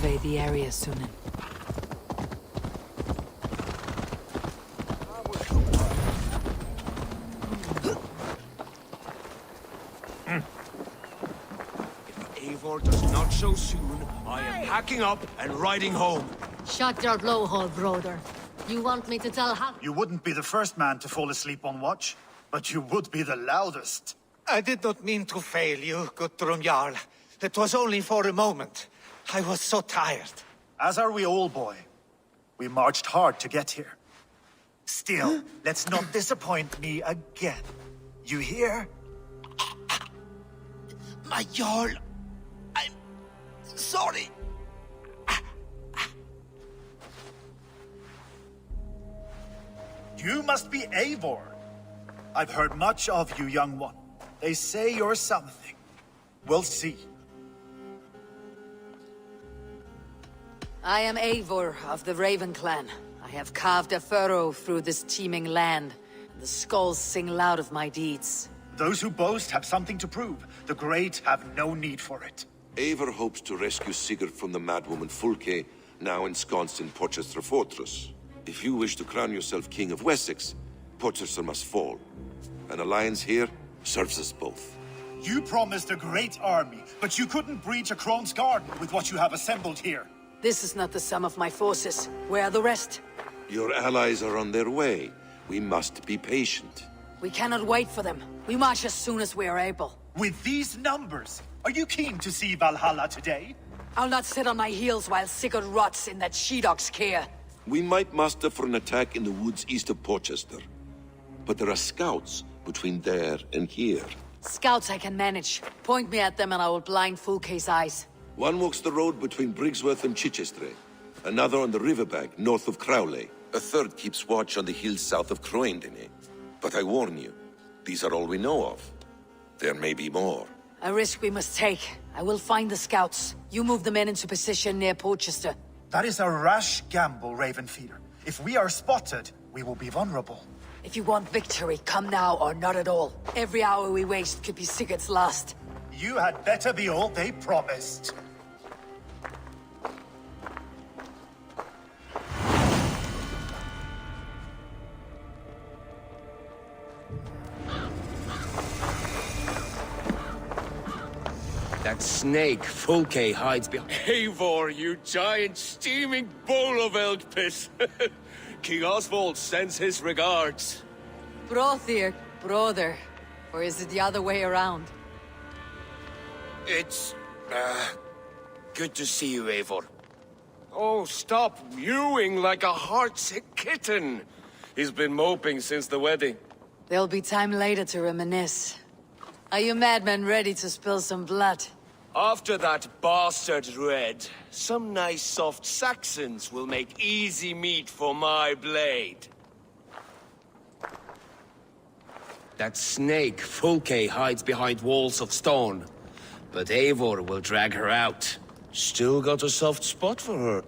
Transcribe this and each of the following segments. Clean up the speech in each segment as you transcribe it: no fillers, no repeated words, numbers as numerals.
survey the area soon. If Eivor does not show soon, I am packing up and riding home. Shut your blowhole, brother. You want me to tell how— You wouldn't be the first man to fall asleep on watch, but you would be the loudest. I did not mean to fail you, Guttrum Jarl. It was only for a moment. I was so tired. As are we all, boy. We marched hard to get here. Still, let's not disappoint me again. You hear? My Jarl, I'm sorry. You must be Eivor. I've heard much of you, young one. They say you're something. We'll see. I am Eivor of the Raven Clan. I have carved a furrow through this teeming land. The skulls sing loud of my deeds. Those who boast have something to prove. The great have no need for it. Eivor hopes to rescue Sigurd from the madwoman Fulke, now ensconced in Porchester Fortress. If you wish to crown yourself King of Wessex, Porchester must fall. An alliance here serves us both. You promised a great army, but you couldn't breach a Krone's garden with what you have assembled here. This is not the sum of my forces. Where are the rest? Your allies are on their way. We must be patient. We cannot wait for them. We march as soon as we are able. With these numbers, are you keen to see Valhalla today? I'll not sit on my heels while Sigurd rots in that she-dog's care. We might muster for an attack in the woods east of Porchester. But there are scouts between there and here. Scouts I can manage. Point me at them and I will blind Fulke's eyes. One walks the road between Briggsworth and Chichester. Another on the riverbank north of Crowley. A third keeps watch on the hills south of Croendene. But I warn you, these are all we know of. There may be more. A risk we must take. I will find the scouts. You move the men into position near Porchester. That is a rash gamble, Ravenfeeder. If we are spotted, we will be vulnerable. If you want victory, come now or not at all. Every hour we waste could be Sigurd's last. You had better be all they promised. That snake Fulke hides behind— Eivor, you giant steaming bowl of elk piss! King Oswald sends his regards. Brothir, brother. Or is it the other way around? It's, good to see you, Eivor. Oh, stop mewing like a heartsick kitten. He's been moping since the wedding. There'll be time later to reminisce. Are you madmen ready to spill some blood? After that bastard Red, some nice soft Saxons will make easy meat for my blade. That snake Fulke hides behind walls of stone. But Eivor will drag her out. Still got a soft spot for her.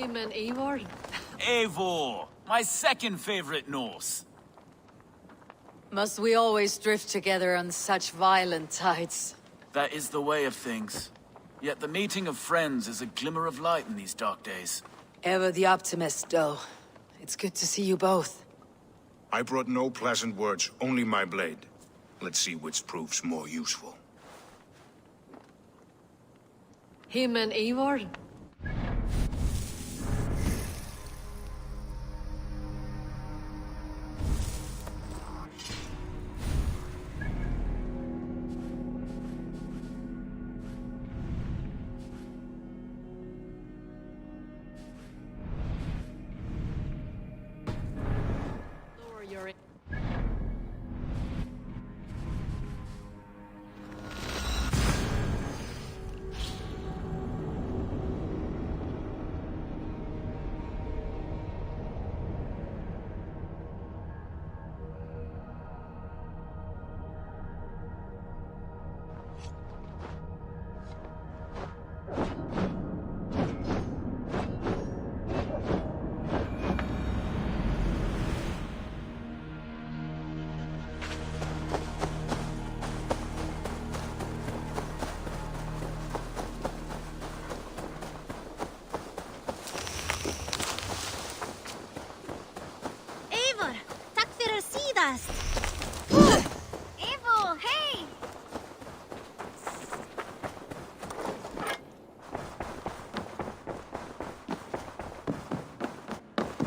him and Eivor? Eivor, my second favorite Norse. Must we always drift together on such violent tides? That is the way of things. Yet the meeting of friends is a glimmer of light in these dark days. Ever the optimist, though. It's good to see you both. I brought no pleasant words, only my blade. Let's see which proves more useful. Him and Eivor?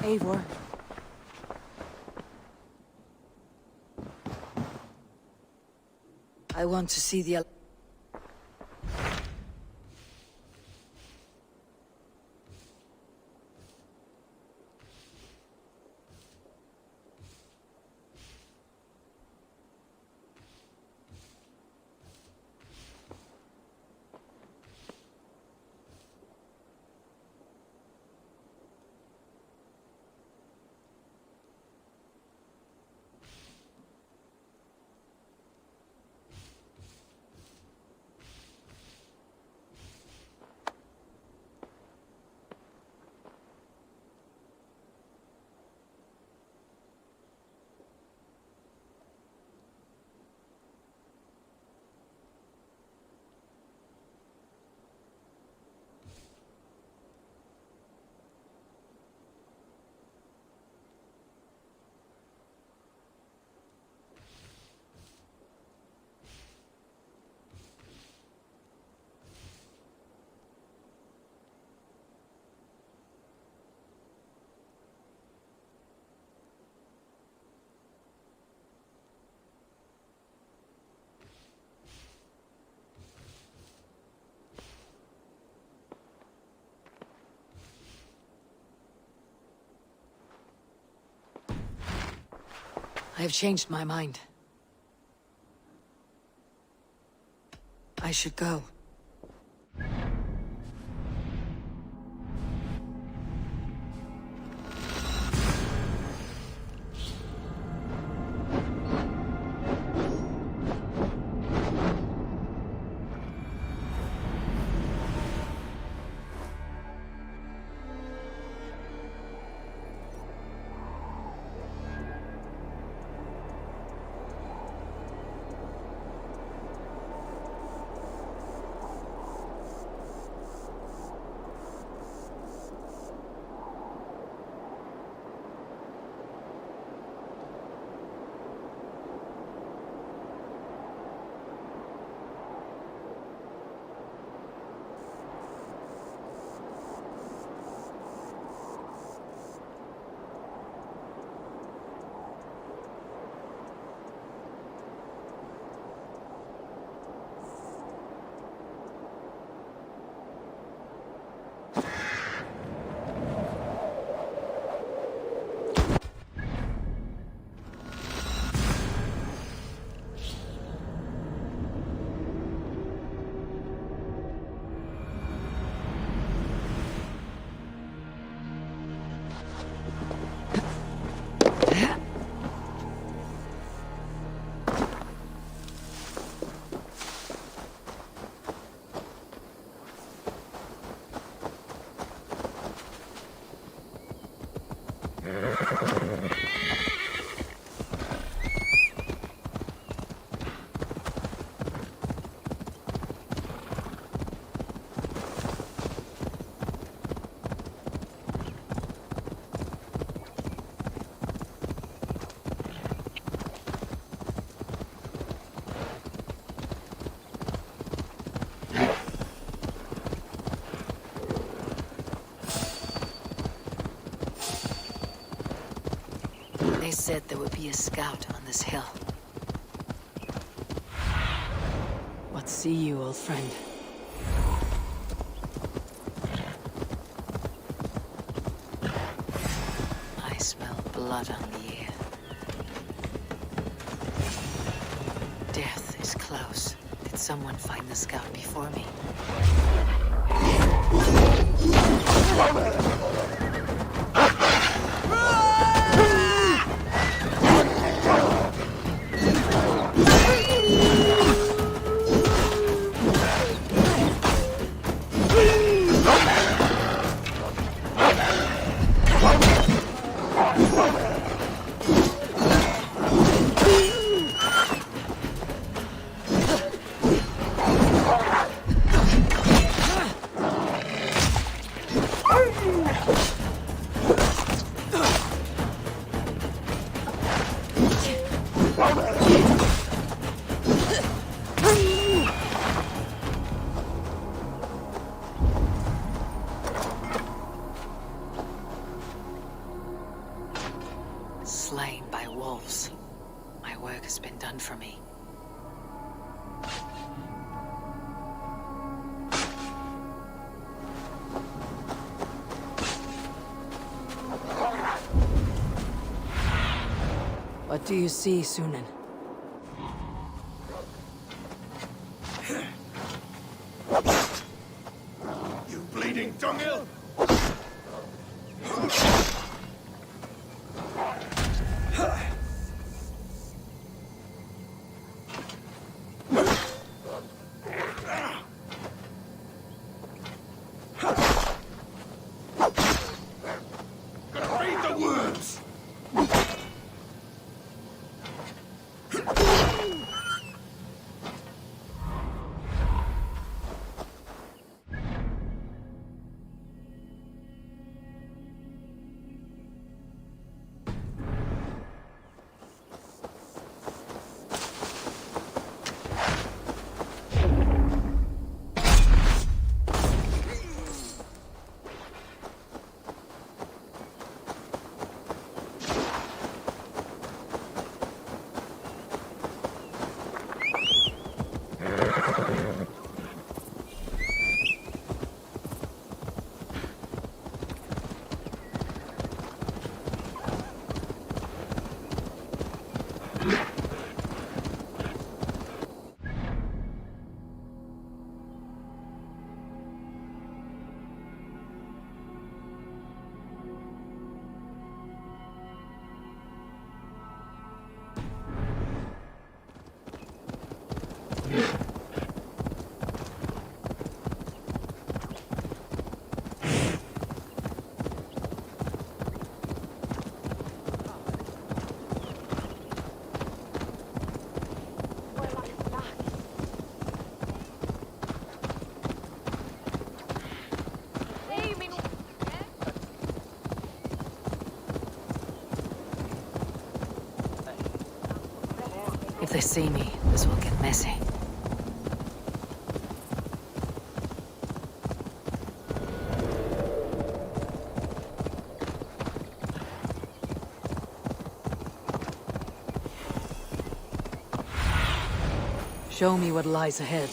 Eivor. I want to see the... I have changed my mind. I should go. They said there would be a scout on this hill. What see you, old friend? I smell blood on the air. Death is close. Did someone find the scout before me? for me. What do you see, Sunan? You bleeding dunghill! Gonna feed the worms! If they see me, this will get messy. Show me what lies ahead.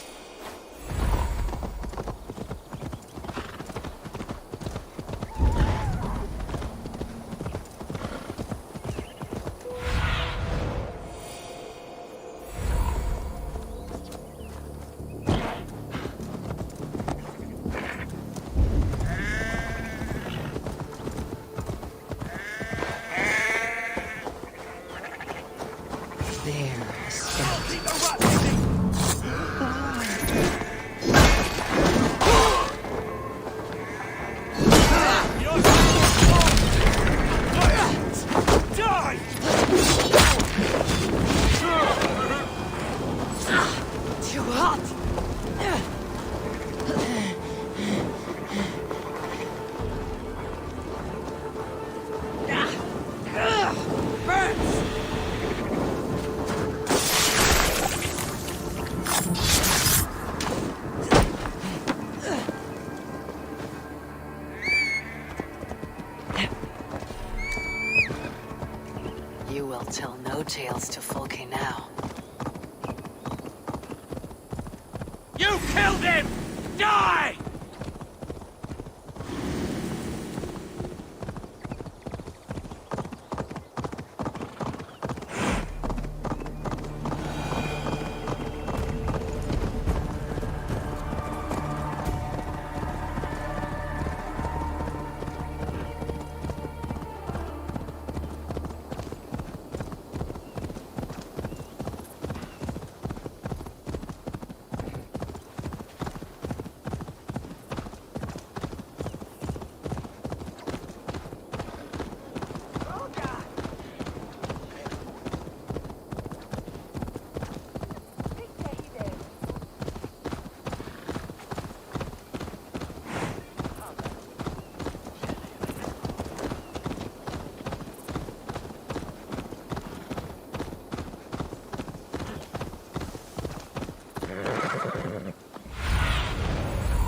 You will tell no tales to Folke now. You killed him! Die!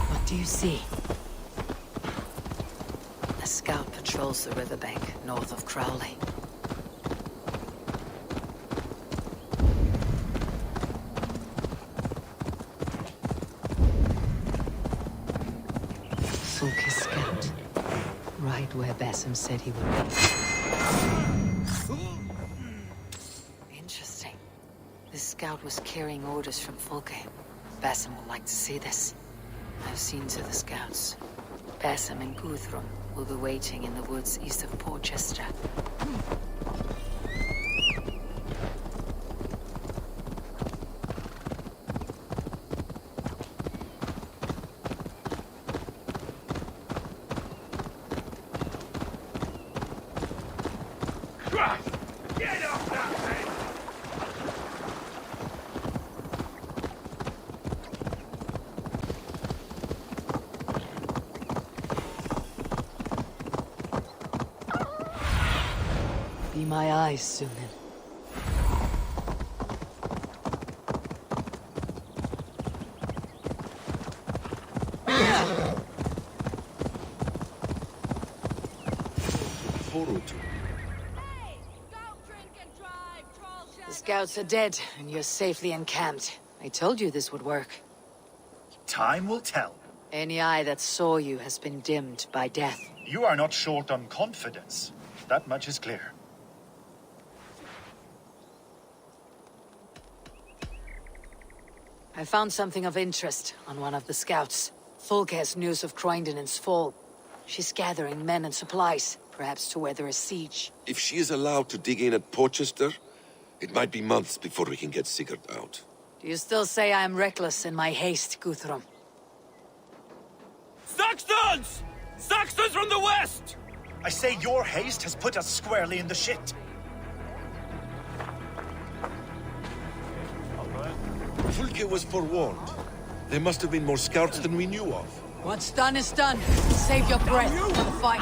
What do you see? A scout patrols the riverbank north of Crowley. Fulke's scout. Right where Basim said he would be. Interesting. This scout was carrying orders from Fulke. Basim will like to see this. I've seen to the scouts. Basim and Guthrum will be waiting in the woods east of Porchester. Get off that thing! Be my eyes, Sunan. The scouts are dead, and you're safely encamped. I told you this would work. Time will tell. Any eye that saw you has been dimmed by death. You are not short on confidence. That much is clear. I found something of interest on one of the scouts. Fulke has news of Croydon's fall. She's gathering men and supplies, perhaps to weather a siege. If she is allowed to dig in at Porchester, it might be months before we can get Sigurd out. Do you still say I am reckless in my haste, Guthrum? Saxons! Saxons from the west! I say your haste has put us squarely in the shit. Fulke was forewarned. There must have been more scouts than we knew of. What's done is done. Save your breath for the fight.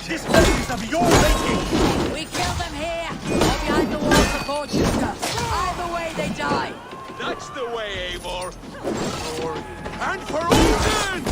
This place is of your making! We kill them here, or behind the walls of Porchester. Either way, they die. That's the way, Eivor! And for Odin!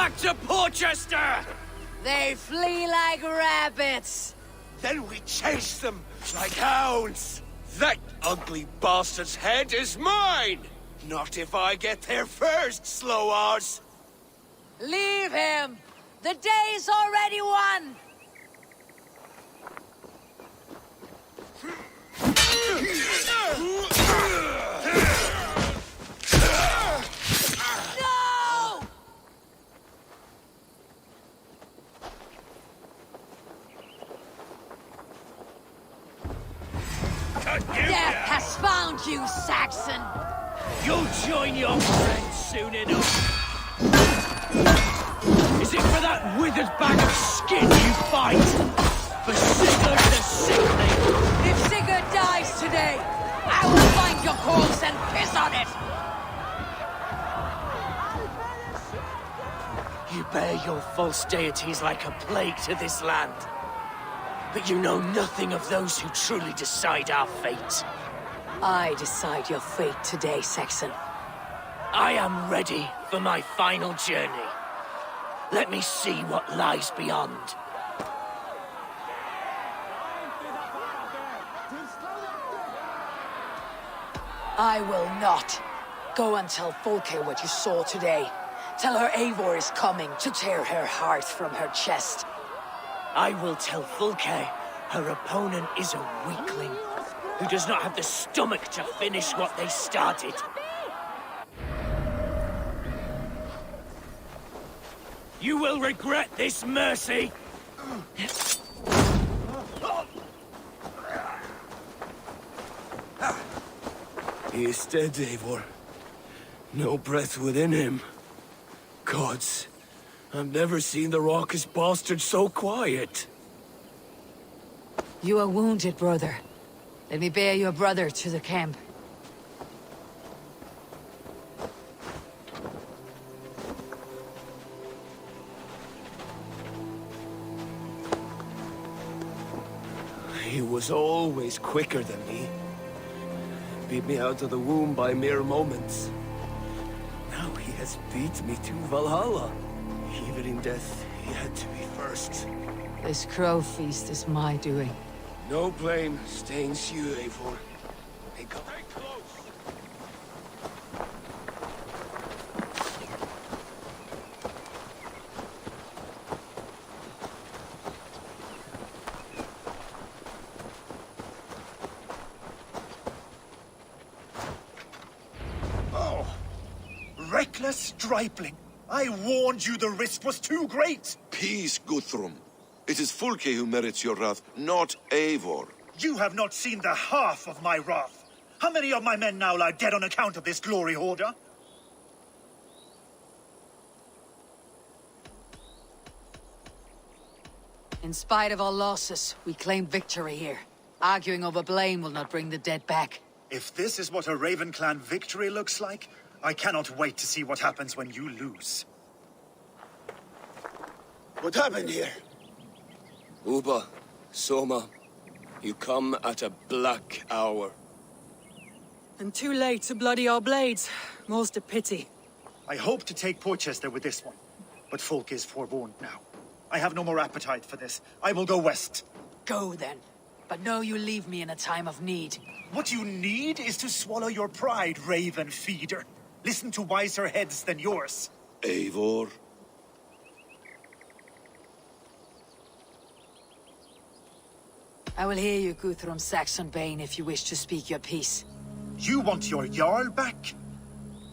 back to Porchester! They flee like rabbits. Then we chase them like hounds. That ugly bastard's head is mine! Not if I get there first, slow-arse! Leave him! The day's already won! No! Death has found you, Saxon! You'll join your friends soon enough. Is it for that withered bag of skin you fight? For Sigurd the Sickly? If Sigurd dies today, I will find your corpse and piss on it! You bear your false deities like a plague to this land. But you know nothing of those who truly decide our fate. I decide your fate today, Saxon. I am ready for my final journey. Let me see what lies beyond. I will not. Go and tell Folke what you saw today. Tell her Eivor is coming to tear her heart from her chest. I will tell Fulke her opponent is a weakling who does not have the stomach to finish what they started. You will regret this, Mercy! He is dead, Eivor. No breath within him. Gods, I've never seen the raucous bastard so quiet. You are wounded, brother. Let me bear your brother to the camp. He was always quicker than me. Beat me out of the womb by mere moments. Now he has beat me to Valhalla. Even in death, he had to be first. This crow feast is my doing. No blame stains you, Eivor. Hey, come very close. Reckless stripling! I warned you the risk was too great! Peace, Guthrum. It is Fulke who merits your wrath, not Eivor. You have not seen the half of my wrath. How many of my men now lie dead on account of this glory hoarder? In spite of our losses, we claim victory here. Arguing over blame will not bring the dead back. If this is what a Raven Clan victory looks like, I cannot wait to see what happens when you lose. What happened here? Uba, Soma, you come at a black hour. And too late to bloody our blades. Most a pity. I hope to take Porchester with this one, but Folk is forewarned now. I have no more appetite for this. I will go west. Go then. But know you leave me in a time of need. What you need is to swallow your pride, Raven Feeder. Listen to wiser heads than yours. Eivor? I will hear you, Guthrum Saxon-Bane, if you wish to speak your piece. You want your Jarl back?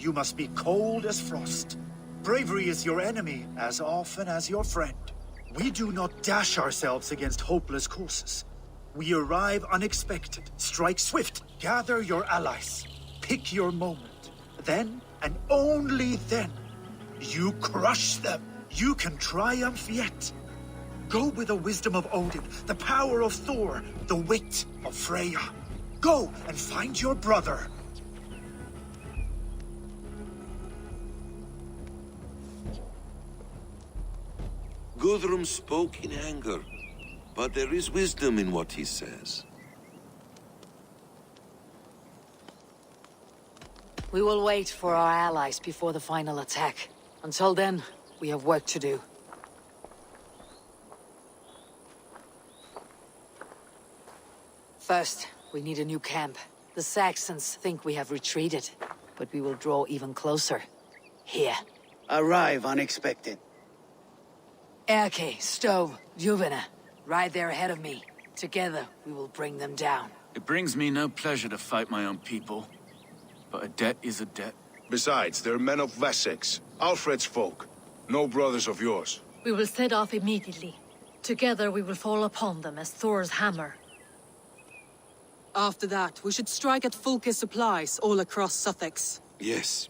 You must be cold as frost. Bravery is your enemy as often as your friend. We do not dash ourselves against hopeless courses. We arrive unexpected, strike swift, gather your allies, pick your moment. Then, and only then, you crush them. You can triumph yet. Go with the wisdom of Odin, the power of Thor, the wit of Freya. Go and find your brother. Guthrum spoke in anger, but there is wisdom in what he says. We will wait for our allies before the final attack. Until then, We have work to do. First, we need a new camp. The Saxons think we have retreated, but we will draw even closer. Here. Arrive unexpected. Erke, Stowe, Juvena, right there ahead of me. Together, we will bring them down. It brings me no pleasure to fight my own people. But a debt is a debt. Besides, they're men of Wessex, Alfred's folk. No brothers of yours. We will set off immediately. Together we will fall upon them as Thor's hammer. After that, we should strike at Fulke's supplies all across Sussex. Yes.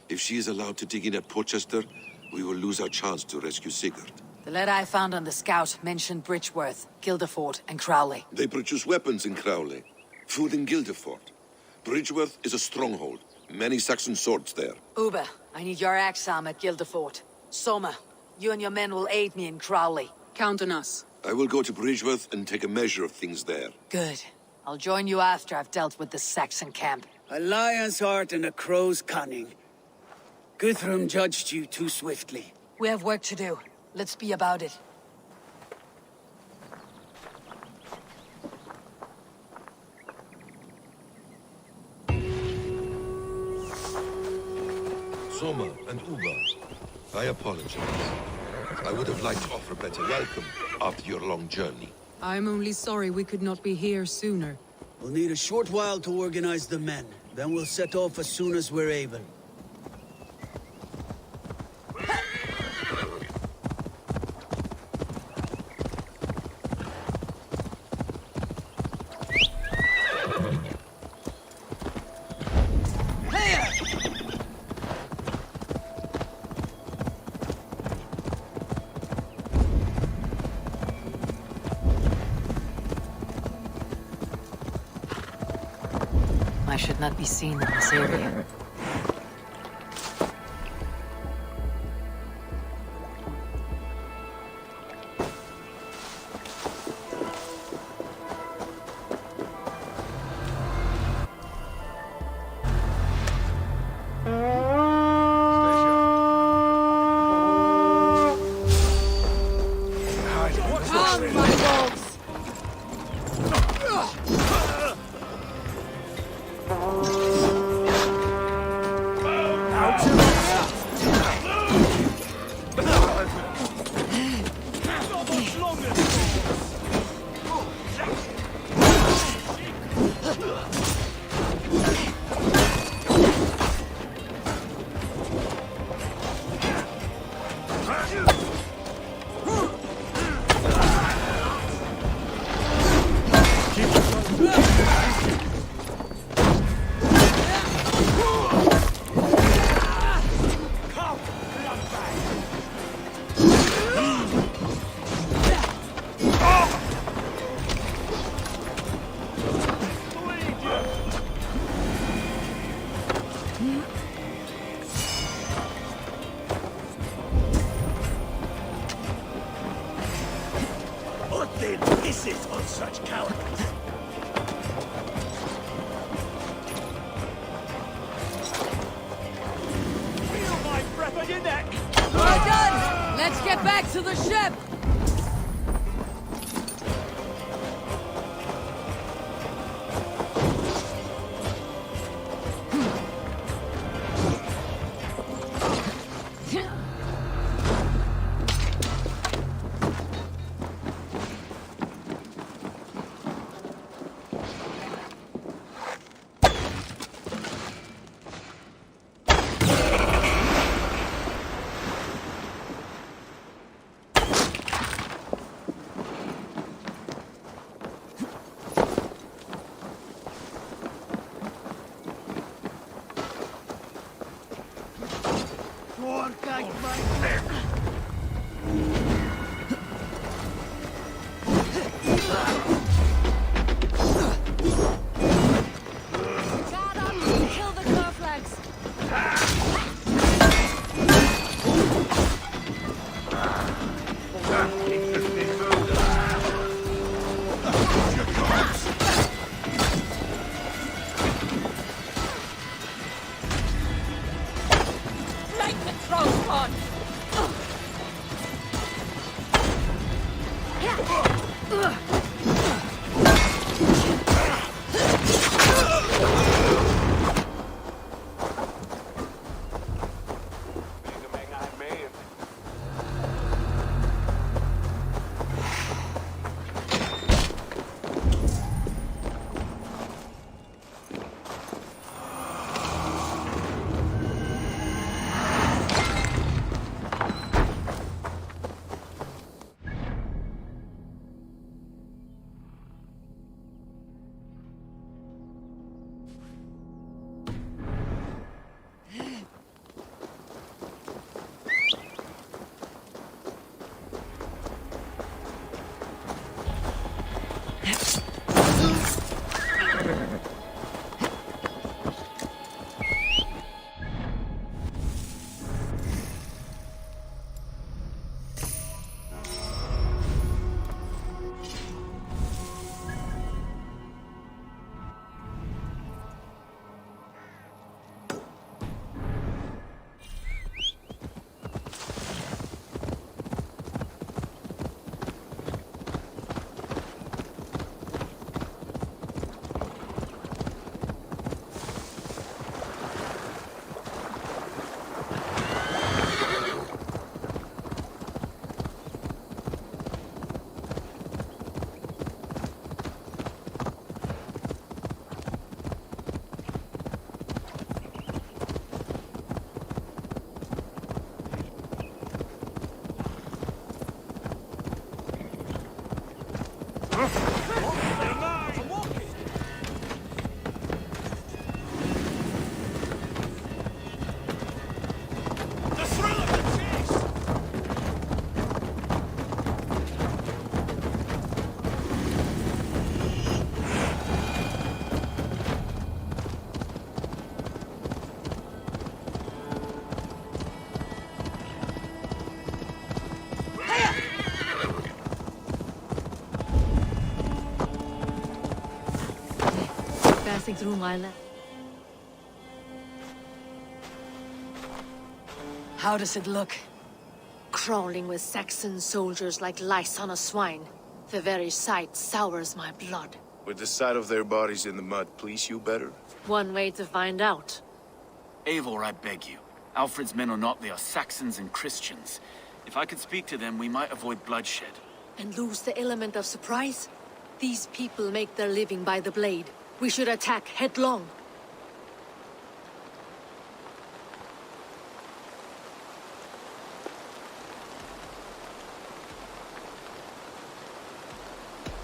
If she is allowed to dig in at Portchester, we will lose our chance to rescue Sigurd. The letter I found on the scout mentioned Bridgeworth, Guildeford, and Crowley. They produce weapons in Crowley, food in Guildeford. Bridgeworth is a stronghold. Many Saxon swords there. Uber, I need your axe arm at Guildeford. Soma, you and your men will aid me in Crowley. Count on us. I will go to Bridgeworth and take a measure of things there. Good. I'll join you after I've dealt with the Saxon camp. A lion's heart and a crow's cunning. Guthrum judged you too swiftly. We have work to do. Let's be about it. Soma and Uba, I apologize. I would have liked to offer a better welcome after your long journey. I'm only sorry we could not be here sooner. We'll need a short while to organize the men. Then we'll set off as soon as we're able. I should not be seen in this area. Come, my wolves! What then is it on such cowardice? Feel my breath on your neck! We're done! Let's get back to the ship! Passing through my land. How does it look? Crawling with Saxon soldiers like lice on a swine. The very sight sours my blood. Would the sight of their bodies in the mud please you better? One way to find out. Eivor, I beg you. Alfred's men are not, they are Saxons and Christians. If I could speak to them, we might avoid bloodshed. And lose the element of surprise? These people make their living by the blade. We should attack headlong.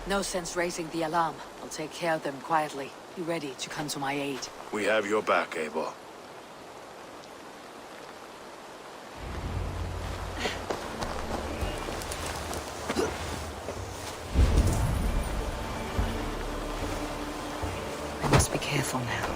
No sense raising the alarm. I'll take care of them quietly. Be ready to come to my aid. We have your back, Eivor. I must be careful now.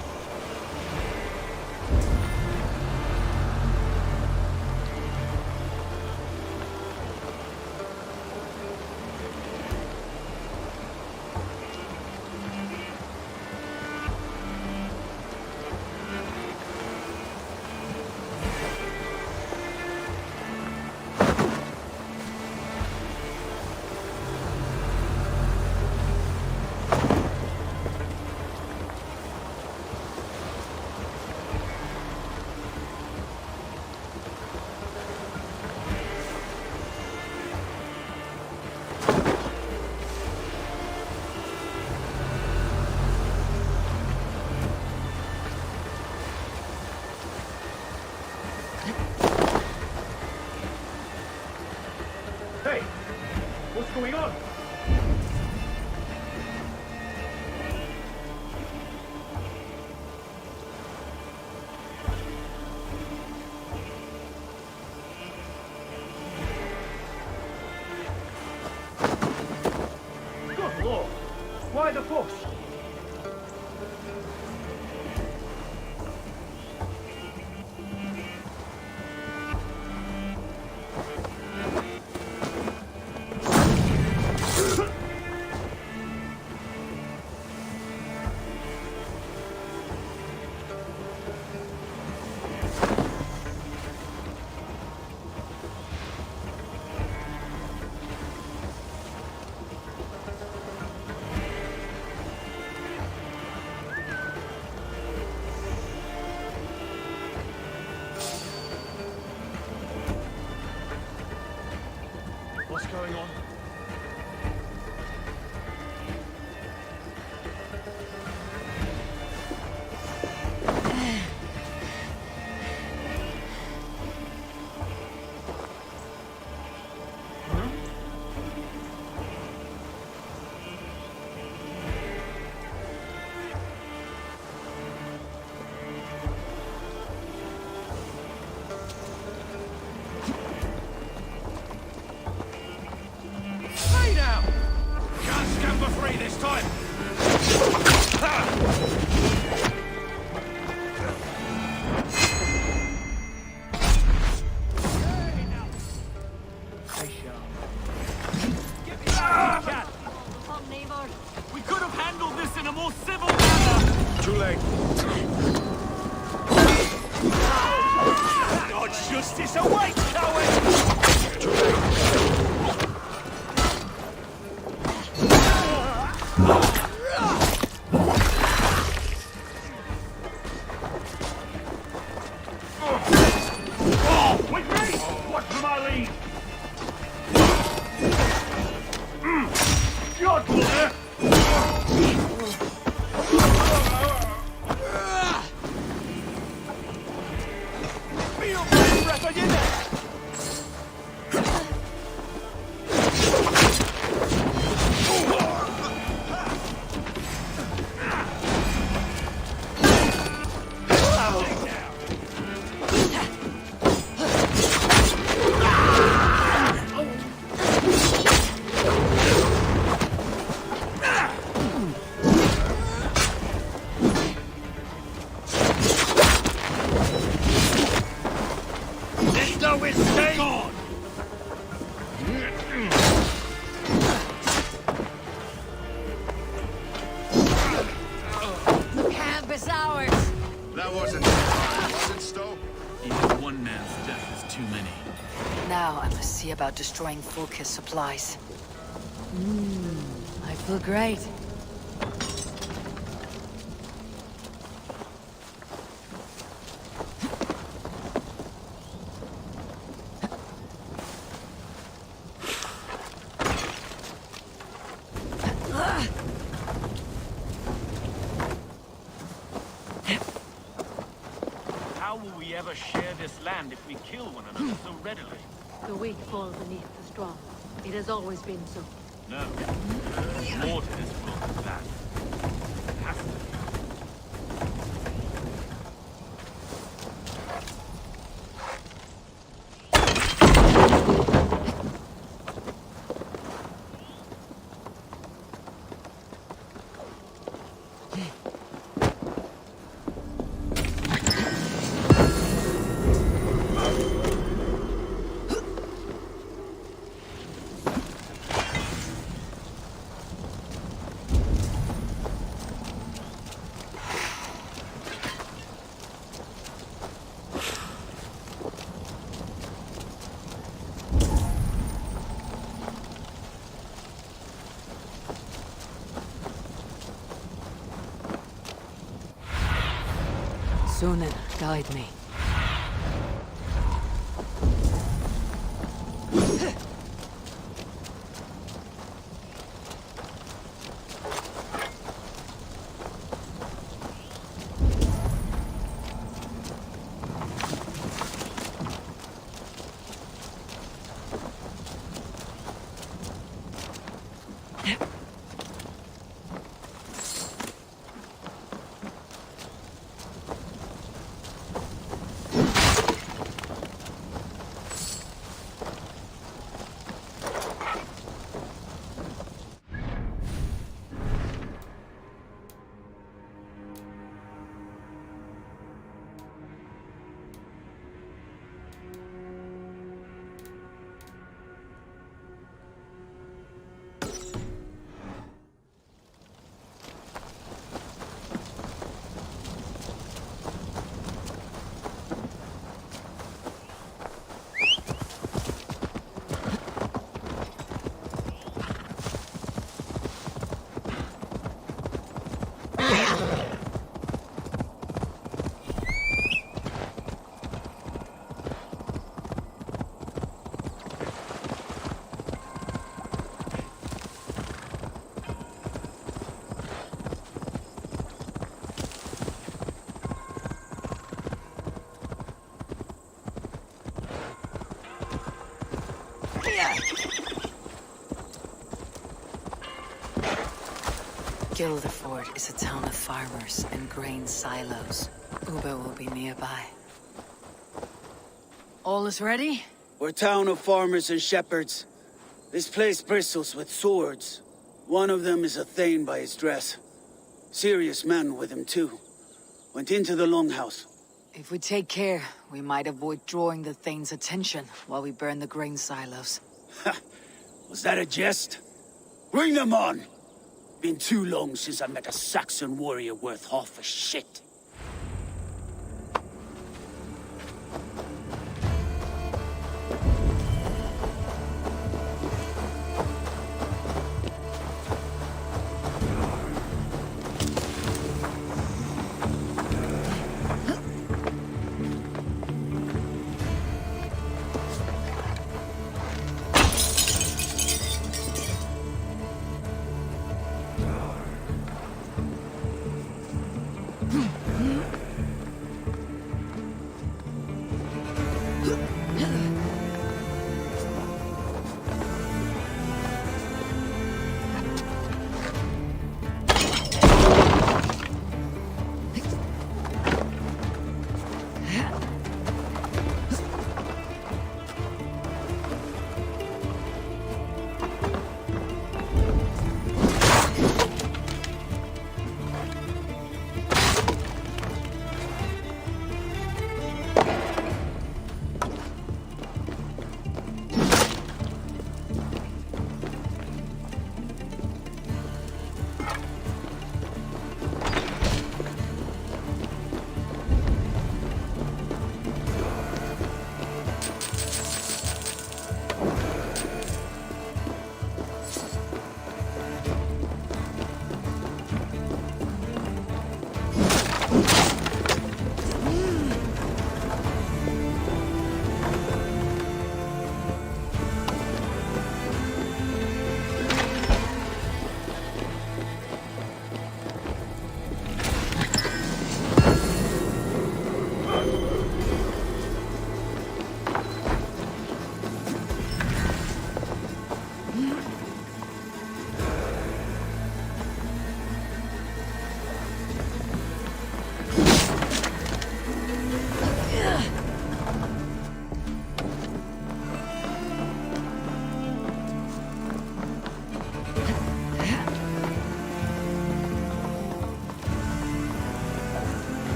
Hey! What's going on? Good Lord! Why the push? What's going on? Stay down! Can't scamper free this time! We could have handled this in a more civil manner! Too late. Dodge justice away, coward! Too late. With me! Watch for my lead! God, there! Feel my breath on your neck! That wasn't Stowe? Even one man's death is too many. Now I must see about destroying Fulke's supplies. I feel great. How will we ever share this land if we kill one another so readily? The weak fall beneath the strong. It has always been so. No. There's more to this world than that. It has to be. Sunan, guide me. Guilderford is a town of farmers and grain silos. Uber will be nearby. All is ready? We're a town of farmers and shepherds. This place bristles with swords. One of them is a thane by his dress. Serious man with him too. Went into the longhouse. If we take care, we might avoid drawing the Thane's attention while we burn the grain silos. Ha! Was that a jest? Bring them on! Been too long since I met a Saxon warrior worth half a shit.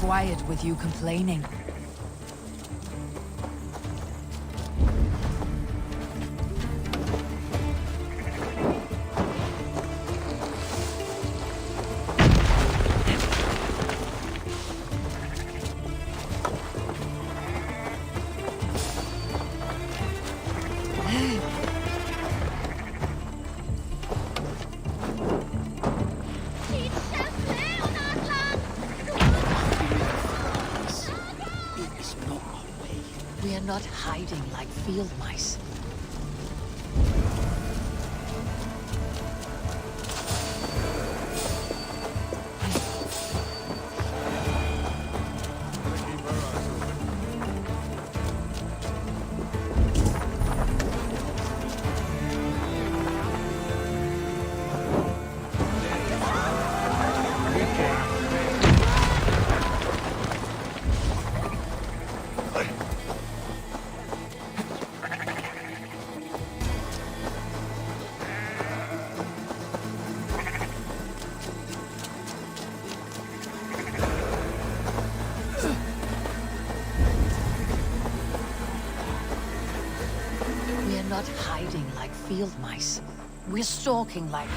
Quiet with you complaining. We are not hiding like field mice. like field mice. We're stalking like...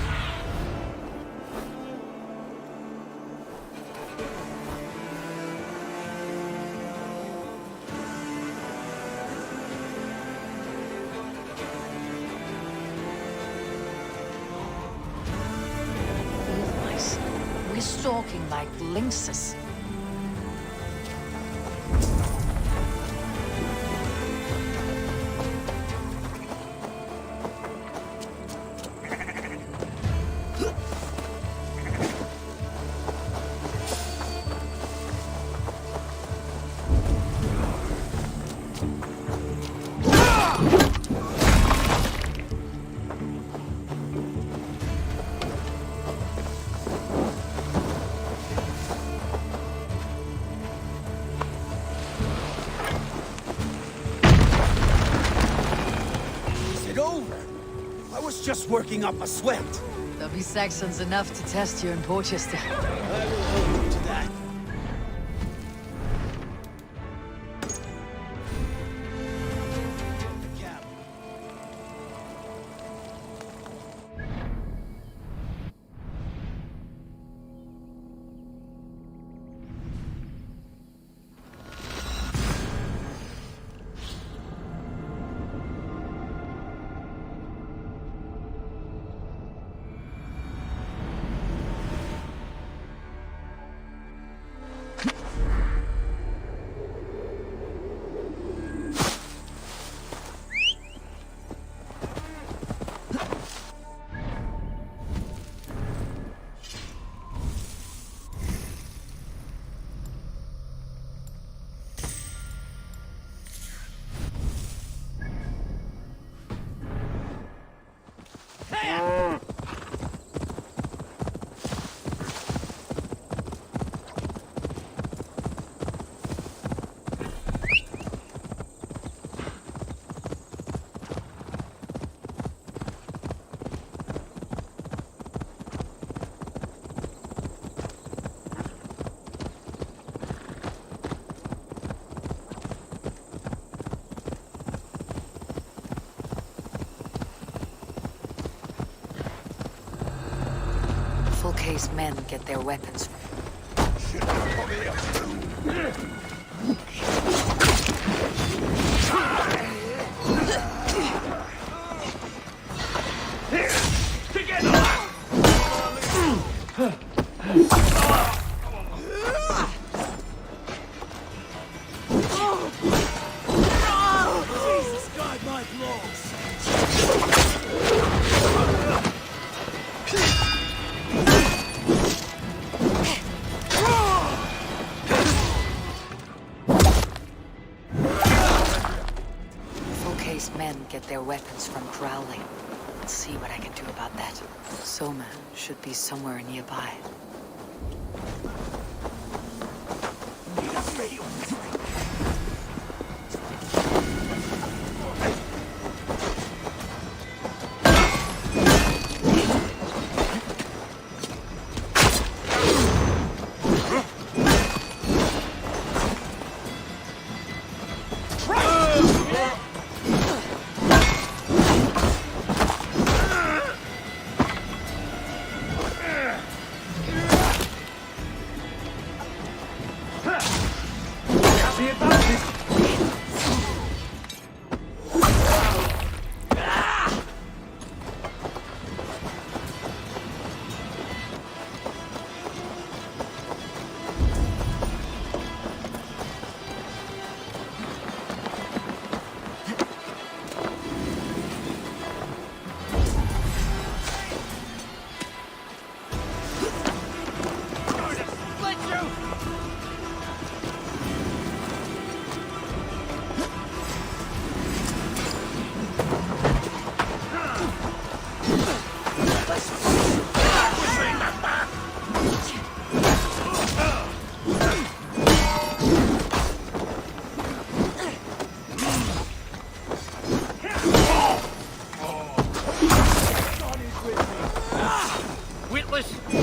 field mice. We're stalking like lynxes. Just working up a sweat. There'll be Saxons enough to test you in Porchester. I will hold you to that. Fulke's men get their weapons. Jesus, God, my blows! Fulke's men get their weapons from Crowley. Let's see what I can do about that. Soma should be somewhere nearby.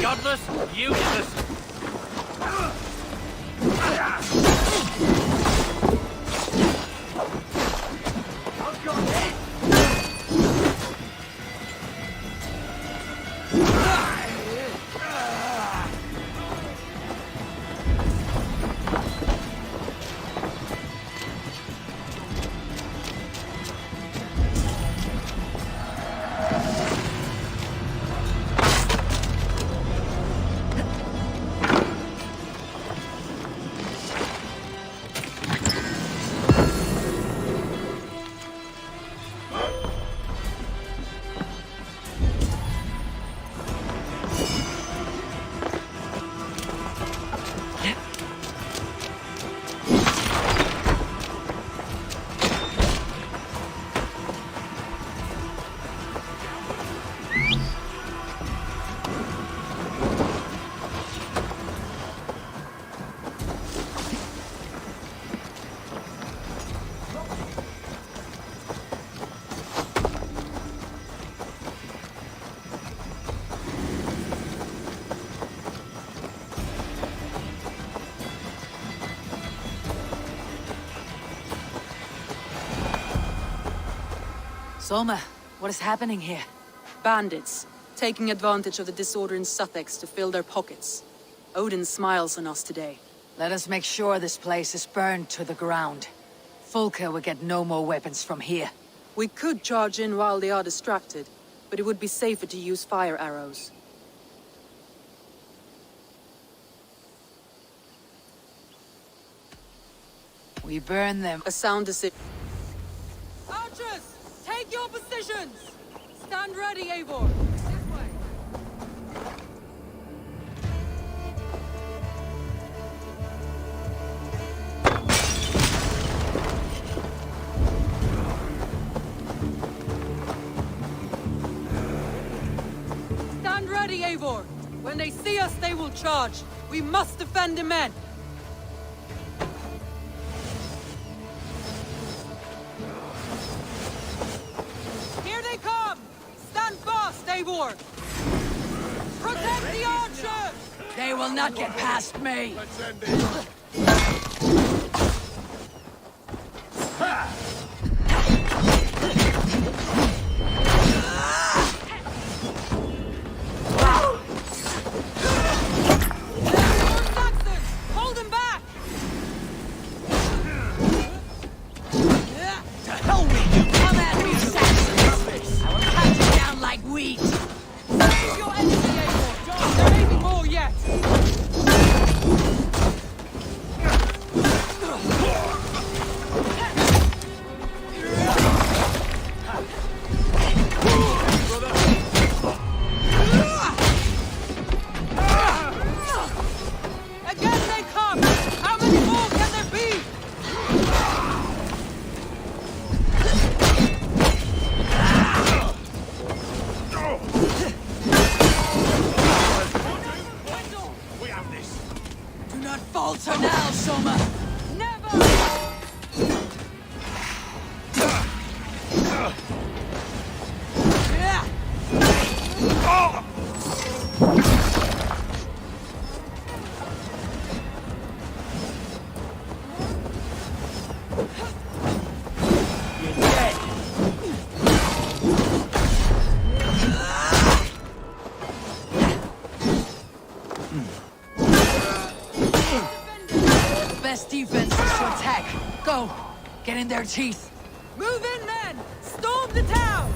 Godless, useless. Soma, what is happening here? Bandits, taking advantage of the disorder in Sussex to fill their pockets. Odin smiles on us today. Let us make sure this place is burned to the ground. Fulka will get no more weapons from here. We could charge in while they are distracted, but it would be safer to use fire arrows. We burn them. A sound decision. Archers, take your positions! Stand ready, Eivor. This way. Stand ready, Eivor. When they see us, they will charge. We must defend the men. Eivor! Protect the archers! They will not get past me! Saxons! Hold them back! To hell with you! Come at me, Saxons! I will cut you down like wheat! Save your energy, Eivor! There may be more yet! Again they come! How many more can there be? Do not falter now, Soma! Never! Best defense is to attack. Go! Get in their teeth. Move in, men! Storm the town!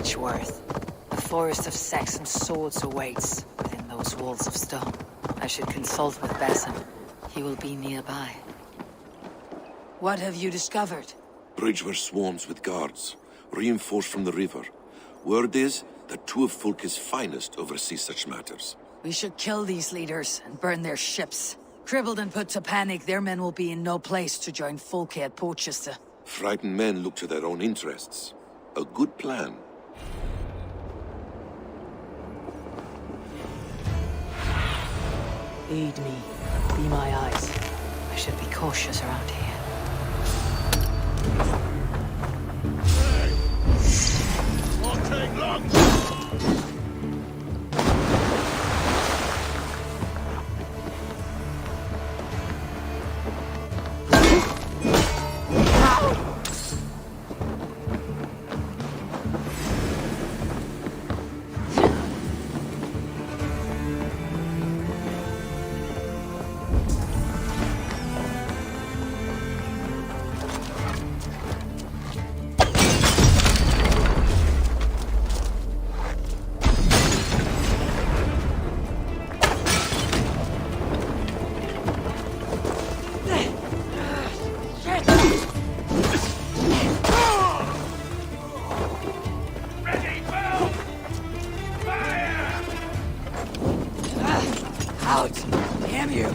much worth. The forest of Saxon swords awaits within those walls of stone. I should consult with Basim. He will be nearby. What have you discovered? Bridge swarms with guards, reinforced from the river. Word is that two of Fulke's finest oversee such matters. We should kill these leaders and burn their ships. Crippled and put to panic, their men will be in no place to join Fulke at Porchester. Frightened men look to their own interests. A good plan. Aid me. Be my eyes. I should be cautious around here. Won't take long! Out! Damn you!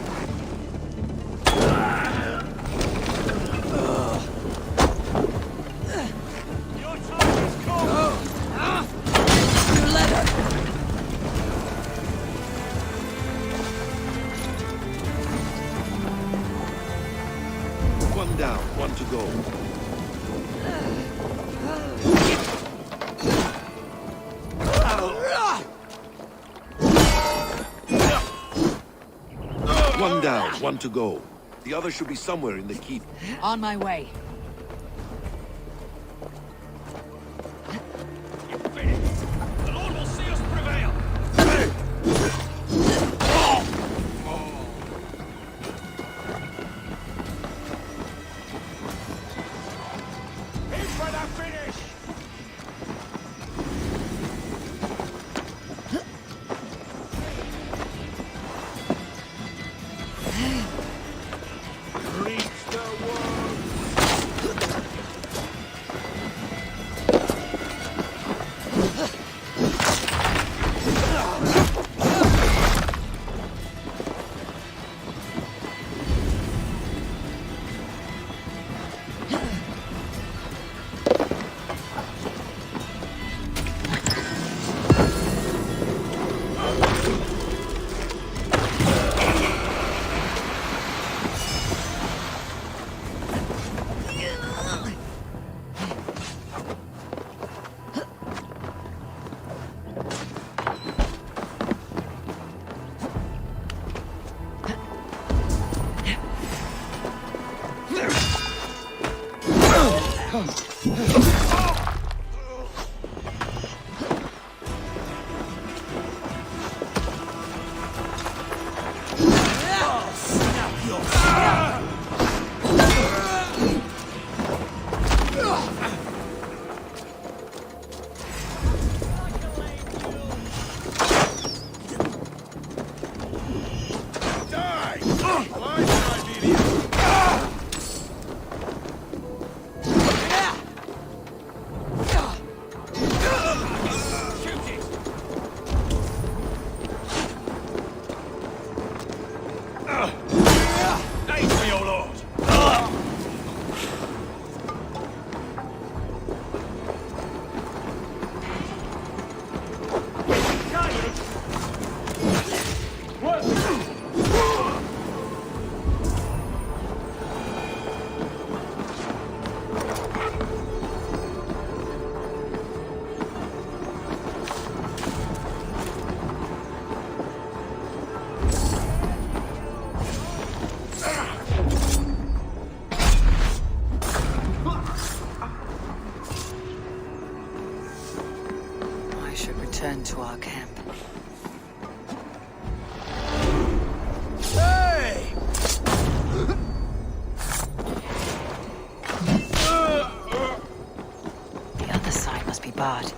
Your time is come! You let her! One down, one to go. One down, one to go. The other should be somewhere in the keep. On my way. The Lord will see us prevail! Aim for the finish! Reach the world! Return to our camp. Hey! The other side must be barred.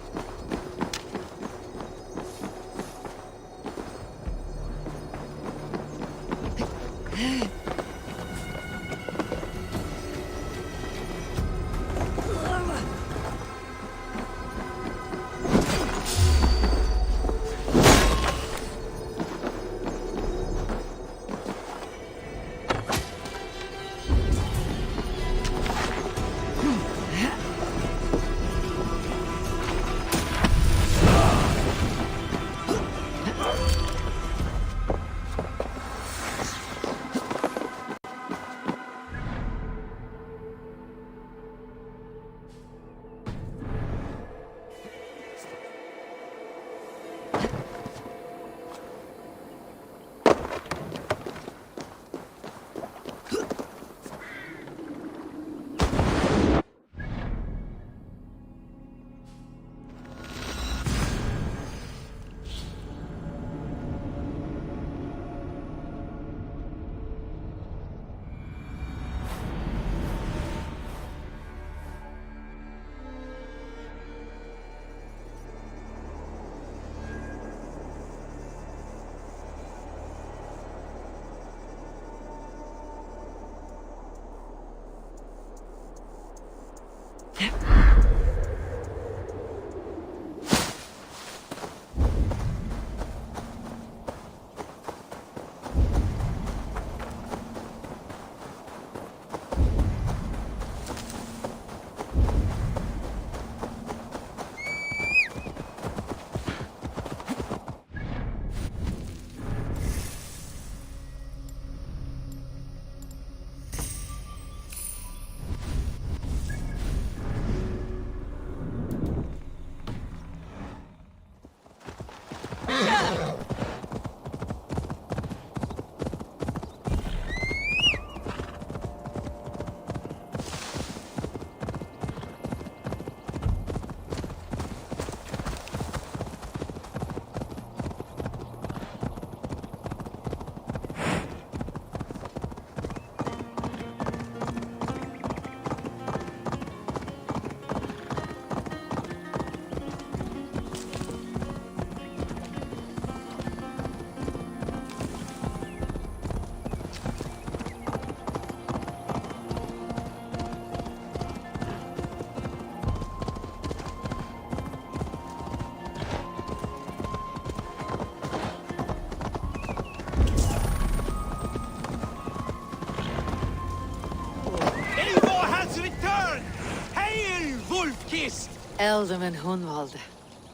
Ealdorman Hunwald,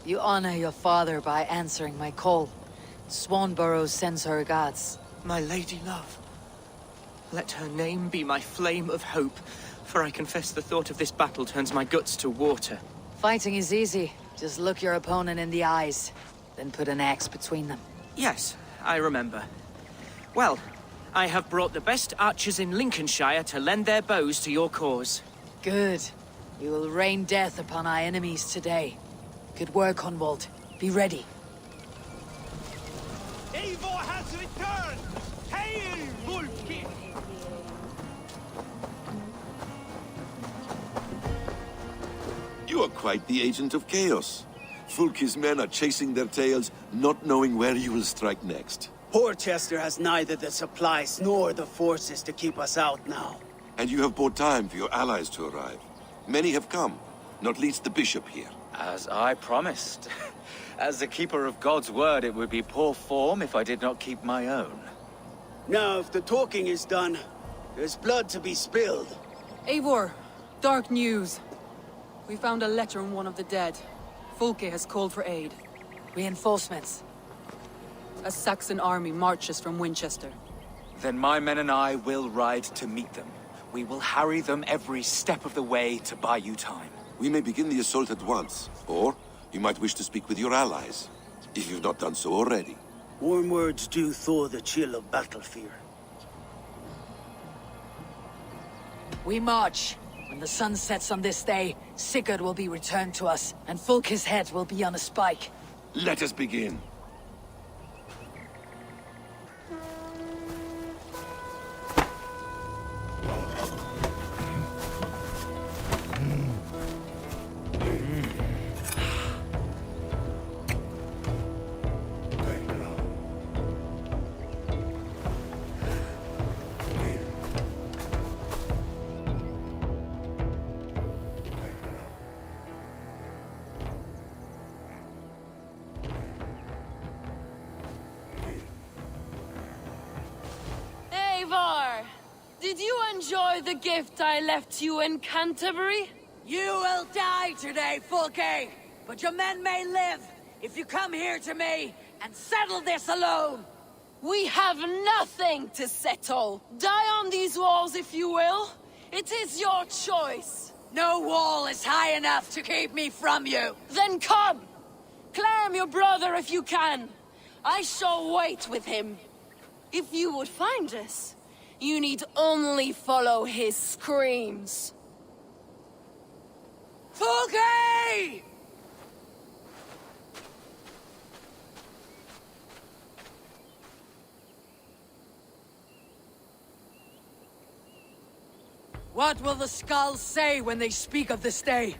you honor your father by answering my call. Swanborough sends her regards. My lady love. Let her name be my flame of hope, for I confess the thought of this battle turns my guts to water. Fighting is easy. Just look your opponent in the eyes, then put an axe between them. Yes, I remember. Well, I have brought the best archers in Lincolnshire to lend their bows to your cause. Good. You will rain death upon our enemies today. Good work, Hunwald. Be ready. Eivor has returned! Hail, Wolfkin! You are quite the agent of chaos. Fulki's men are chasing their tails, not knowing where you will strike next. Porchester has neither the supplies nor the forces to keep us out now. And you have bought time for your allies to arrive. Many have come, not least the bishop here. As I promised. As the keeper of God's word, it would be poor form if I did not keep my own. Now, if the talking is done, there's blood to be spilled. Eivor, dark news. We found a letter on one of the dead. Fulke has called for aid. Reinforcements. A Saxon army marches from Winchester. Then my men and I will ride to meet them. We will harry them every step of the way to buy you time. We may begin the assault at once, or you might wish to speak with your allies, if you've not done so already. Warm words do thaw the chill of battle fear. We march. When the sun sets on this day, Sigurd will be returned to us, and Fulke's head will be on a spike. Let us begin. Eivor! Did you enjoy the gift I left you in Canterbury? You will die today, Fulke! But your men may live if you come here to me and settle this alone! We have nothing to settle. Die on these walls if you will. It is your choice. No wall is high enough to keep me from you! Then come! Claim your brother if you can. I shall wait with him. If you would find us, you need only follow his screams. Fulke! What will the skulls say when they speak of this day?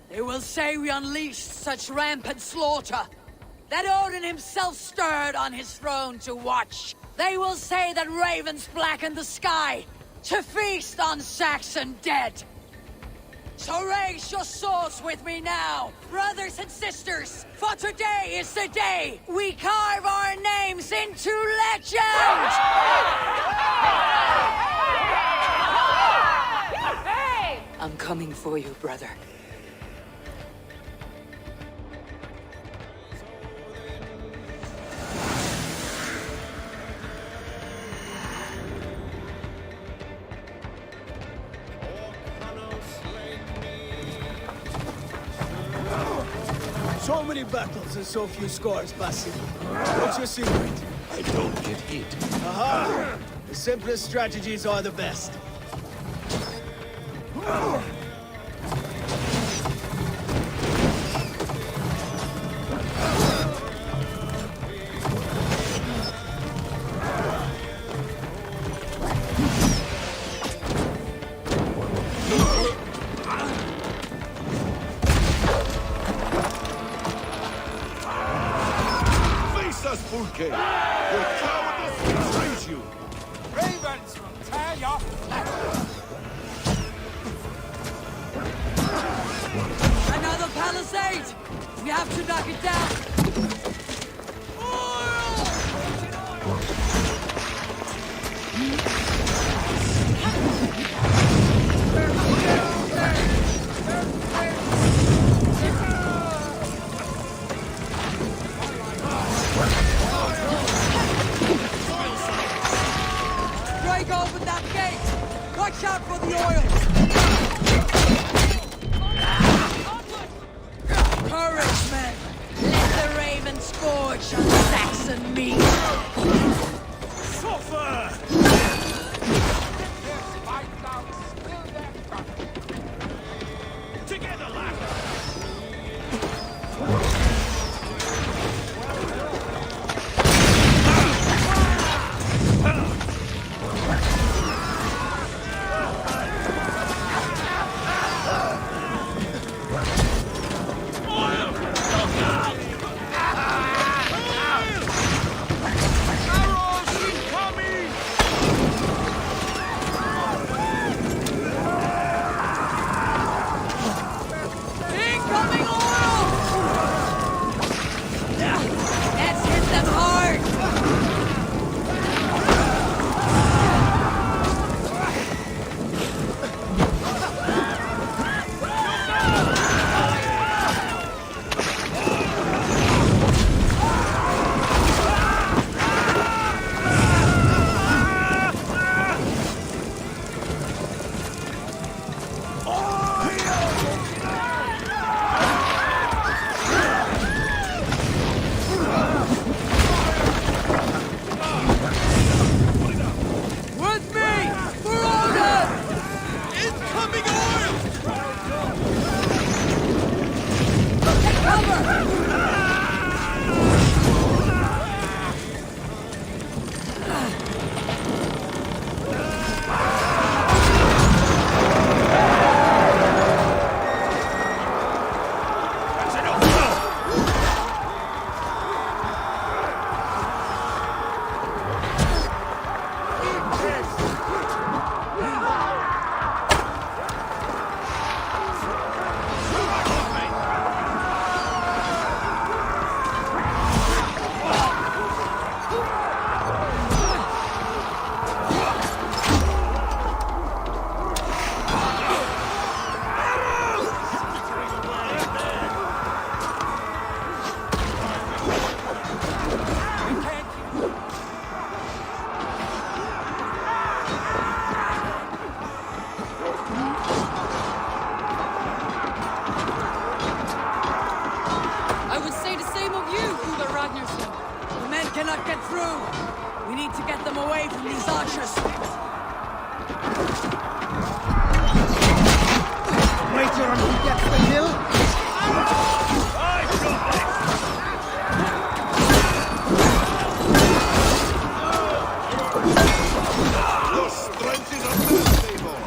They will say we unleashed such rampant slaughter, that Odin himself stirred on his throne to watch. They will say that ravens blackened the sky, to feast on Saxon dead. So raise your swords with me now, brothers and sisters, for today is the day we carve our names into legend! I'm coming for you, brother. So many battles and so few scars, Basim. What's your secret? I don't get hit. Aha! The simplest strategies are the best. Face us, Fulke! Your cowardice betrays you! Ravens will tear your flesh! Another palisade! We have to knock it down! Break open that gate! Watch out for the oil! Courage, men! Let the raven scourge on Saxon meat! Suffer! Fight down, still their gun. Together, lad! Incoming oil! Let's hit them hard! With me! For order! Incoming oil! Take cover! I would say the same of you, Uber Ragnarsson. The men cannot get through. We need to get them away from these archers. Wait till he gets the hill. Your strength is unstable!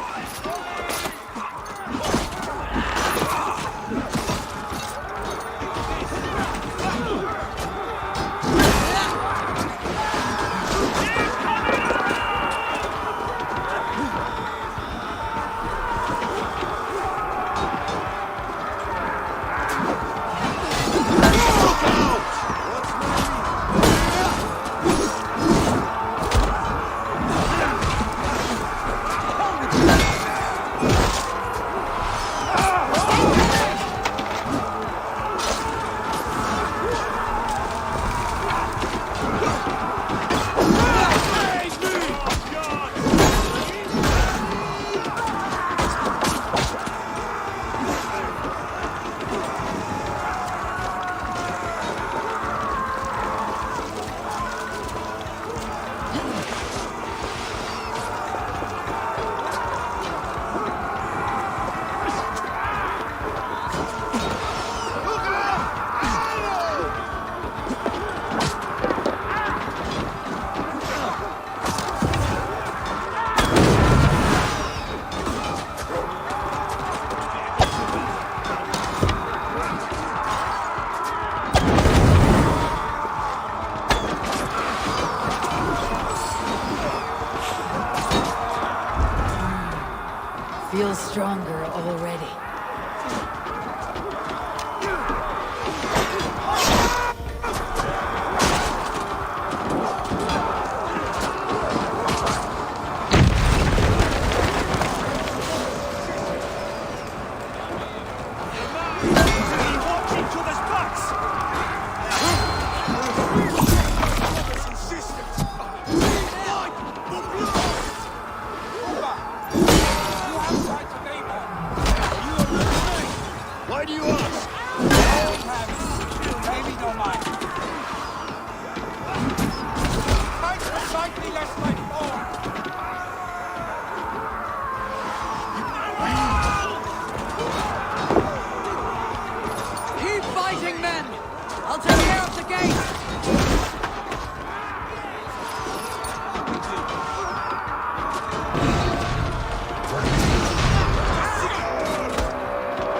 Feel stronger already. Why do you ask? Maybe don't mind. Thanks for cycling us like more. Keep fighting, men! I'll take care of the gate!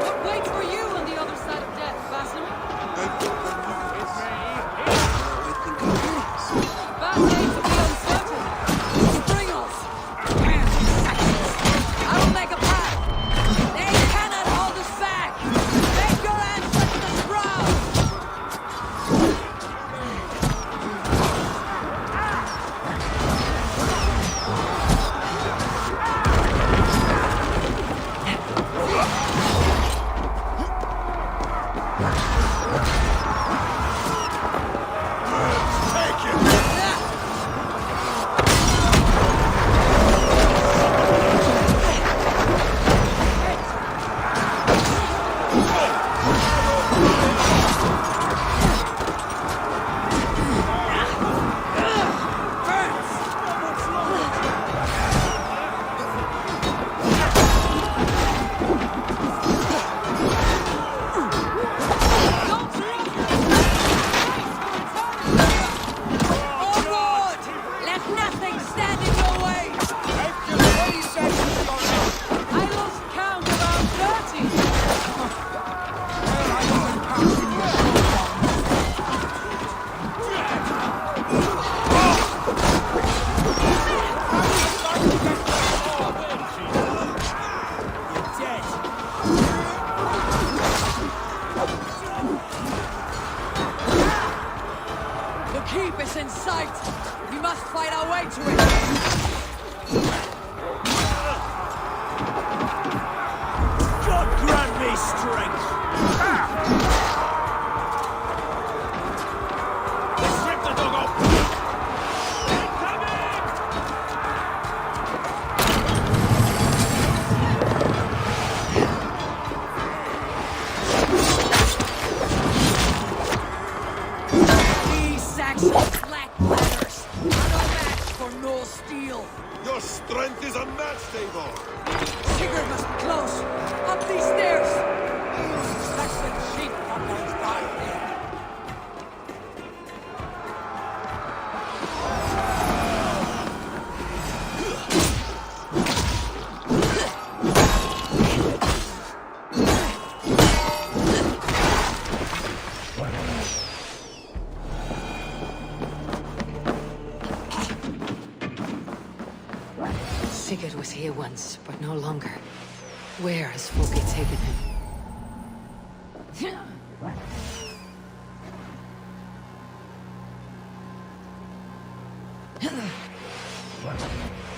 What waits for you on the other side of death, Basim? Bad day to be uncertain. Bring us! Damn these Saxons! I will make a path! They cannot hold us back! Make your ancestors proud! Onward! Let nothing stand in your way! I lost count around 30. The keep is in sight. We must fight our way to it. God grant me strength! Let's rip the dog off! These Saxons lack ladders. Are no match for no steel. Your strength is unmatched, Eivor. Sigurd must be close. Up these stairs. Saxon sheep fuckers die here. Sigurd was here once, but no longer. Where has Folke taken him?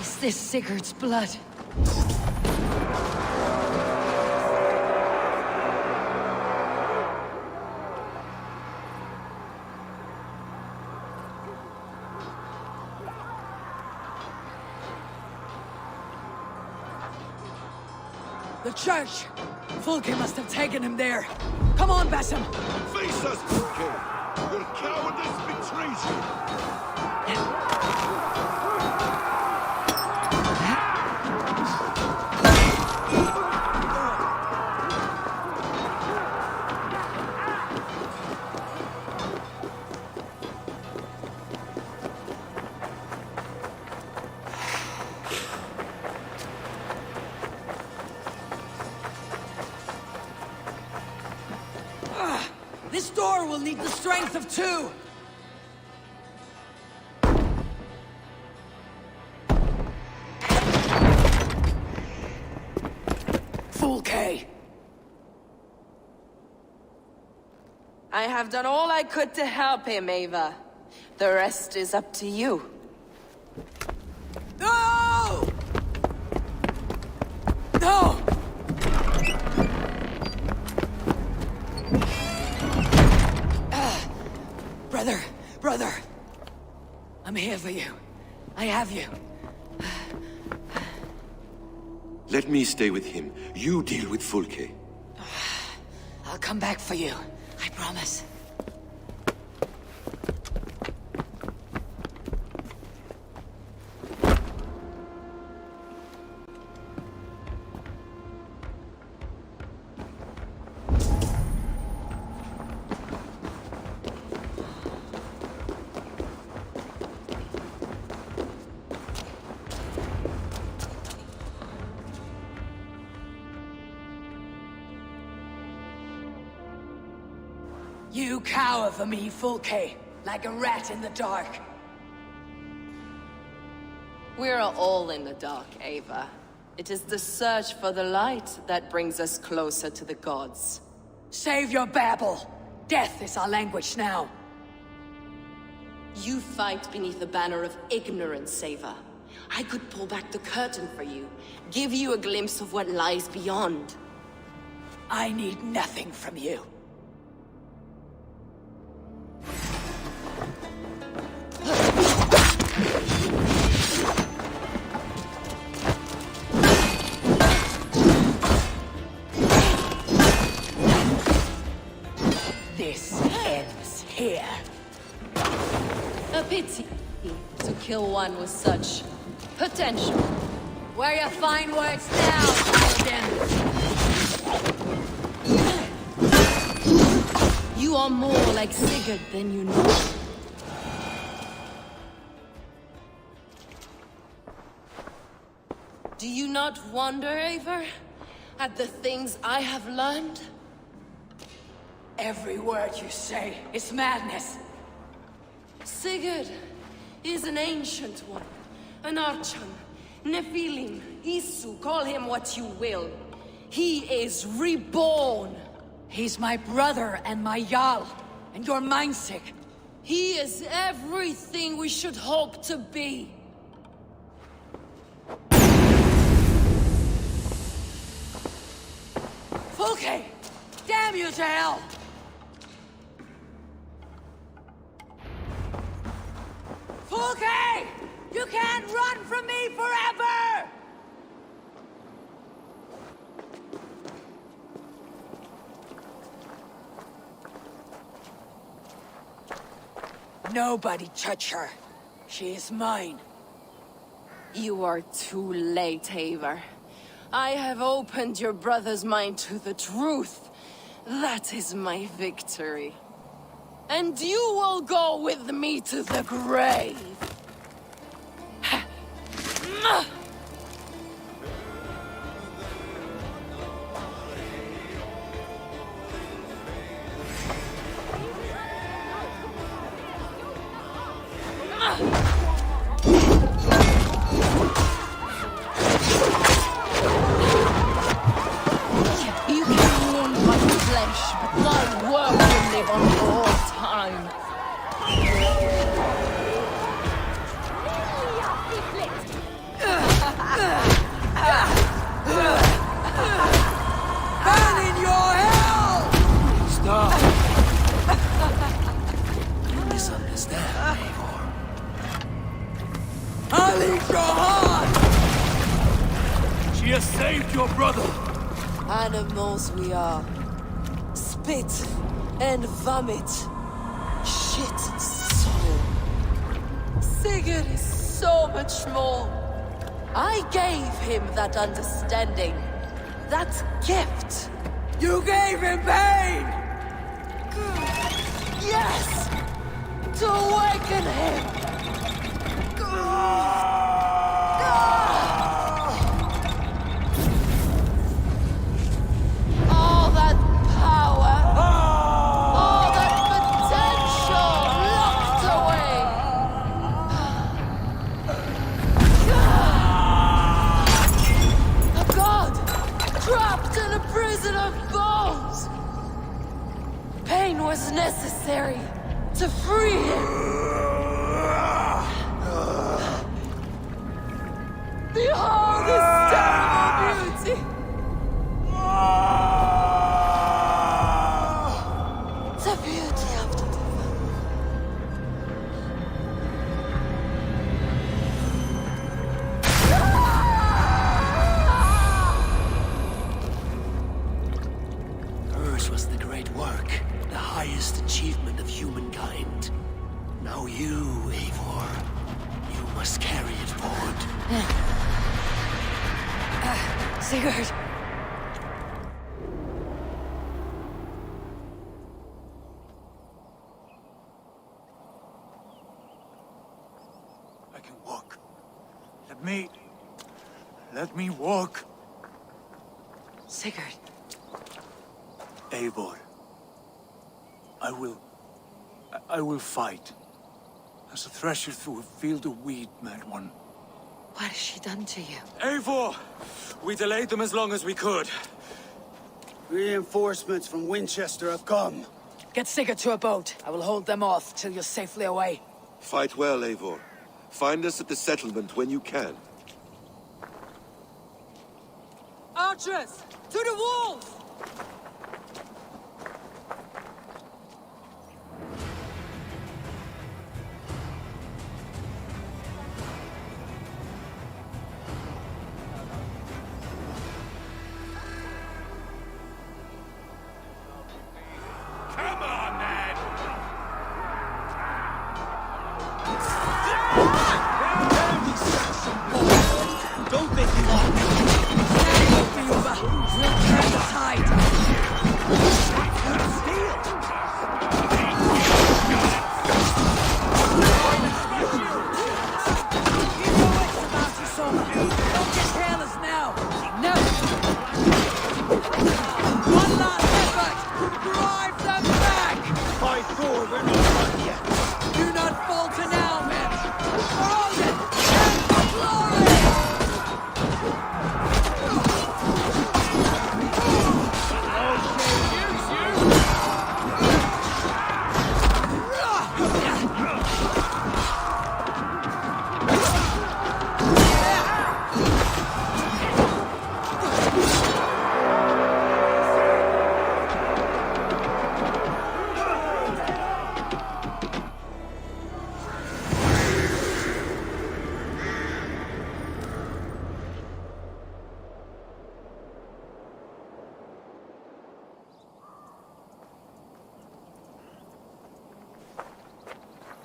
Is this Sigurd's blood? The church! Fulke must have taken him there. Come on, Basim! Face us, Fulke! Your cowardice betrays you! This door will need the strength of two! Fulke! I have done all I could to help him, Ava. The rest is up to you. No! No! Brother. I'm here for you. I have you. Let me stay with him. You deal with Fulke. I'll come back for you. I promise. You cower for me, Fulke, like a rat in the dark. We're all in the dark, Ava. It is the search for the light that brings us closer to the gods. Save your babble! Death is our language now. You fight beneath the banner of ignorance, Ava. I could pull back the curtain for you, give you a glimpse of what lies beyond. I need nothing from you. This ends here. A pity to kill one with such potential. Where your fine words now, Paladin? You are more like Sigurd than you know. Do you not wonder, Eivor, at the things I have learned? Every word you say is madness. Sigurd is an ancient one, an Archon, Nephilim, Isu, call him what you will. He is reborn. He's my brother and my Jarl, and you're mindsick. He is everything we should hope to be. Fulke! Damn you to hell! Fulke! You can't run from me forever! Nobody touch her. She is mine. You are too late, Eivor. I have opened your brother's mind to the truth. That is my victory. And you will go with me to the grave. You can wound my flesh, but thy work will live on for all time. Burn in your hell! Stop! You misunderstand, Eivor. I'll eat your heart! She has saved your brother! Animals we are. Spit and vomit. Shit and soul. Sigurd is so much more. I gave him that understanding. That gift. You gave him pain! Yes! To awaken him! All that power, all that potential locked away. A god trapped prison of bones! Pain was necessary to free him! Behold this terrible beauty! The beauty of the divine. Hers was the great work, the highest achievement of humankind. Now you, Eivor, you must carry it forward. Sigurd! I can walk. Let me walk. Sigurd. Eivor, I will fight. As a thresher through a field of wheat, mad one. What has she done to you? Eivor! We delayed them as long as we could. Reinforcements from Winchester have come. Get Sigurd to a boat. I will hold them off till you're safely away. Fight well, Eivor. Find us at the settlement when you can. Archers! To the walls! Come on, man! Don't think you are. We'll turn the tide! Keep your wits about you, Soma. Don't get careless now! No! One last effort! Drive them back! Fight forward, we're not done yet. Do not falter now, men! For Odin and for glory!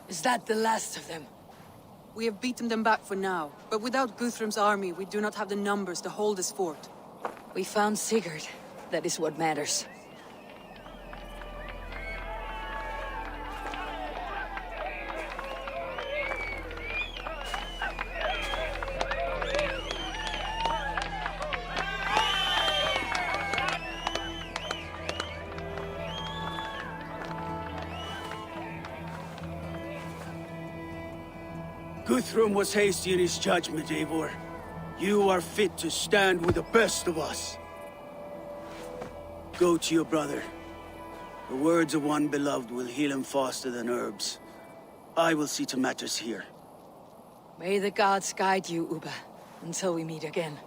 Is that the last of them? We have beaten them back for now, but without Guthrum's army, we do not have the numbers to hold this fort. We found Sigurd. That is what matters. Guthrum was hasty in his judgment, Eivor. You are fit to stand with the best of us. Go to your brother. The words of one beloved will heal him faster than herbs. I will see to matters here. May the gods guide you, Uba, until we meet again.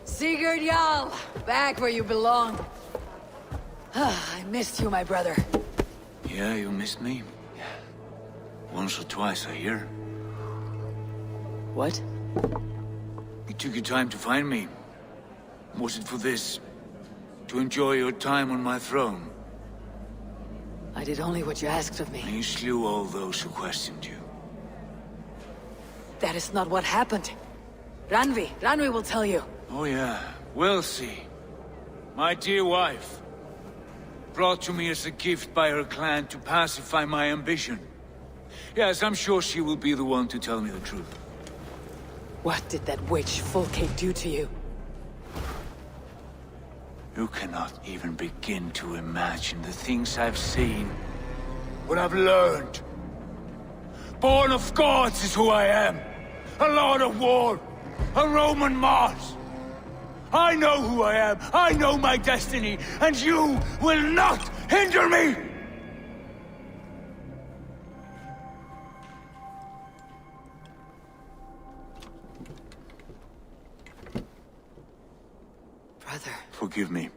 Sigurd Jarl, back where you belong. I missed you, my brother. Yeah, you missed me. Once or twice, I hear. What? You took your time to find me. Was it for this? To enjoy your time on my throne? I did only what you asked of me. And you slew all those who questioned you. That is not what happened. Ranvi will tell you. Oh yeah, we'll see. My dear wife, brought to me as a gift by her clan to pacify my ambition. Yes, I'm sure she will be the one to tell me the truth. What did that witch Fulke do to you? You cannot even begin to imagine the things I've seen. What I've learned. Born of gods is who I am. A lord of war. A Roman Mars. I know who I am. I know my destiny. And you will not hinder me! Brother. Forgive me.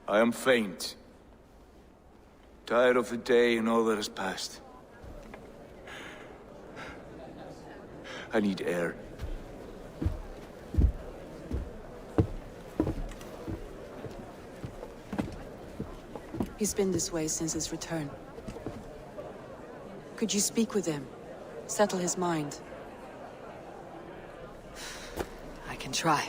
I am faint. Tired of the day and all that has passed. I need air. He's been this way since his return. Could you speak with him? Settle his mind? I can try.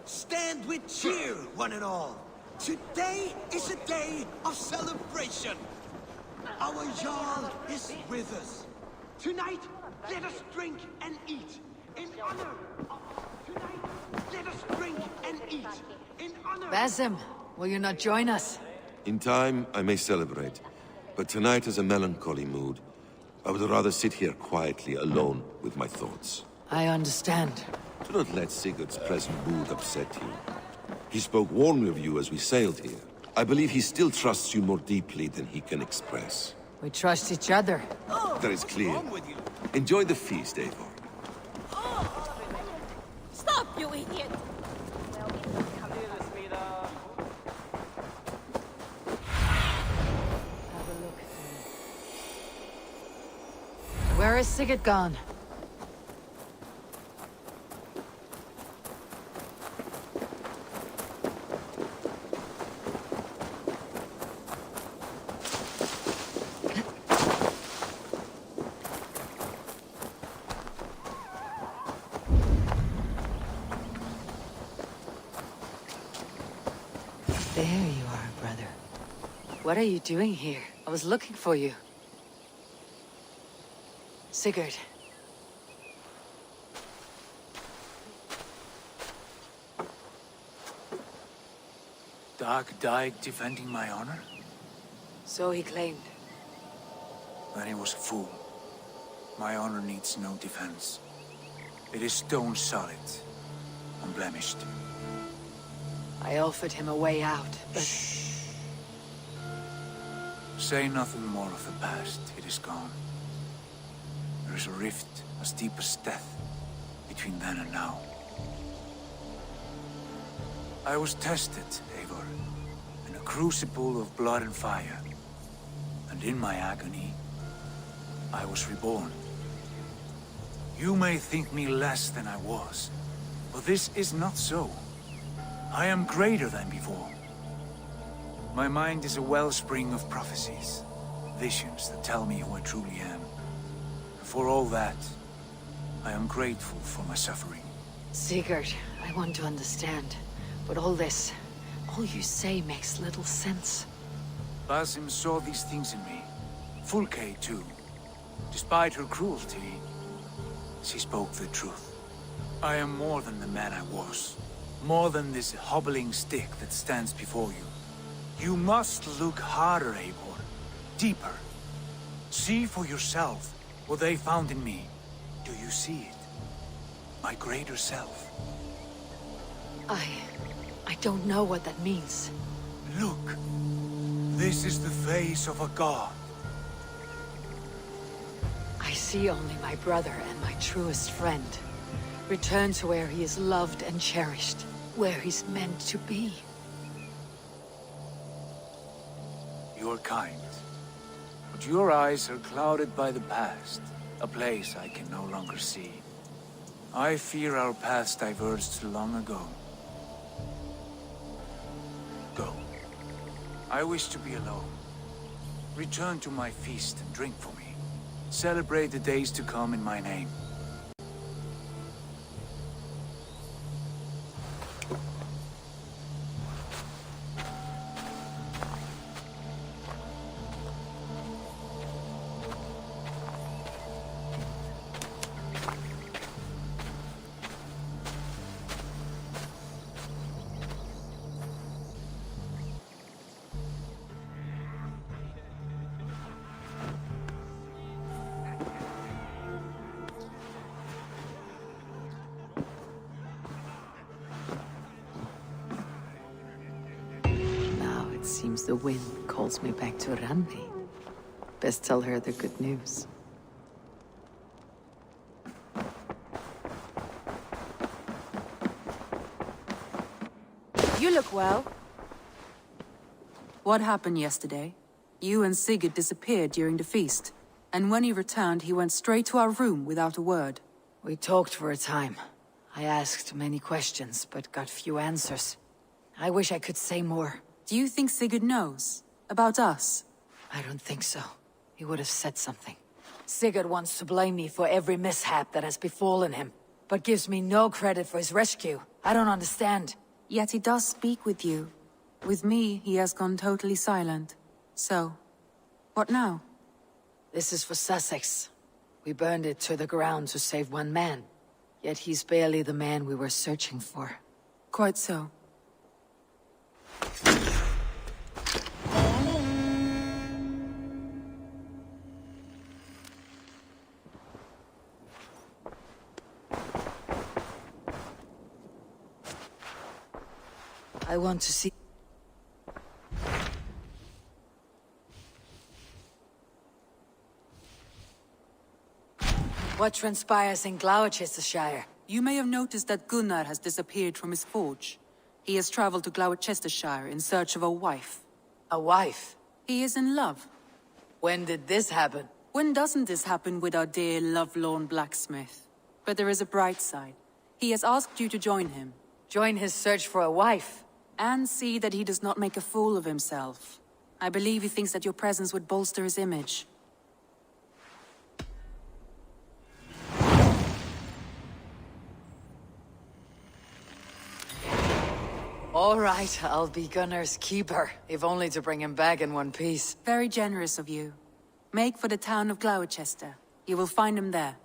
Stand with cheer, one and all. Today is a day of celebration. Our Jarl is with us. Tonight, let us drink and eat. In honor of... Tonight, let us drink and eat. In honor... Basim, will you not join us? In time, I may celebrate. But tonight is a melancholy mood. I would rather sit here quietly, alone, with my thoughts. I understand. Do not let Sigurd's present mood upset you. He spoke warmly of you as we sailed here. I believe he still trusts you more deeply than he can express. We trust each other. That is clear. Enjoy the feast, Eivor. Stop, you idiot! Where is Sigurd gone? There you are, brother. What are you doing here? I was looking for you. Sigurd. Dag died defending my honor? So he claimed. Then he was a fool. My honor needs no defense. It is stone solid, unblemished. I offered him a way out, but... Shh. Say nothing more of the past. It is gone. There is a rift as deep as death between then and now. I was tested, Eivor, in a crucible of blood and fire. And in my agony, I was reborn. You may think me less than I was, but this is not so. I am greater than before. My mind is a wellspring of prophecies, visions that tell me who I truly am. For all that, I am grateful for my suffering. Sigurd, I want to understand. But all this, all you say makes little sense. Basim saw these things in me. Fulke, too. Despite her cruelty, she spoke the truth. I am more than the man I was. More than this hobbling stick that stands before you. You must look harder, Eivor. Deeper. See for yourself what they found in me. Do you see it? My greater self. I don't know what that means. Look. This is the face of a god. I see only my brother and my truest friend. Return to where he is loved and cherished. Where he's meant to be. You're kind. But your eyes are clouded by the past. A place I can no longer see. I fear our paths diverged long ago. Go. I wish to be alone. Return to my feast and drink for me. Celebrate the days to come in my name. It seems the wind calls me back to Randi. Best tell her the good news. You look well. What happened yesterday? You and Sigurd disappeared during the feast. And when he returned, he went straight to our room without a word. We talked for a time. I asked many questions, but got few answers. I wish I could say more. Do you think Sigurd knows? About us? I don't think so. He would have said something. Sigurd wants to blame me for every mishap that has befallen him, but gives me no credit for his rescue. I don't understand. Yet he does speak with you. With me, he has gone totally silent. So, what now? This is for Sussex. We burned it to the ground to save one man. Yet he's barely the man we were searching for. Quite so. I want to see... What transpires in Gloucestershire? You may have noticed that Gunnar has disappeared from his forge. He has traveled to Gloucestershire in search of a wife. A wife? He is in love. When did this happen? When doesn't this happen with our dear lovelorn blacksmith? But there is a bright side. He has asked you to join him. Join his search for a wife? And see that he does not make a fool of himself. I believe he thinks that your presence would bolster his image. All right, I'll be Gunnar's keeper, if only to bring him back in one piece. Very generous of you. Make for the town of Gloucester. You will find him there.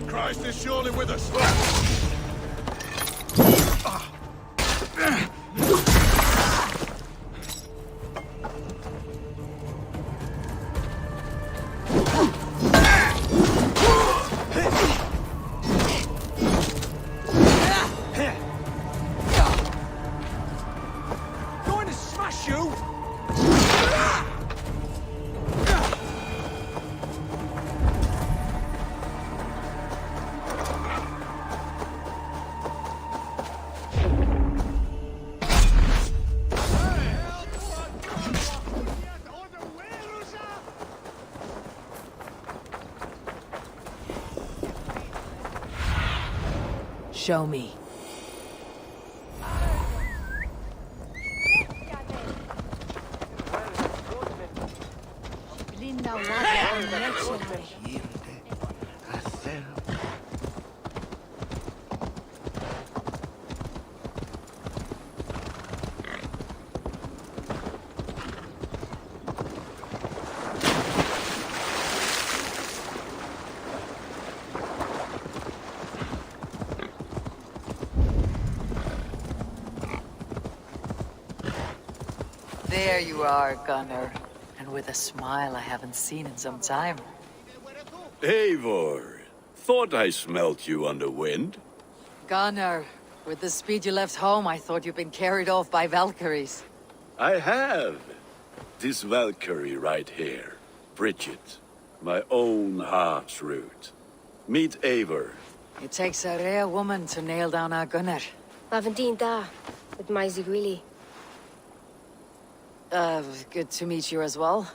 Christ is surely with us. Going to smash you! Show me. There you are, Gunnar. And with a smile I haven't seen in some time. Eivor, thought I smelt you on the wind. Gunnar, with the speed you left home, I thought you'd been carried off by Valkyries. I have. This Valkyrie right here, Bridget, my own heart's root. Meet Eivor. It takes a rare woman to nail down our Gunnar. Lavendine da, with Maisie Greeley. Good to meet you as well.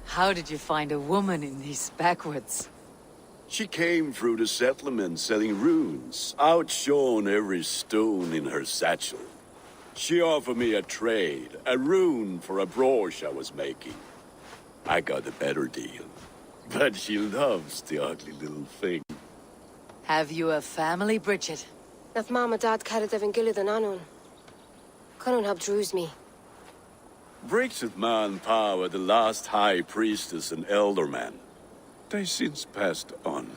How did you find a woman in these backwoods? She came through the settlement selling runes, outshone every stone in her satchel. She offered me a trade, a rune for a brooch I was making. I got a better deal, but she loves the ugly little thing. Have you a family, Bridget? Nath Mom and Dad carried Evan Gillard and Anun. Cannon helped druise me. Bridget Man Power, the last high priestess and elderman. They since passed on,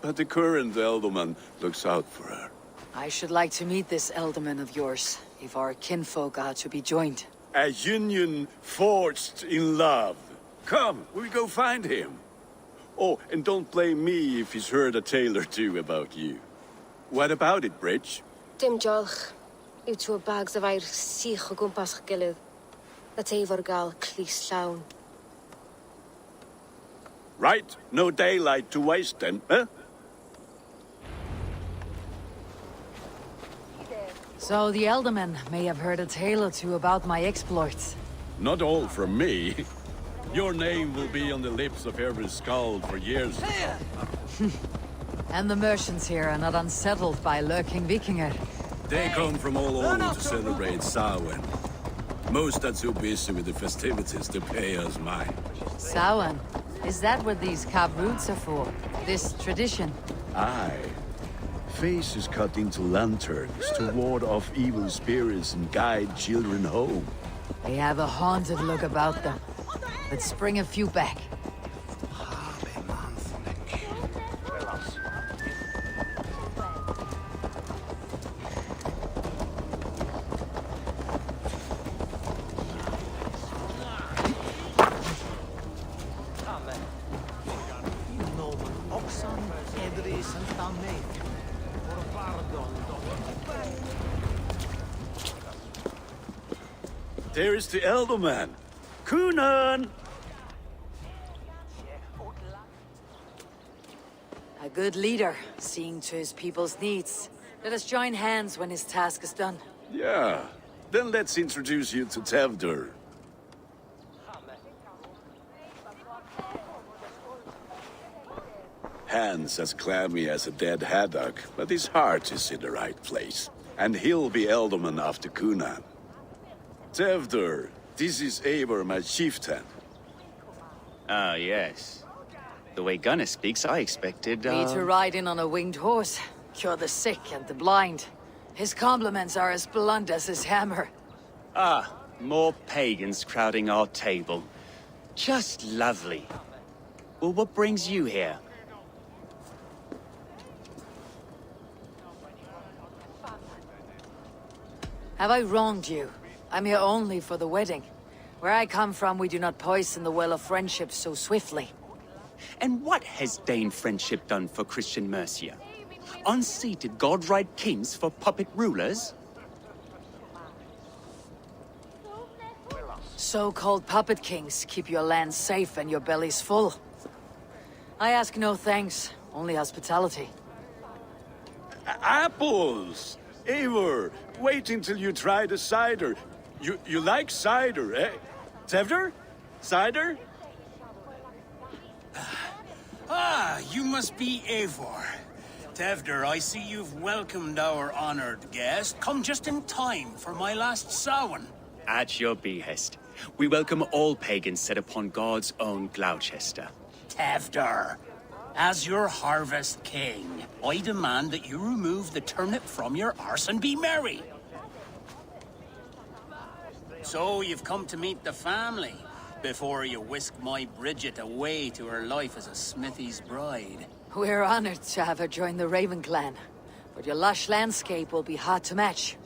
but the current elderman looks out for her. I should like to meet this elderman of yours, if our kinfolk are to be joined. A union forged in love. Come, we'll go find him. Oh, and don't blame me if he's heard a tale or two about you. What about it, Bridge? Dim jolch. Yw to bags of air sich o gwmpas gilydd. That Eivor gal clis llawn. Right, no daylight to waste then, huh? So the Eldermen may have heard a tale or two about my exploits. Not all from me. Your name will be on the lips of every skald for years to come. And the merchants here are not unsettled by lurking Vikinger. They come from all over to celebrate Samhain. Most are too busy with the festivities to pay us mind. Samhain? Is that what these carved roots are for? This tradition? Aye. Faces cut into lanterns to ward off evil spirits and guide children home. They have a haunted look about them. Let's bring a few back. There is the Elderman. Kunan! A good leader, seeing to his people's needs. Let us join hands when his task is done. Yeah. Then let's introduce you to Tevdur. Hands as clammy as a dead haddock, but his heart is in the right place. And he'll be Elderman after Kunan. Tevdur, this is Eivor, my chieftain. Ah, yes. The way Gunnar speaks, I expected, Me to ride in on a winged horse, cure the sick and the blind. His compliments are as blunt as his hammer. Ah, more pagans crowding our table. Just lovely. Well, what brings you here? Have I wronged you? I'm here only for the wedding. Where I come from, we do not poison the well of friendship so swiftly. And what has Dane friendship done for Christian Mercia? Unseated godride kings for puppet rulers? So-called puppet kings keep your lands safe and your bellies full. I ask no thanks, only hospitality. Apples! Eivor, wait until you try the cider. You like cider, eh? Tevdur? Cider? Ah, you must be Eivor. Tevdur, I see you've welcomed our honored guest. Come just in time for my last Samhain. At your behest. We welcome all pagans set upon God's own Gloucester. Tevdur, as your harvest king, I demand that you remove the turnip from your arse and be merry. So you've come to meet the family, before you whisk my Bridget away to her life as a smithy's bride. We're honored to have her join the Raven clan, but your lush landscape will be hard to match.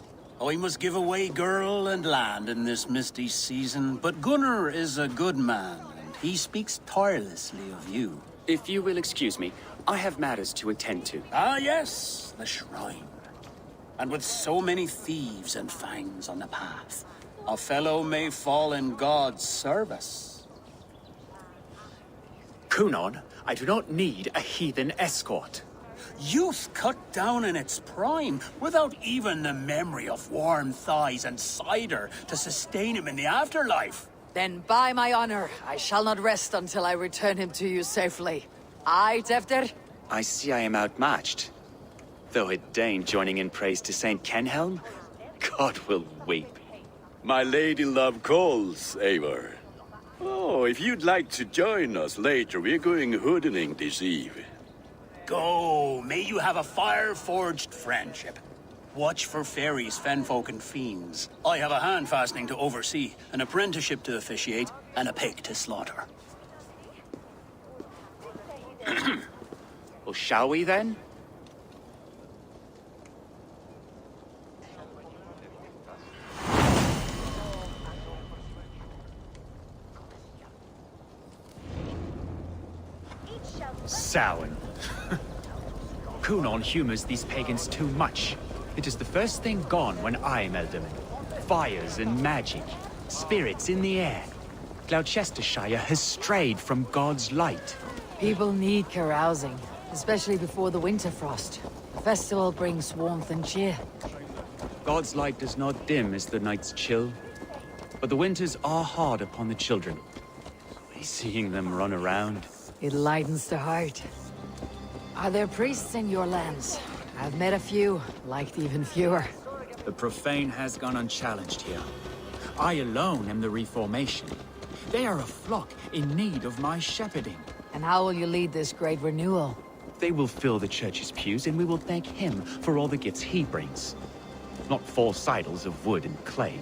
I must give away girl and land in this misty season, but Gunnar is a good man, and he speaks tirelessly of you. If you will excuse me, I have matters to attend to. Ah, yes, the shrine. And with so many thieves and fangs on the path, a fellow may fall in God's service. Kunan, I do not need a heathen escort. Youth cut down in its prime, without even the memory of warm thighs and cider to sustain him in the afterlife. Then by my honor, I shall not rest until I return him to you safely. Aye, Tevdur? I see I am outmatched. Though a Dane joining in praise to Saint Kenhelm, God will weep. My lady love calls, Eivor. Oh, if you'd like to join us later, we're going hoodening this eve. Go, may you have a fire-forged friendship. Watch for fairies, fenfolk, and fiends. I have a hand fastening to oversee, an apprenticeship to officiate, and a pig to slaughter. Well, shall we then? Samhain. Kunan humors these pagans too much. It is the first thing gone when I am Elderman. Fires and magic, spirits in the air. Gloucestershire has strayed from God's light. People need carousing, especially before the winter frost. The festival brings warmth and cheer. God's light does not dim as the nights chill, but the winters are hard upon the children. Seeing them run around, it lightens the heart. Are there priests in your lands? I've met a few, liked even fewer. The profane has gone unchallenged here. I alone am the reformation. They are a flock in need of my shepherding. And how will you lead this great renewal? They will fill the church's pews, and we will thank him for all the gifts he brings. Not false idols of wood and clay.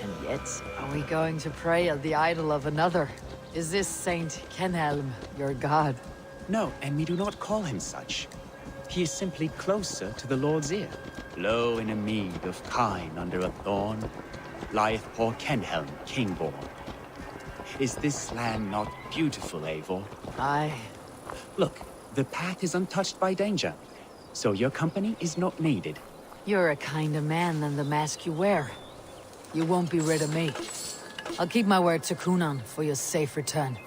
And yet, are we going to pray at the idol of another? Is this Saint Kenhelm your god? No, and we do not call him such. He is simply closer to the Lord's ear. Low in a mead of kine under a thorn, lieth poor Kenhelm, king-born. Is this land not beautiful, Eivor? Aye. Look, the path is untouched by danger, so your company is not needed. You're a kinder man than the mask you wear. You won't be rid of me. I'll keep my word to Kunan for your safe return.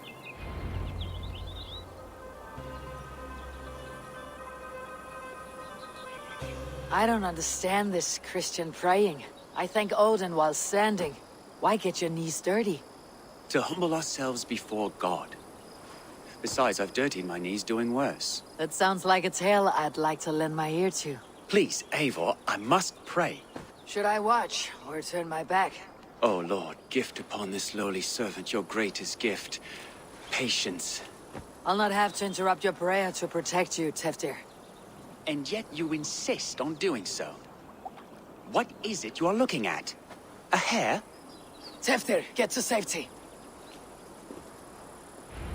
I don't understand this Christian praying. I thank Odin while standing. Why get your knees dirty? To humble ourselves before God. Besides, I've dirtied my knees doing worse. That sounds like a tale I'd like to lend my ear to. Please, Eivor, I must pray. Should I watch, or turn my back? Oh Lord, gift upon this lowly servant your greatest gift. Patience. I'll not have to interrupt your prayer to protect you, Teftir. And yet you insist on doing so. What is it you are looking at? A hare? Teftir, get to safety.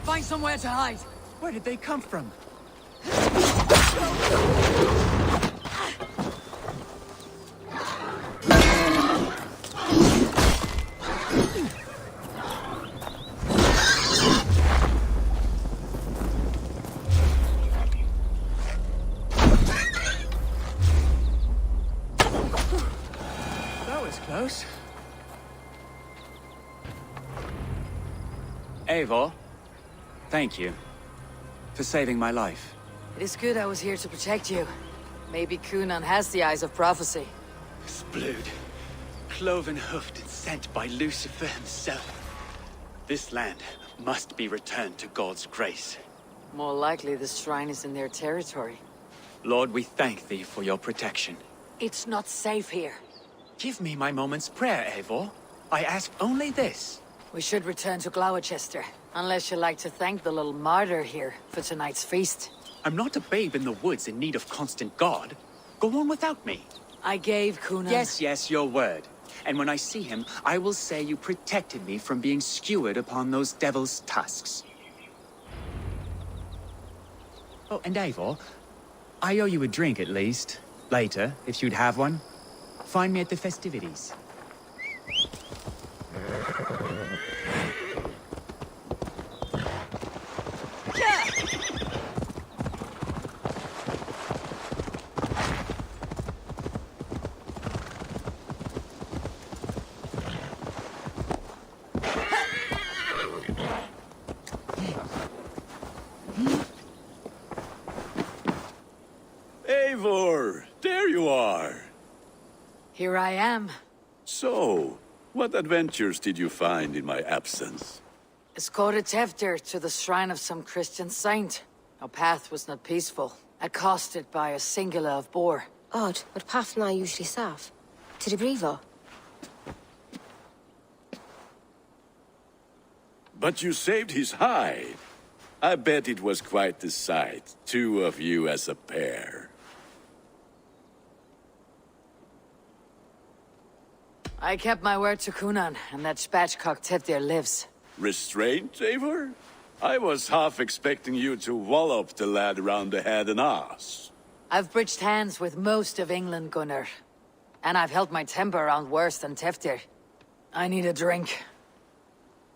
Find somewhere to hide. Where did they come from? That was close. Eivor, thank you for saving my life. It is good I was here to protect you. Maybe Kunan has the eyes of prophecy. This blood, cloven-hoofed and sent by Lucifer himself. This land must be returned to God's grace. More likely the shrine is in their territory. Lord, we thank thee for your protection. It's not safe here. Give me my moment's prayer, Eivor. I ask only this. We should return to Gloucester, unless you'd like to thank the little martyr here for tonight's feast. I'm not a babe in the woods in need of constant guard. Go on without me. I gave Kunan... Yes, your word. And when I see him, I will say you protected me from being skewered upon those devil's tusks. Oh, and Eivor, I owe you a drink at least. Later, if you'd have one. Find me at the festivities. Eivor, there you are. Here I am. So, what adventures did you find in my absence? Escorted Teftir to the shrine of some Christian saint. Our path was not peaceful, accosted by a singular of boar. Odd, but path na usually safe. To the brifo. But you saved his hide. I bet it was quite the sight, two of you as a pair. I kept my word to Kunan, and that spatchcock Teftir lives. Restraint, Eivor? I was half expecting you to wallop the lad around the head and ass. I've bridged hands with most of England, Gunnar. And I've held my temper around worse than Teftir. I need a drink.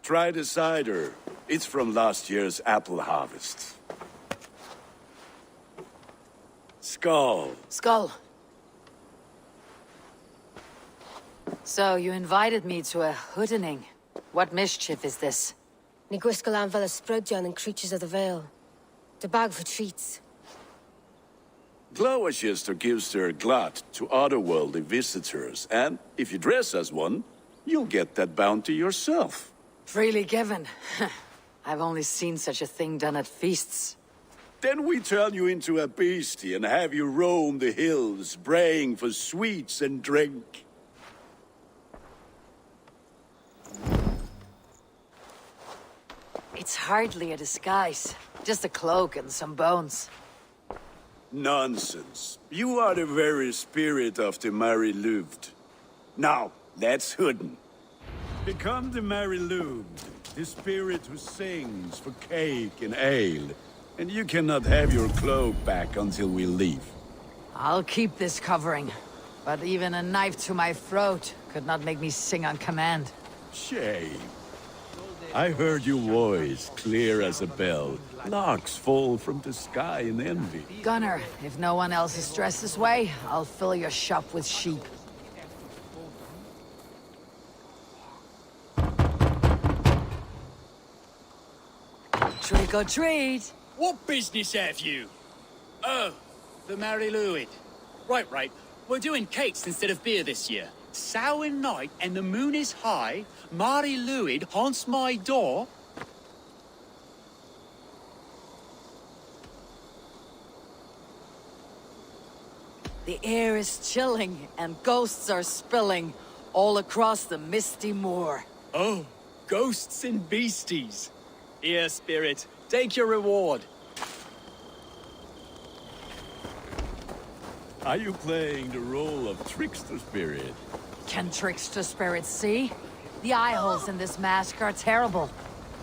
Try the cider. It's from last year's apple harvest. Skull. Skull. So, you invited me to a hoodening. What mischief is this? Ni gwisgal an fel ysbrydion and creatures of the Vale. The bag for treats. Gloucester gives their glut to otherworldly visitors, and if you dress as one, you'll get that bounty yourself. Freely given. I've only seen such a thing done at feasts. Then we turn you into a beastie and have you roam the hills, braying for sweets and drink. It's hardly a disguise. Just a cloak and some bones. Nonsense. You are the very spirit of the Mary Louved. Now, let's hooden. Become the Mary Louved, the spirit who sings for cake and ale. And you cannot have your cloak back until we leave. I'll keep this covering. But even a knife to my throat could not make me sing on command. Shame. I heard your voice, clear as a bell. Larks fall from the sky in envy. Gunnar, if no one else is dressed this way, I'll fill your shop with sheep. Trick or treat! What business have you? Oh, the Mary Lwyd. Right. We're doing cakes instead of beer this year. Samhain night and the moon is high. Mary Lwyd haunts my door. The air is chilling and ghosts are spilling all across the misty moor. Oh, ghosts and beasties. Here, spirit, take your reward. Are you playing the role of trickster spirit? Can trickster spirits see? The eye holes in this mask are terrible.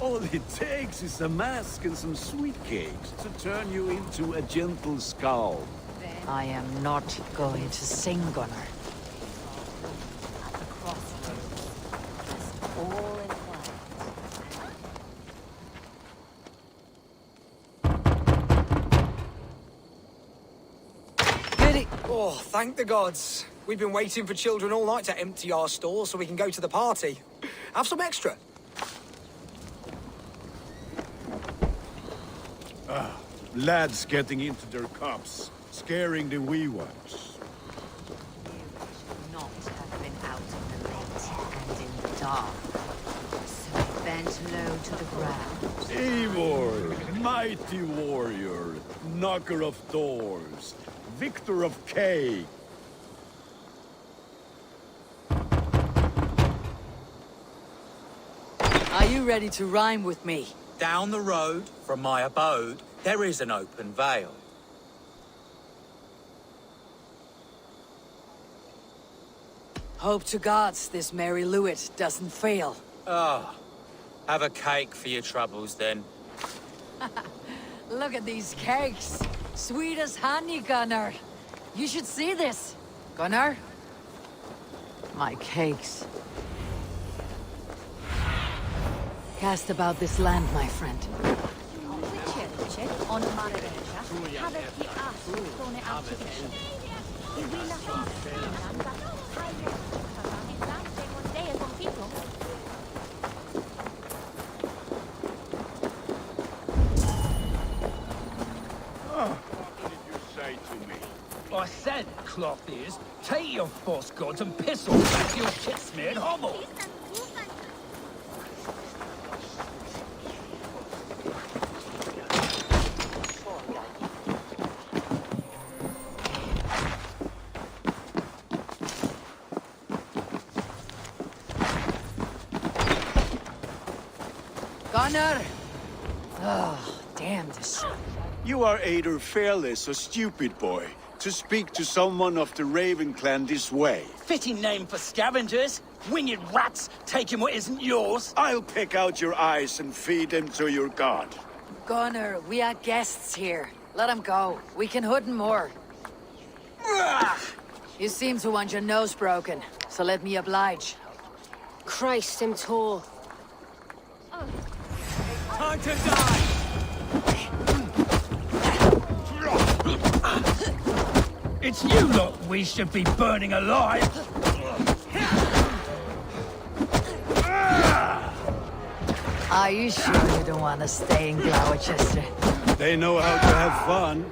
All it takes is a mask and some sweet cakes to turn you into a gentle skull. I am not going to sing, Gunnar. Oh, thank the gods. We've been waiting for children all night to empty our stores so we can go to the party. Have some extra. Lads getting into their cups, scaring the wee ones. Not have been out in the light and in the dark. So I bent low to the ground. Eivor, mighty warrior, knocker of doors, victor of cake. Are you ready to rhyme with me? Down the road from my abode, there is an open vale. Hope to gods this Mary Lwyd doesn't fail. Ah, have a cake for your troubles then. Look at these cakes. Sweet as honey, Gunnar. You should see this. Gunnar? My cakes. Cast about this land, my friend. I said, cloth ears, take your false gods and piss off back to your shit-smeared hovel. Gunnar! Oh, damn this. You are either fearless or stupid, boy, to speak to someone of the Raven clan this way. Fitting name for scavengers. Winged rats taking what isn't yours. I'll pick out your eyes and feed them to your god. Gunnar, we are guests here. Let him go. We can hood him more. You seem to want your nose broken, so let me oblige. Christ, I'm tall. Time to die! It's you lot we should be burning alive! Are you sure you don't want to stay in Gloucester? They know how to have fun.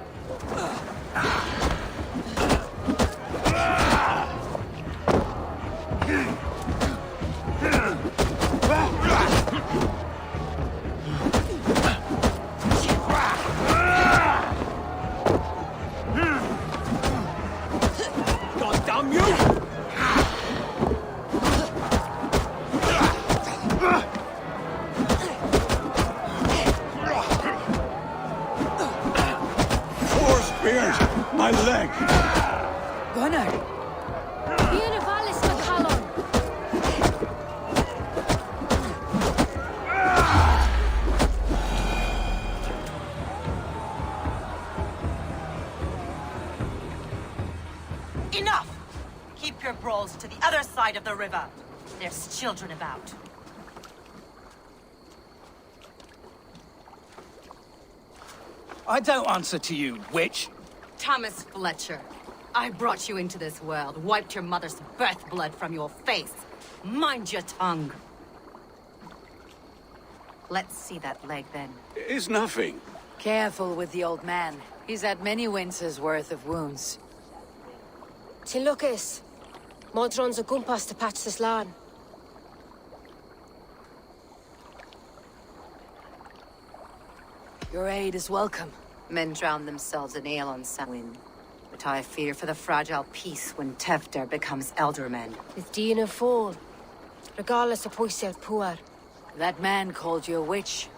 God damn you! Four spears! My leg! Gunnar! Enough! Keep your brawls to the other side of the river. There's children about. I don't answer to you, witch. Thomas Fletcher, I brought you into this world, wiped your mother's birth blood from your face. Mind your tongue. Let's see that leg then. It's nothing. Careful with the old man. He's had many winters' worth of wounds. Till Lucas. Modron's a gumpas to patch this lawn. Your aid is welcome. Men drown themselves in ale on Samhain. But I fear for the fragile peace when Tefter becomes elderman. With Dina fall. Regardless of Poisiat Puar. That man called you a witch.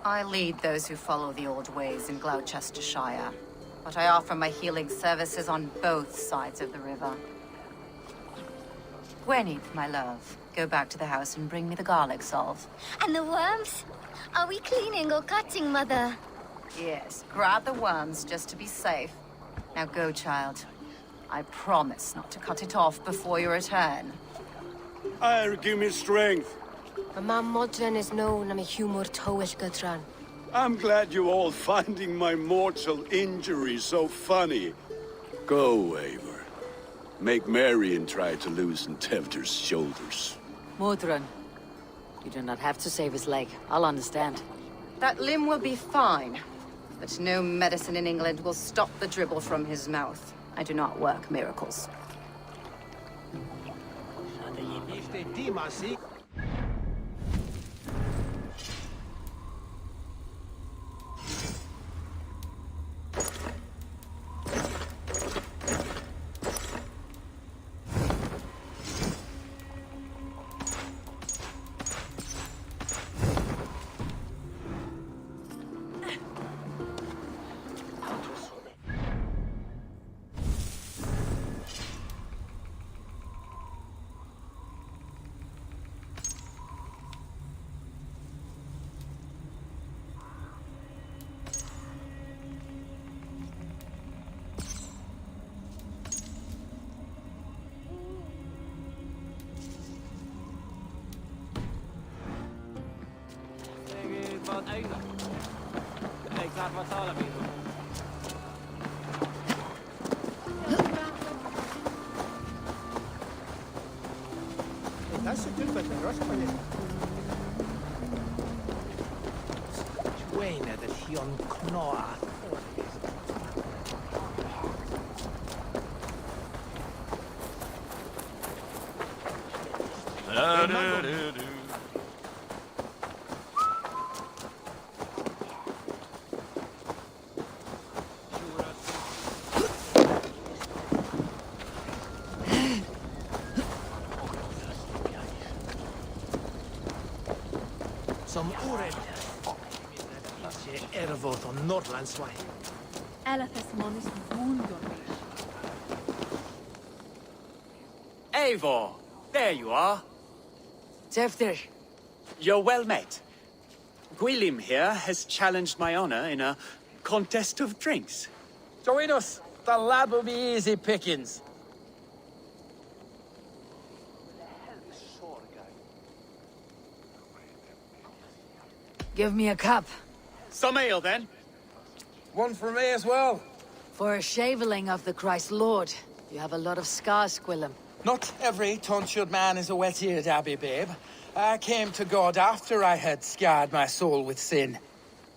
I lead those who follow the old ways in Gloucestershire. But I offer my healing services on both sides of the river. Gwyneth, my love, go back to the house and bring me the garlic salve. And the worms? Are we cleaning or cutting, Mother? Yes, grab the worms just to be safe. Now go, child. I promise not to cut it off before you return. Give me strength. My mam Modron is known I'm a humor towish Gudran. I'm glad you all finding my mortal injury so funny. Go, Eivor. Make Marion try to loosen Tevder's shoulders. Modron, you do not have to save his leg. I'll understand. That limb will be fine. But no medicine in England will stop the dribble from his mouth. I do not work miracles. Som oren. Ervot on Nordlandsvej. Eivor, there you are. Tefter. You're well met. Gwilym here has challenged my honor in a contest of drinks. Join us. The lab will be easy pickings. Give me a cup. Some ale, then. One for me as well. For a shaveling of the Christ Lord, you have a lot of scars, Gwilym. Not every tonsured man is a wet-eared abbey, babe. I came to God after I had scarred my soul with sin.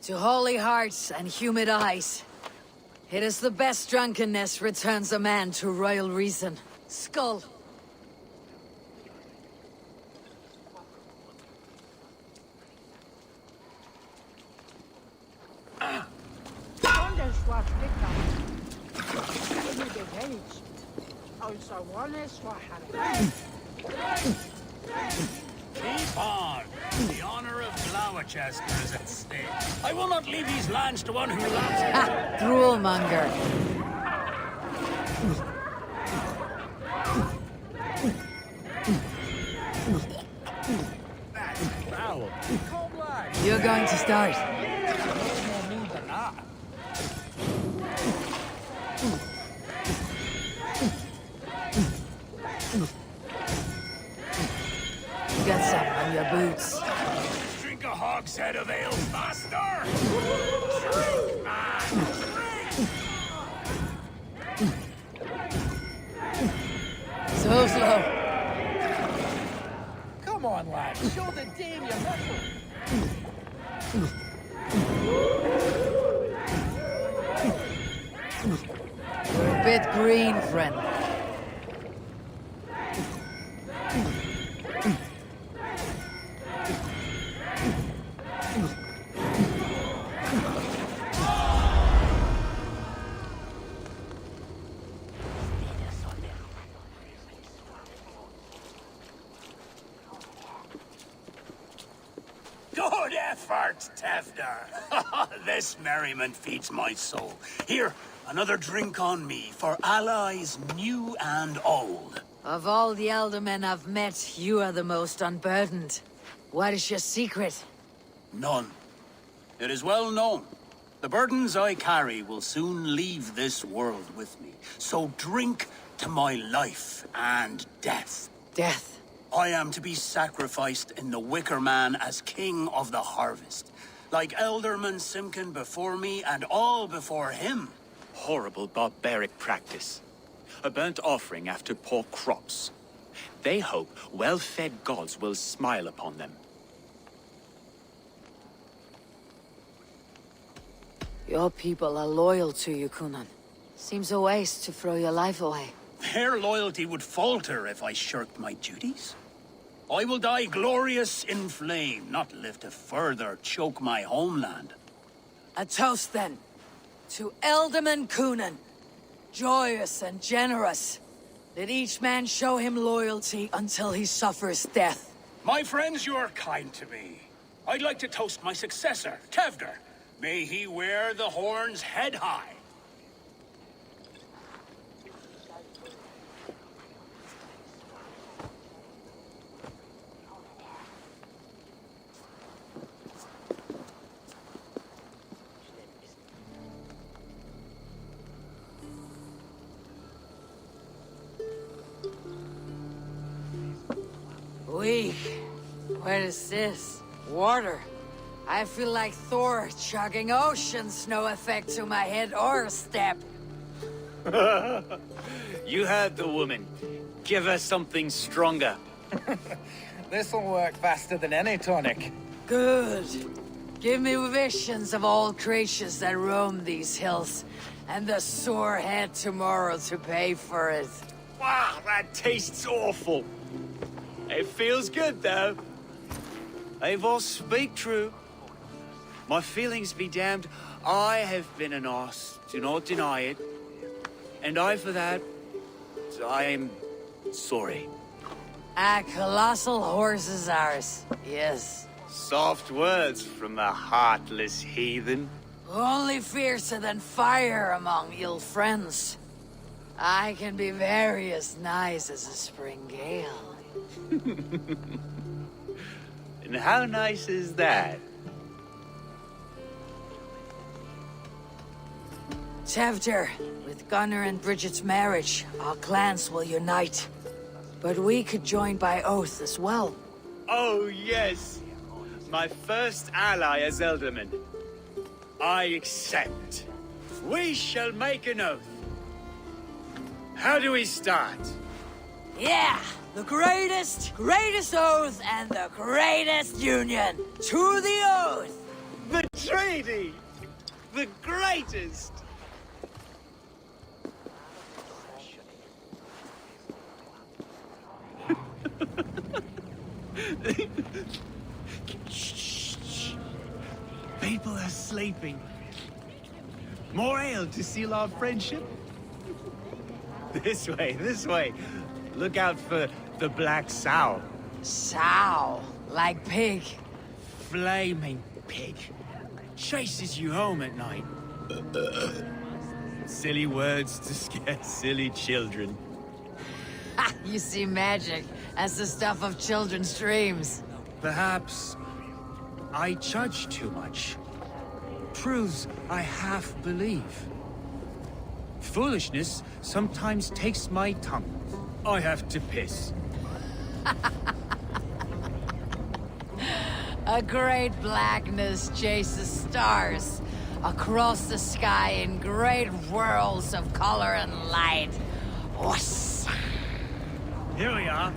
To holy hearts and humid eyes. It is the best drunkenness returns a man to royal reason. Skull. Keep on! The honor of Gloucester is at stake. I will not leave these lands to one who loves it. Ha! Droolmonger. You're going to start. Get some on your boots. Drink a hogshead of ale faster! Drink, man! Drink! So slow. Come on, on, lad. Show the dame your You're a bit green, friend. Good effort, Tevder. This merriment feeds my soul. Here, another drink on me for allies new and old. Of all the Eldermen I've met, you are the most unburdened. What is your secret? None. It is well known. The burdens I carry will soon leave this world with me. So drink to my life and death. Death? I am to be sacrificed in the Wicker Man as king of the harvest. Like Elderman Simkin before me and all before him. Horrible barbaric practice. A burnt offering after poor crops. They hope well-fed gods will smile upon them. Your people are loyal to you, Kunan. Seems a waste to throw your life away. Their loyalty would falter if I shirked my duties. I will die glorious in flame, not live to further choke my homeland. A toast, then. To Elderman Kunan. Joyous and generous. Let each man show him loyalty until he suffers death. My friends, you are kind to me. I'd like to toast my successor, Tevder. May he wear the horns head high. Weak. What is this? Water. I feel like Thor chugging oceans. No effect to my head or step. You heard the woman. Give her something stronger. This'll work faster than any tonic. Good. Give me visions of all creatures that roam these hills, and the sore head tomorrow to pay for it. Wow, that tastes awful. It feels good, though. Eivor, speak true. My feelings be damned. I have been an arse. Do not deny it. And I, for that, I am sorry. A colossal horse is ours. Yes. Soft words from the heartless heathen. Only fiercer than fire among ill friends. I can be very as nice as a spring gale. And how nice is that? Tevder, with Gunnar and Bridget's marriage, our clans will unite. But we could join by oath as well. Oh, yes. My first ally as Elderman. I accept. We shall make an oath. How do we start? Yeah! The greatest oath and the greatest union! To the oath! The treaty! The greatest! Shh. People are sleeping. More ale to seal our friendship? This way. Look out for the black sow. Sow? Like pig? Flaming pig. Chases you home at night. Silly words to scare silly children. You see magic as the stuff of children's dreams. Perhaps I judge too much. Truths I half believe. Foolishness sometimes takes my tongue. I have to piss. A great blackness chases stars across the sky in great whirls of color and light. Whoosh. Here we are.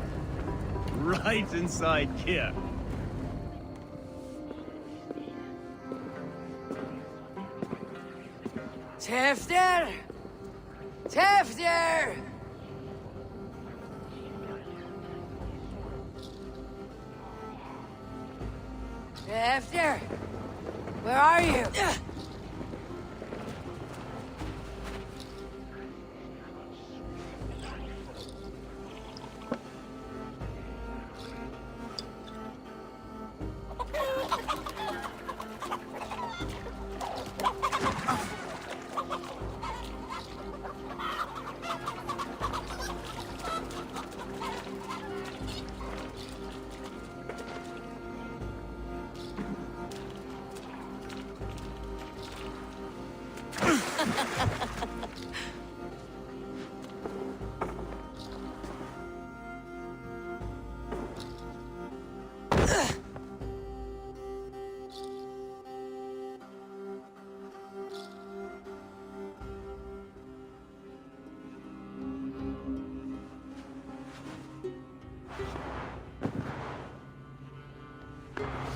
right inside here. Tefter! Tefter! Tefter! Where are you?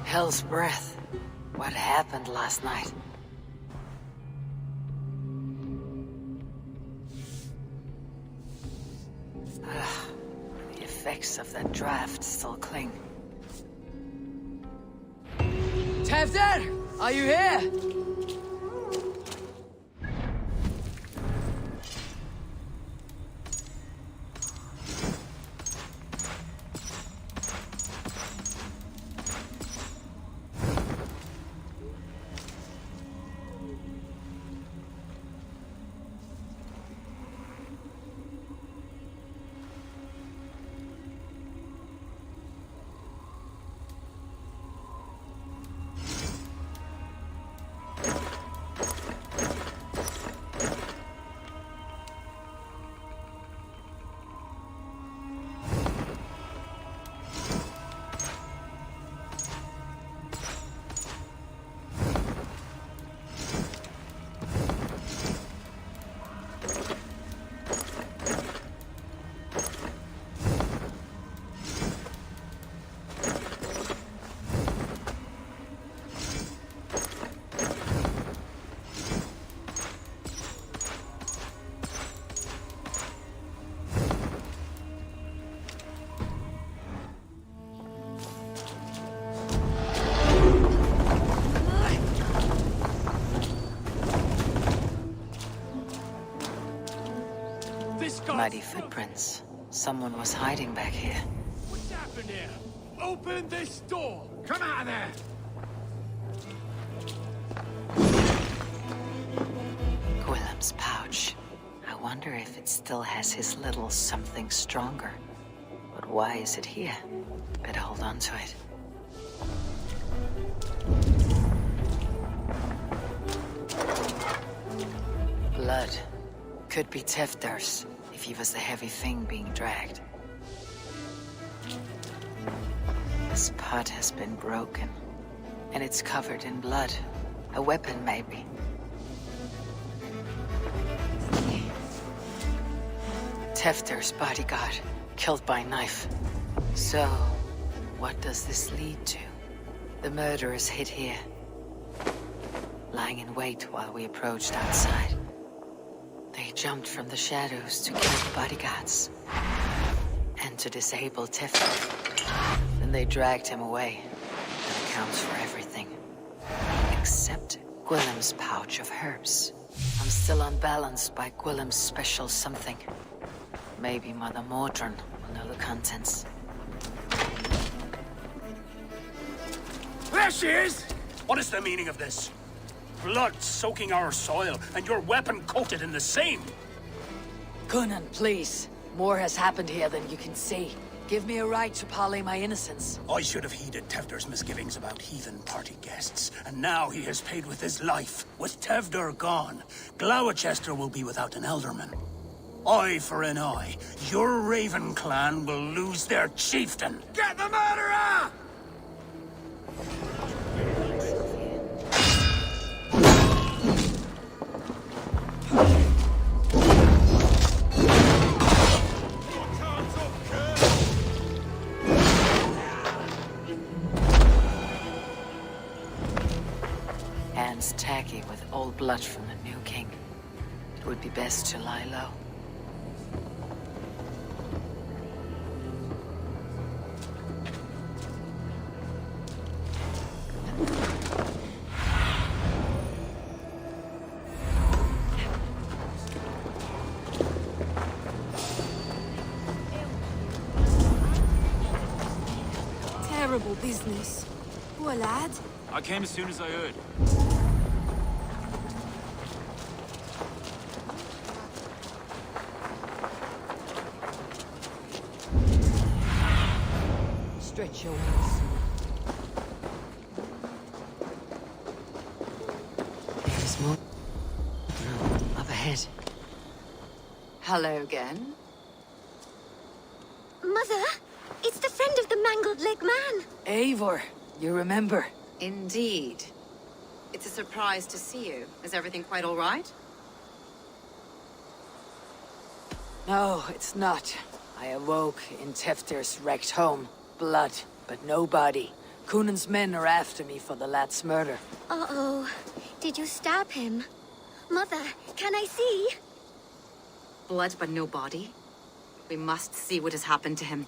Hell's breath. What happened last night? The effects of that draft still cling. Tefter! Are you here? Muddy footprints. Someone was hiding back here. What's happened here? Open this door! Come out of there! Gwillem's pouch. I wonder if it still has his little something stronger. But why is it here? Better hold on to it. Blood. Could be Tefter's, if he was the heavy thing being dragged. This pot has been broken, and it's covered in blood. A weapon, maybe. Tefter's bodyguard, killed by knife. So, what does this lead to? The murderers hid here, lying in wait while we approached outside. They jumped from the shadows to kill the bodyguards and to disable Tefter. Then they dragged him away. That accounts for everything. Except Gwillem's pouch of herbs. I'm still unbalanced by Gwillem's special something. Maybe Mother Mordrin will know the contents. There she is! What is the meaning of this? Blood soaking our soil, and your weapon coated in the same! Gunnan, please. More has happened here than you can see. Give me a right to parley my innocence. I should have heeded Tevder's misgivings about heathen party guests, and now he has paid with his life. With Tevder gone, Gloucester will be without an elderman. Eye for an eye. Your Raven clan will lose their chieftain. Get the murderer! gets tacky with old blood from the new king. It would be best to lie low. Terrible business. Poor lad. I came as soon as I heard. Stretch your wings. There's more up ahead. Hello again. Mother, it's the friend of the mangled leg man. Eivor, you remember? Indeed. It's a surprise to see you. Is everything quite all right? No, it's not. I awoke in Tefter's wrecked home. Blood, but no body. Cunan's men are after me for the lad's murder. Uh-oh. Did you stab him? Mother, can I see? Blood but no body? We must see what has happened to him.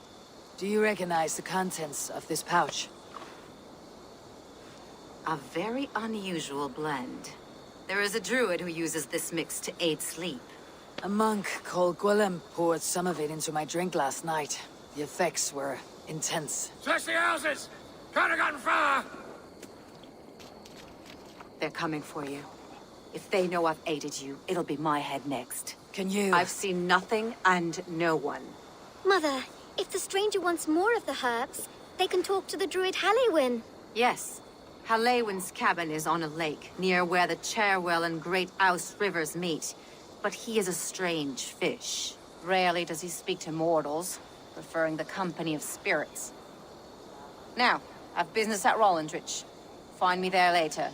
Do you recognize the contents of this pouch? A very unusual blend. There is a druid who uses this mix to aid sleep. A monk called Gwillem poured some of it into my drink last night. The effects were intense. Search the houses! Could have gotten far! They're coming for you. If they know I've aided you, it'll be my head next. Can you? I've seen nothing and no one. Mother, if the stranger wants more of the herbs, they can talk to the druid Halewyn. Yes. Halewyn's cabin is on a lake, near where the Cherwell and Great Ouse rivers meet. But he is a strange fish. Rarely does he speak to mortals, preferring the company of spirits. Now, I've business at Rollindrich. Find me there later.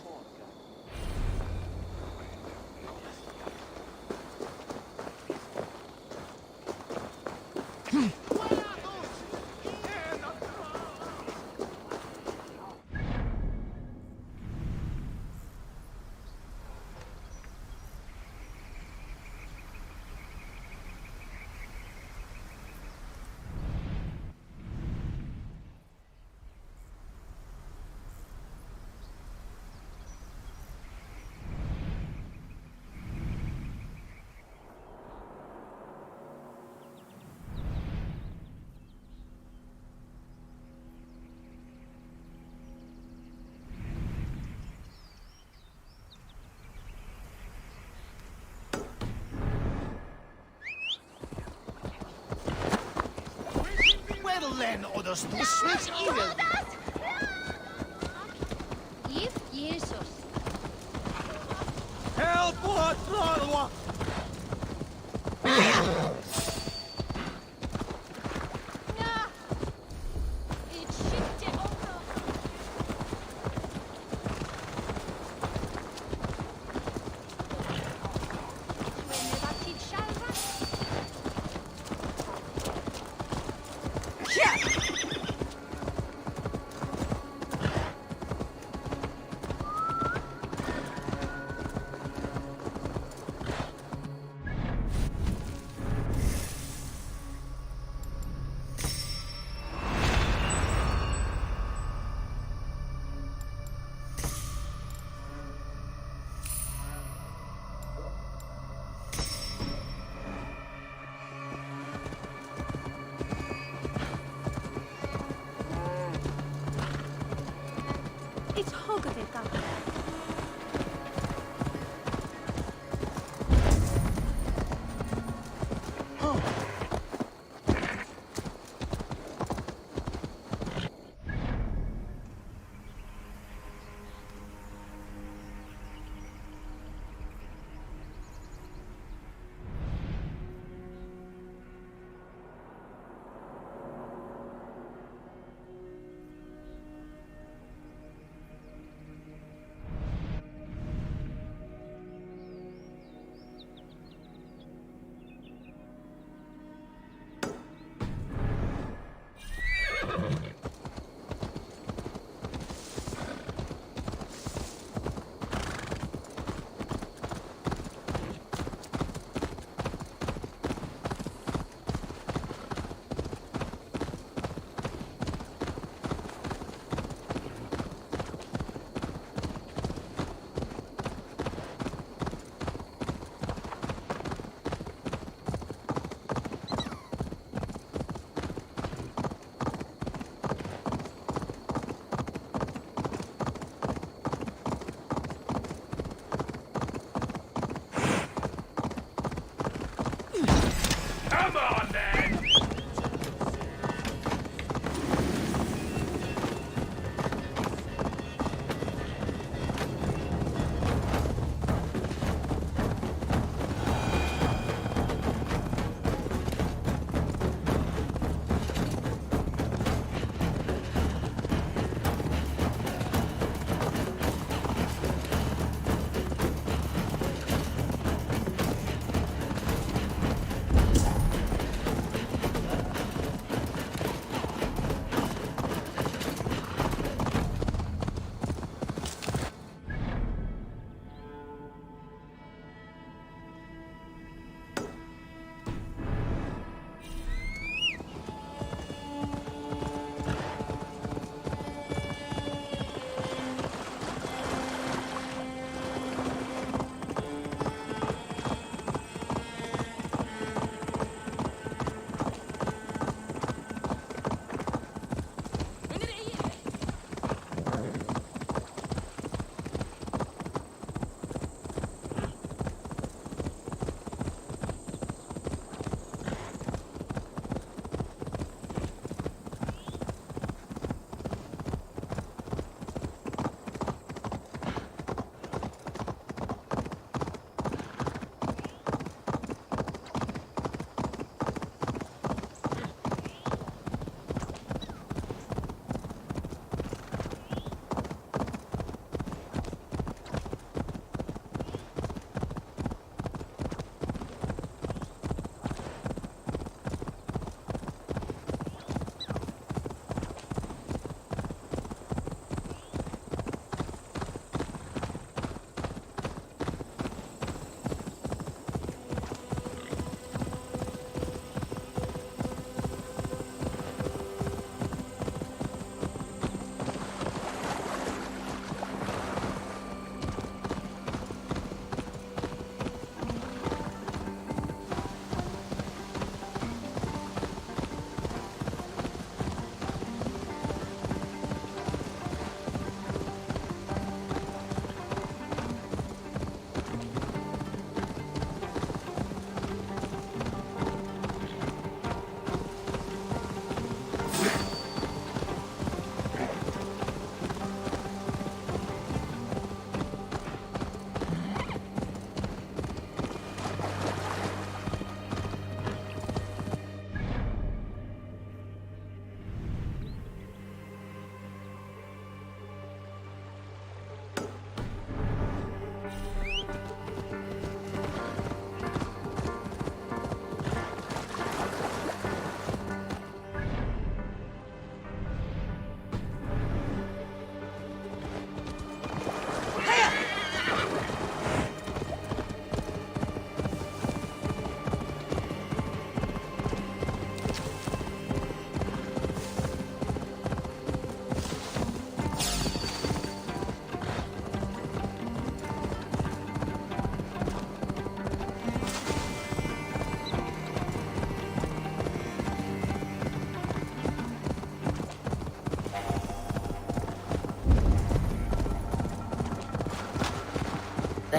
Len others to switch evil. Give Jesus. Help! What? It's Hogavita.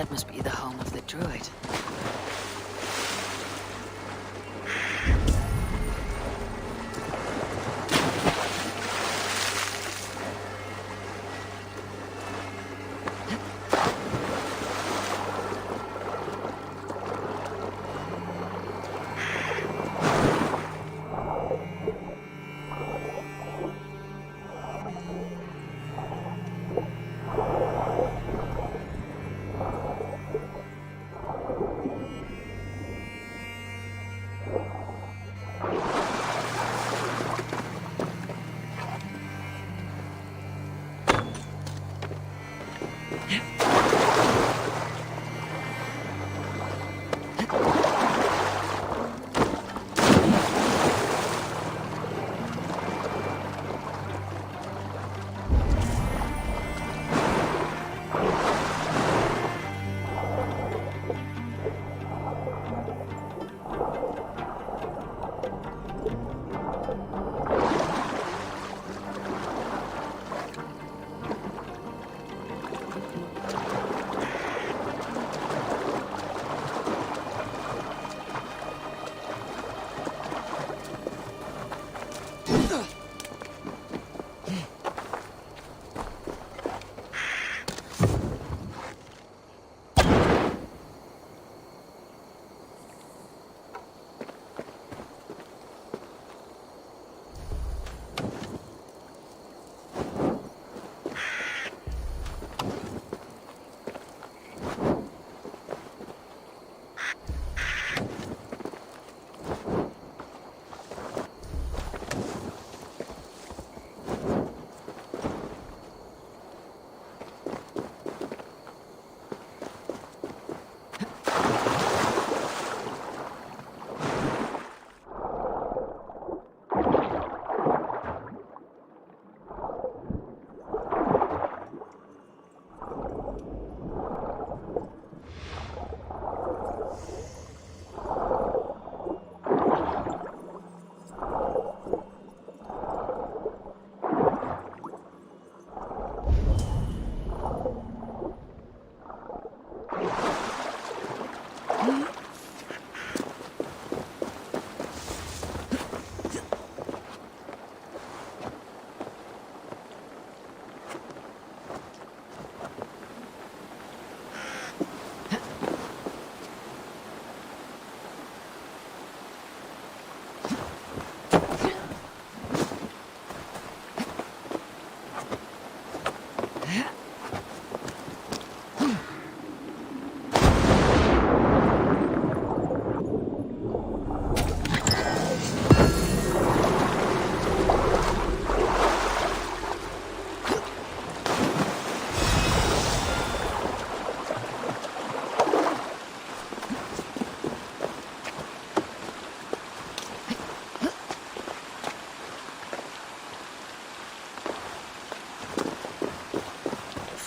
That must be the home of the druid.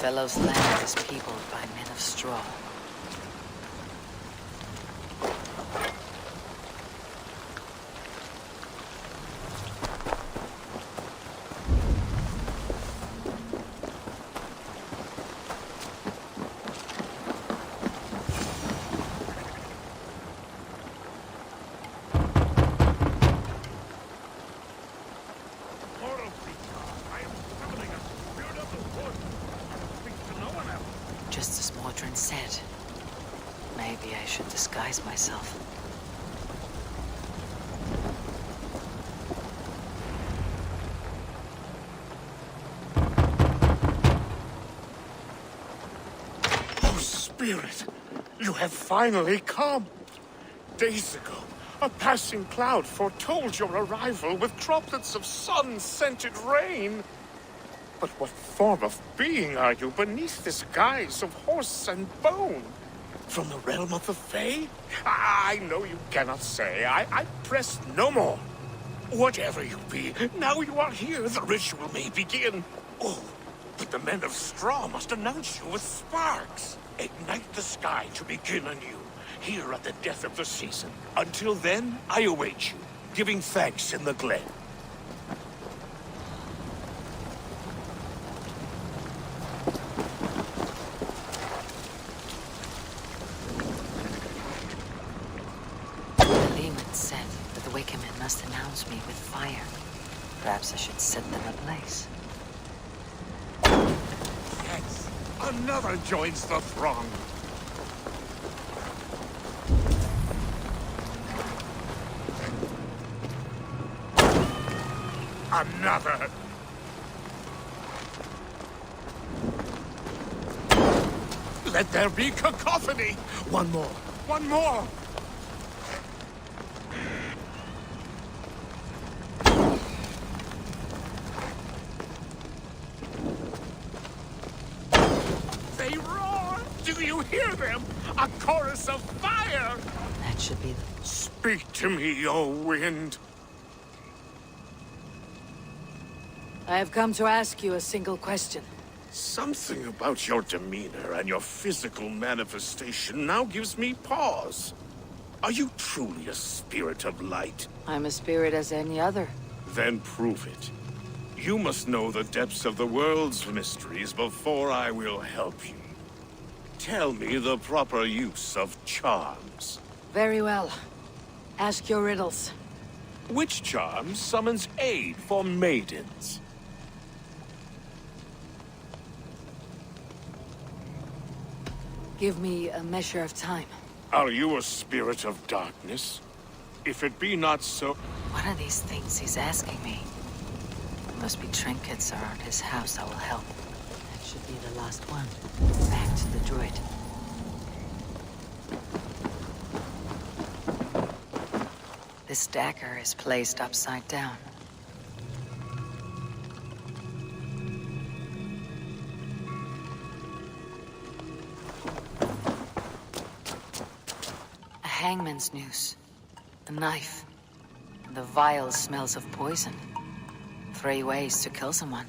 Fellow's land is peopled by men of straw. Just as Mordrin said. Maybe I should disguise myself. Oh, Spirit, you have finally come. Days ago, a passing cloud foretold your arrival with droplets of sun-scented rain. But what form of being are you beneath this guise of horse and bone? From the realm of the Fae? I know you cannot say. I press no more. Whatever you be, now you are here, the ritual may begin. Oh, but the men of straw must announce you with sparks. Ignite the sky to begin anew, here at the death of the season. Until then, I await you, giving thanks in the glen. must announce me with fire. Perhaps I should set them ablaze. Yes, another joins the throng. Another. Let there be cacophony. One more. One more. They roar. Do you hear them? A chorus of fire. That should be the... Speak to me, O wind. I have come to ask you a single question. Something about your demeanor and your physical manifestation now gives me pause. Are you truly a spirit of light? I'm a spirit as any other. Then prove it. You must know the depths of the world's mysteries before I will help you. Tell me the proper use of charms. Very well. Ask your riddles. Which charm summons aid for maidens? Give me a measure of time. Are you a spirit of darkness? If it be not so... What are these things he's asking me? There must be trinkets around his house that will help. That should be the last one. Back to the druid. This dagger is placed upside down. A hangman's noose, a knife, and the vile smells of poison. 3 ways to kill someone.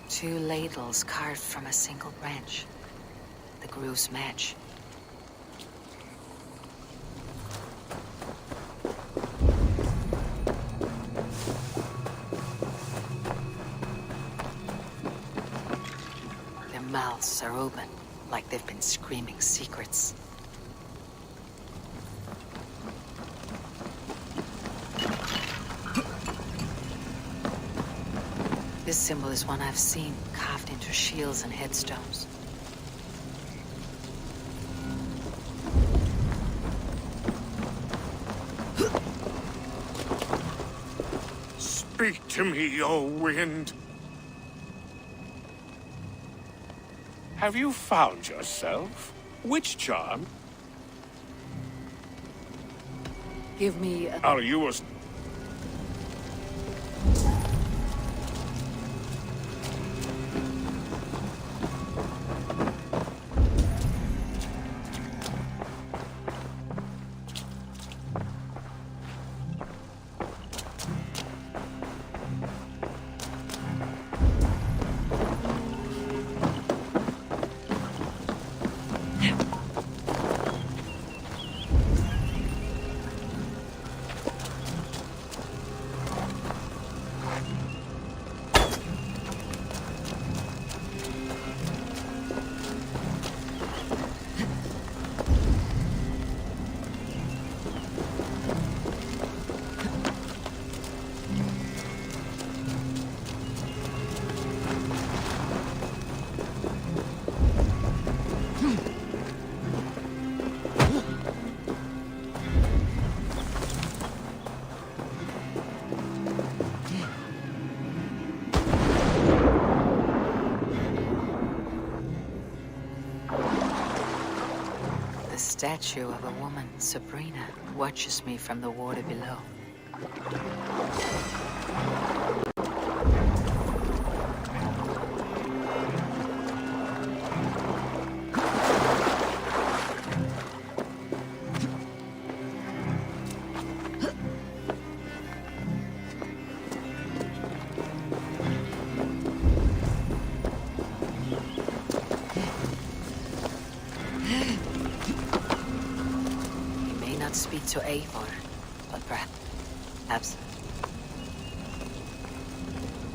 Two ladles carved from a single branch. The grooves match. Their mouths are open, like they've been screaming secrets. This symbol is one I've seen, carved into shields and headstones. Speak to me, O wind. Have you found yourself? Which charm? Give me a... Are you a... The statue of a woman, Sabrina, watches me from the water below. Speak to Eivor,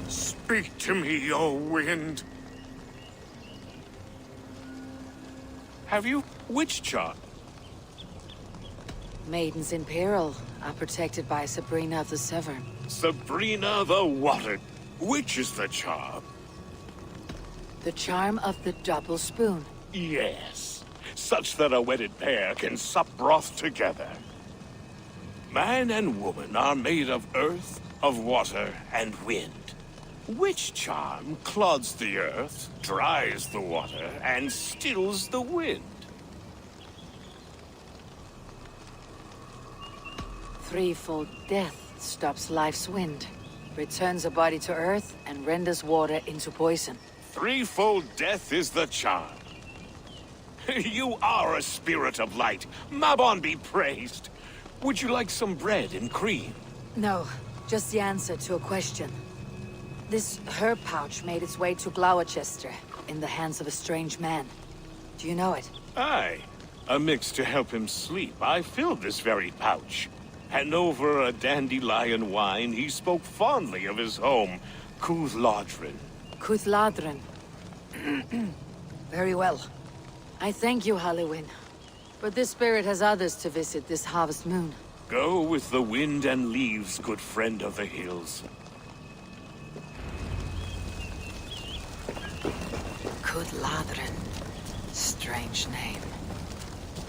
Speak to me, O wind. Have you witch charm? Maidens in peril are protected by Sabrina of the Severn. Sabrina the Water. Which is the charm? The charm of the double spoon. Yes. Such that a wedded pair can sup broth together. Man and woman are made of earth, of water, and wind. Which charm clods the earth, dries the water, and stills the wind? Threefold death stops life's wind, returns a body to earth, and renders water into poison. Threefold death is the charm. You are a spirit of light. Mabon be praised. Would you like some bread and cream? No, just the answer to a question. This herb pouch made its way to Gloucester in the hands of a strange man. Do you know it? Aye. A mix to help him sleep. I filled this very pouch. And over a dandelion wine, he spoke fondly of his home, Cúthladrin. Cúthladrin. Very well. I thank you, Halliwyn. But this spirit has others to visit this harvest moon. Go with the wind and leaves, good friend of the hills. Cúthladrin. Strange name.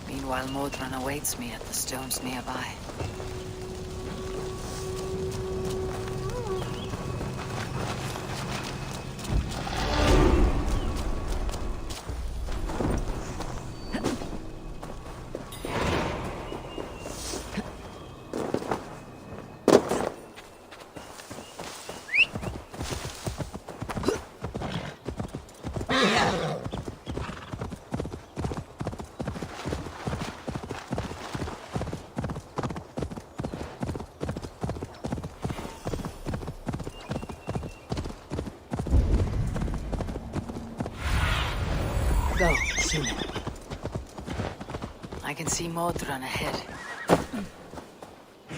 Meanwhile, Modron awaits me at the stones nearby. Go, soon. I can see Modron ahead.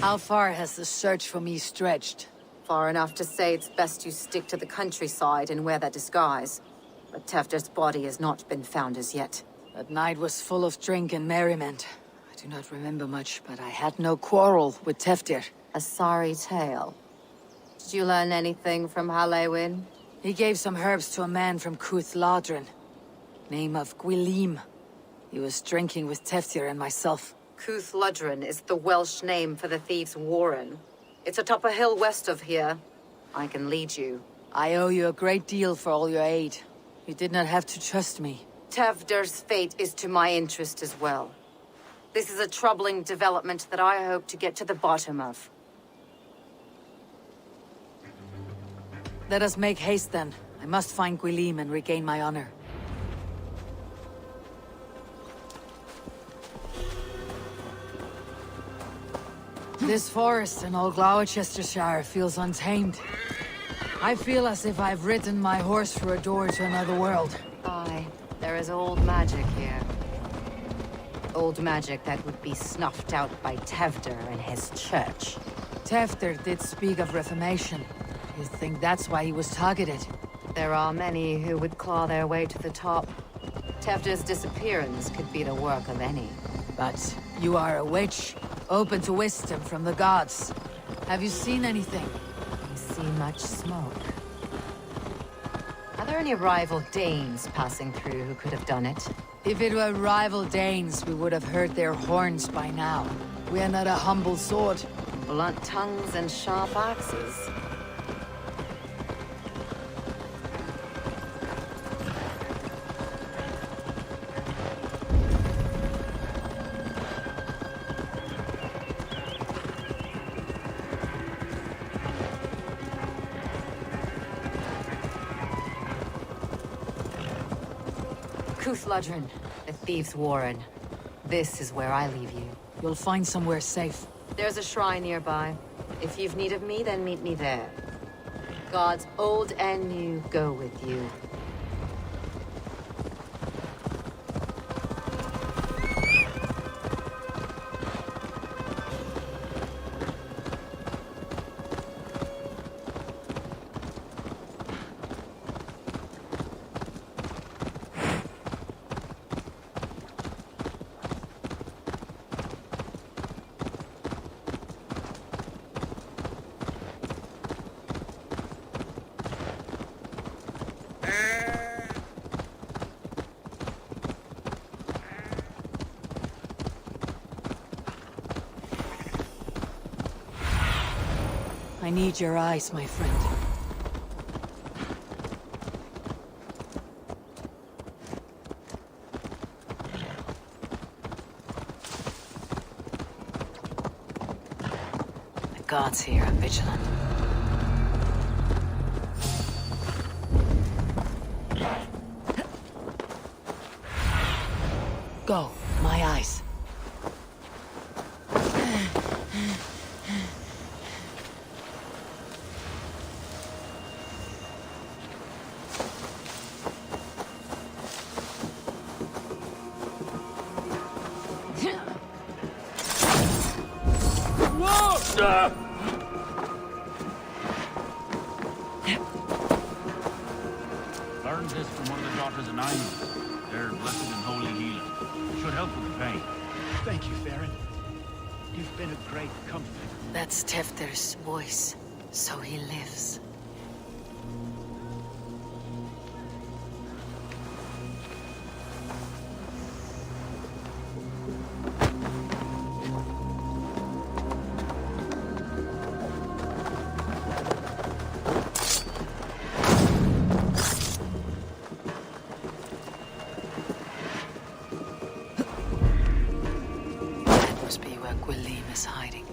How far has the search for me stretched? Far enough to say it's best you stick to the countryside and wear that disguise. But Tefder's body has not been found as yet. That night was full of drink and merriment. I do not remember much, but I had no quarrel with Tefder. A sorry tale. Did you learn anything from Halliwyn? He gave some herbs to a man from Cúthladrin. Name of Gwylim. He was drinking with Teftir and myself. Cúthladrin is the Welsh name for the thieves' warren. It's atop a hill west of here. I can lead you. I owe you a great deal for all your aid. You did not have to trust me. Tefder's fate is to my interest as well. This is a troubling development that I hope to get to the bottom of. Let us make haste then. I must find Gwylim and regain my honor. This forest in all Gloucestershire feels untamed. I feel as if I've ridden my horse through a door to another world. Aye, there is old magic here. Old magic that would be snuffed out by Tefder and his church. Tefder did speak of reformation. You think that's why he was targeted? There are many who would claw their way to the top. Tefder's disappearance could be the work of any. But you are a witch, open to wisdom from the gods. Have you seen anything? I see much smoke. Are there any rival Danes passing through who could have done it? If it were rival Danes, we would have heard their horns by now. We are not a humble sword. Blunt tongues and sharp axes. Cúthladrin, the thieves' warren. This is where I leave you. You'll find somewhere safe. There's a shrine nearby. If you've need of me, then meet me there. Gods old and new go with you. I need your eyes, my friend. The gods here are vigilant. Go, my eyes. Learned this from one of the daughters of Nain. They're blessed and holy healer. Should help with the pain. Thank you, Theron. You've been a great comfort. That's Tefter's voice, so he lives. That must be where Gwilym is hiding.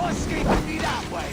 No escaping me that way!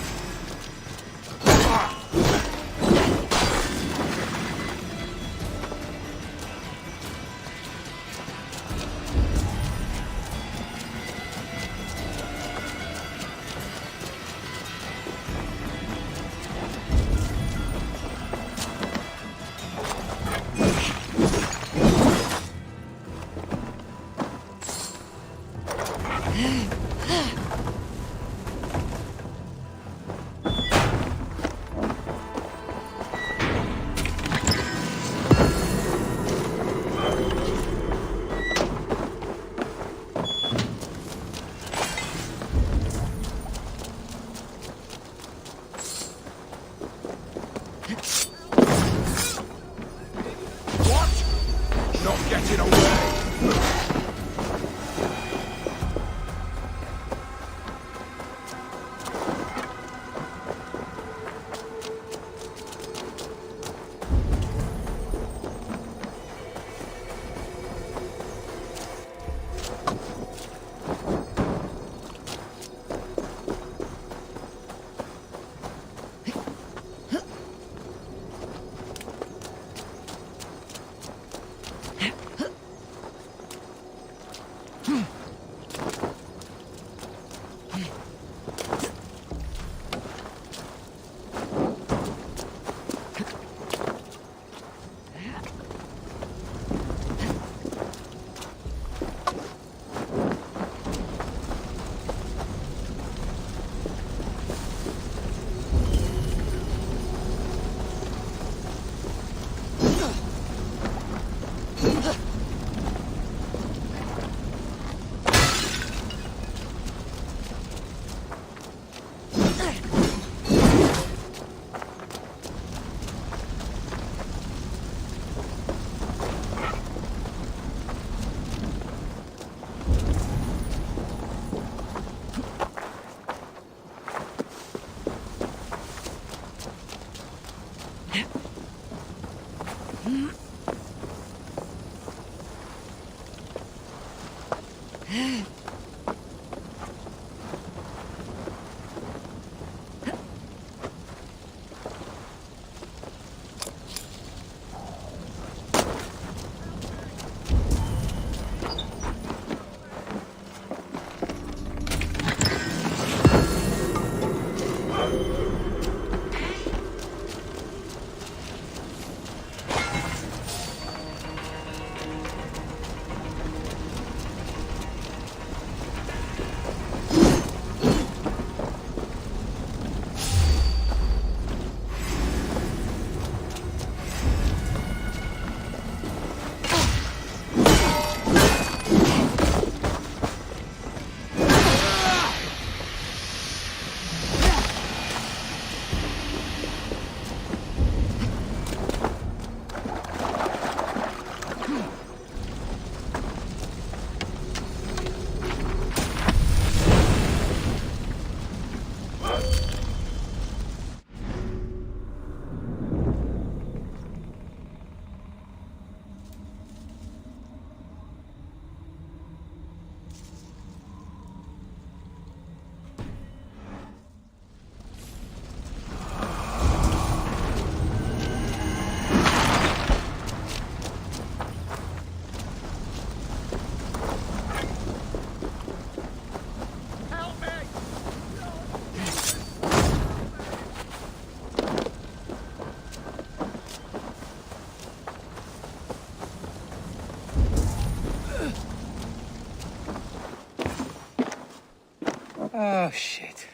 Oh, shit.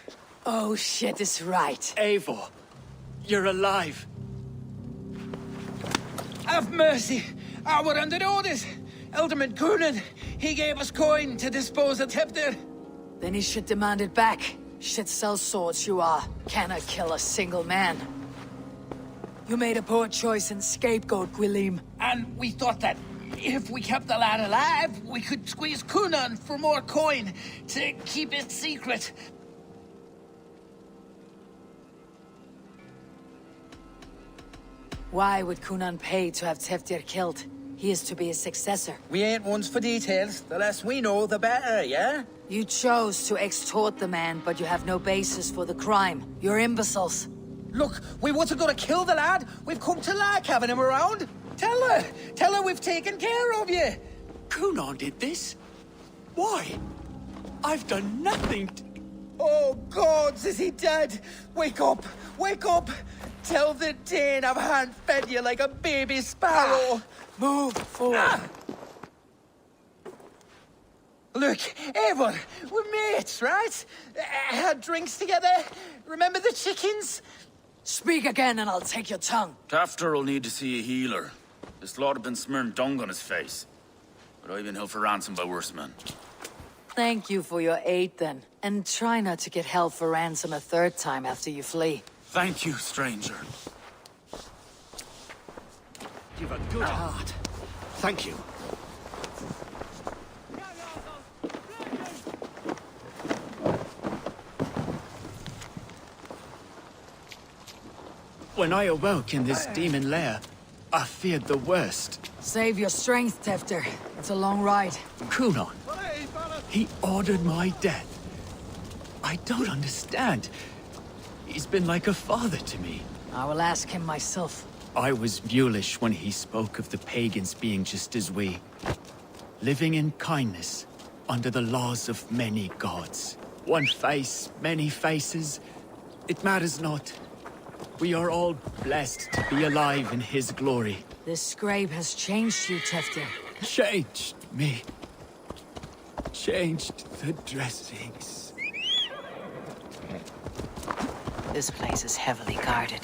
Oh, shit is right. Eivor, you're alive. Have mercy! We're under orders! Alderman Coonan, he gave us coin to dispose of Tepter. Then he should demand it back. Shit sells swords, you are. Cannot kill a single man. You made a poor choice in scapegoat, Gwilym. And we thought that if we kept the lad alive, we could squeeze Coonan for more coin to keep it secret. Why would Coonan pay to have Teftir killed? He is to be his successor. We ain't ones for details. The less we know, the better, yeah? You chose to extort the man, but you have no basis for the crime. You're imbeciles. Look, we wasn't gonna kill the lad. We've come to like having him around. Tell her we've taken care of you. Cunon did this? Why? I've done nothing to... Oh, gods, is he dead? Wake up! Wake up! Tell the Dane I've hand-fed you like a baby sparrow. Move forward. Look, Eivor, we're mates, right? Had drinks together. Remember the chickens? Speak again and I'll take your tongue. Tafter will need to see a healer. This lord have been smearing dung on his face. But I've been held for ransom by worse men. Thank you for your aid, then. And try not to get held for ransom a third time after you flee. Thank you, stranger. You've a good heart. Thank you. When I awoke in this demon lair, I feared the worst. Save your strength, Tefter. It's a long ride. Cunon. He ordered my death. I don't understand. He's been like a father to me. I will ask him myself. I was mulish when he spoke of the pagans being just as we. Living in kindness, under the laws of many gods. One face, many faces. It matters not. We are all blessed to be alive in his glory. This scrape has changed you, Tefter. Changed me. Changed the dressings. This place is heavily guarded.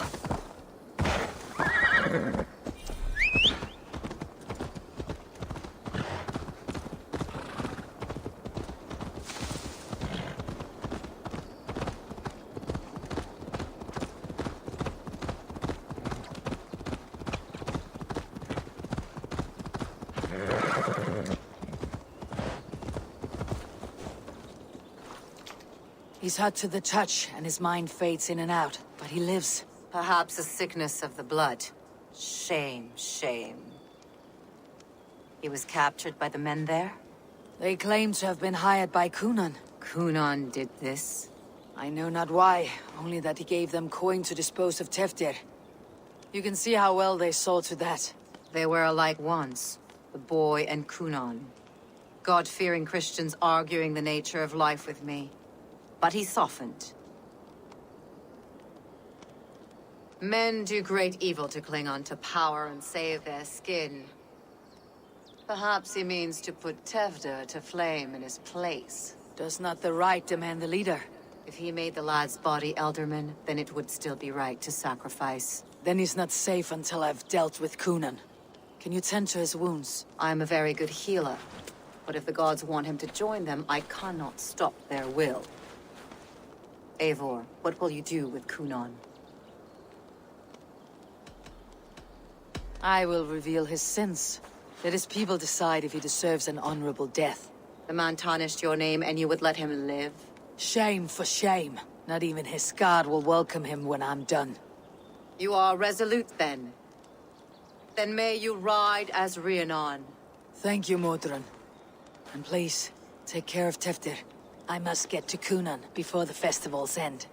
He's hurt to the touch, and his mind fades in and out. But he lives. Perhaps a sickness of the blood. Shame, shame. He was captured by the men there? They claim to have been hired by Cunon. Cunon did this? I know not why, only that he gave them coin to dispose of Teftir. You can see how well they saw to that. They were alike once, the boy and Cunon. God-fearing Christians arguing the nature of life with me. But he softened. Men do great evil to cling on to power and save their skin. Perhaps he means to put Tevder to flame in his place. Does not the right demand the leader? If he made the lad's body Elderman, then it would still be right to sacrifice. Then he's not safe until I've dealt with Cunon. Can you tend to his wounds? I'm a very good healer. But if the gods want him to join them, I cannot stop their will. Eivor, what will you do with Cunon? I will reveal his sins. Let his people decide if he deserves an honorable death. The man tarnished your name and you would let him live? Shame for shame. Not even his guard will welcome him when I'm done. You are resolute, then. Then may you ride as Rhiannon. Thank you, Modron. And please, take care of Teftir. I must get to Cunon before the festivals end.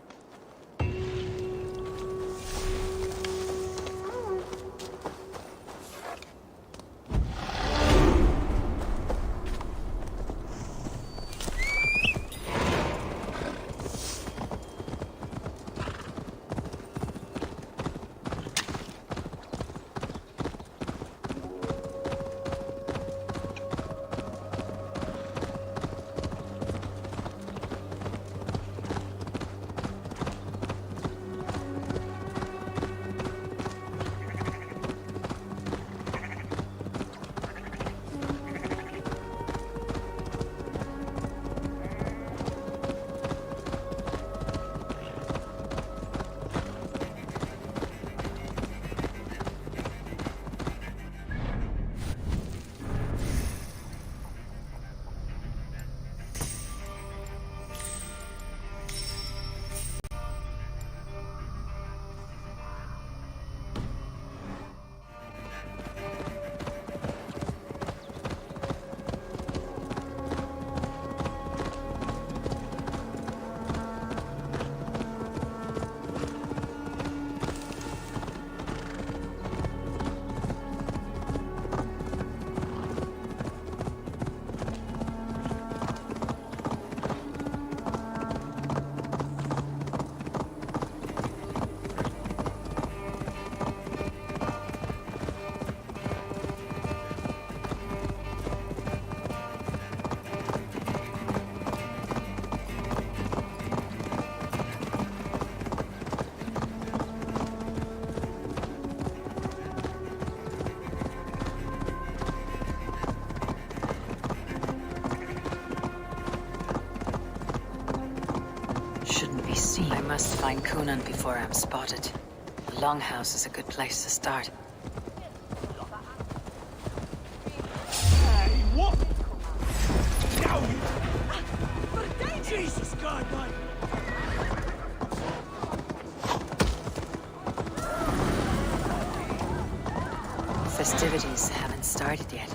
Shouldn't be seen. I must find Coonan before I'm spotted. The Longhouse is a good place to start. Hey, what? Jesus God, man! Festivities haven't started yet.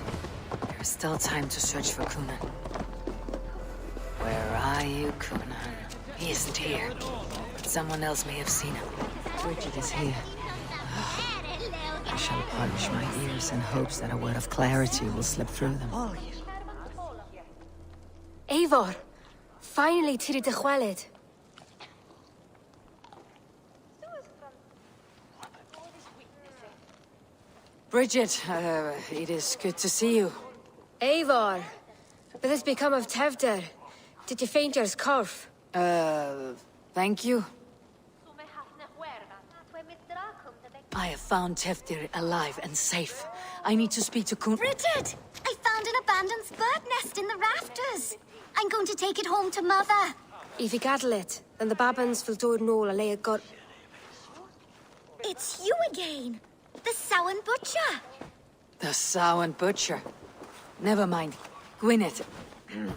There's still time to search for Coonan. Where are you, Coonan? He isn't here. But someone else may have seen him. Bridget is here. I shall punch my ears in hopes that a word of clarity will slip through them. Eivor! Finally, Tiri de Chwaled. Bridget, it is good to see you. Eivor! What has become of Tevder? Did you faint your scarf? Thank you. I have found Teftir alive and safe. I need to speak to Kun- Bridget! I found an abandoned bird nest in the rafters. I'm going to take it home to Mother. If you cattle it, then the Babans will do it all. I got. It's you again. The Sowan Butcher. The Sowan Butcher. Never mind. Gwyneth,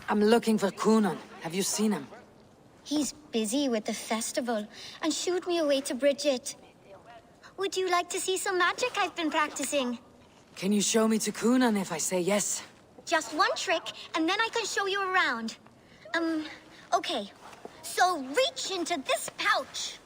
I'm looking for Coonan. Have you seen him? He's busy with the festival and shooed me away to Bridget. Would you like to see some magic I've been practicing? Can you show me to Coonan if I say yes? Just one trick, and then I can show you around. Okay. So reach into this pouch.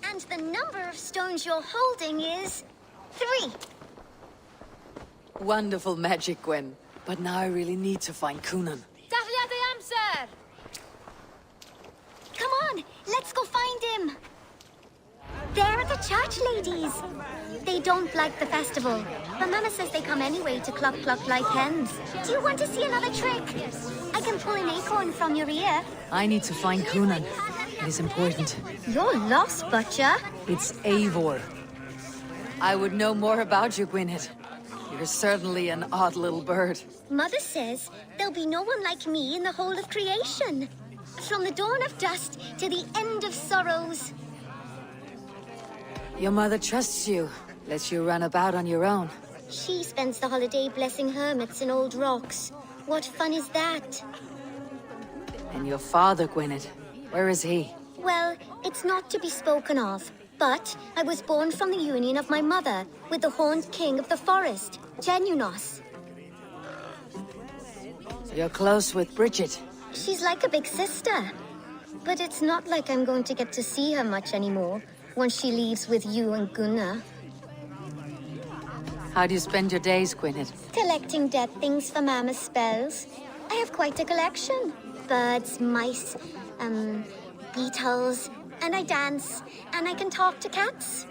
And the number of stones you're holding is 3. Wonderful magic, Gwen. But now I really need to find Coonan. Sir. Come on, let's go find him. They're the church ladies. They don't like the festival, but Mama says they come anyway to cluck cluck like hens. Do you want to see another trick? I can pull an acorn from your ear. I need to find Coonan. It is important. You're lost, Butcher. It's Eivor. I would know more about you, Gwyneth. You're certainly an odd little bird. Mother says there'll be no one like me in the whole of creation. From the dawn of dust to the end of sorrows. Your mother trusts you, lets you run about on your own. She spends the holiday blessing hermits in old rocks. What fun is that? And your father, Gwyneth, where is he? Well, it's not to be spoken of. But I was born from the union of my mother with the Horned King of the Forest, Genunos. So you're close with Bridget? She's like a big sister. But it's not like I'm going to get to see her much anymore once she leaves with you and Gunnar. How do you spend your days, Gwyneth? Collecting dead things for Mama's spells. I have quite a collection. Birds, mice, beetles, and I dance, and I can talk to cats.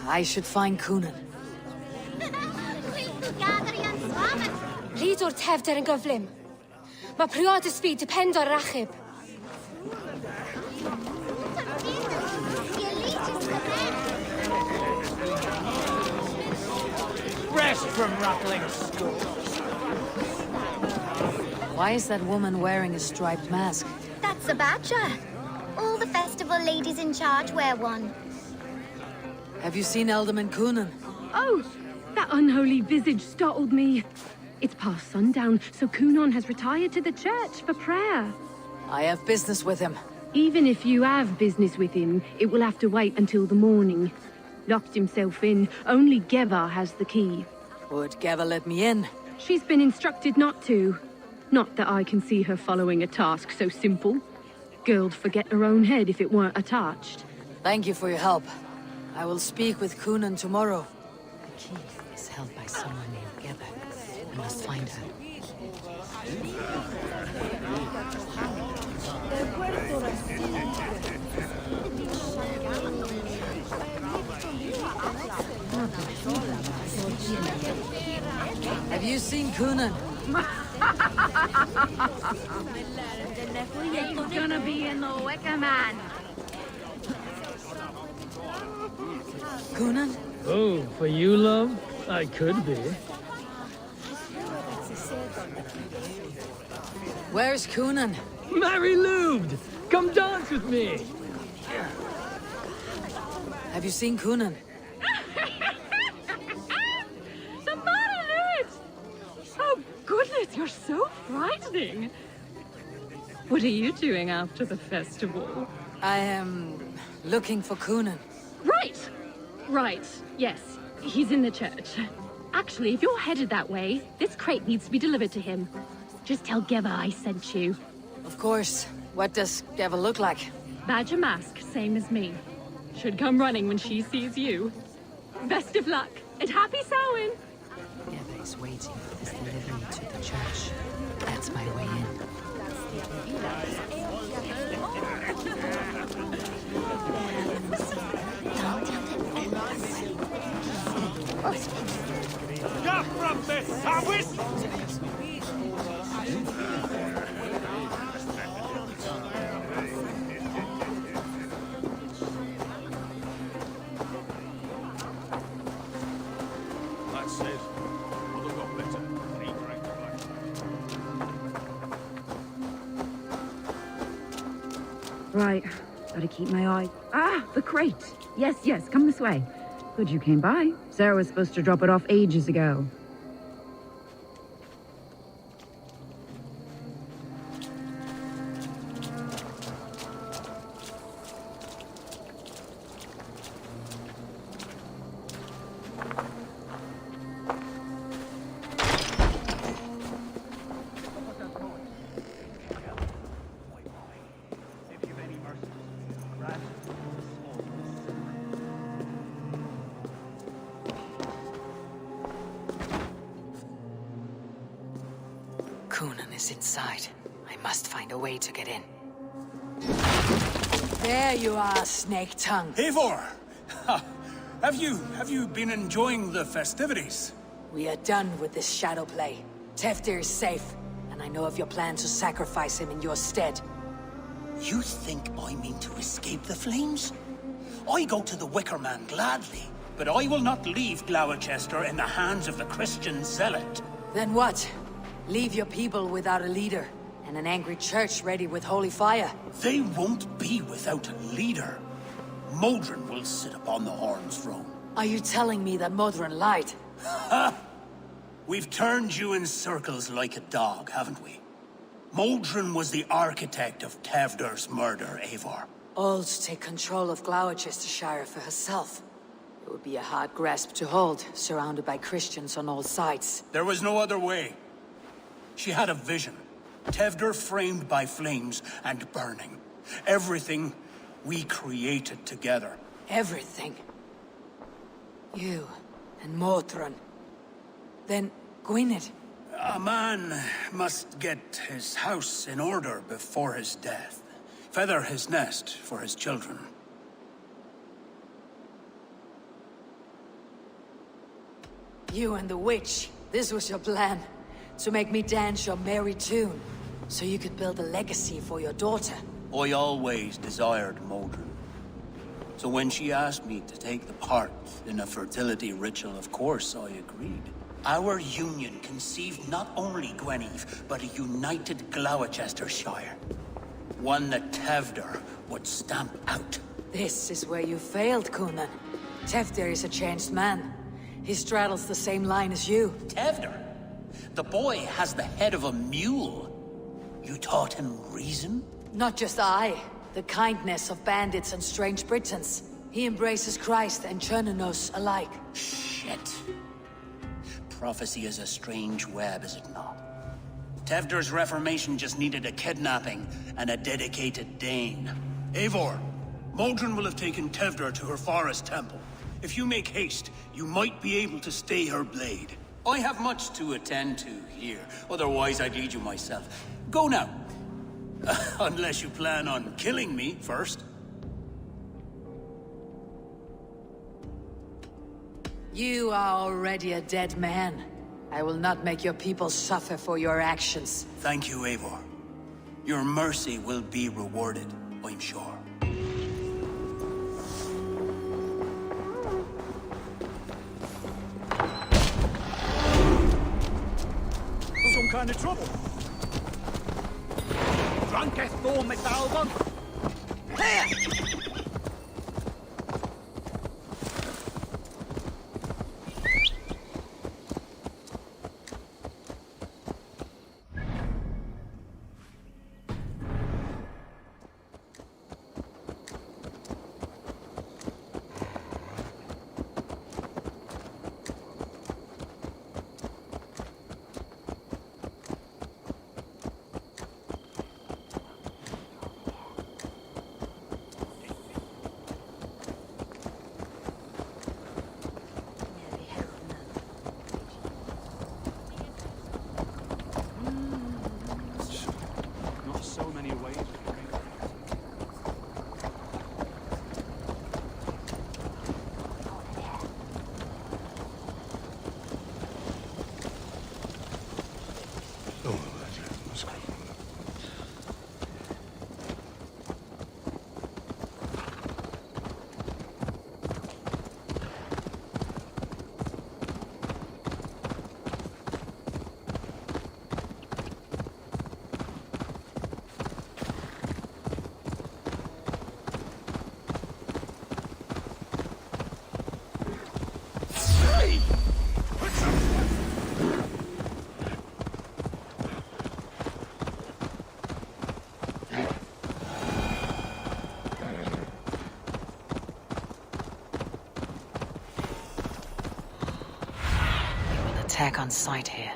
I should find Coonan. Lid o'r Tevder yn gyflym. Mae priod y sbyd depend o'r rachub. Rest from rattling scores. Why is that woman wearing a striped mask? That's a badger. All the festival ladies in charge wear one. Have you seen Alderman Coonan? Oh, that unholy visage startled me. It's past sundown, so Coonan has retired to the church for prayer. I have business with him. Even if you have business with him, it will have to wait until the morning. Locked himself in. Only Geva has the key. Would Geva let me in? She's been instructed not to. Not that I can see her following a task so simple. Girl'd forget her own head if it weren't attached. Thank you for your help. I will speak with Coonan tomorrow. The key is held by someone named Geva. I must find her. Have you seen Coonan? It's gonna be in the Wicker Man. Coonan? Oh, for you, love? I could be. Where's Coonan? Mary Lubed! Come dance with me! Have you seen Coonan? The man of it! Oh, goodness, you're so frightening. What are you doing after the festival? I am looking for Coonan. Right! Right, yes. He's in the church. Actually, if you're headed that way, this crate needs to be delivered to him. Just tell Geva I sent you. Of course. What does Geva look like? Badger mask, same as me. Should come running when she sees you. Best of luck, and happy Samhain! Geva is waiting for this delivery to the church. That's my way in. That's it. Would have got better. He drank black. Right. Gotta keep my eye. Ah, the crate. Yes, yes, come this way. Good you came by. Sarah was supposed to drop it off ages ago. Coonan is inside. I must find a way to get in. There you are, Snake Tongue. Eivor! Ha! Have you been enjoying the festivities? We are done with this shadow play. Teftir is safe, and I know of your plan to sacrifice him in your stead. You think I mean to escape the flames? I go to the Wicker Man gladly, but I will not leave Gloucester in the hands of the Christian zealot. Then what? Leave your people without a leader, and an angry church ready with holy fire. They won't be without a leader. Modron will sit upon the Horn's throne. Are you telling me that Modron lied? Ha! We've turned you in circles like a dog, haven't we? Modron was the architect of Tevder's murder, Eivor. All to take control of Gloucestershire for herself. It would be a hard grasp to hold, surrounded by Christians on all sides. There was no other way. She had a vision. Tevder framed by flames and burning. Everything we created together. Everything. You and Modron. Then Gwynedd. A man must get his house in order before his death. Feather his nest for his children. You and the witch. This was your plan. To make me dance your merry tune. So you could build a legacy for your daughter. I always desired Modron. So when she asked me to take the part in a fertility ritual, of course I agreed. Our union conceived not only Gweneve, but a united Gloucestershire. One that Tevder would stamp out. This is where you failed, Coonan. Teftir is a changed man. He straddles the same line as you. Tevder? The boy has the head of a mule. You taught him reason? Not just I. The kindness of bandits and strange Britons. He embraces Christ and Chernonos alike. Shit. Prophecy is a strange web, is it not? Tevder's reformation just needed a kidnapping and a dedicated Dane. Eivor, Modron will have taken Tevder to her forest temple. If you make haste, you might be able to stay her blade. I have much to attend to here, otherwise I'd lead you myself. Go now. Unless you plan on killing me first. You are already a dead man. I will not make your people suffer for your actions. Thank you, Eivor. Your mercy will be rewarded, I'm sure. some kind of trouble. Drunkest thorn, Mr. Albon. Here! Not so many ways. Attack on sight here.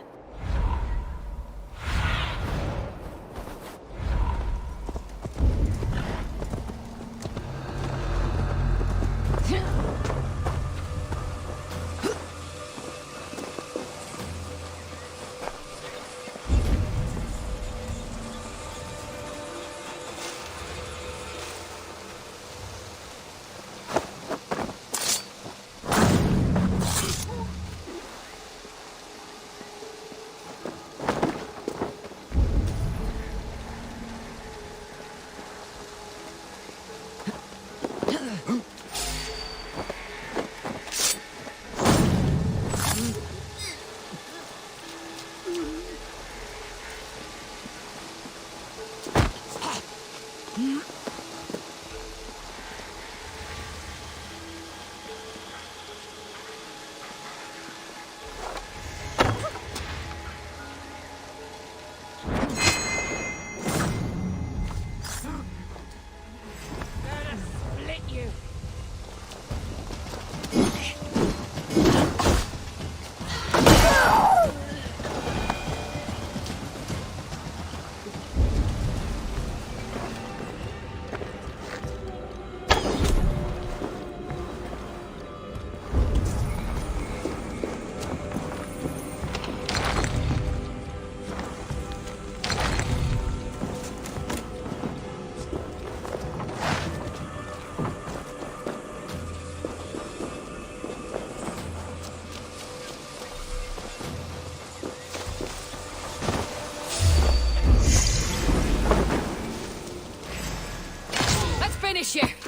Finish you!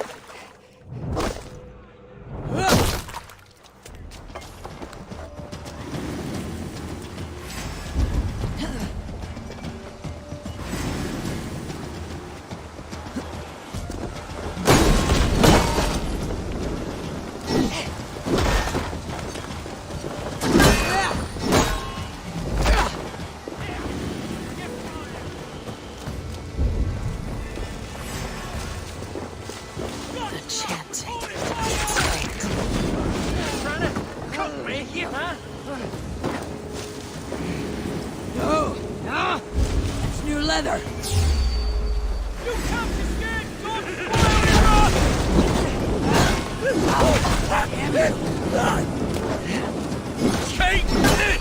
leather! You come to scared, don't Take it!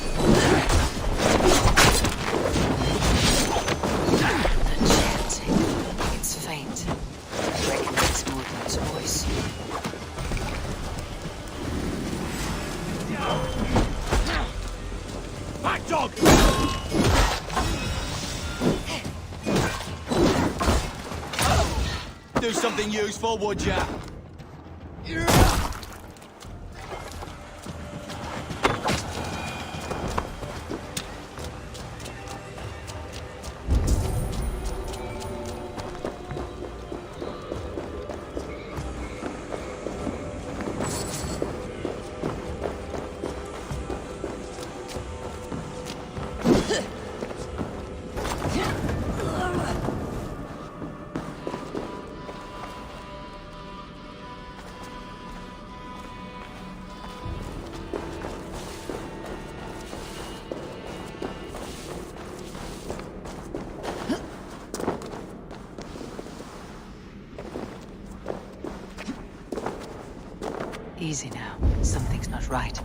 The chanting. It's faint. I recognize Morgan's voice. Back dog! Do something useful, would ya? Easy now. Something's not right.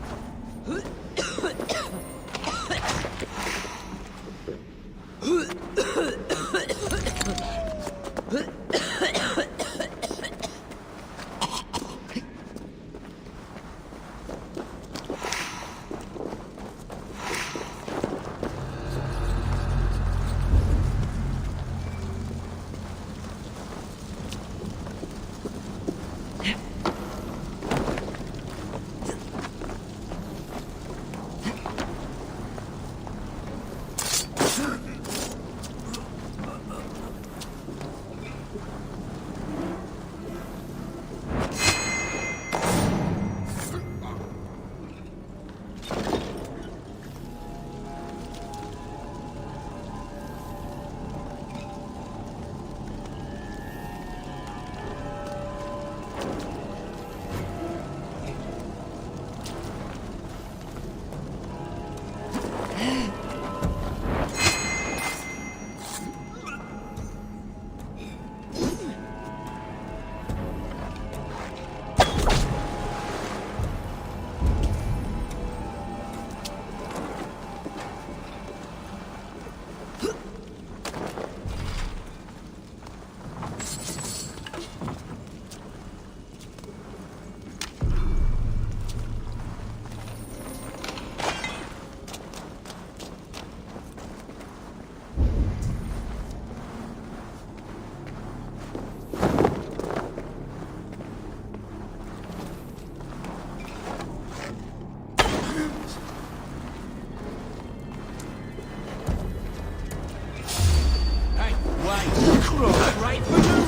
Right for you!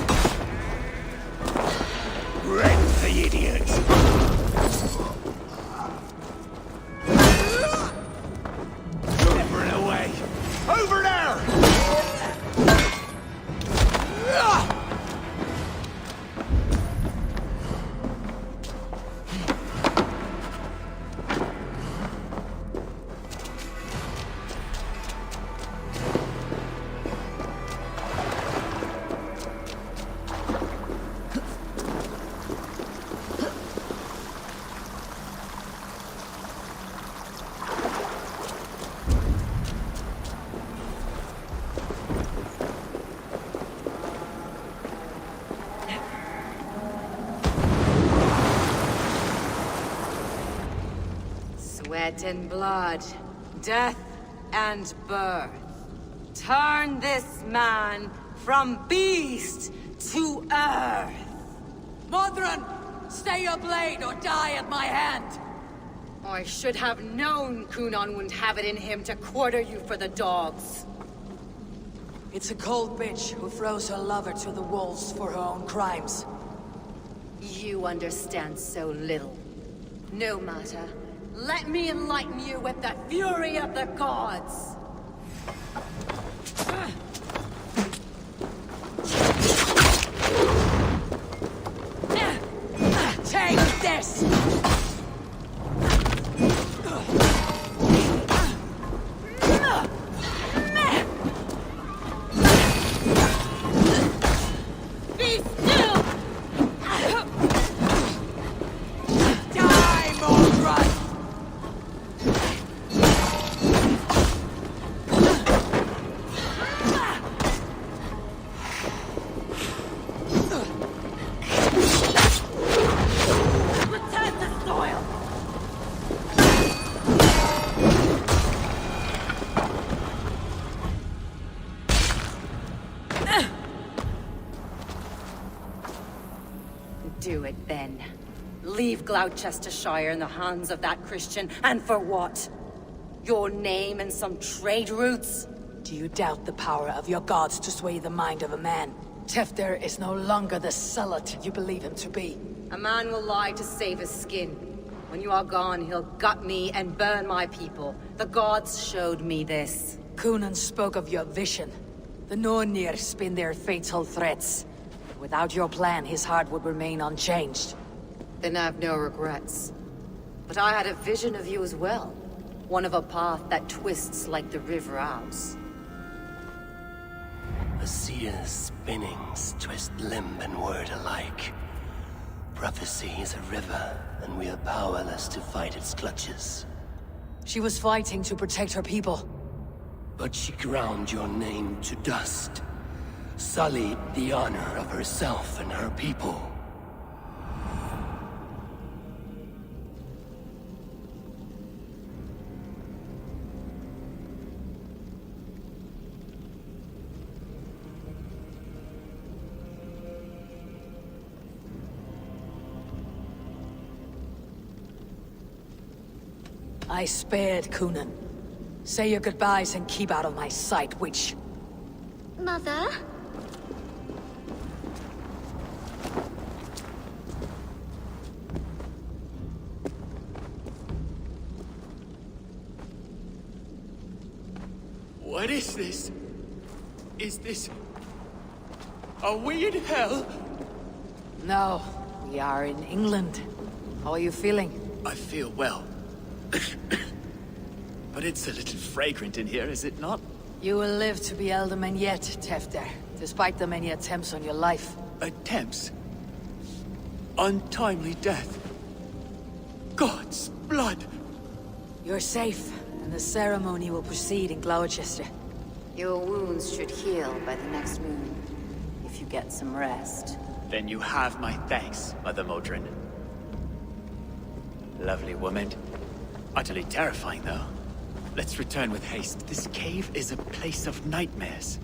Red the idiots! Never away! Over there! Sweat and blood, death and birth. Turn this man from beast to earth. Modron, stay your blade or die at my hand. I should have known Kunon wouldn't have it in him to quarter you for the dogs. It's a cold bitch who throws her lover to the wolves for her own crimes. You understand so little. No matter. Let me enlighten you with the fury of the gods! Take this! Be still! Die, Mordred! Do it then. Leave Gloucestershire in the hands of that Christian, and for what? Your name and some trade routes? Do you doubt the power of your gods to sway the mind of a man? Tefter is no longer the zealot you believe him to be. A man will lie to save his skin. When you are gone, he'll gut me and burn my people. The gods showed me this. Kunon spoke of your vision. The Nornir spin their fatal threats. Without your plan, his heart would remain unchanged. Then I've no regrets. But I had a vision of you as well. One of a path that twists like the river Ouse. A seer's spinnings twist limb and word alike. Prophecy is a river, and we are powerless to fight its clutches. She was fighting to protect her people. But she ground your name to dust, sullied the honor of herself and her people. I spared Coonan. Say your goodbyes and keep out of my sight, witch. Mother? What is this? Is this... Are we in hell? No, we are in England. How are you feeling? I feel well. But it's a little fragrant in here, is it not? You will live to be Elderman yet, Tefter, despite the many attempts on your life. Attempts? Untimely death? God's blood! You're safe, and the ceremony will proceed in Gloucester. Your wounds should heal by the next moon, if you get some rest. Then you have my thanks, Mother Modron. Lovely woman. Utterly terrifying, though. Let's return with haste. This cave is a place of nightmares.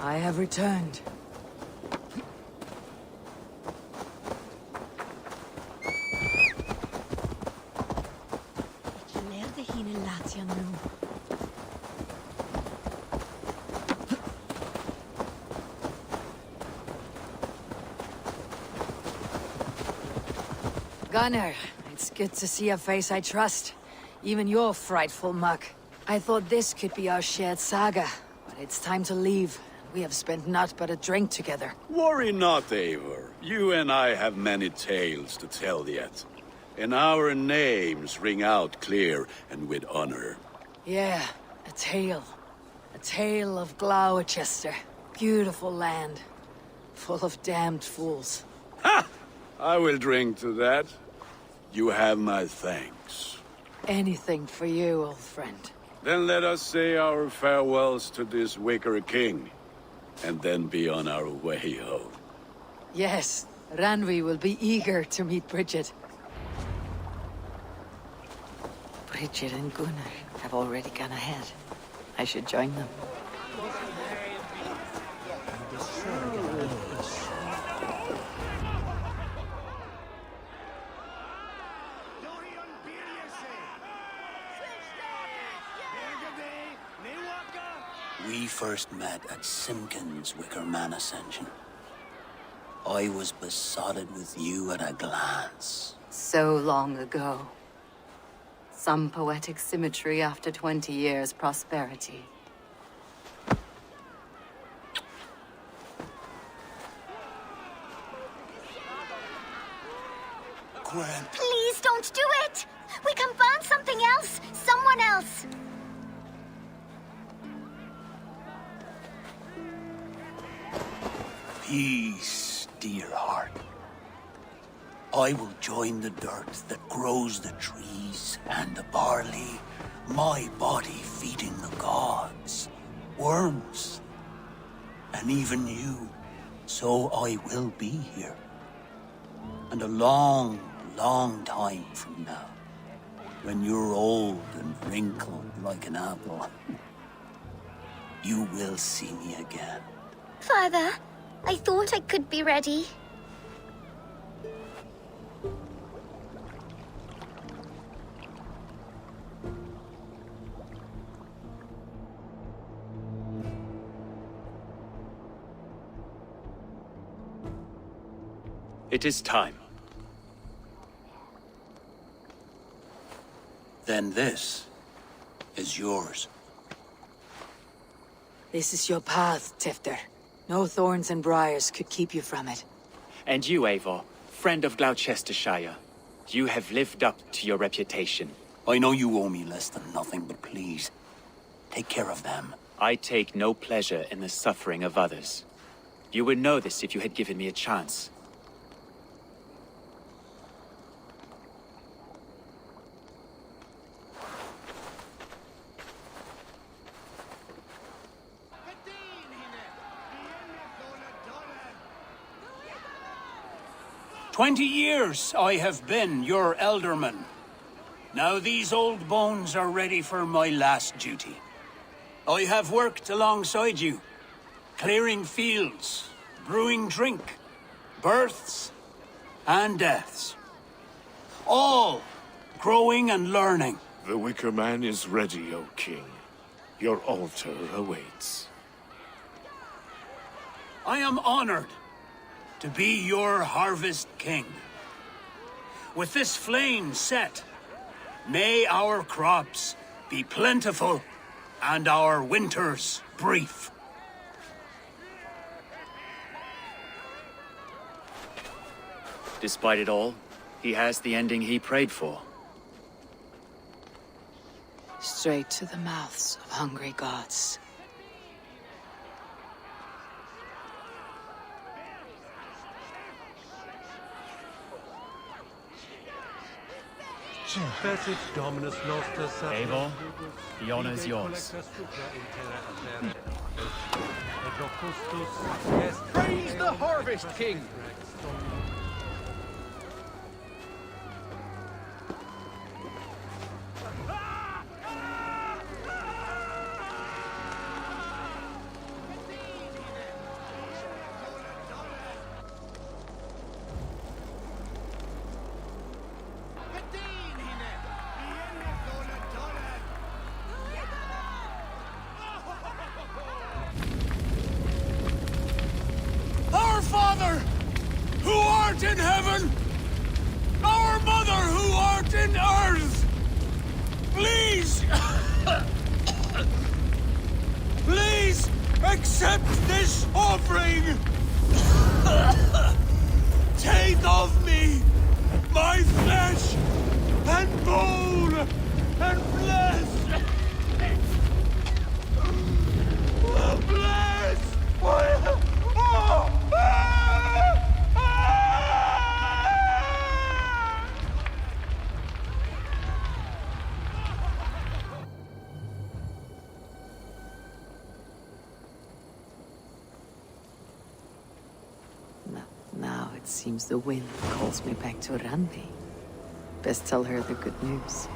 I have returned. Gunnar, it's good to see a face I trust. Even your frightful muck. I thought this could be our shared saga, but it's time to leave. We have spent naught but a drink together. Worry not, Eivor. You and I have many tales to tell yet. And our names ring out clear and with honor. Yeah, a tale. A tale of Gloucester. Beautiful land. Full of damned fools. Ha! I will drink to that. You have my thanks. Anything for you, old friend. Then let us say our farewells to this wicker king, and then be on our way home. Yes, Ranvi will be eager to meet Bridget. Bridget and Gunnar have already gone ahead. I should join them. We first met at Simpkins' Wicker Man Ascension. I was besotted with you at a glance. So long ago. Some poetic symmetry after 20 years' prosperity. Gwen. Please don't do it! We can burn something else! Someone else! Peace, dear heart. I will join the dirt that grows the trees and the barley, my body feeding the gods, worms, and even you. So I will be here. And a long, long time from now, when you're old and wrinkled like an apple, you will see me again. Father, I thought I could be ready. It is time. Then this is yours. This is your path, Tifter. No thorns and briars could keep you from it. And you, Eivor, friend of Gloucestershire, you have lived up to your reputation. I know you owe me less than nothing, but please, take care of them. I take no pleasure in the suffering of others. You would know this if you had given me a chance. "20 years I have been your elderman. Now these old bones are ready for my last duty. I have worked alongside you, clearing fields, brewing drink, births and deaths. All growing and learning. The Wicker Man is ready, O King. Your altar awaits. I am honored to be your harvest king. With this flame set, may our crops be plentiful and our winters brief. Despite it all, he has the ending he prayed for. Straight to the mouths of hungry gods. Eivor, the honor is yours. Praise the Harvest King! Our Father, who art in heaven, our Mother, who art in earth, please, please accept this offering. Take of me my flesh and bone and flesh. Bless Now it seems the wind calls me back to Randi. Best tell her the good news.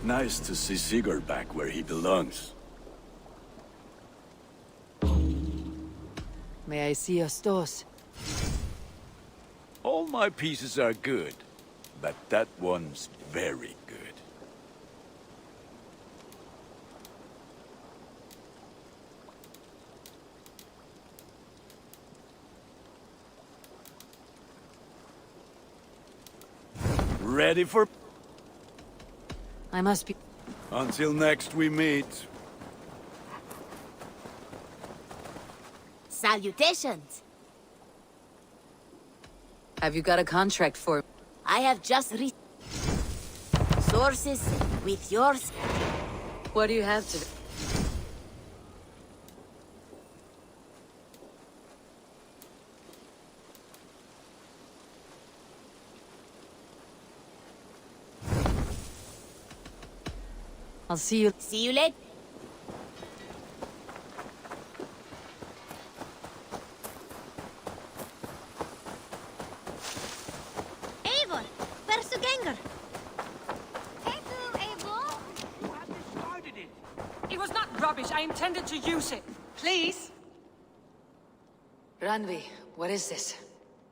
Nice to see Sigurd back where he belongs. May I see your stores? All my pieces are good, but that one's very good. Ready for... I must be... Until next we meet. Salutations! Have you got a contract for... I have just sources with yours. What do you have to... I'll see you... See you later. Eivor, where's the ganger? It was not rubbish. I intended to use it. Please? Randvi, what is this?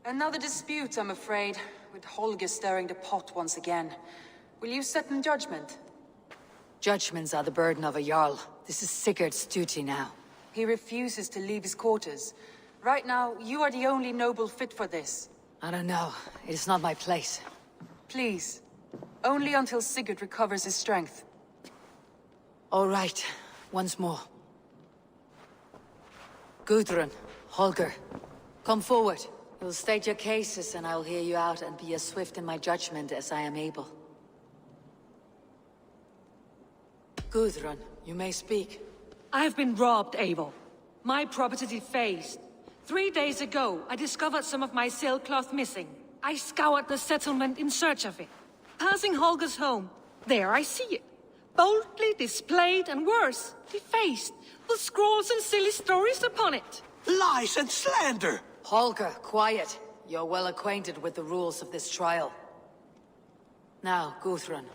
Another dispute, I'm afraid, with Holger stirring the pot once again. Will you sit in judgment? Judgments are the burden of a Jarl. This is Sigurd's duty now. He refuses to leave his quarters. Right now, you are the only noble fit for this. I don't know. It is not my place. Please. Only until Sigurd recovers his strength. All right. Once more. Gudrun, Holger, come forward. You'll state your cases and I'll hear you out and be as swift in my judgment as I am able. Gudrun, you may speak. I have been robbed, Eivor. My property defaced. 3 days ago, I discovered some of my sailcloth missing. I scoured the settlement in search of it. Passing Holger's home, there I see it. Boldly displayed and worse, defaced, with scrawls and silly stories upon it. Lies and slander! Holger, quiet. You're well acquainted with the rules of this trial. Now, Gudrun,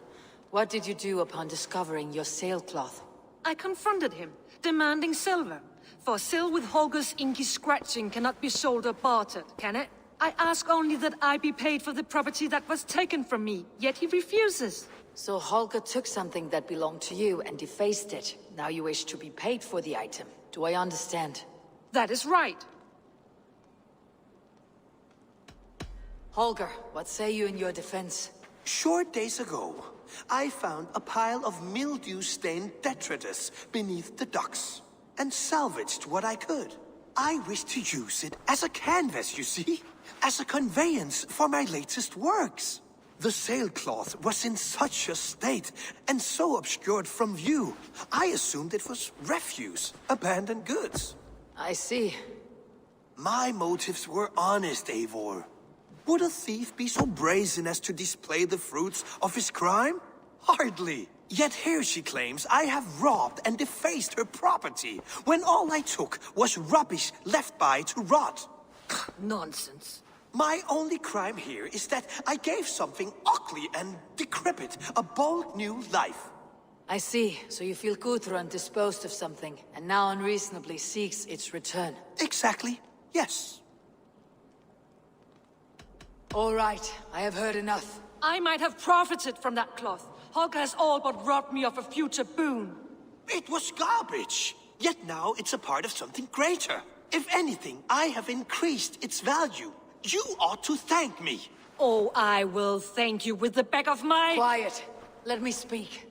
what did you do upon discovering your sailcloth? I confronted him, demanding silver. For sil with Holger's inky scratching cannot be sold or bartered, can it? I ask only that I be paid for the property that was taken from me, yet he refuses. So Holger took something that belonged to you and defaced it. Now you wish to be paid for the item. Do I understand? That is right. Holger, what say you in your defense? Short days ago, I found a pile of mildew-stained detritus beneath the docks, and salvaged what I could. I wish to use it as a canvas, you see? As a conveyance for my latest works. The sailcloth was in such a state, and so obscured from view, I assumed it was refuse, abandoned goods. I see. My motives were honest, Eivor. Would a thief be so brazen as to display the fruits of his crime? Hardly. Yet here she claims I have robbed and defaced her property, when all I took was rubbish left by to rot. Nonsense. My only crime here is that I gave something ugly and decrepit a bold new life. I see. So you feel Gudrun disposed of something, and now unreasonably seeks its return. Exactly. Yes. All right. I have heard enough. I might have profited from that cloth. Holger has all but robbed me of a future boon. It was garbage. Yet now it's a part of something greater. If anything, I have increased its value. You ought to thank me. Oh, I will thank you with the back of my... Quiet. Let me speak.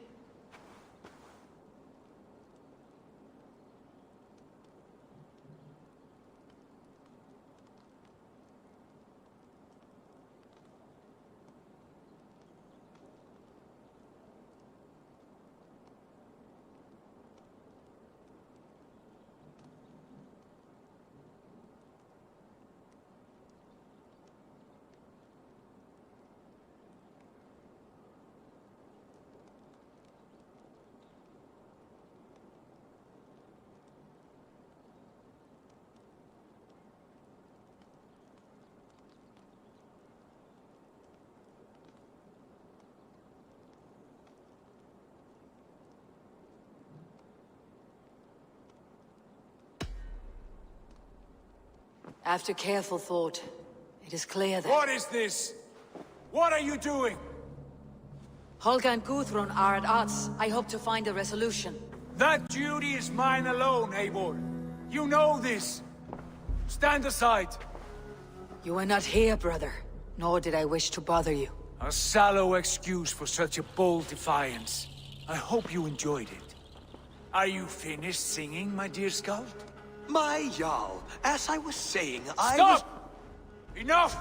After careful thought, it is clear that... What is this? What are you doing? Holger and Gudrun are at odds. I hope to find a resolution. That duty is mine alone, Eivor. You know this. Stand aside. You were not here, brother. Nor did I wish to bother you. A sallow excuse for such a bold defiance. I hope you enjoyed it. Are you finished singing, my dear Skald? My Jarl, as I was saying, Stop! Enough!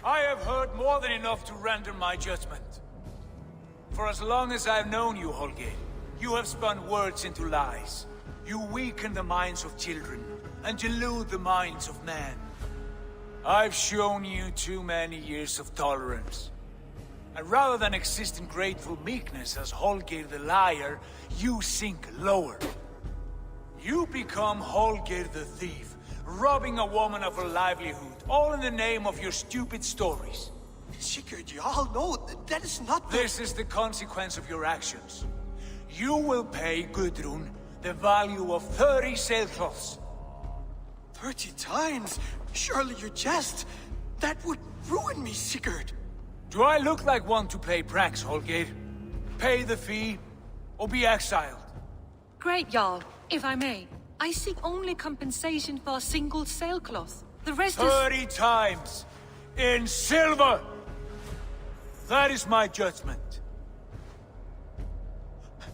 I have heard more than enough to render my judgment. For as long as I've known you, Holger, you have spun words into lies. You weaken the minds of children, and delude the minds of men. I've shown you too many years of tolerance. And rather than exist in grateful meekness as Holger the liar, you sink lower. You become Holger the thief, robbing a woman of her livelihood, all in the name of your stupid stories. Sigurd, you all know that is not the... This is the consequence of your actions. You will pay Gudrun the value of 30 sailcloths. 30 times? Surely you jest. That would ruin me, Sigurd. Do I look like one to play pranks, Holger? Pay the fee, or be exiled. Great, Jarl. If I may, I seek only compensation for a single sailcloth. The rest 30 times! In silver! That is my judgment.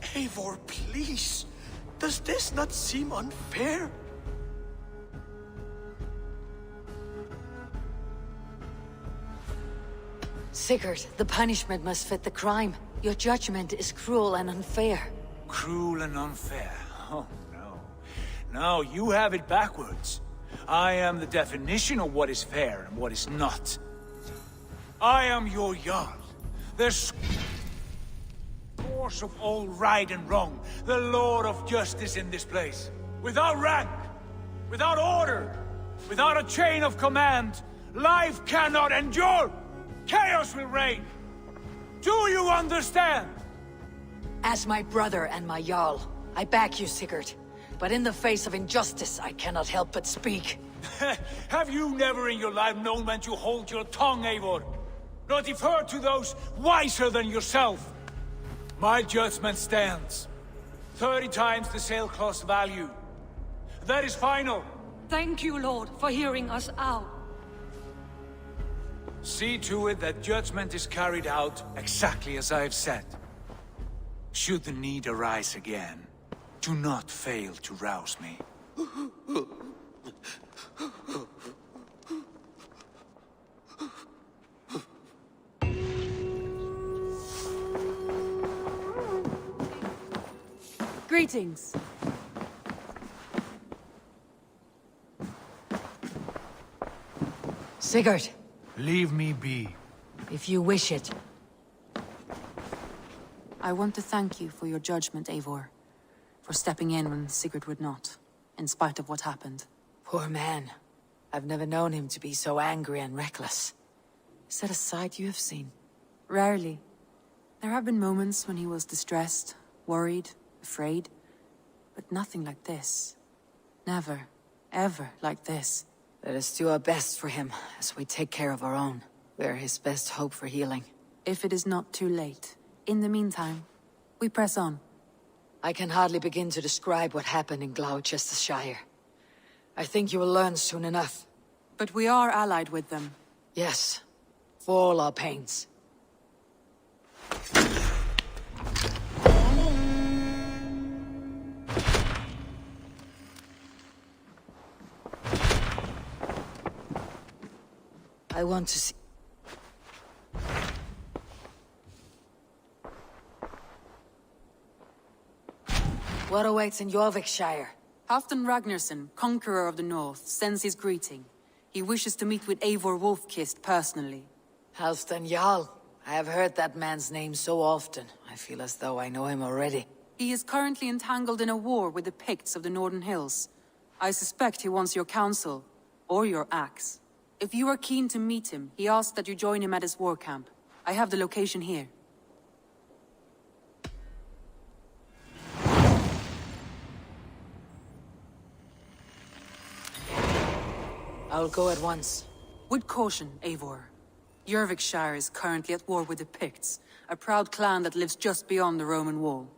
Eivor, please. Does this not seem unfair? Sigurd, the punishment must fit the crime. Your judgment is cruel and unfair. Cruel and unfair? Oh, no. No, you have it backwards. I am the definition of what is fair and what is not. I am your Jarl. The source of all right and wrong. The Lord of Justice in this place. Without rank, without order, without a chain of command, life cannot endure. Chaos will reign. Do you understand? As my brother and my Jarl, I back you, Sigurd. But in the face of injustice, I cannot help but speak. Have you never in your life known when to hold your tongue, Eivor? Nor defer to those wiser than yourself? My judgment stands. 30 times the sailcloth's value. That is final. Thank you, Lord, for hearing us out. See to it that judgment is carried out exactly as I have said. Should the need arise again, do not fail to rouse me. Greetings. Sigurd. Leave me be. If you wish it. I want to thank you for your judgment, Eivor. For stepping in when Sigurd would not, in spite of what happened. Poor man. I've never known him to be so angry and reckless. Is that a side you have seen? Rarely. There have been moments when he was distressed, worried, afraid. But nothing like this. Never, ever like this. Let us do our best for him, as we take care of our own. We are his best hope for healing. If it is not too late. In the meantime, we press on. I can hardly begin to describe what happened in Gloucestershire. I think you will learn soon enough. But we are allied with them. Yes, for all our pains. I want to see... What awaits in Jorvikshire? Halfdan Ragnarsson, conqueror of the north, sends his greeting. He wishes to meet with Eivor Wolfkist personally. Halfdan Jarl. I have heard that man's name so often. I feel as though I know him already. He is currently entangled in a war with the Picts of the Northern Hills. I suspect he wants your counsel, or your axe. If you are keen to meet him, he asks that you join him at his war camp. I have the location here. I'll go at once. With caution, Eivor. Jorvikshire is currently at war with the Picts, a proud clan that lives just beyond the Roman wall.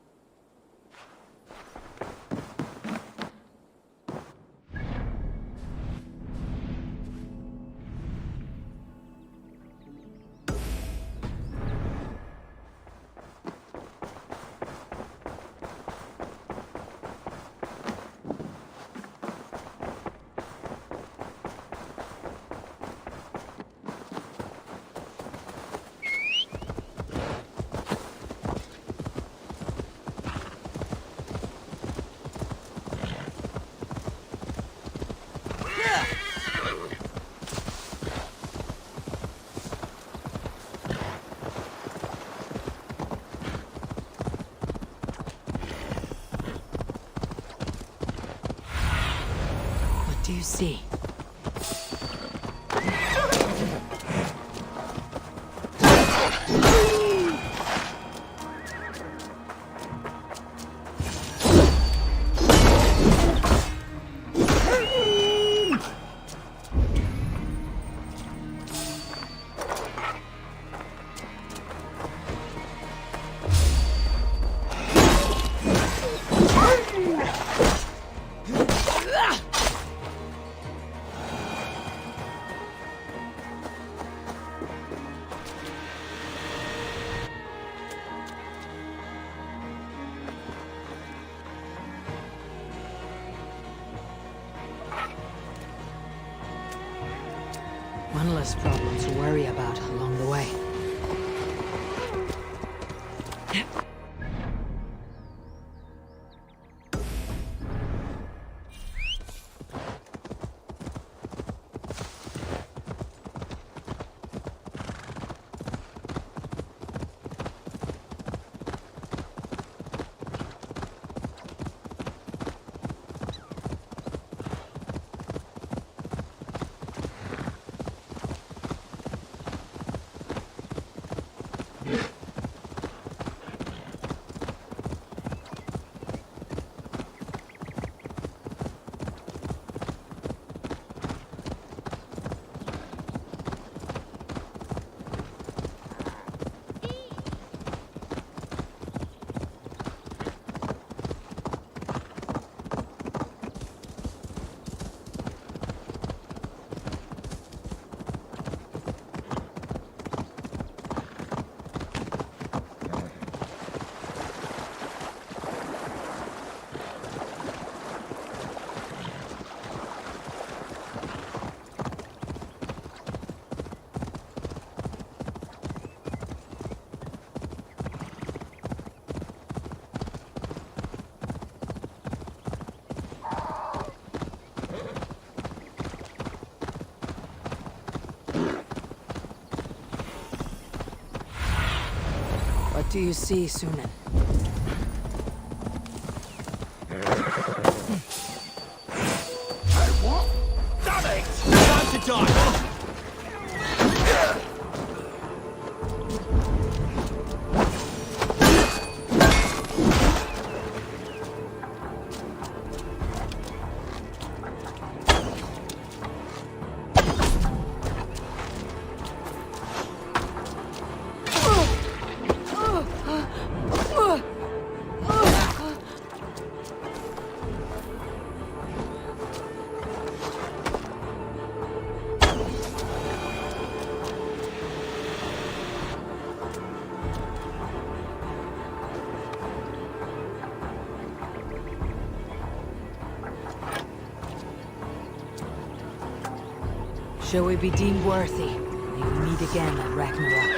What do you see? One less problem to worry about along the way. What do you see, Sunan? Damn it! Time to die! Shall we be deemed worthy? May we meet again at Ragnarok.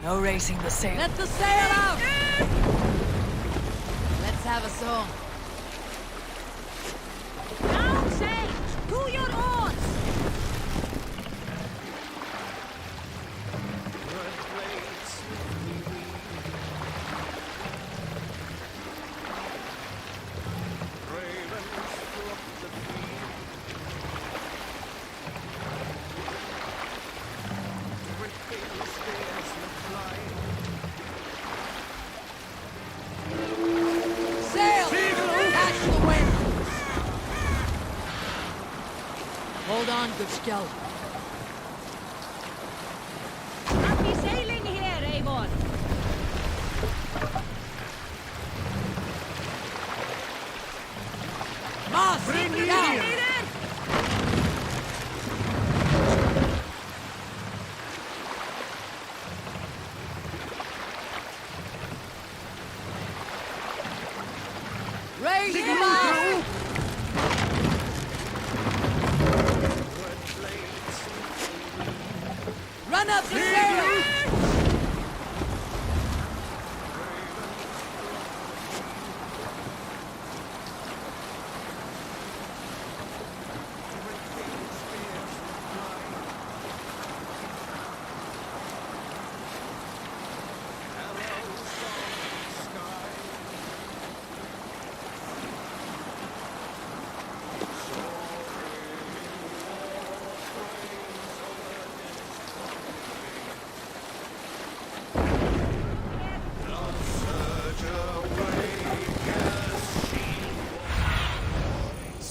No raising the sail. Let the sail out! Let's have a song. Now, say, to your oars! Sail! Catch the wind! Hold on, good scout. Happy sailing here, Eivor! Moss! Bring me down! here. Raise the mast! Run up the sail!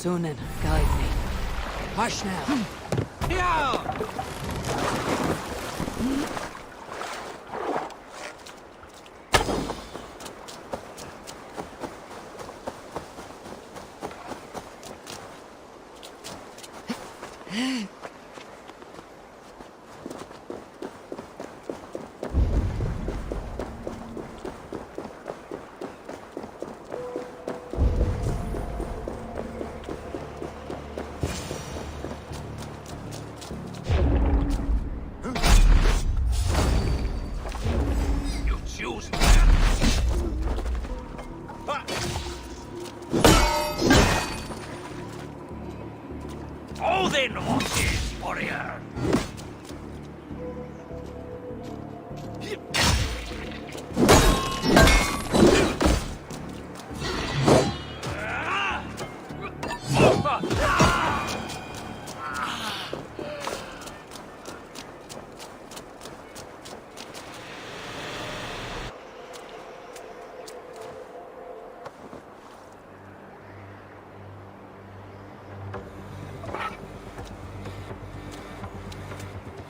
Sunan, guide me. Hush now. You choose. Oh, then, horses, warrior.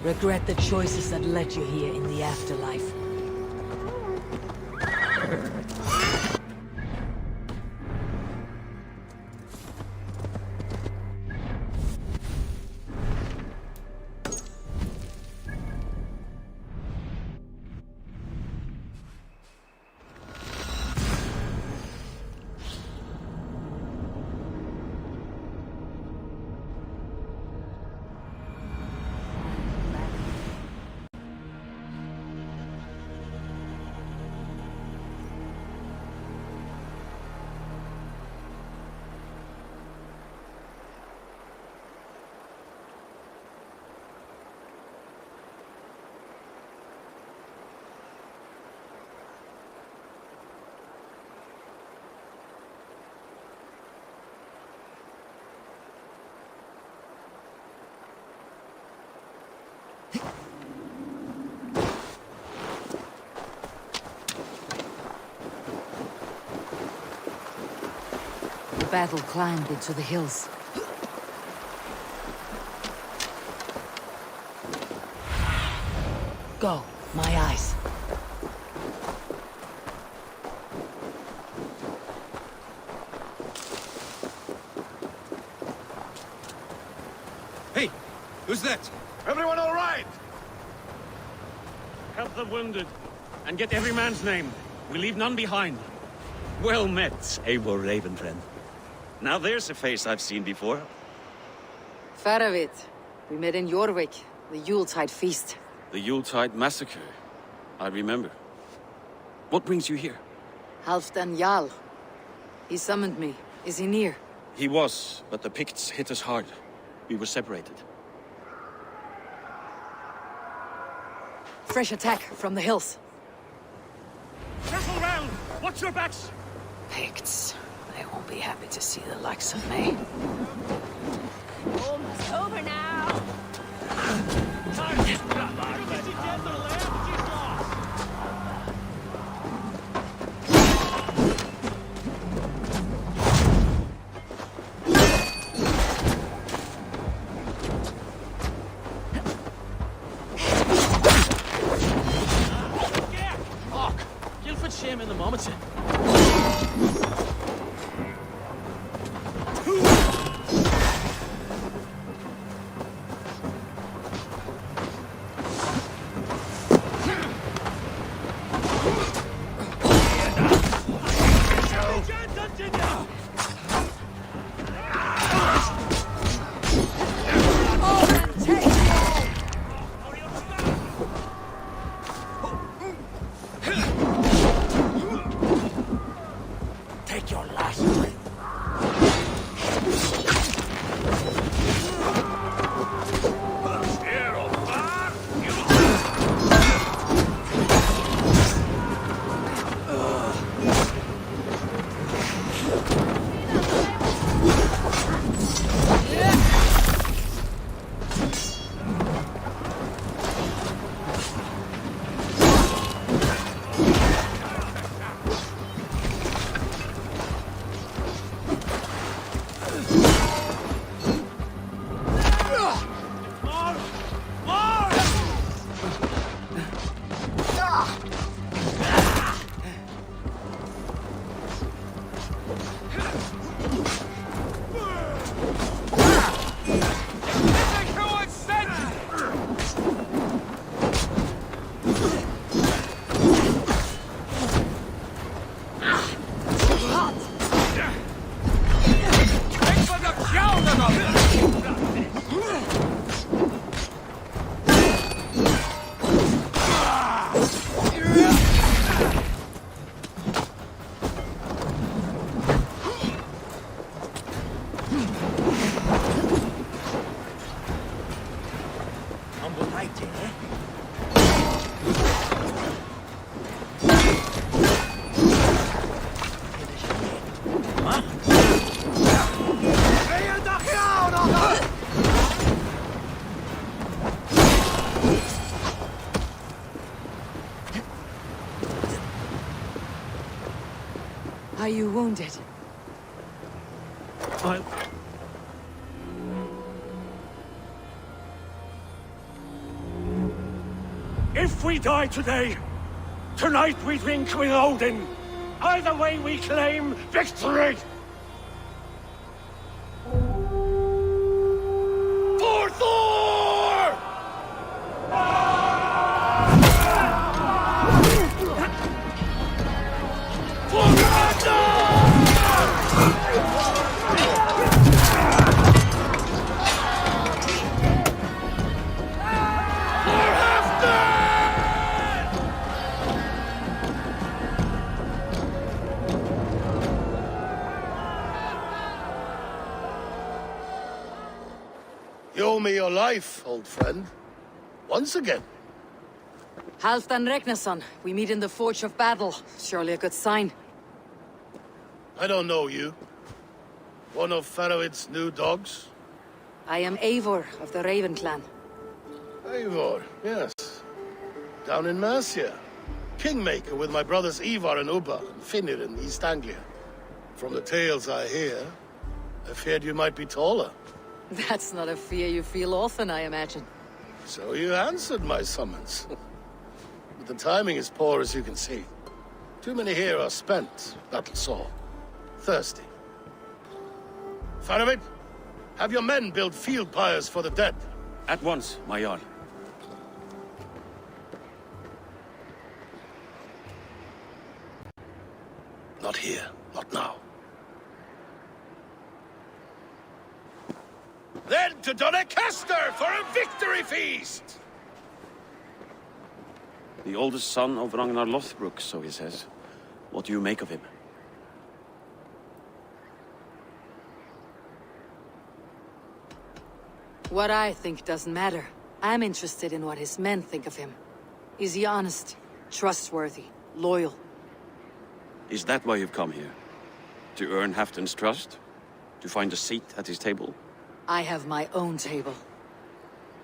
Regret the choices that led you here in the afterlife. The battle climbed into the hills. Go, my eyes. Hey, who's that? Everyone all right? Help the wounded, and get every man's name. We leave none behind. Well met, Eivor Ravenfriend. Now there's a face I've seen before. Faravit. We met in Jorvik, the Yuletide feast. The Yuletide massacre. I remember. What brings you here? Halfdan Jarl. He summoned me. Is he near? He was, but the Picts hit us hard. We were separated. Fresh attack from the hills. Circle round! Watch your backs! Picts. They won't be happy to see the likes of me. Almost over now. Shame in the moment. Are you wounded? If we die today, tonight we drink with Odin. Either way we claim victory! For Thor! For You owe me your life, old friend. Once again. Halfdan Ragnarsson, we meet in the Forge of Battle. Surely a good sign. I don't know you. One of Faroid's new dogs? I am Eivor of the Raven clan. Eivor, yes. Down in Mercia. Kingmaker with my brothers Ivar and Ubba and Finnir in East Anglia. From the tales I hear, I feared you might be taller. That's not a fear you feel often, I imagine. So you answered my summons. But the timing is poor, as you can see. Too many here are spent, battle-sore, thirsty. Faramir, have your men build field pyres for the dead. At once, my Jarl. Not here, not now. Then to Doncaster for a victory feast! The oldest son of Ragnar Lothbrok, so he says. What do you make of him? What I think doesn't matter. I'm interested in what his men think of him. Is he honest, trustworthy, loyal? Is that why you've come here? To earn Halfdan's trust? To find a seat at his table? I have my own table.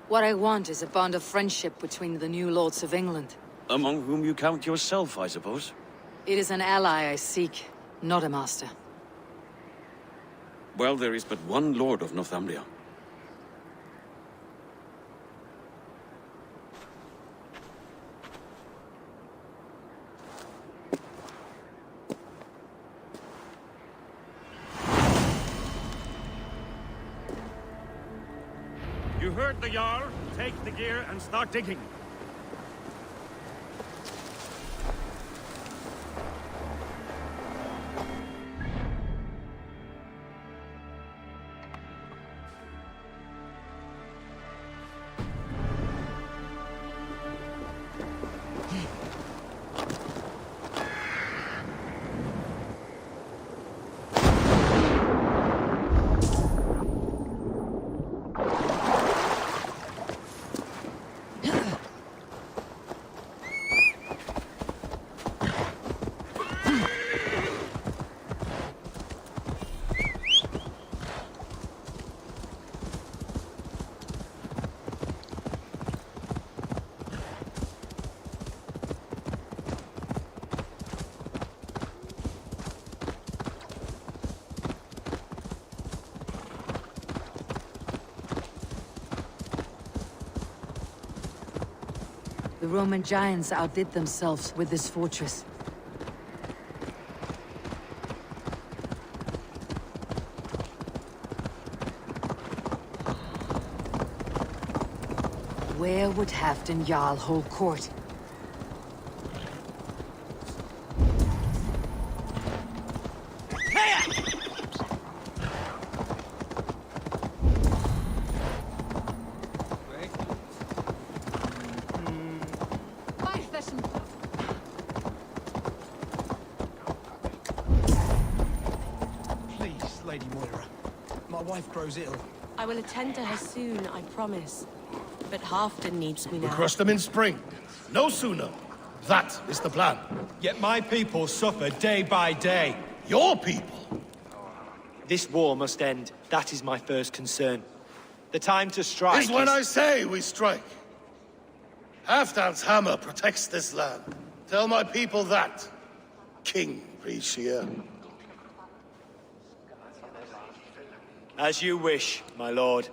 What I want is a bond of friendship between the new lords of England. Among whom you count yourself, I suppose? It is an ally I seek, not a master. Well, there is but one lord of Northumbria. You heard the Jarl. Take the gear and start digging. The Roman giants outdid themselves with this fortress. Where would Halfdan Jarl hold court? Please, Lady Moira. My wife grows ill. I will attend to her soon, I promise. But Halfdan needs me We now. crush them in spring. No sooner. That is the plan. Yet my people suffer day by day. Your people? This war must end. That is my first concern. The time to strike Is when I say we strike. Halfdan's hammer protects this land. Tell my people that, King Rishia. As you wish, my lord.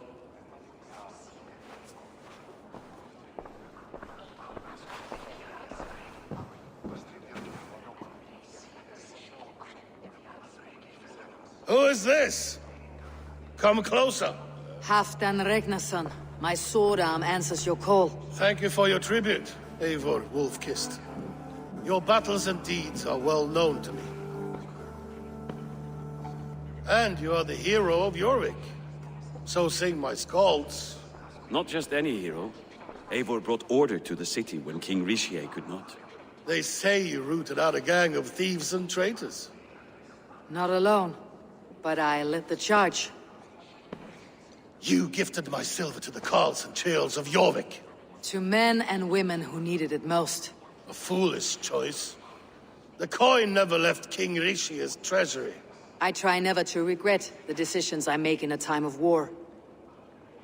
Who is this? Come closer. Halfdan Regnason. My sword arm answers your call. Thank you for your tribute, Eivor Wolf-Kissed. Your battles and deeds are well known to me. And you are the hero of Jorvik. So sing my skalds. Not just any hero. Eivor brought order to the city when King Rishie could not. They say you rooted out a gang of thieves and traitors. Not alone, but I led the charge. You gifted my silver to the carls and churls of Jorvik. To men and women who needed it most. A foolish choice. The coin never left King Rishia's treasury. I try never to regret the decisions I make in a time of war.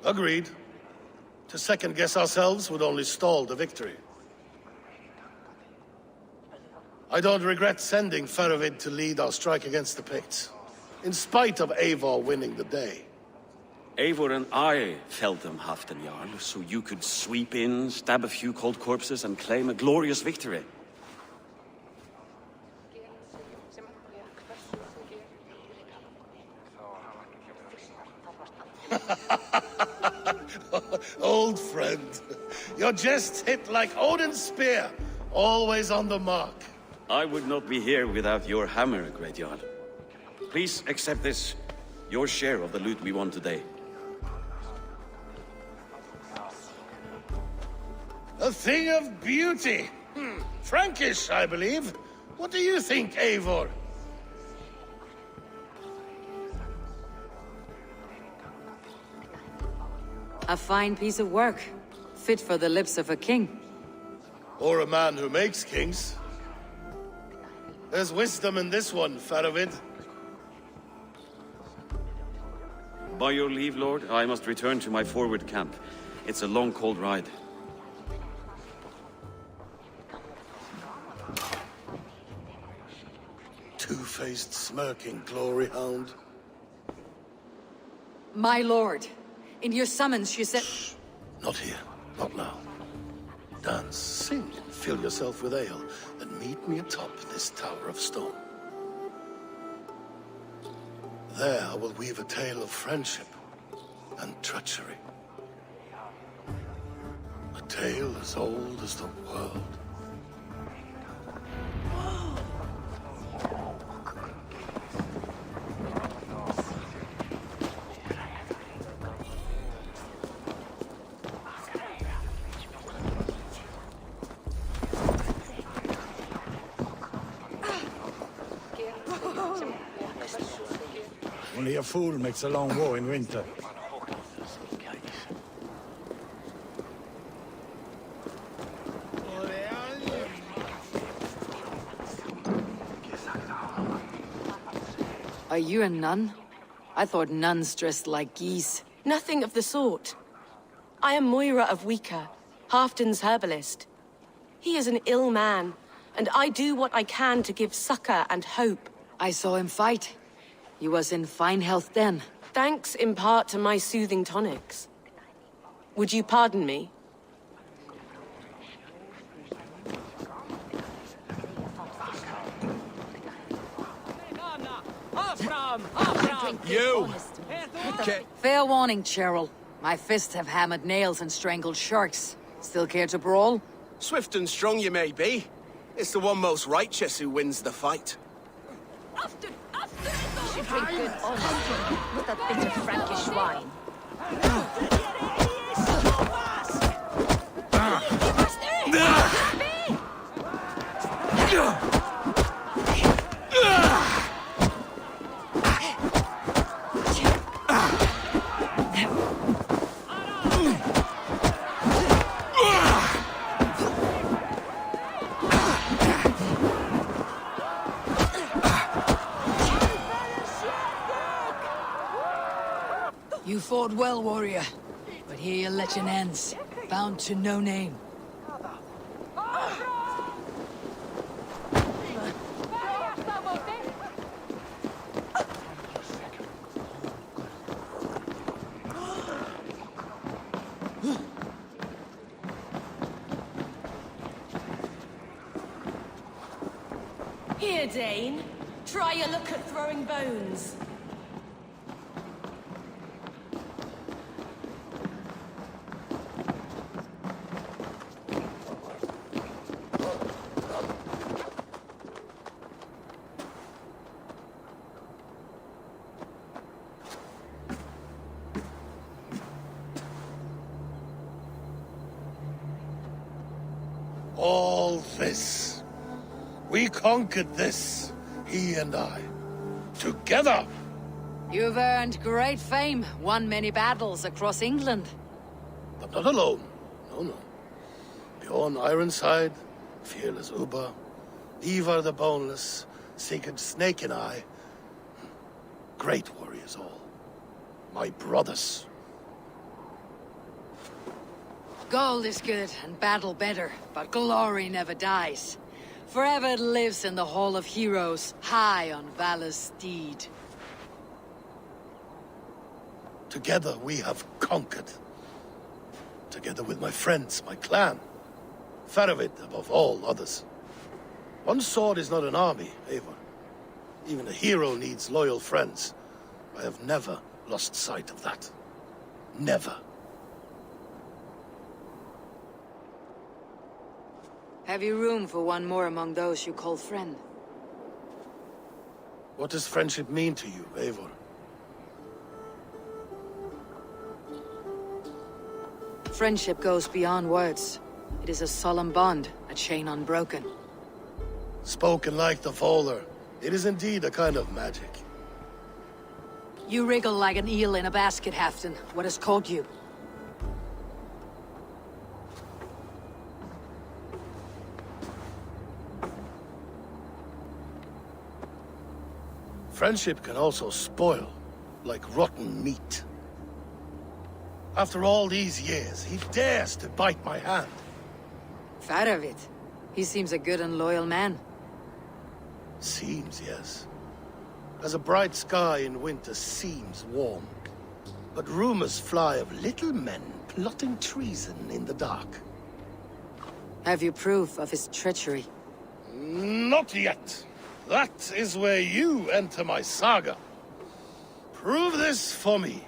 Agreed. To second-guess ourselves would only stall the victory. I don't regret sending Faravid to lead our strike against the Picts, in spite of Eivor winning the day. Eivor and I felled them, Halfdan Jarl, so you could sweep in, stab a few cold corpses, and claim a glorious victory. Old friend, your jest hit like Odin's spear, always on the mark. I would not be here without your hammer, Great Jarl. Please accept this, your share of the loot we won today. A thing of beauty. Frankish, I believe. What do you think, Eivor? A fine piece of work. Fit for the lips of a king. Or a man who makes kings. There's wisdom in this one, Faravid. By your leave, Lord, I must return to my forward camp. It's a long, cold ride. Two-faced, smirking glory hound. My lord, in your summons you said... Shh. Not here. Not now. Dance, sing, fill yourself with ale, and meet me atop this tower of stone. There I will weave a tale of friendship and treachery. A tale as old as the world. Only a fool makes a long war in winter. Are you a nun? I thought nuns dressed like geese. Nothing of the sort. I am Moira of Wika, Halfdan's herbalist. He is an ill man, and I do what I can to give succor and hope. I saw him fight. He was in fine health then. Thanks in part to my soothing tonics. Would you pardon me? You! Fair warning, Cheryl. My fists have hammered nails and strangled sharks. Still care to brawl? Swift and strong you may be. It's the one most righteous who wins the fight. Should drink good honestly with a bit of Frankish wine. You fought well, warrior. But here your legend ends. Bound to no name. Here, Dane. Try your luck at throwing bones. All this. We conquered this, he and I. Together! You've earned great fame, won many battles across England. But not alone. No, no. Bjorn Ironside, fearless Ubba, Ivar the Boneless, Sigurd Snake and I. Great warriors all. My brothers. Gold is good and battle better, but glory never dies. Forever it lives in the Hall of Heroes, high on Valor's steed. Together we have conquered. Together with my friends, my clan. Faravid above all others. One sword is not an army, Eivor. Even a hero needs loyal friends. I have never lost sight of that. Never. Have you room for one more among those you call friend? What does friendship mean to you, Eivor? Friendship goes beyond words. It is a solemn bond, a chain unbroken. Spoken like the Fowler. It is indeed a kind of magic. You wriggle like an eel in a basket, Halfdan. What has caught you? Friendship can also spoil, like rotten meat. After all these years, he dares to bite my hand. Faravid. He seems a good and loyal man. Seems, yes. As a bright sky in winter seems warm. But rumors fly of little men plotting treason in the dark. Have you proof of his treachery? Not yet. That is where you enter my saga. Prove this for me.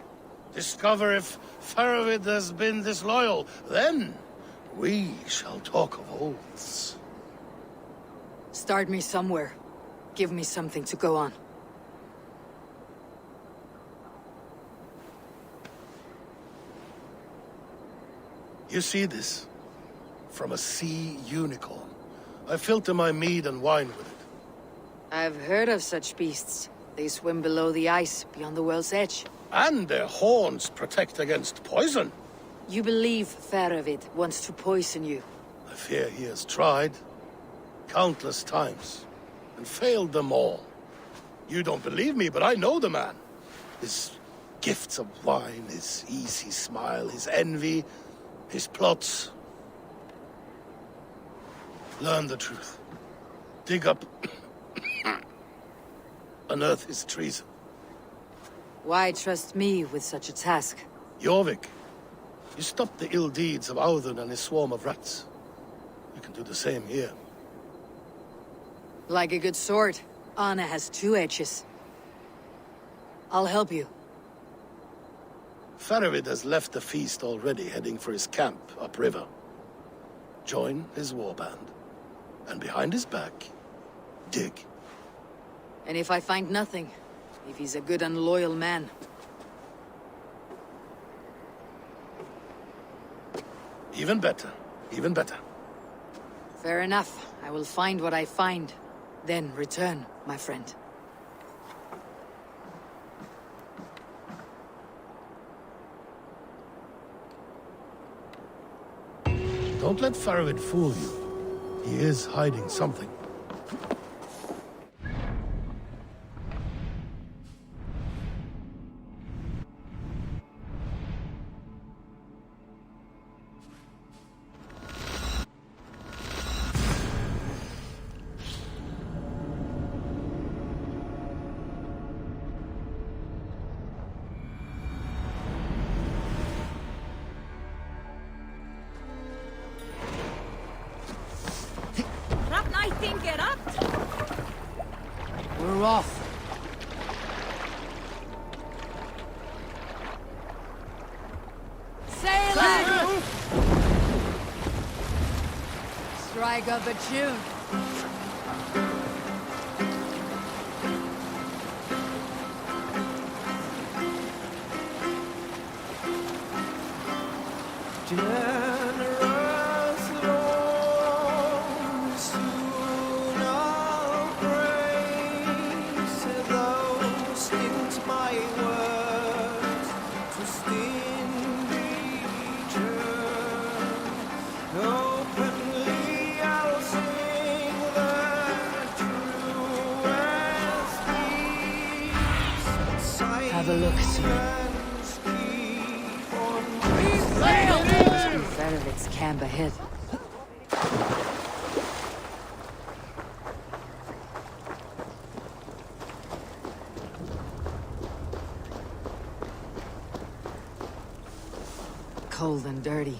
Discover if Faravid has been disloyal. Then we shall talk of oaths. Start me somewhere. Give me something to go on. You see this? From a sea unicorn. I filter my mead and wine with it. I've heard of such beasts. They swim below the ice, beyond the world's edge. And their horns protect against poison. You believe Faravid wants to poison you? I fear he has tried. Countless times. And failed them all. You don't believe me, but I know the man. His gifts of wine, his easy smile, his envy, his plots. Learn the truth. Dig up... unearth his treason. Why trust me with such a task? Jorvik, you stopped the ill deeds of Audun and his swarm of rats. You can do the same here. Like a good sword, Anna has two edges. I'll help you. Faravid has left the feast already, heading for his camp upriver. Join his warband. And behind his back, dig. And if I find nothing, if he's a good and loyal man? Even better. Even better. Fair enough. I will find what I find. Then return, my friend. Don't let Faravid fool you. He is hiding something. We're off. Sail it! Strike up a tune. Have a look, sir. Faravid's camp ahead. Cold and dirty.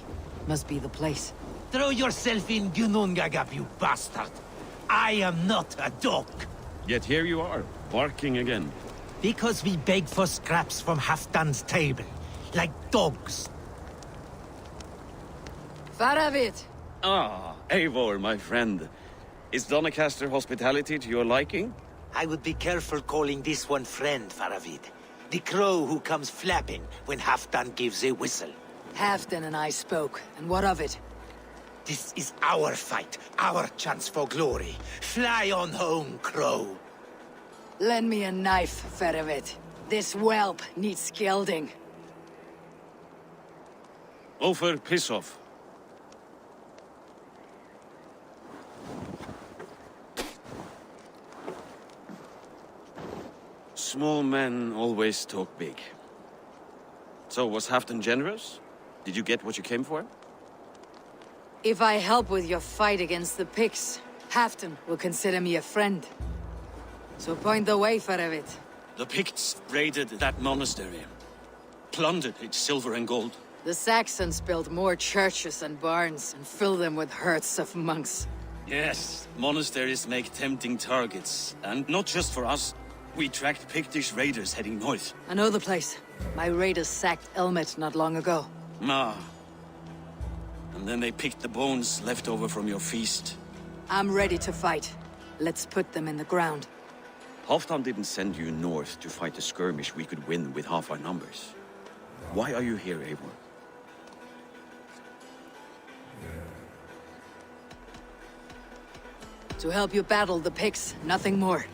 Must be the place. Throw yourself in Gunungagap, you bastard! I am not a dog! Yet here you are, barking again. Because we beg for scraps from Halfdan's table, like dogs. Faravid! Ah, Eivor, my friend. Is Doncaster hospitality to your liking? I would be careful calling this one friend, Faravid. The crow who comes flapping when Halfdan gives a whistle. Halfdan and I spoke, and what of it? This is our fight, our chance for glory. Fly on home, Crow. Lend me a knife, Ferevit. This whelp needs scalding. Over, piss off. Small men always talk big. So, was Halfdan generous? Did you get what you came for? If I help with your fight against the Picts, Halfdan will consider me a friend. So point the way, Ferevit. The Picts raided that monastery. Plundered its silver and gold. The Saxons built more churches and barns, and filled them with herds of monks. Yes, monasteries make tempting targets. And not just for us. We tracked Pictish raiders heading north. I know the place. My raiders sacked Elmet not long ago. Ah. And then they picked the bones left over from your feast. I'm ready to fight. Let's put them in the ground. Halfdan didn't send you north to fight a skirmish we could win with half our numbers. Why are you here, Eivor? To help you battle the Picts, nothing more.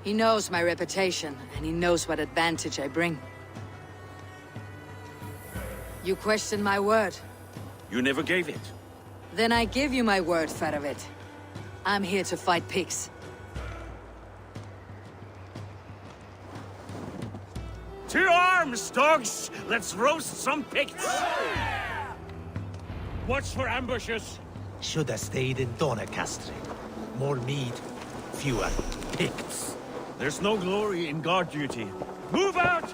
He knows my reputation, and he knows what advantage I bring. You question my word? You never gave it. Then I give you my word, Ferevit. I'm here to fight Picts. To arms, dogs! Let's roast some Picts! Watch for ambushes. Should have stayed in Donnercastle. More mead, fewer Picts. There's no glory in guard duty. Move out!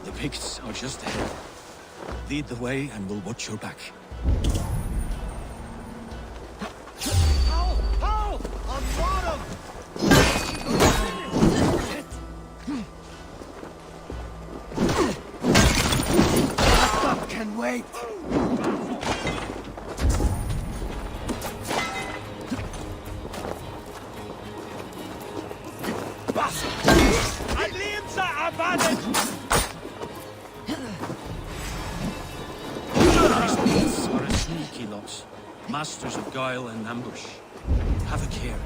The Picts are just ahead. Lead the way and we'll watch your back. Ow! Ow! On bottom! Backup can wait! These are a sneaky lot. Masters of guile and ambush. Have a care.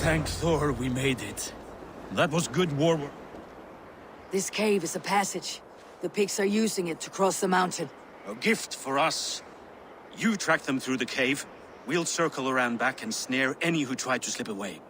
Thank Thor we made it. That was good war work. This cave is a passage. The pigs are using it to cross the mountain. A gift for us. You track them through the cave. We'll circle around back and snare any who try to slip away.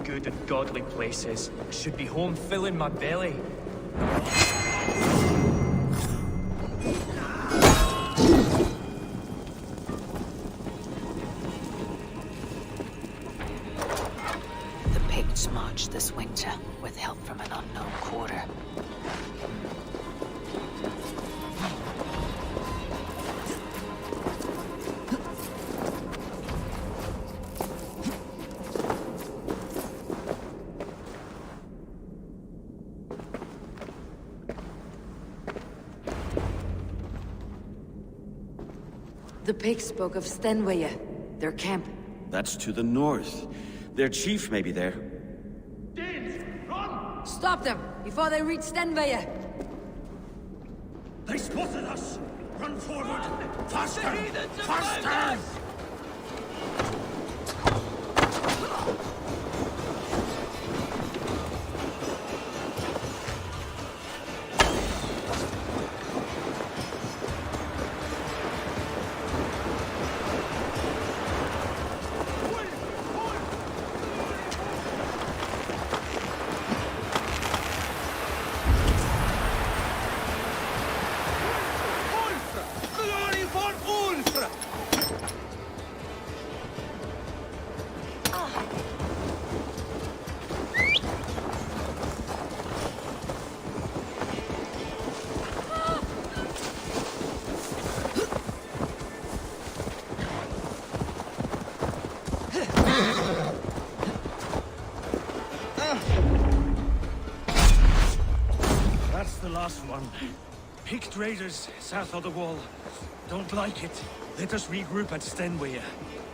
Good and godly places. Should be home filling my belly. The pigs marched this winter with help from an unknown quarter. The pigs spoke of Stenweye, their camp. That's to the north. Their chief may be there. Stop them before they reach Stenweye! They spotted us! Run forward! Faster! Faster! Glory for That's the last one. Picked raiders south of the wall. Don't like it. Let us regroup at Stenway.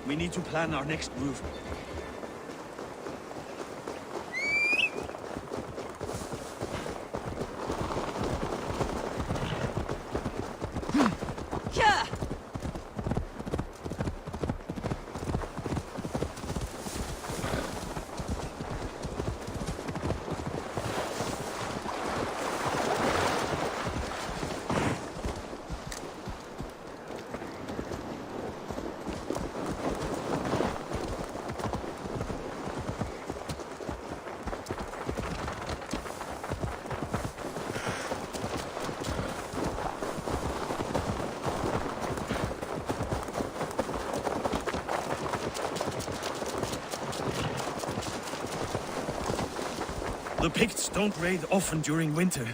We need to plan our next move. The Picts don't raid often during winter.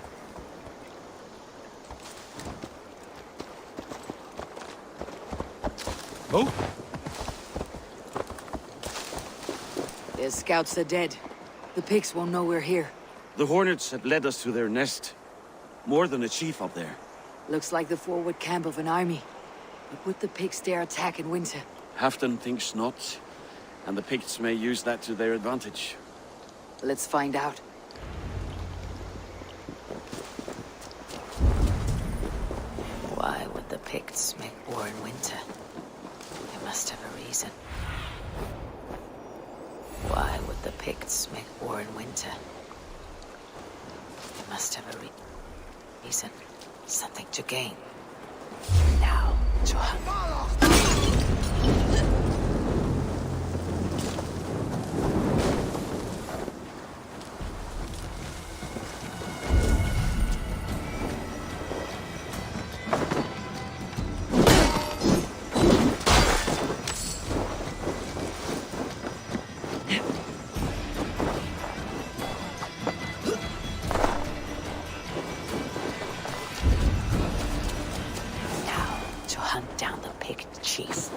Oh? Their scouts are dead. The Picts won't know we're here. The Hornets have led us to their nest. More than a chief up there. Looks like the forward camp of an army. But would the Picts dare attack in winter? Halfton thinks not, and the Picts may use that to their advantage. Let's find out. Why would the Picts make war in winter? They must have a reason. Why would the Picts make war in winter? They must have a reason. Something to gain. Now, to hunt. Hunt down the Pict chief.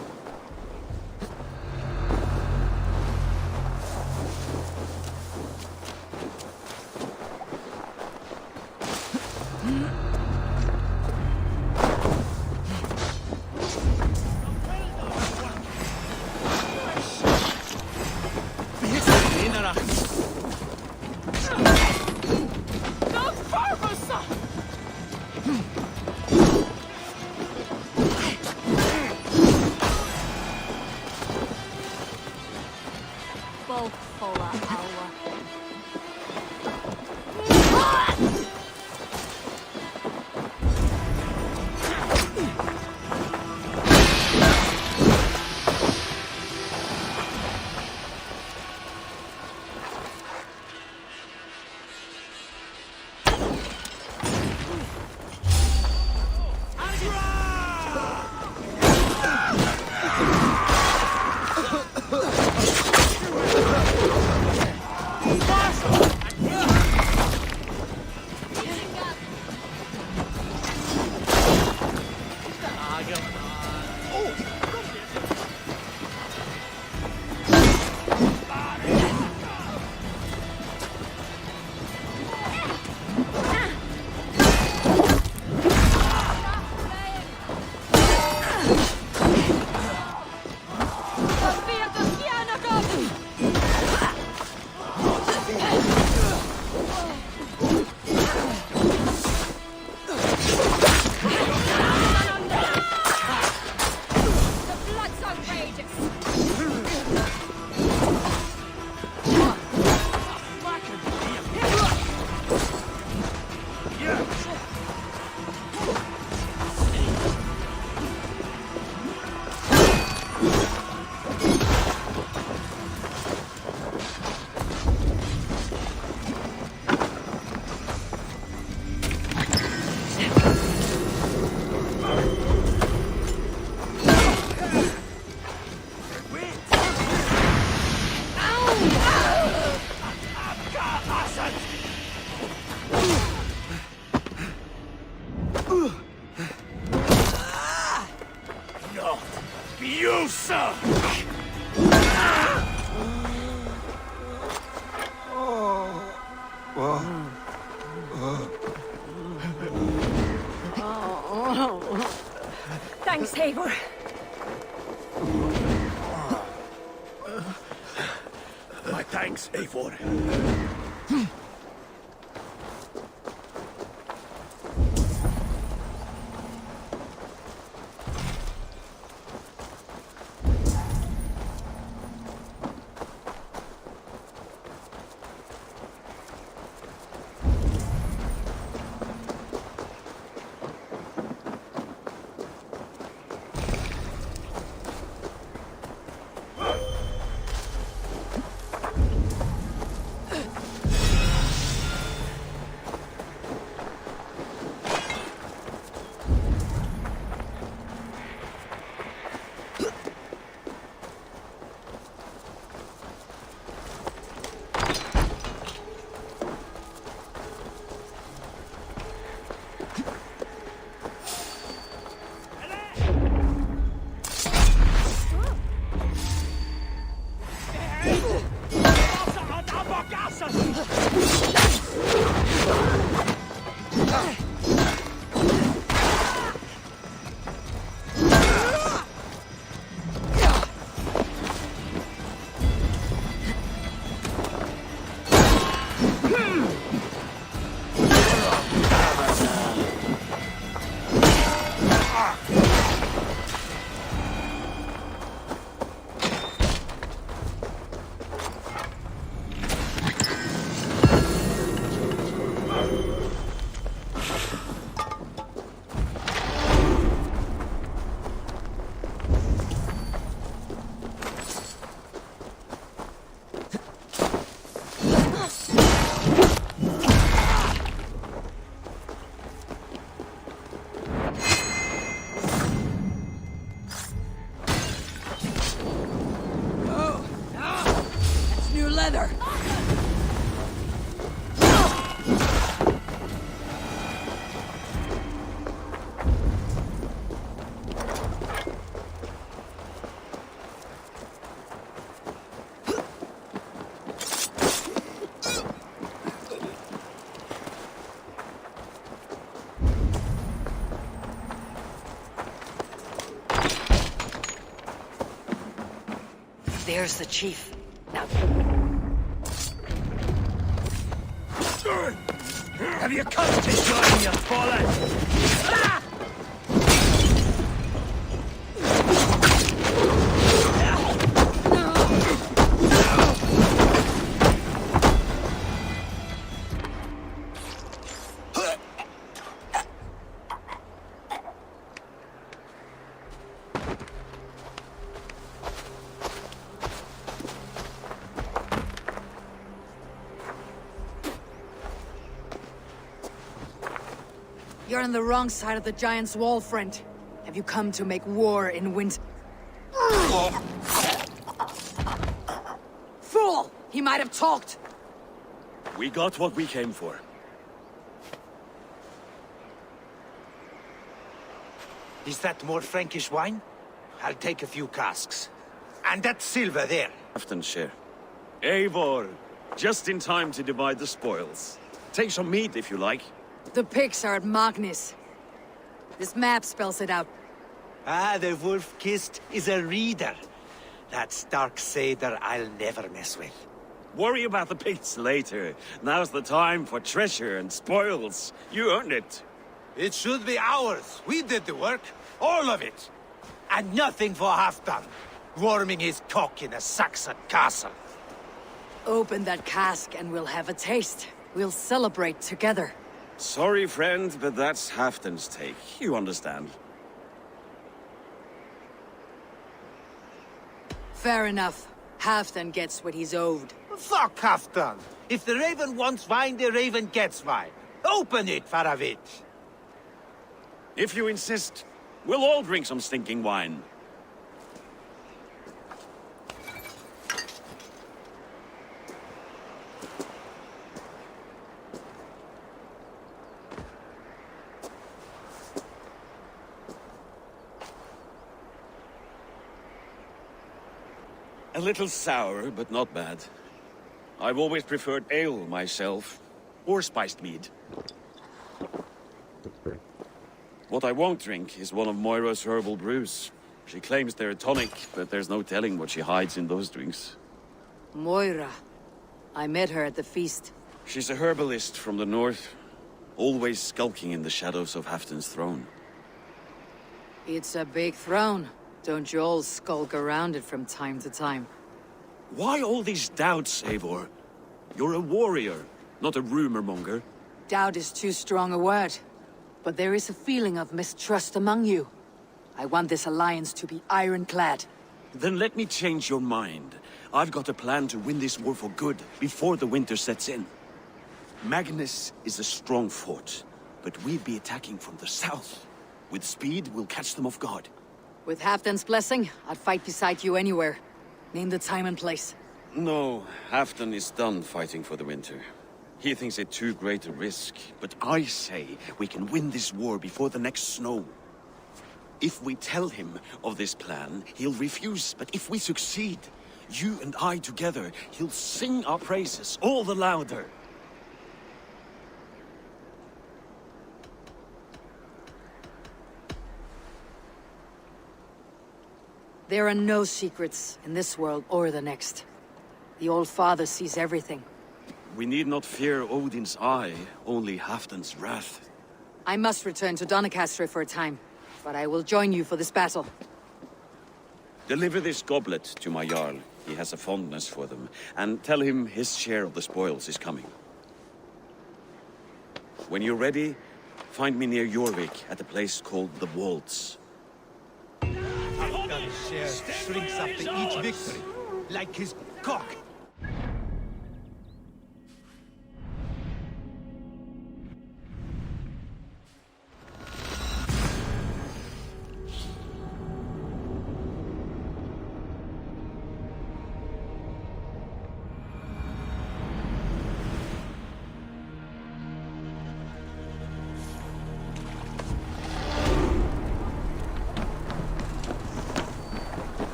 You, sir! Eivor. My thanks, Eivor. Leather. There's the chief. Now. Have you come to join your fallen? Ah! You're on the wrong side of the Giant's Wall, friend. Have you come to make war in winter? Fool! He might have talked! We got what we came for. Is that more Frankish wine? I'll take a few casks. And that silver there. Often share. Eivor, just in time to divide the spoils. Take some meat if you like. The pigs are at Magnus. This map spells it out. Ah, the wolf-kissed is a reader. That stark satyr I'll never mess with. Worry about the pigs later. Now's the time for treasure and spoils. You earned it. It should be ours. We did the work. All of it. And nothing for Halfdan, warming his cock in a Saxon castle. Open that cask and we'll have a taste. We'll celebrate together. Sorry, friend, but that's Halfdan's take. You understand. Fair enough. Halfdan gets what he's owed. Fuck Halfdan. If the Raven wants wine, the Raven gets wine. Open it, Faravit. If you insist, we'll all drink some stinking wine. A little sour, but not bad. I've always preferred ale myself, or spiced mead. What I won't drink is one of Moira's herbal brews. She claims they're a tonic, but there's no telling what she hides in those drinks. Moira. I met her at the feast. She's a herbalist from the north, always skulking in the shadows of Halfdan's throne. It's a big throne. Don't you all skulk around it from time to time? Why all these doubts, Eivor? You're a warrior, not a rumor monger. Doubt is too strong a word. But there is a feeling of mistrust among you. I want this alliance to be ironclad. Then let me change your mind. I've got a plan to win this war for good, before the winter sets in. Magnus is a strong fort, but we'd be attacking from the south. With speed, we'll catch them off guard. With Halfdan's blessing, I'd fight beside you anywhere. Name the time and place. No, Halfdan is done fighting for the winter. He thinks it too great a risk, but I say we can win this war before the next snow. If we tell him of this plan, he'll refuse, but if we succeed, you and I together, he'll sing our praises all the louder. There are no secrets in this world or the next. The Old Father sees everything. We need not fear Odin's eye, only Halfdan's wrath. I must return to Doncaster for a time, but I will join you for this battle. Deliver this goblet to my Jarl. He has a fondness for them. And tell him his share of the spoils is coming. When you're ready, find me near Jorvik at a place called the Waltz. Halfdan's share shrinks after each victory, like his cock.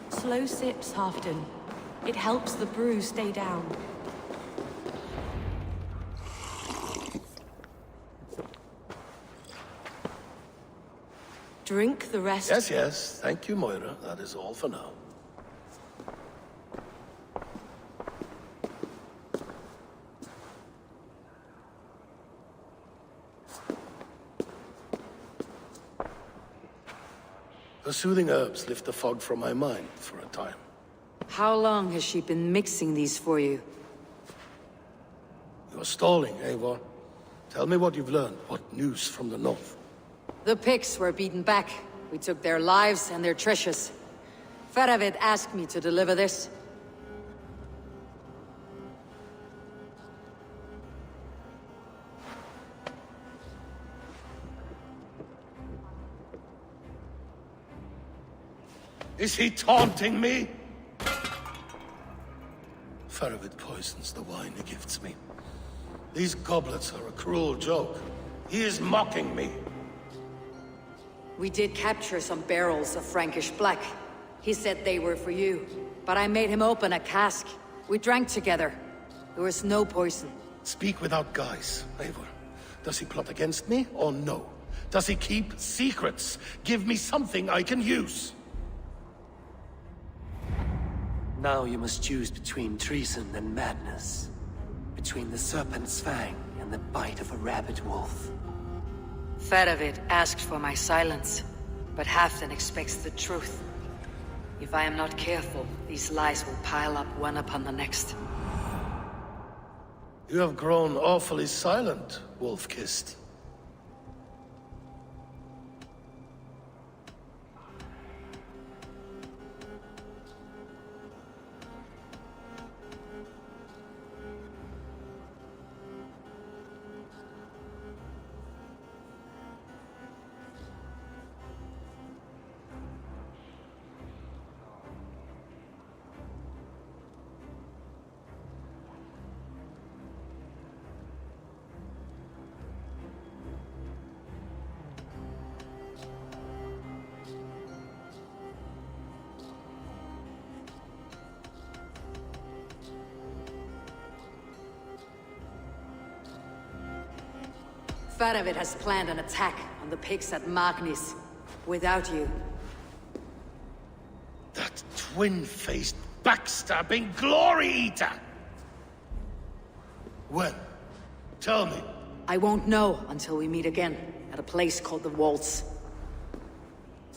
Slow sips, Halfdan. It helps the brew stay down. Drink the rest. Yes, yes. Thank you, Moira. That is all for now. The soothing herbs lift the fog from my mind for a time. How long has she been mixing these for you? You're stalling, Eivor. Tell me what you've learned. What news from the north? The Picts were beaten back. We took their lives and their treasures. Faravid asked me to deliver this. Is he taunting me? Faravid poisons the wine he gifts me. These goblets are a cruel joke. He is mocking me. We did capture some barrels of Frankish black. He said they were for you, but I made him open a cask. We drank together. There was no poison. Speak without guise, Eivor. Does he plot against me, or no? Does he keep secrets? Give me something I can use. Now you must choose between treason and madness. Between the serpent's fang and the bite of a rabid wolf. Faravid asked for my silence, but Halfdan expects the truth. If I am not careful, these lies will pile up one upon the next. You have grown awfully silent, Wolf-Kissed. Faravid has planned an attack on the pigs at Magnis. Without you. That twin-faced, backstabbing glory eater! When? Tell me. I won't know until we meet again, at a place called the Waltz.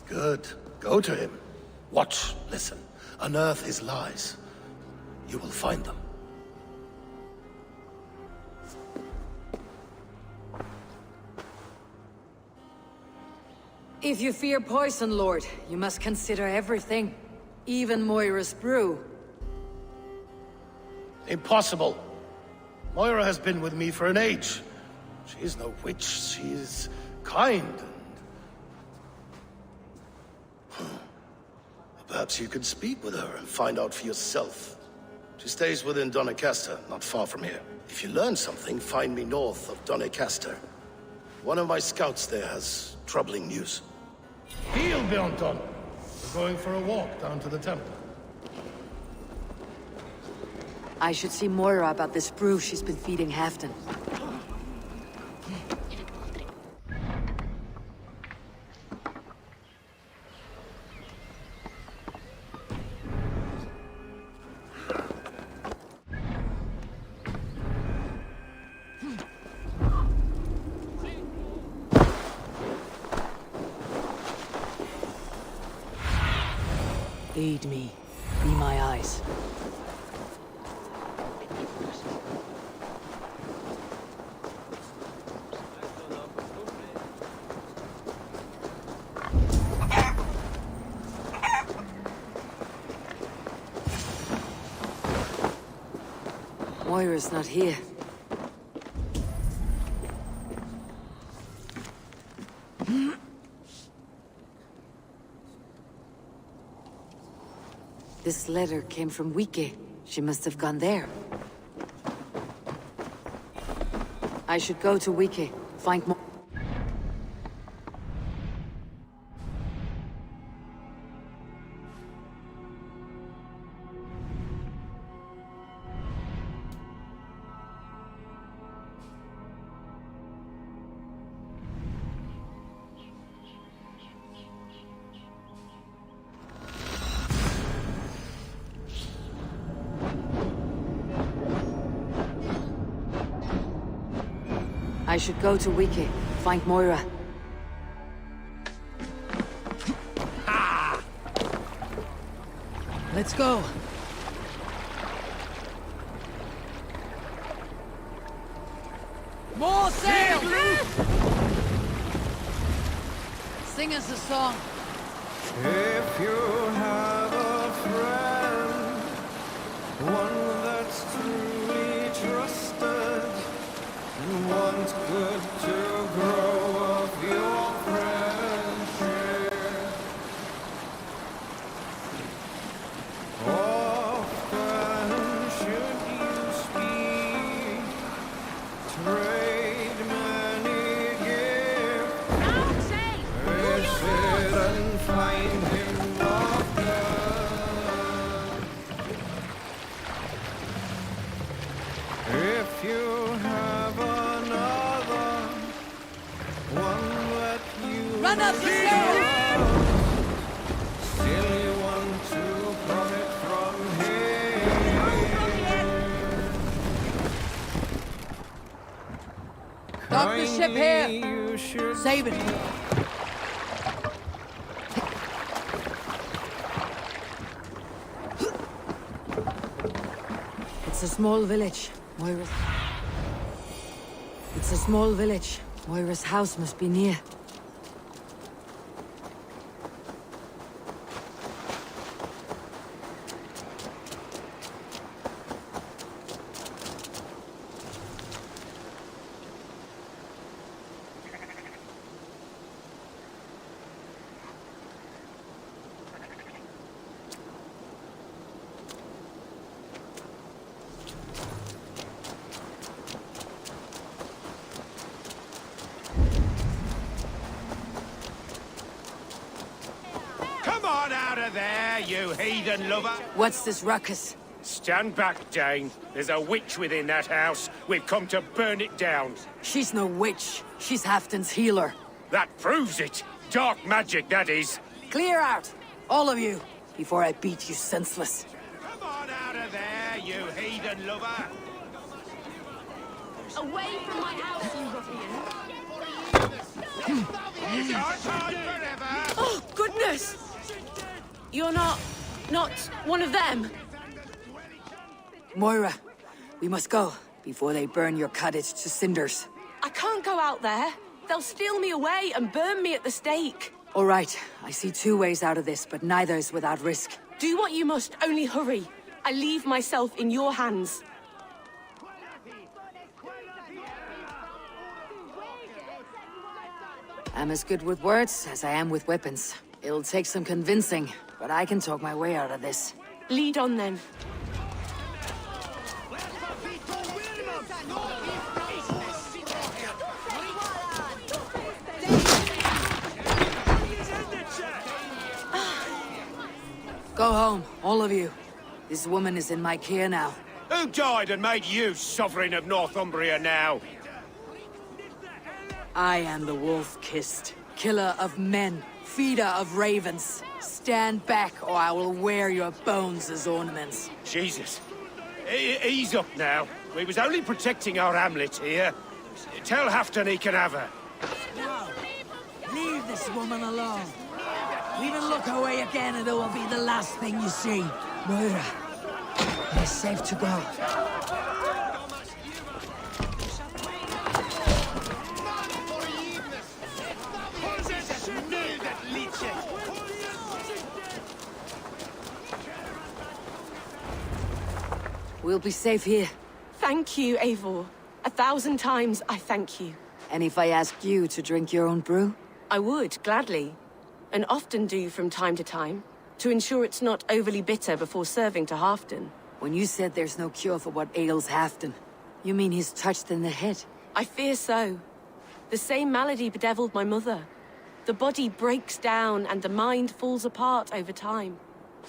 Good. Go to him. Watch, listen. Unearth his lies. You will find them. If you fear poison, Lord, you must consider everything. Even Moira's brew. Impossible. Moira has been with me for an age. She is no witch. She is kind and... Perhaps you could speak with her and find out for yourself. She stays within Doncaster, not far from here. If you learn something, find me north of Doncaster. One of my scouts there has troubling news. Heal, Bjornton! We're going for a walk down to the temple. I should see Moira about this brew she's been feeding Halfdan. Aid me. Be my eyes. Moira's not here. This letter came from Wike. She must have gone there. I should go to Wike, find more. I should go to Wike, find Moira. Let's go. More sail! Sing us a song. If you have a friend, one that's truly trusted, wants good to grow of your friendship. Often should you speak, trade many gifts, visit and find him often. Run up the stairs! Still you want to profit from him. Dock the ship here! You should Save it! It's a small village, Moira. It's a small village. Moira's house must be near. Come on out of there, you heathen lover! What's this ruckus? Stand back, Dane. There's a witch within that house. We've come to burn it down. She's no witch. She's Halfton's healer. That proves it. Dark magic, that is. Clear out! All of you, before I beat you senseless. Come on out of there, you heathen lover! Away from my house, you ruffian! It's our time forever! Oh, goodness! You're not one of them? Moira, we must go before they burn your cottage to cinders. I can't go out there. They'll steal me away and burn me at the stake. All right, I see two ways out of this, but neither is without risk. Do what you must, only hurry. I leave myself in your hands. I'm as good with words as I am with weapons. It'll take some convincing, but I can talk my way out of this. Lead on then. Go home, all of you. This woman is in my care now. Who died and made you sovereign of Northumbria now? I am the wolf-kissed, killer of men, feeder of ravens. Stand back, or I will wear your bones as ornaments. Jesus. Ease up now. We was only protecting our hamlet here. Tell Halfton he can have her. No. Leave this woman alone. Even look away again and it will be the last thing you see. Moira, it is safe to go. We'll be safe here. Thank you, Eivor. 1,000 times I thank you. And if I asked you to drink your own brew? I would, gladly. And often do from time to time, to ensure it's not overly bitter before serving to Halfton. When you said there's no cure for what ails Halfton, you mean he's touched in the head? I fear so. The same malady bedeviled my mother. The body breaks down and the mind falls apart over time.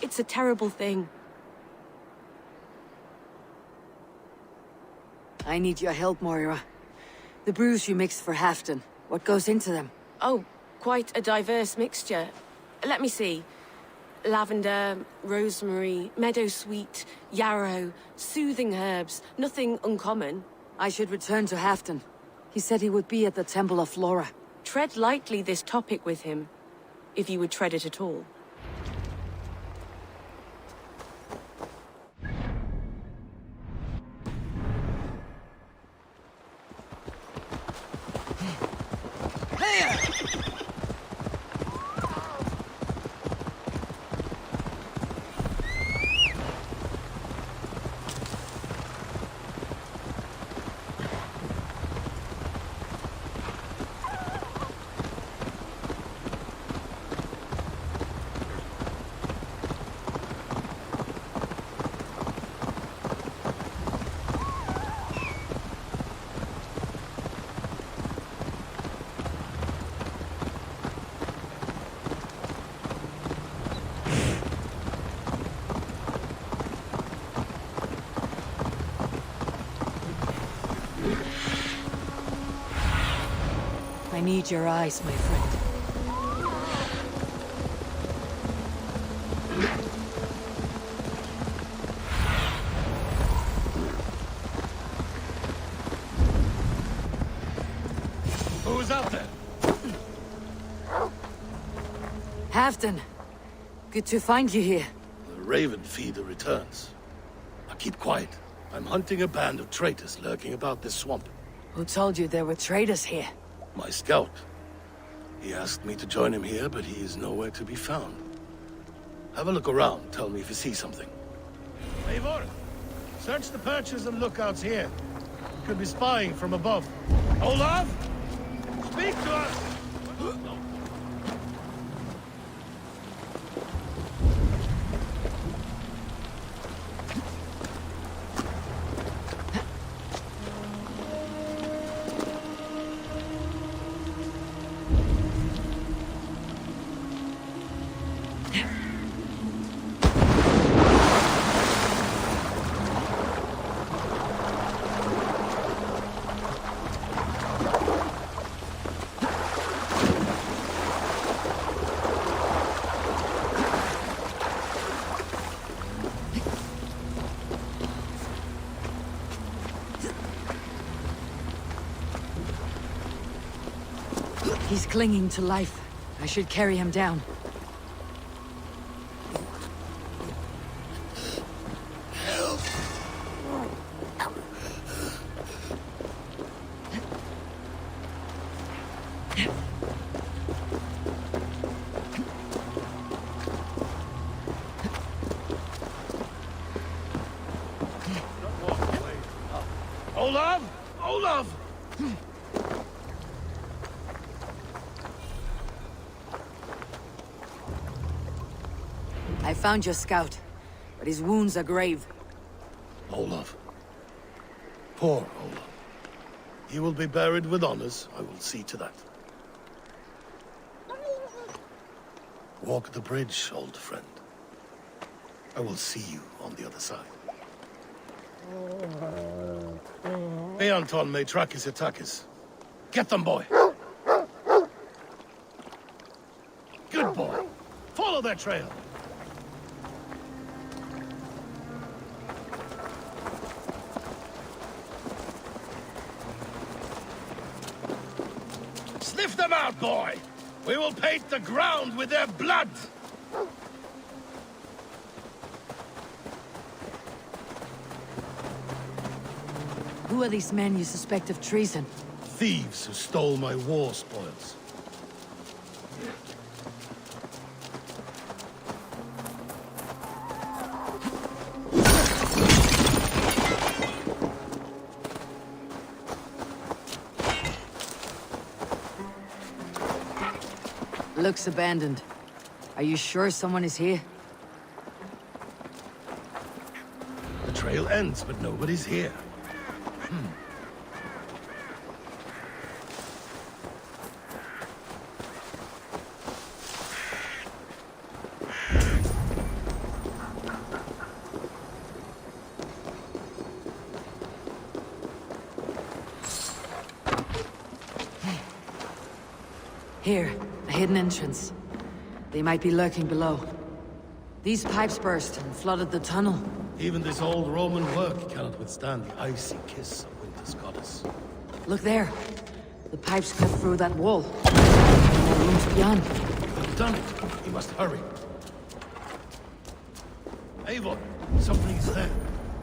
It's a terrible thing. I need your help, Moira. The brews you mixed for Halfton, what goes into them? Oh, quite a diverse mixture. Let me see. Lavender, rosemary, meadowsweet, yarrow, soothing herbs. Nothing uncommon. I should return to Halfton. He said he would be at the Temple of Flora. Tread lightly this topic with him, if you would tread it at all. I need your eyes, my friend. Who's out there? Halfdan, good to find you here. The Raven feeder returns. Now keep quiet. I'm hunting a band of traitors lurking about this swamp. Who told you there were traitors here? My scout. He asked me to join him here, but he is nowhere to be found. Have a look around. Tell me if you see something. Eivor, search the perches and lookouts here. He could be spying from above. Olaf! Speak to us! He's clinging to life. I should carry him down. Olaf! Olaf! I found your scout, but his wounds are grave. Olaf. Poor Olaf. He will be buried with honors. I will see to that. Walk the bridge, old friend. I will see you on the other side. Beanton may track his attackers. Get them, boy! Good boy! Follow their trail! Sniff them out, boy! We will paint the ground with their blood! Who are these men you suspect of treason? Thieves who stole my war spoils. Looks abandoned. Are you sure someone is here? The trail ends, but nobody's here. Here, a hidden entrance. They might be lurking below. These pipes burst and flooded the tunnel. Even this old Roman work cannot withstand the icy kiss of winter's goddess. Look there. The pipes cut through that wall. And the rooms beyond. We've done it. We must hurry. Eivor, somebody's there.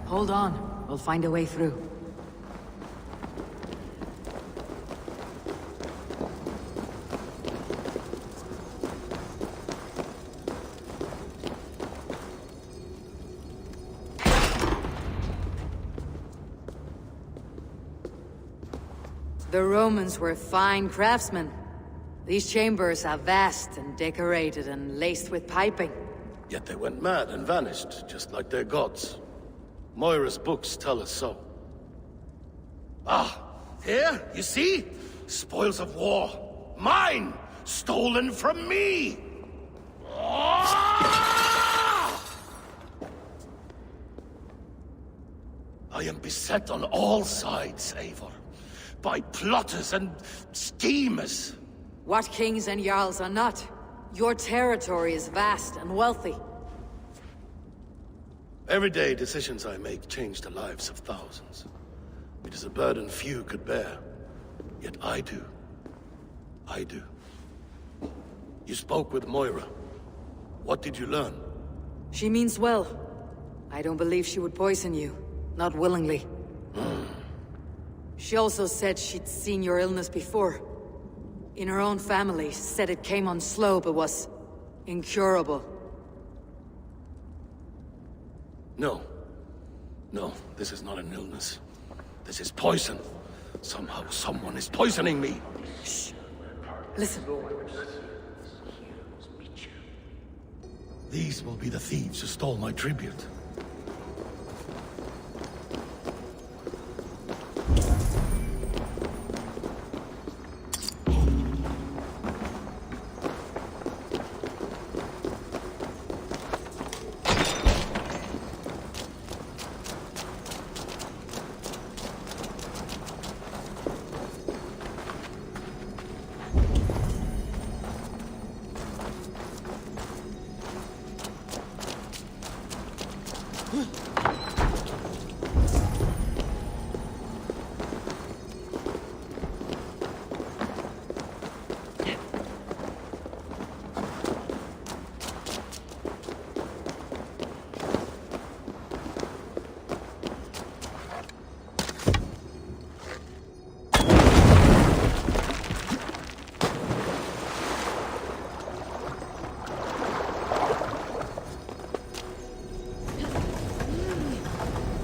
Hold on. We'll find a way through. The Romans were fine craftsmen. These chambers are vast and decorated and laced with piping. Yet they went mad and vanished, just like their gods. Moira's books tell us so. Ah, here, you see? Spoils of war. Mine! Stolen from me! Ah! I am beset on all sides, Eivor. By plotters and schemers. What kings and jarls are not? Your territory is vast and wealthy. Every day, decisions I make change the lives of thousands. It is a burden few could bear. Yet I do. I do. You spoke with Moira. What did you learn? She means well. I don't believe she would poison you. Not willingly. She also said she'd seen your illness before. In her own family, said it came on slow but was incurable. No. No, this is not an illness. This is poison. Somehow, someone is poisoning me. Shh. Listen. These will be the thieves who stole my tribute.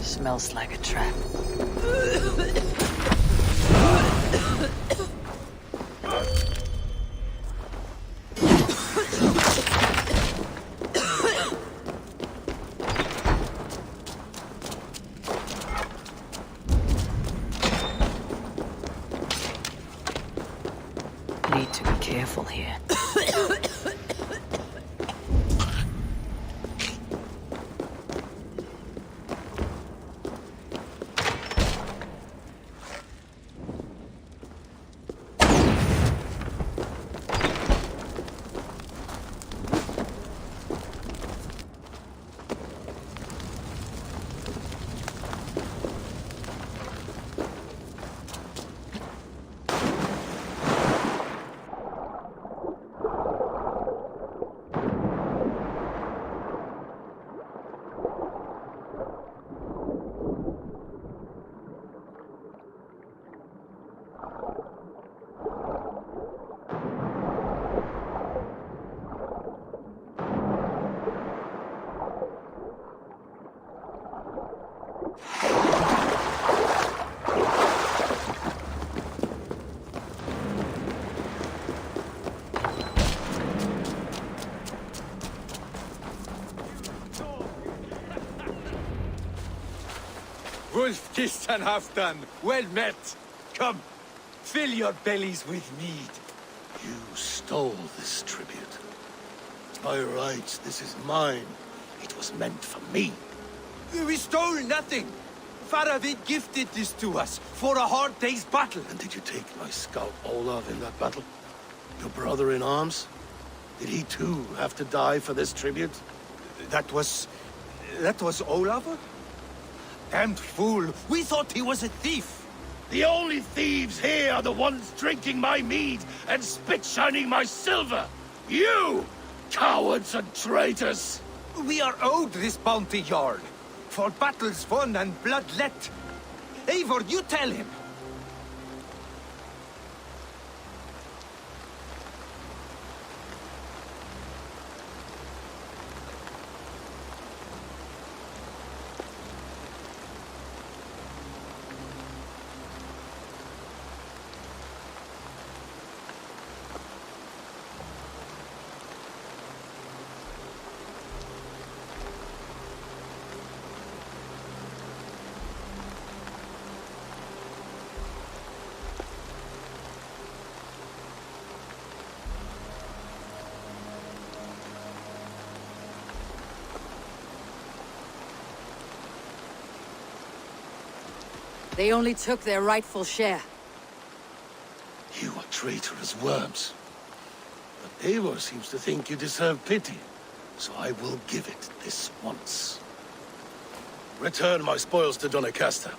Smells like a trap. Need to be careful here. Wolf-kissed and half done. Well met. Come, fill your bellies with mead. You stole this tribute. By rights, this is mine. It was meant for me. We stole nothing. Faravid gifted this to us for a hard day's battle. And did you take my scout Olav in that battle? Your brother in arms? Did he too have to die for this tribute? That was Olav? Damned fool! We thought he was a thief! The only thieves here are the ones drinking my mead and spit-shining my silver! You! Cowards and traitors! We are owed this bounty, Jarl. For battles won and blood let. Eivor, you tell him! They only took their rightful share. You are traitorous worms. But Eivor seems to think you deserve pity, so I will give it this once. Return my spoils to Doncaster,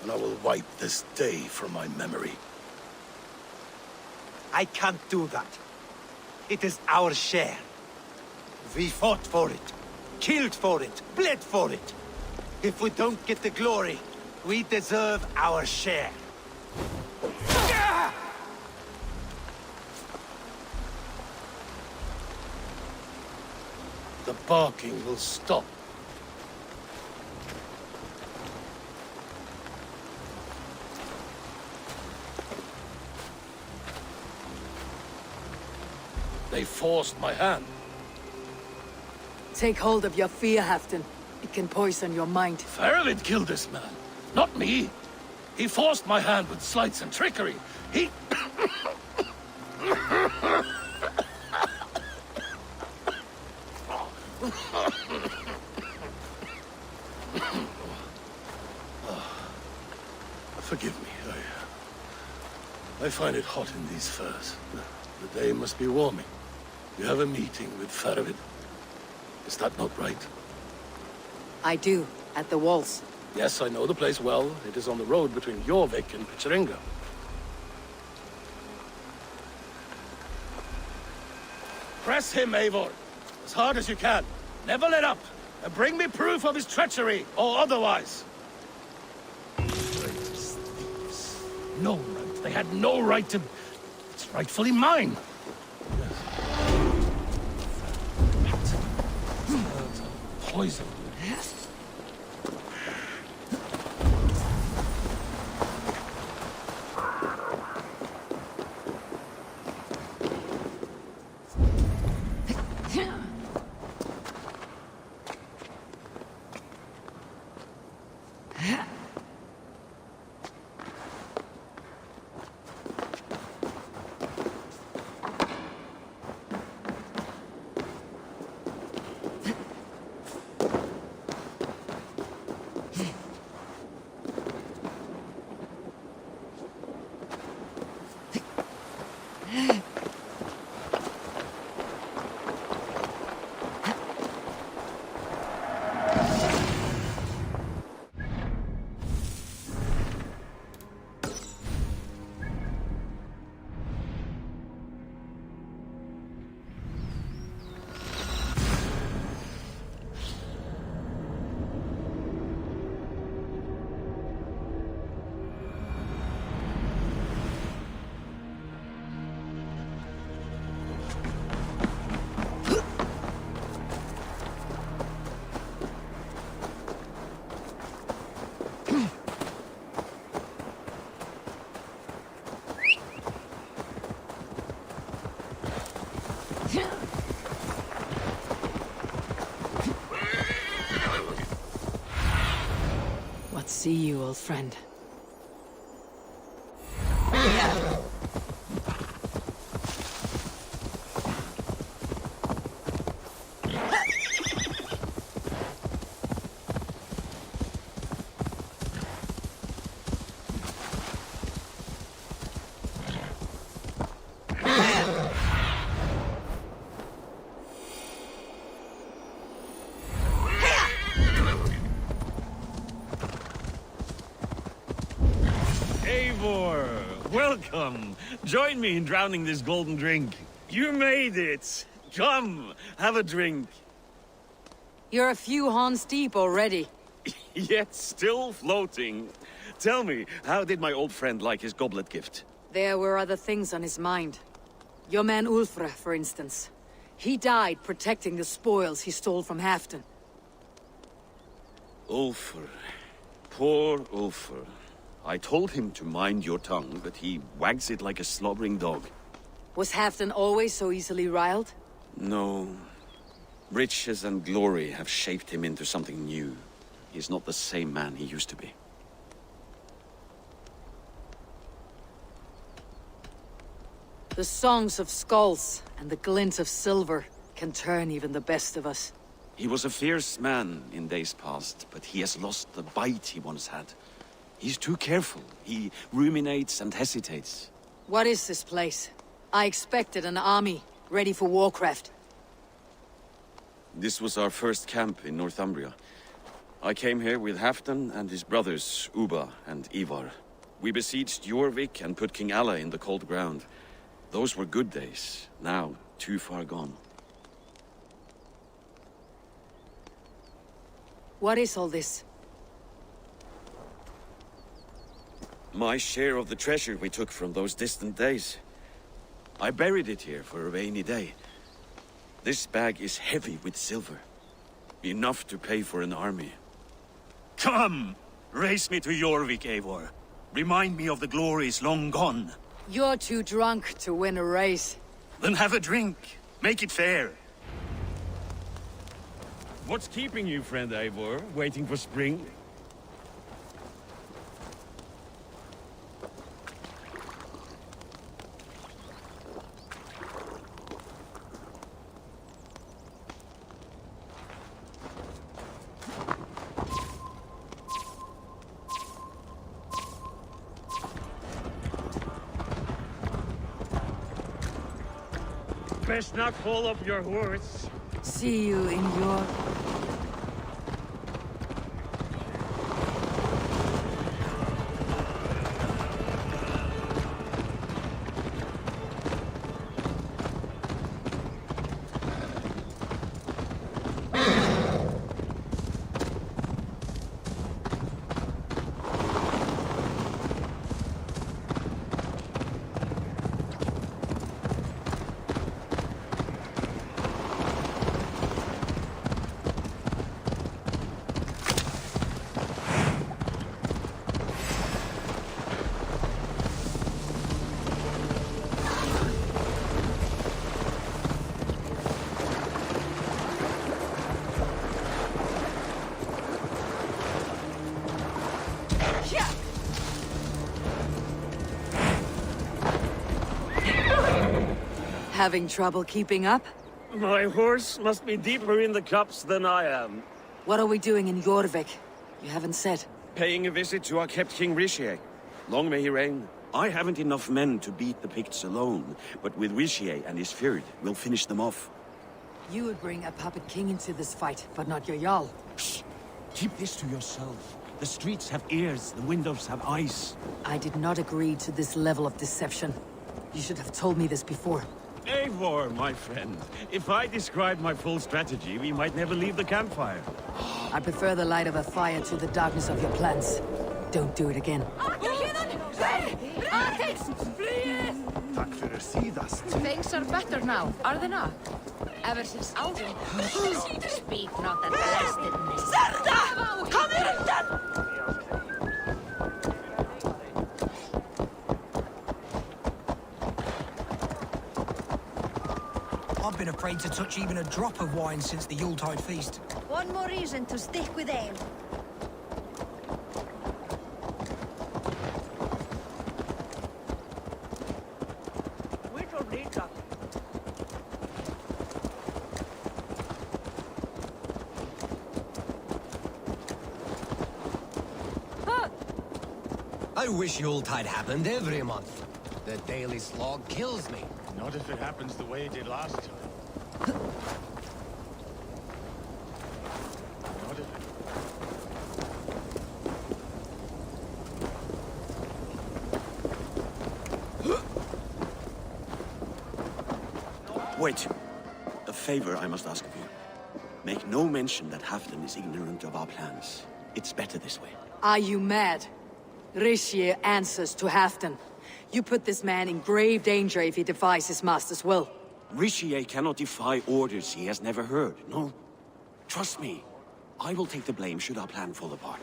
and I will wipe this day from my memory. I can't do that. It is our share. We fought for it, killed for it, bled for it. If we don't get the glory, we deserve our share. The barking will stop. They forced my hand. Take hold of your fear, Halfdan. It can poison your mind. Faravid killed this man, not me. He forced my hand with sleights and trickery. He... Forgive me. I find it hot in these furs. The day must be warming. You have a meeting with Faravid. Is that not right? I do, at the walls. Yes, I know the place well. It is on the road between Jorvik and Pillaging. Press him, Eivor. As hard as you can. Never let up. And bring me proof of his treachery, or otherwise. Traitors, thieves. No right. They had no right to... It's rightfully mine. Poison. What see you, old friend? Welcome. Join me in drowning this golden drink. You made it. Come, have a drink. You're a few horns deep already. Yet still floating. Tell me, how did my old friend like his goblet gift? There were other things on his mind. Your man Ulfr, for instance. He died protecting the spoils he stole from Halfdan. Ulfr. Poor Ulfr. I told him to mind your tongue, but he wags it like a slobbering dog. Was Halfdan always so easily riled? No. Riches and glory have shaped him into something new. He's not the same man he used to be. The songs of skulls and the glint of silver can turn even the best of us. He was a fierce man in days past, but he has lost the bite he once had. He's too careful. He ruminates and hesitates. What is this place? I expected an army, ready for warcraft. This was our first camp in Northumbria. I came here with Halfdan and his brothers, Ubba and Ivar. We besieged Jorvik and put King Alla in the cold ground. Those were good days. Now, too far gone. What is all this? My share of the treasure we took from those distant days. I buried it here for a rainy day. This bag is heavy with silver. Enough to pay for an army. Come! Race me to Jorvik, Eivor. Remind me of the glories long gone. You're too drunk to win a race. Then have a drink. Make it fair. What's keeping you, friend Eivor? Waiting for spring? Best not call up your horse. See you in your... Having trouble keeping up? My horse must be deeper in the cups than I am. What are we doing in Jorvik? You haven't said. Paying a visit to our kept King Richier. Long may he reign. I haven't enough men to beat the Picts alone, but with Richier and his Fyrd, we'll finish them off. You would bring a puppet king into this fight, but not your Jarl. Shh! Keep this to yourself. The streets have ears, the windows have eyes. I did not agree to this level of deception. You should have told me this before. Eivor, my friend. If I described my full strategy, we might never leave the campfire. I prefer the light of a fire to the darkness of your plans. Don't do it again. Tack för sidast. Things are better now, are they not? Ever since Alvin... Speak not that blastedness. Serda! Kom hit! I've been afraid to touch even a drop of wine since the Yuletide feast. One more reason to stick with ale. I wish Yuletide happened every month. The daily slog kills me. Not if it happens the way it did last time. Not if Wait. A favor I must ask of you. Make no mention that Halfdan is ignorant of our plans. It's better this way. Are you mad? Richier answers to Halfdan. You put this man in grave danger if he defies his master's will. Richier cannot defy orders he has never heard, no? Trust me. I will take the blame should our plan fall apart.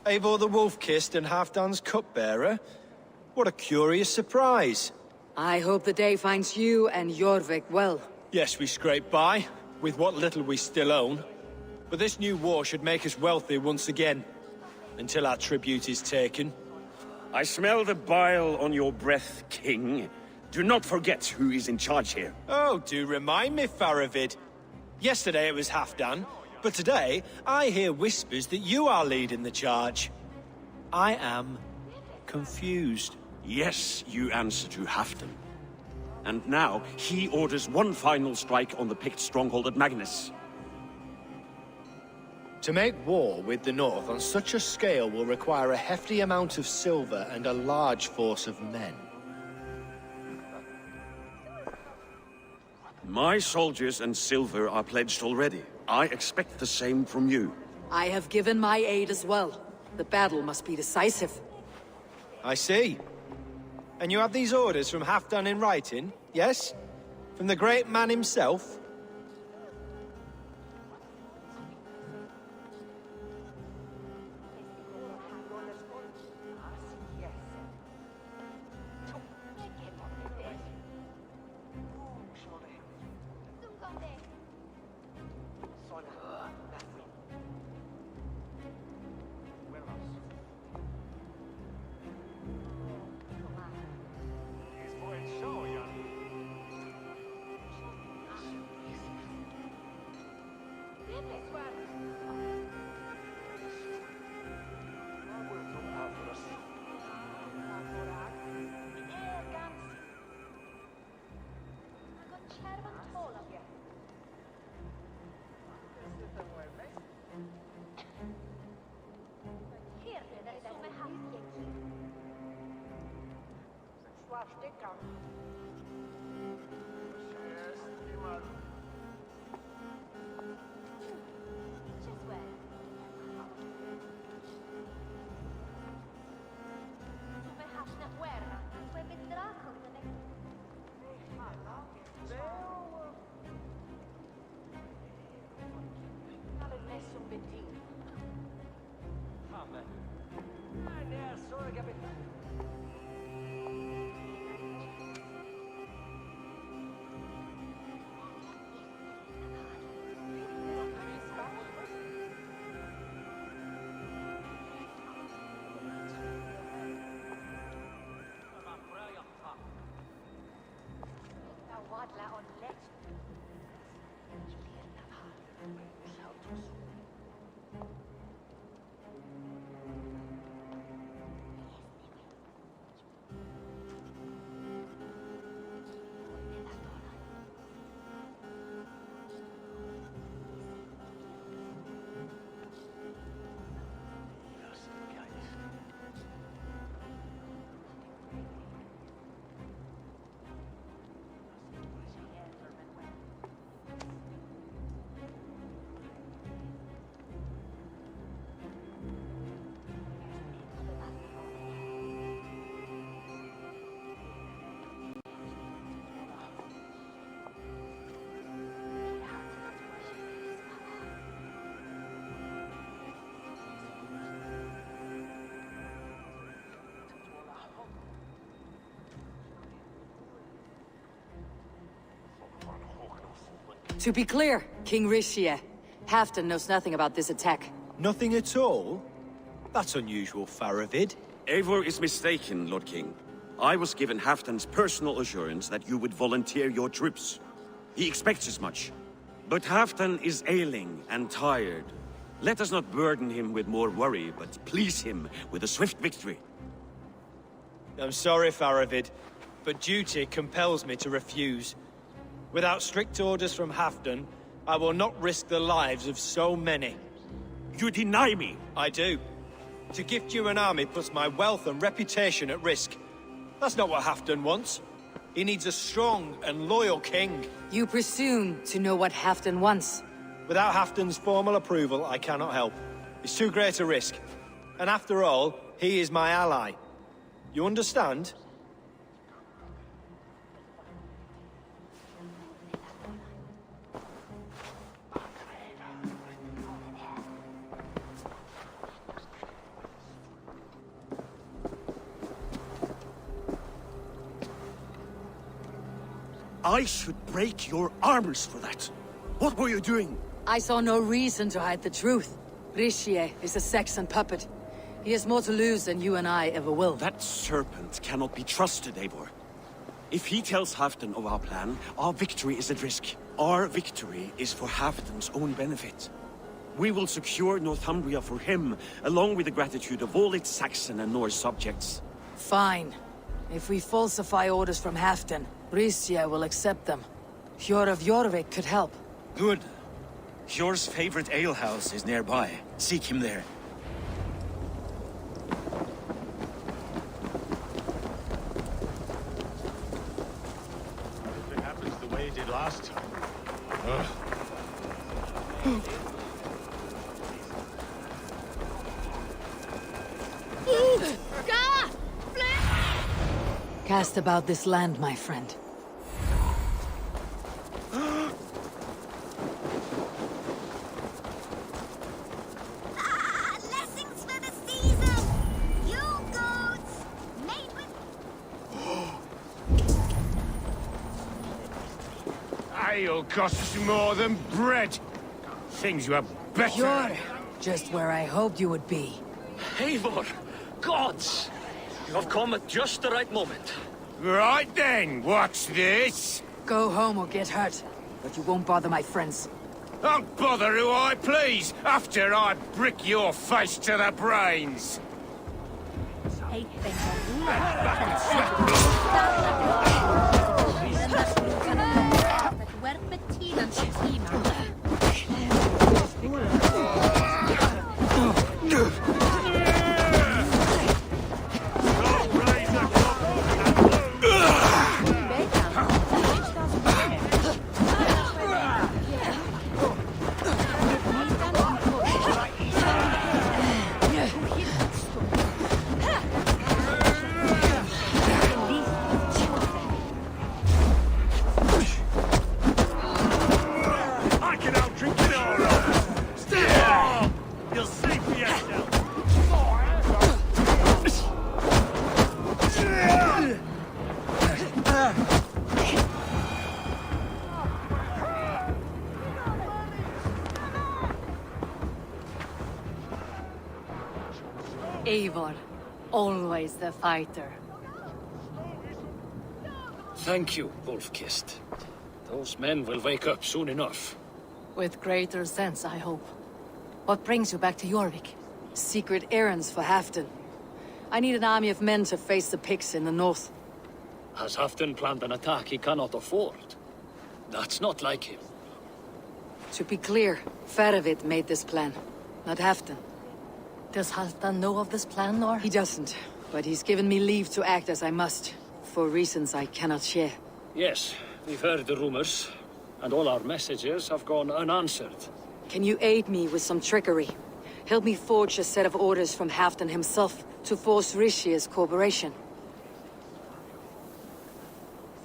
Eivor the Wolf-Kissed and Halfdan's cupbearer? What a curious surprise. I hope the day finds you and Jorvik well. Yes, we scrape by, with what little we still own. But this new war should make us wealthy once again. Until our tribute is taken. I smell the bile on your breath, King. Do not forget who is in charge here. Oh, do remind me, Faravid. Yesterday it was Halfdan, but today I hear whispers that you are leading the charge. I am confused. Yes, you answer to Halfdan. And now, he orders one final strike on the Pict stronghold at Magnus. To make war with the North on such a scale will require a hefty amount of silver and a large force of men. My soldiers and silver are pledged already. I expect the same from you. I have given my aid as well. The battle must be decisive. I see. And you have these orders from Halfdan in writing, yes? From the great man himself? To be clear, King Rishie, Halfdan knows nothing about this attack. Nothing at all? That's unusual, Faravid. Eivor is mistaken, Lord King. I was given Halfdan's personal assurance that you would volunteer your troops. He expects as much. But Halfdan is ailing and tired. Let us not burden him with more worry, but please him with a swift victory. I'm sorry, Faravid, but duty compels me to refuse. Without strict orders from Halfdan, I will not risk the lives of so many. You deny me? I do. To gift you an army puts my wealth and reputation at risk. That's not what Halfdan wants. He needs a strong and loyal king. You presume to know what Halfdan wants. Without Halfdan's formal approval, I cannot help. It's too great a risk. And after all, he is my ally. You understand? I should break your arms for that. What were you doing? I saw no reason to hide the truth. Rishie is a Saxon puppet. He has more to lose than you and I ever will. That serpent cannot be trusted, Eivor. If he tells Halfdan of our plan, our victory is at risk. Our victory is for Halfdan's own benefit. We will secure Northumbria for him, along with the gratitude of all its Saxon and Norse subjects. Fine. If we falsify orders from Halfdan, Ricia will accept them. Hjor of Jorvik could help. Good. Hjor's favorite alehouse is nearby. Seek him there. If it happens the way it did last time. Cast about this land, my friend. Blessings for the season! You goats! Made with... Ale costs more than bread. Things were better. You're just where I hoped you would be. Eivor! Gods! You have come at just the right moment. Right then, watch this. Go home or get hurt, but you won't bother my friends. I'll bother who I please, after I brick your face to the brains. Eivor, always the fighter. Thank you, Wolf-Kissed. Those men will wake up soon enough. With greater sense, I hope. What brings you back to Jorvik? Secret errands for Halfdan. I need an army of men to face the Picts in the north. Has Halfdan planned an attack he cannot afford? That's not like him. To be clear, Faravid made this plan, not Halfdan. Does Halfdan know of this plan, or? He doesn't, but he's given me leave to act as I must, for reasons I cannot share. Yes, we've heard the rumors, and all our messages have gone unanswered. Can you aid me with some trickery? Help me forge a set of orders from Halfdan himself to force Rishia's cooperation.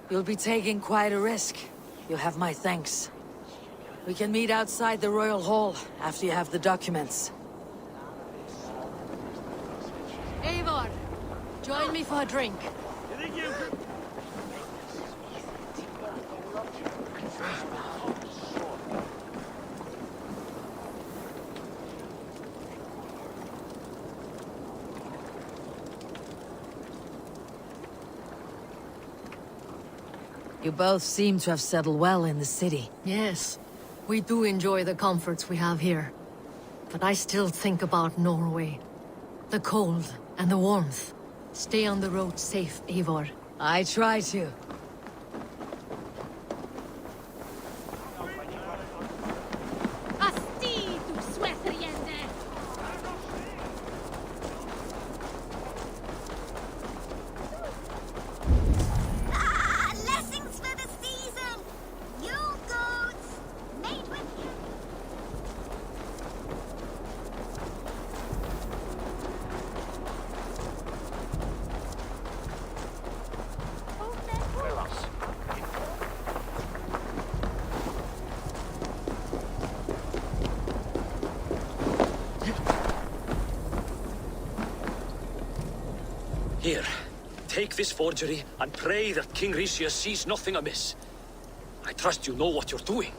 You'll be taking quite a risk. You'll have my thanks. We can meet outside the Royal Hall after you have the documents. Eivor, join me for a drink. You both seem to have settled well in the city. Yes, we do enjoy the comforts we have here. But I still think about Norway. The cold and the warmth. Stay on the road safe, Eivor. I try to. Blessings for the season! You goats! Made with you! Here, take this forgery and pray that King Rishia sees nothing amiss. I trust you know what you're doing.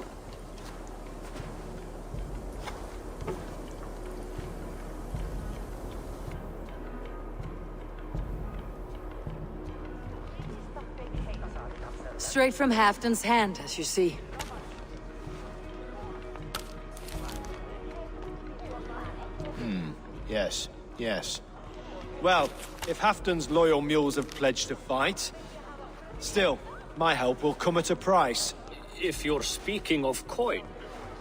Straight from Halfdan's hand, as you see. Yes, yes. Well, if Halfdan's loyal mules have pledged to fight, still, my help will come at a price. If you're speaking of coin.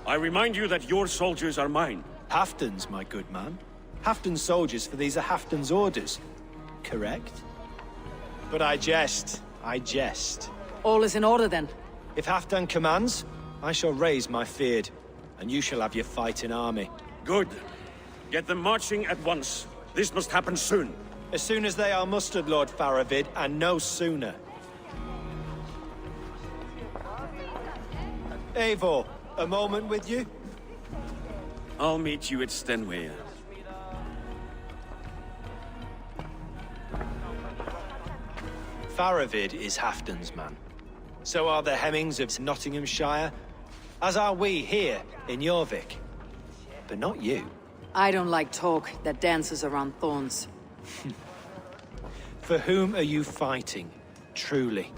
I remind you that your soldiers are mine. Halfdan's, my good man. Halfdan's soldiers, for these are Halfdan's orders. Correct? But I jest. I jest. All is in order then. If Halfdan commands, I shall raise my feared, and you shall have your fighting army. Good. Get them marching at once. This must happen soon. As soon as they are mustered, Lord Faravid, and no sooner. Eivor, a moment with you? I'll meet you at Stenway. Faravid is Halfdan's man. So are the Hemmings of Nottinghamshire, as are we here in Jorvik. But not you. I don't like talk that dances around thorns. For whom are you fighting, truly?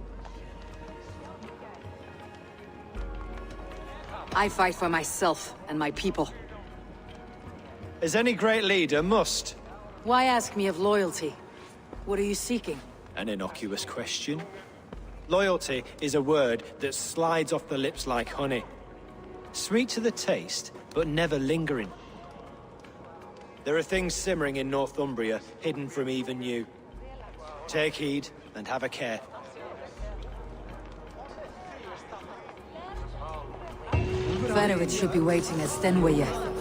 I fight for myself and my people. As any great leader must. Why ask me of loyalty? What are you seeking? An innocuous question. Loyalty is a word that slides off the lips like honey. Sweet to the taste, but never lingering. There are things simmering in Northumbria, hidden from even you. Take heed, and have a care. Faravid should be waiting at Stenway.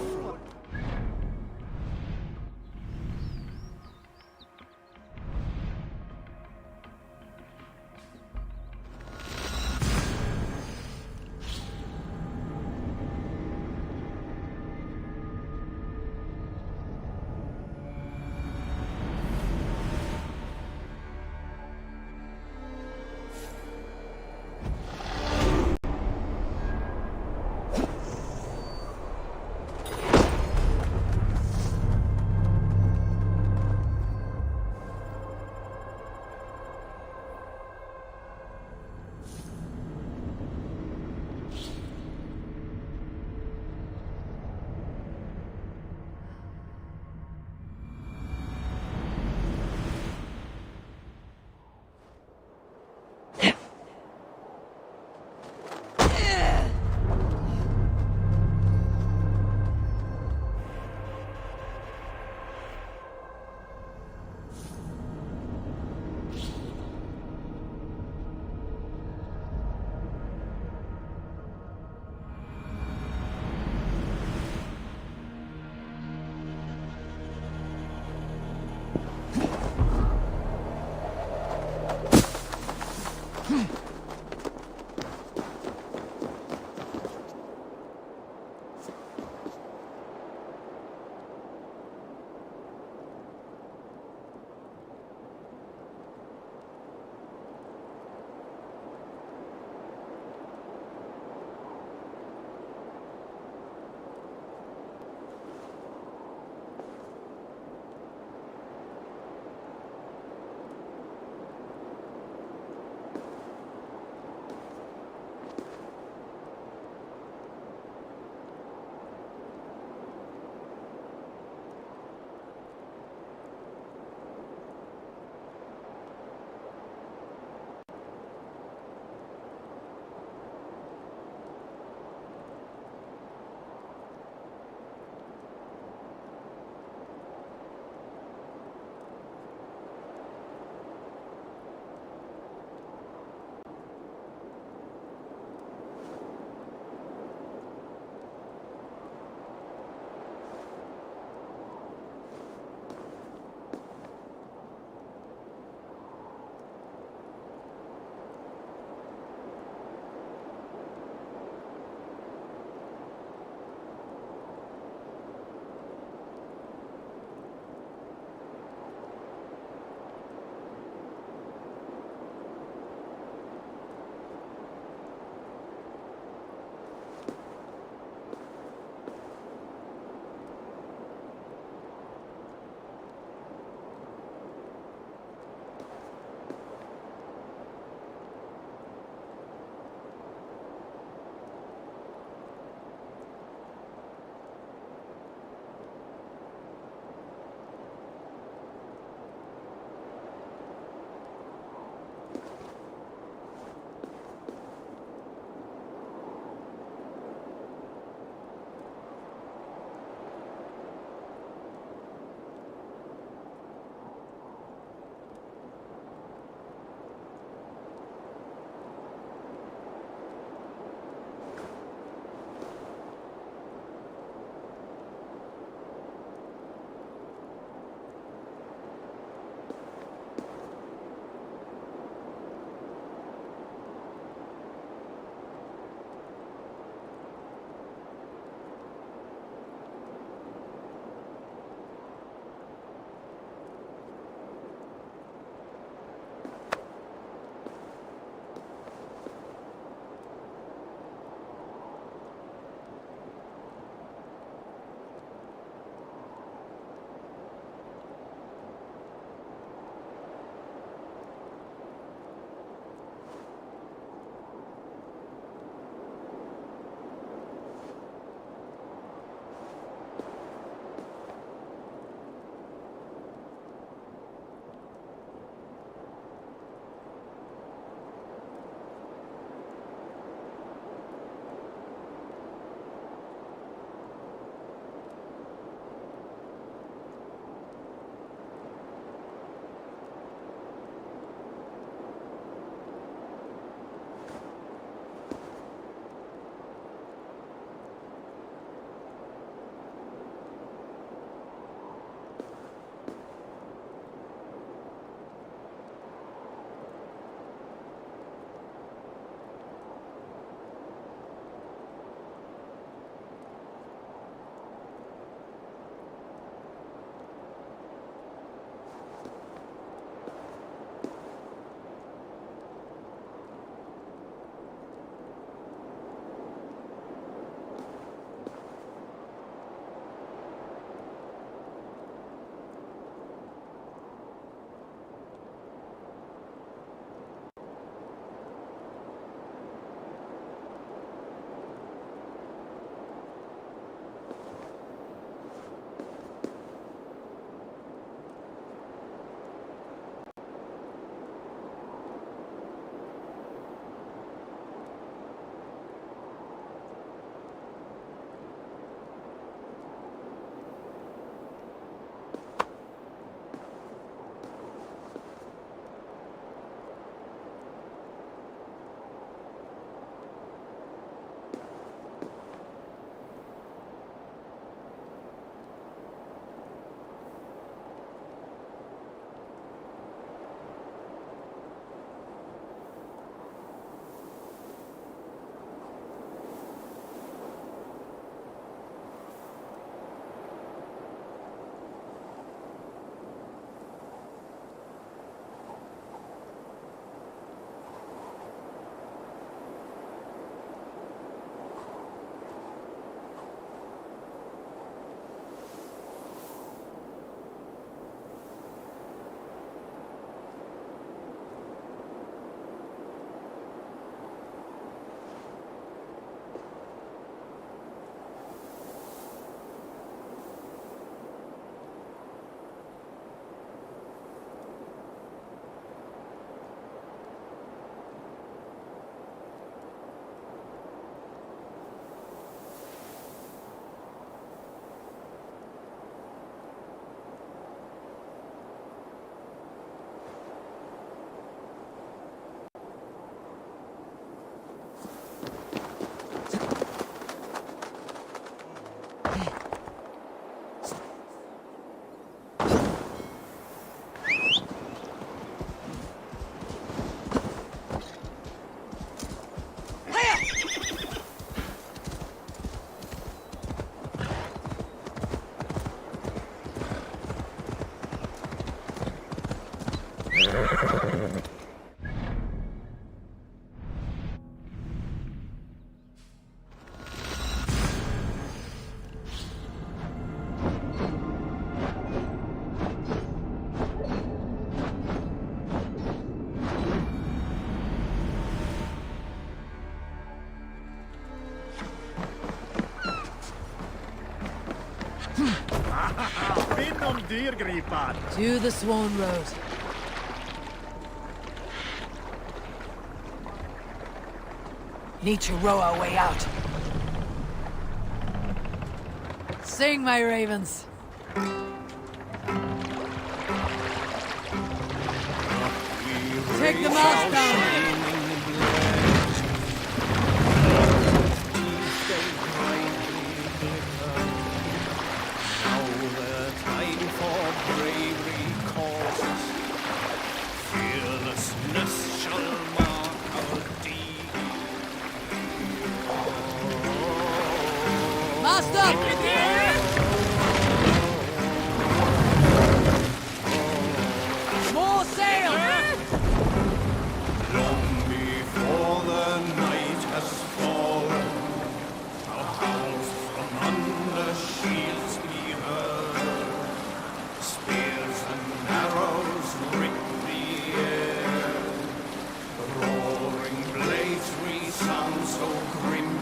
To the Swan Road. Need to row our way out. Sing, my ravens. Take the mast down. Mast up! More sail! Long before the night has fallen, our howls from under shields be heard. Spears and arrows rip the air. Roaring blades resound so grimly.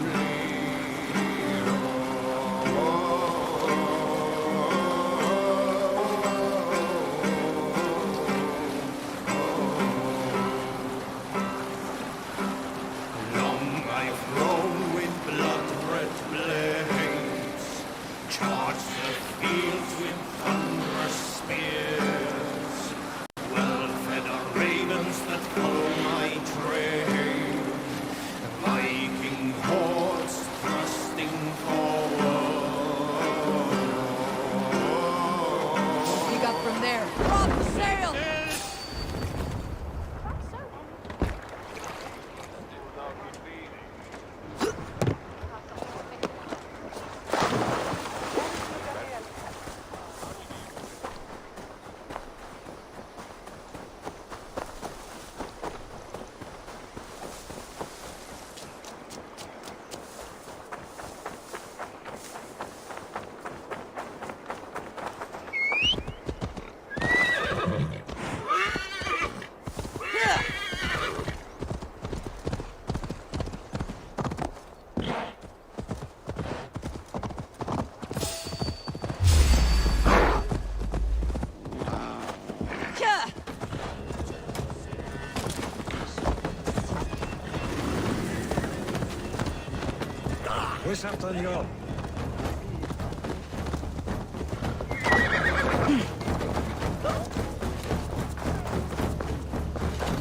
Antonio.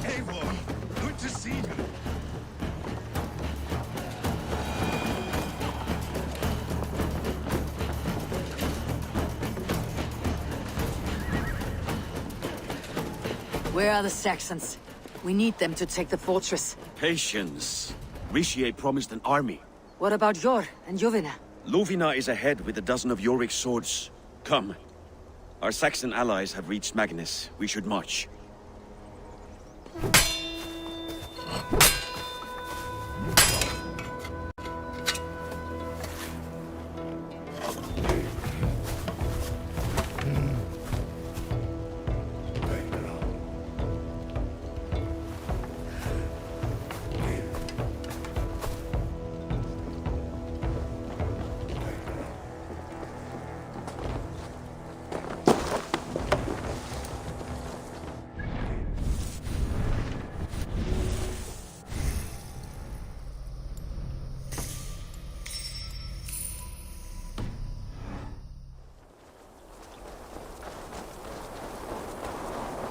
Eivor, good to see you. Where are the Saxons? We need them to take the fortress. Patience. Ricier promised an army. What about Jor and Jovina? Lovina is ahead with a dozen of Yorik's swords. Come. Our Saxon allies have reached Magnus. We should march.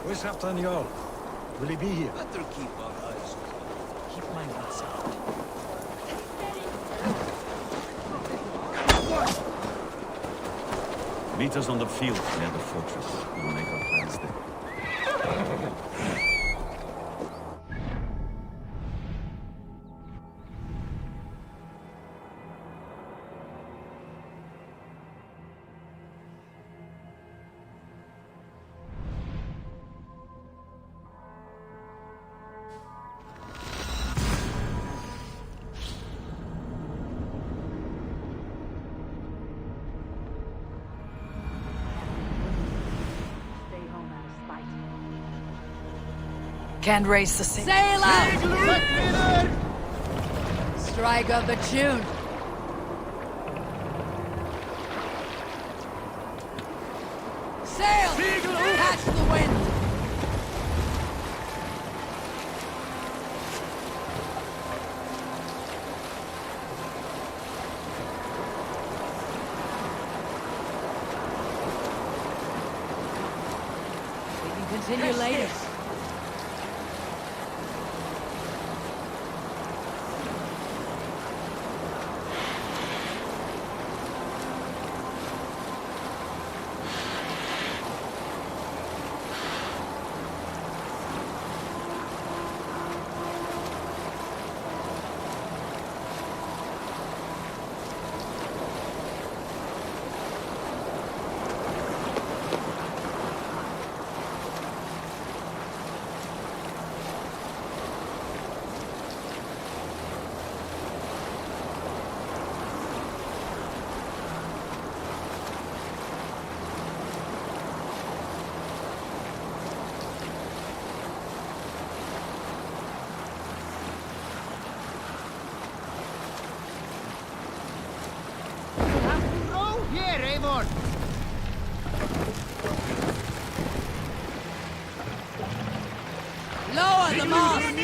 Where's Captain Jarl? Will he be here? Better keep our eyes open. Keep my wits out. Meet us on the field near the fortress. We will make our plans there. Can't raise the sail. Sail out! Strike up a tune. Sail! Catch the wind! We can continue later. Lower the mast!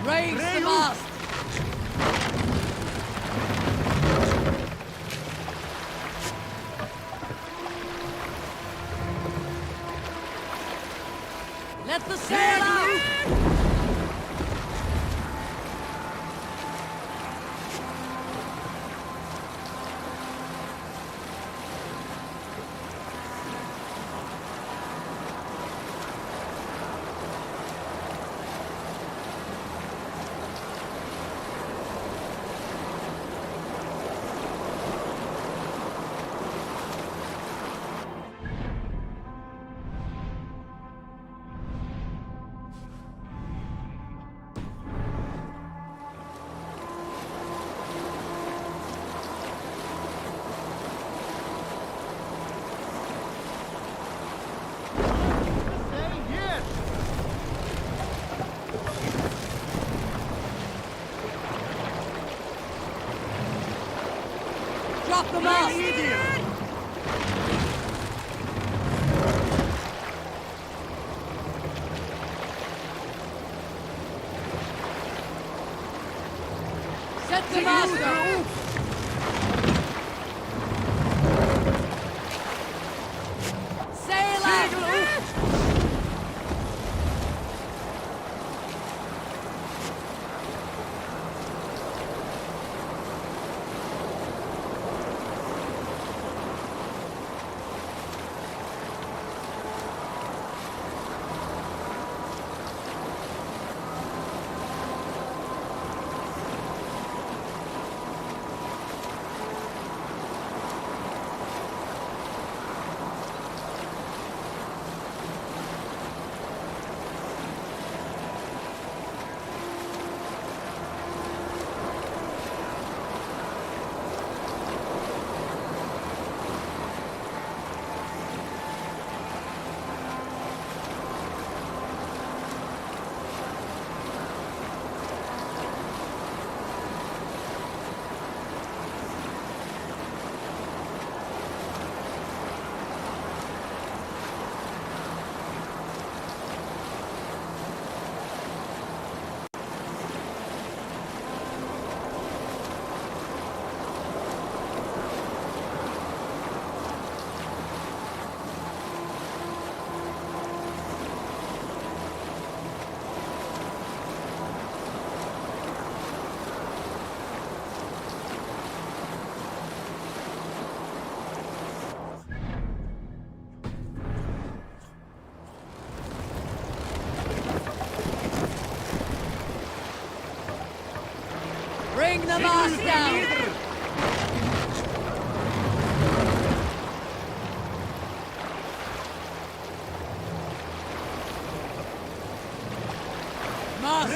Raise the mast! Let the sail out! Drop the mast! Set the mast down! Sail out! Bring the mast down! Mas!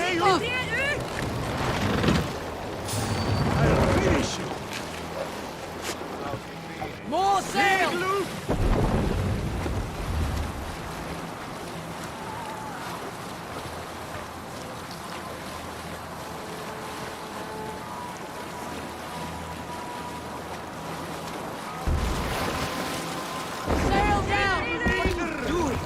I'll finish you! More sail! Sail down! Do it!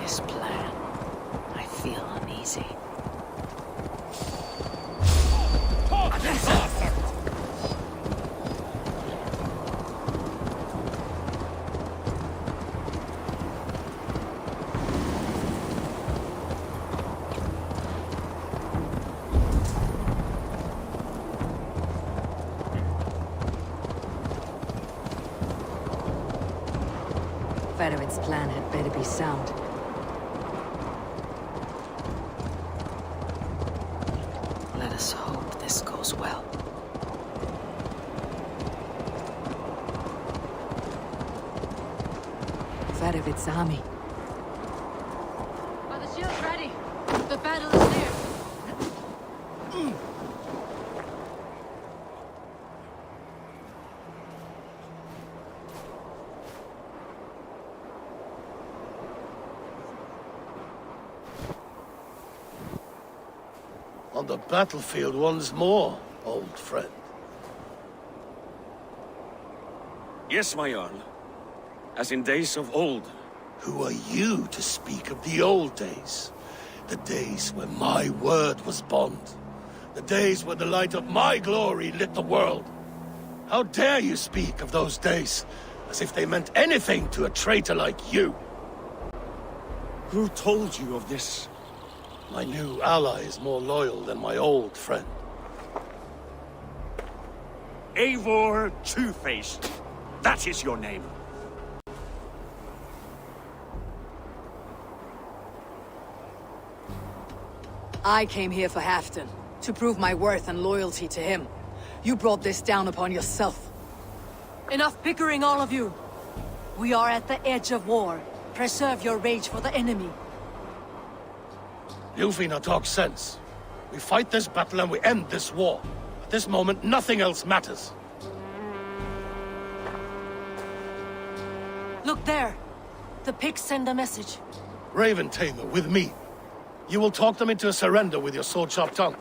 This plan, I feel uneasy. Fedorit's plan had better be sound. Let us hope this goes well. Fedorit's army. Are the shields ready? The battle is near. On the battlefield once more, old friend. Yes, my Jarl. As in days of old. Who are you to speak of the old days? The days when my word was bond. The days when the light of my glory lit the world. How dare you speak of those days as if they meant anything to a traitor like you? Who told you of this? My new ally is more loyal than my old friend. Eivor Two-Faced. That is your name. I came here for Halfdan, to prove my worth and loyalty to him. You brought this down upon yourself. Enough bickering, all of you. We are at the edge of war. Preserve your rage for the enemy. Ljufina talks sense. We fight this battle and we end this war. At this moment, nothing else matters. Look there. The pigs send a message. Raven Tamer, with me. You will talk them into a surrender with your sword-sharp tongue.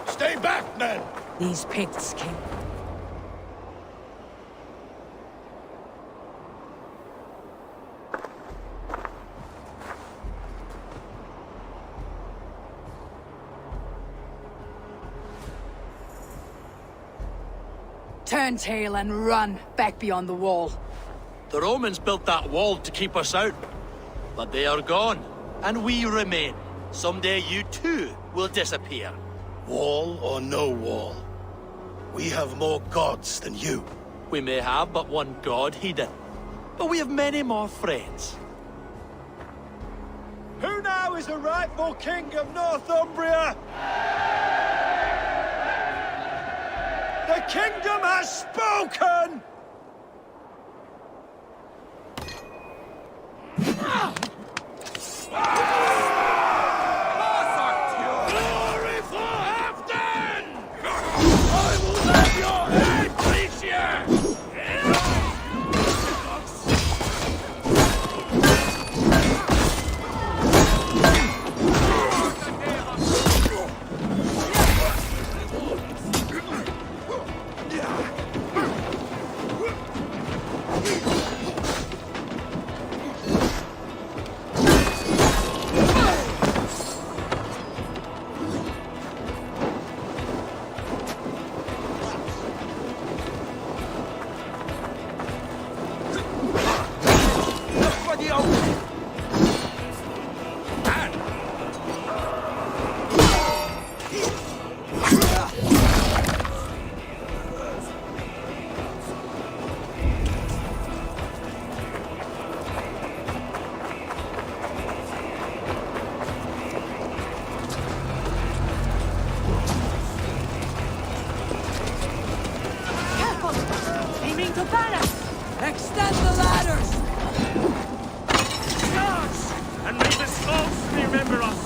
Stay back, men! These Picts came. Turn tail and run back beyond the wall. The Romans built that wall to keep us out. But they are gone, and we remain. Someday you too will disappear. Wall or no wall, we have more gods than you. We may have but one god, Heathen, but we have many more friends. Who now is the rightful king of Northumbria? The kingdom has spoken! Glory for Halfdan! I will have your head, Tricia! Aiming to balance! Extend the ladders! Charge! And may the skulls remember us!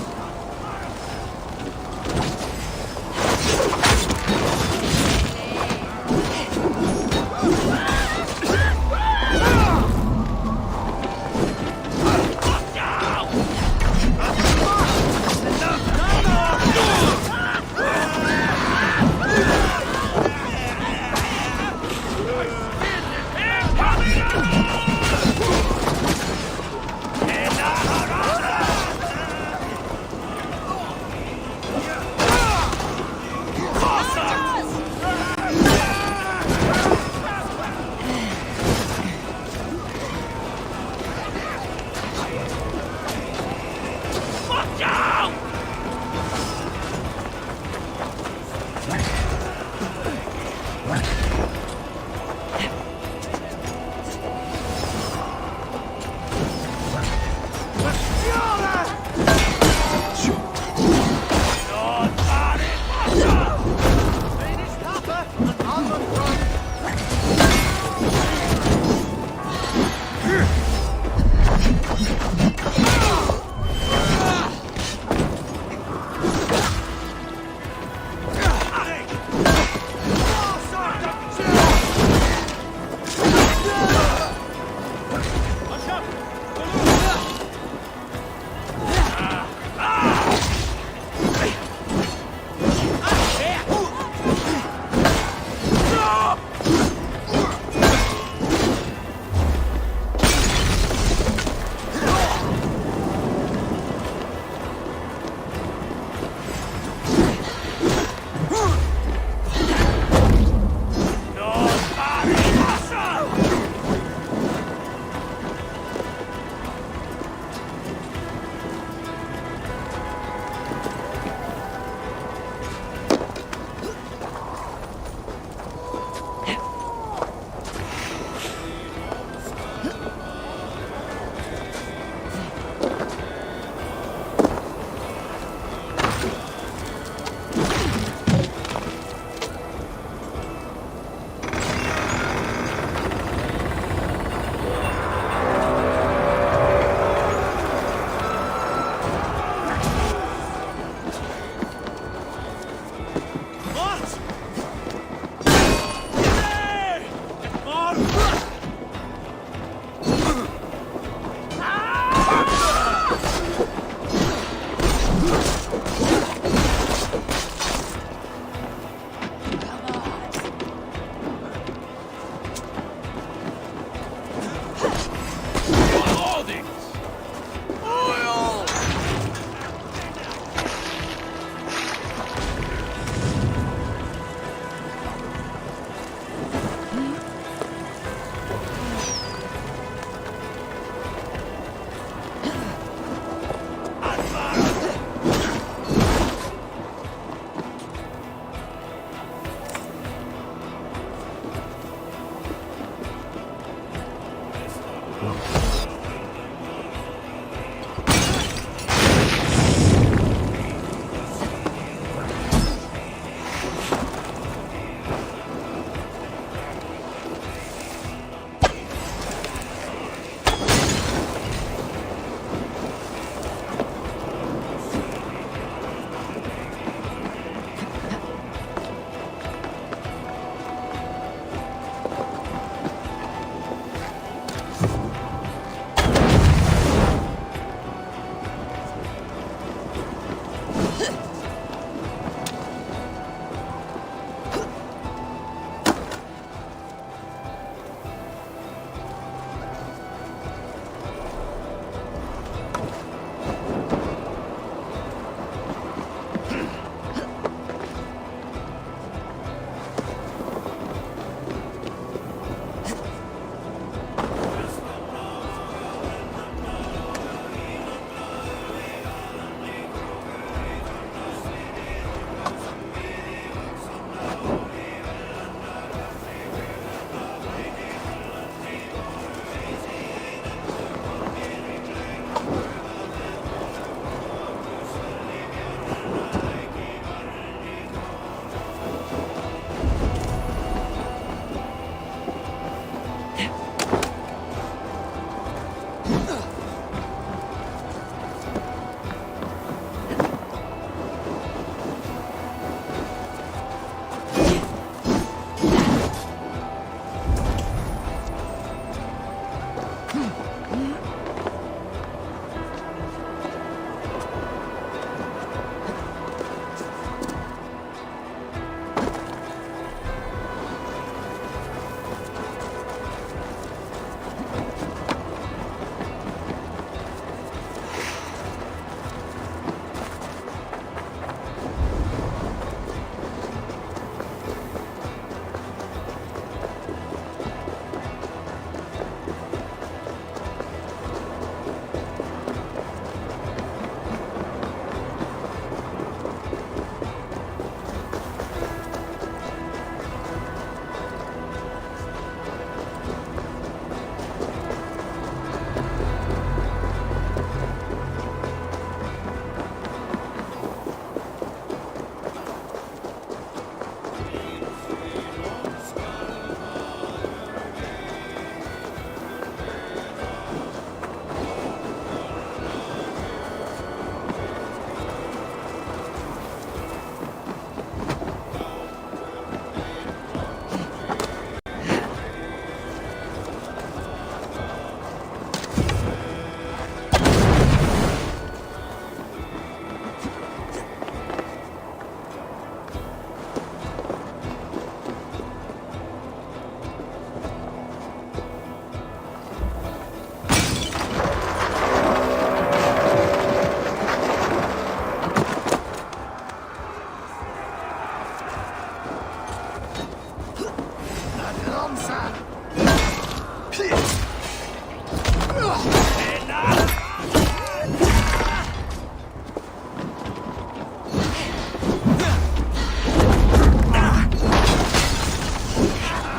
Monsa!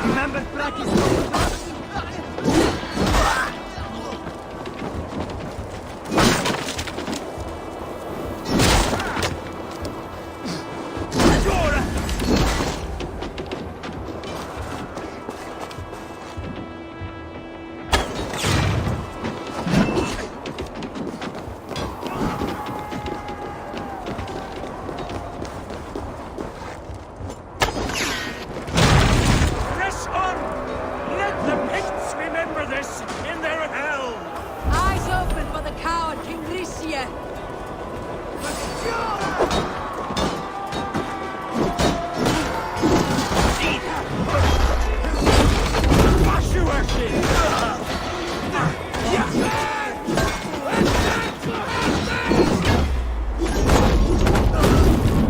Remember practice. Press on! Let the Picts remember this in their hell! Eyes open for the coward King Ricia.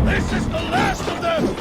This is the last of them!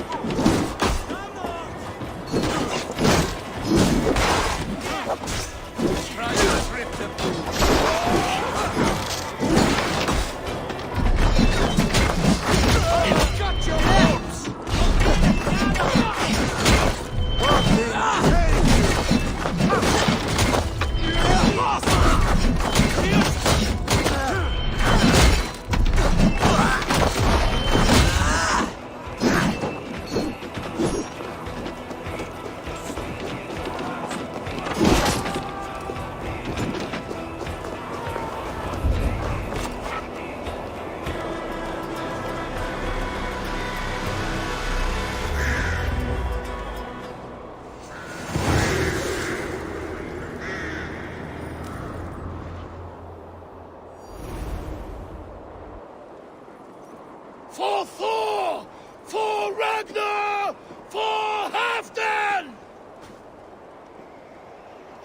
For Thor! For Ragnar! For Halfdan!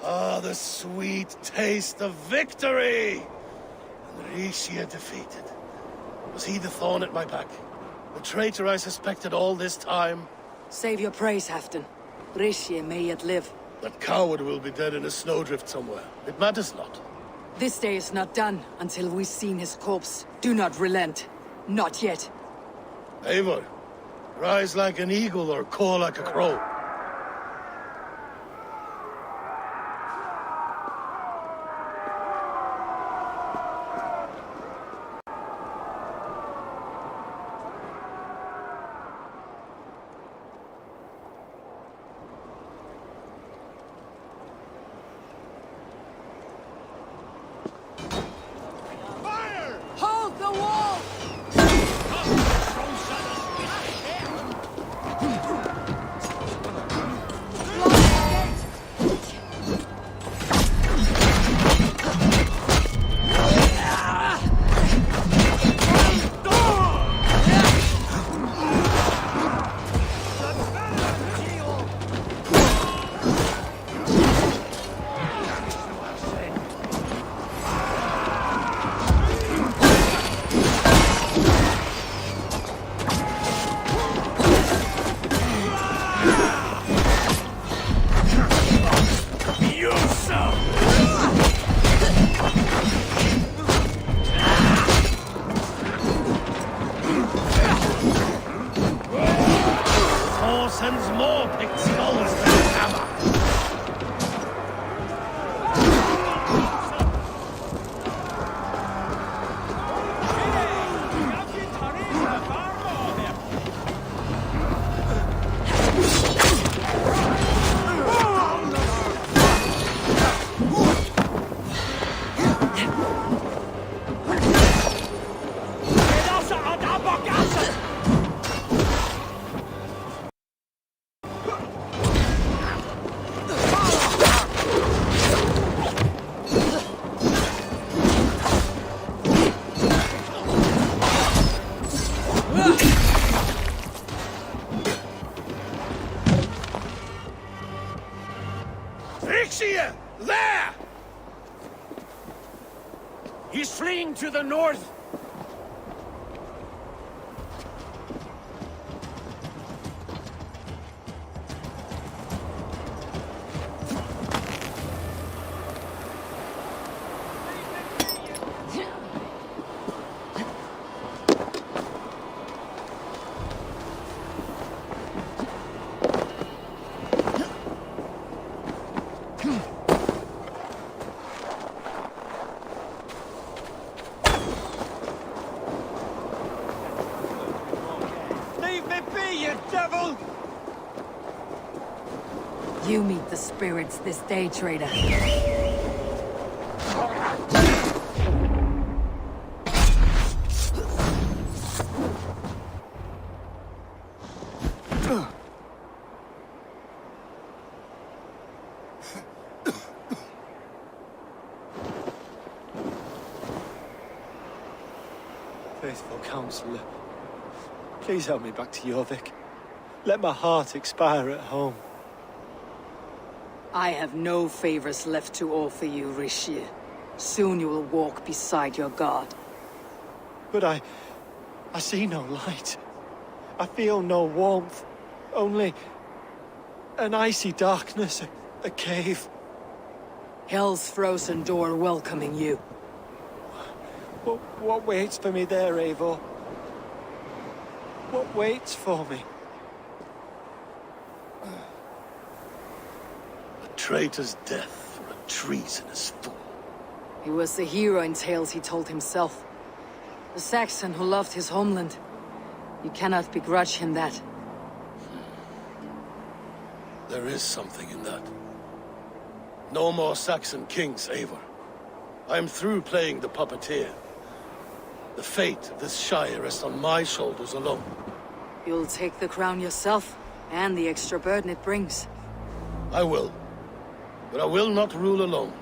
Ah, the sweet taste of victory! And Ricia defeated. Was he the thorn at my back? The traitor I suspected all this time? Save your praise, Halfdan. Ricia may yet live. That coward will be dead in a snowdrift somewhere. It matters not. This day is not done until we've seen his corpse. Do not relent. Not yet. Eivor, rise like an eagle or caw like a crow. Hold the wall! Thor sends more picked skulls than his hammer. Ricia! There! He's fleeing to the north! devil! You meet the spirits this day, traitor. Faithful counselor, please help me back to Jorvik. Let my heart expire at home. I have no favors left to offer you, Rishi. Soon you will walk beside your god. But I see no light. I feel no warmth. Only an icy darkness, a cave. Hell's frozen door welcoming you. What waits for me there, Eivor? What waits for me? A traitor's death for a treasonous fool. He was the hero in tales he told himself. The Saxon who loved his homeland. You cannot begrudge him that. There is something in that. No more Saxon kings, Eivor. I am through playing the puppeteer. The fate of this Shire rests on my shoulders alone. You'll take the crown yourself, and the extra burden it brings. I will. But I will not rule alone.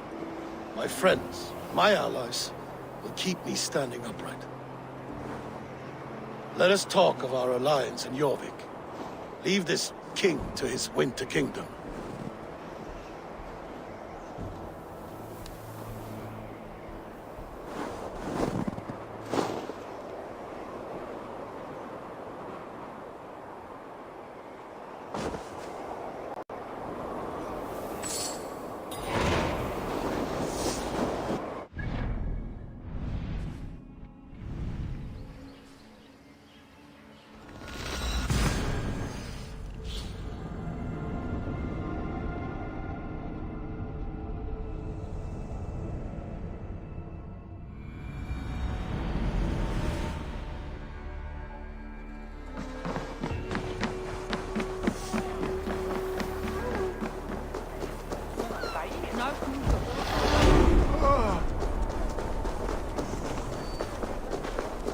My friends, my allies, will keep me standing upright. Let us talk of our alliance in Jorvik. Leave this king to his winter kingdom.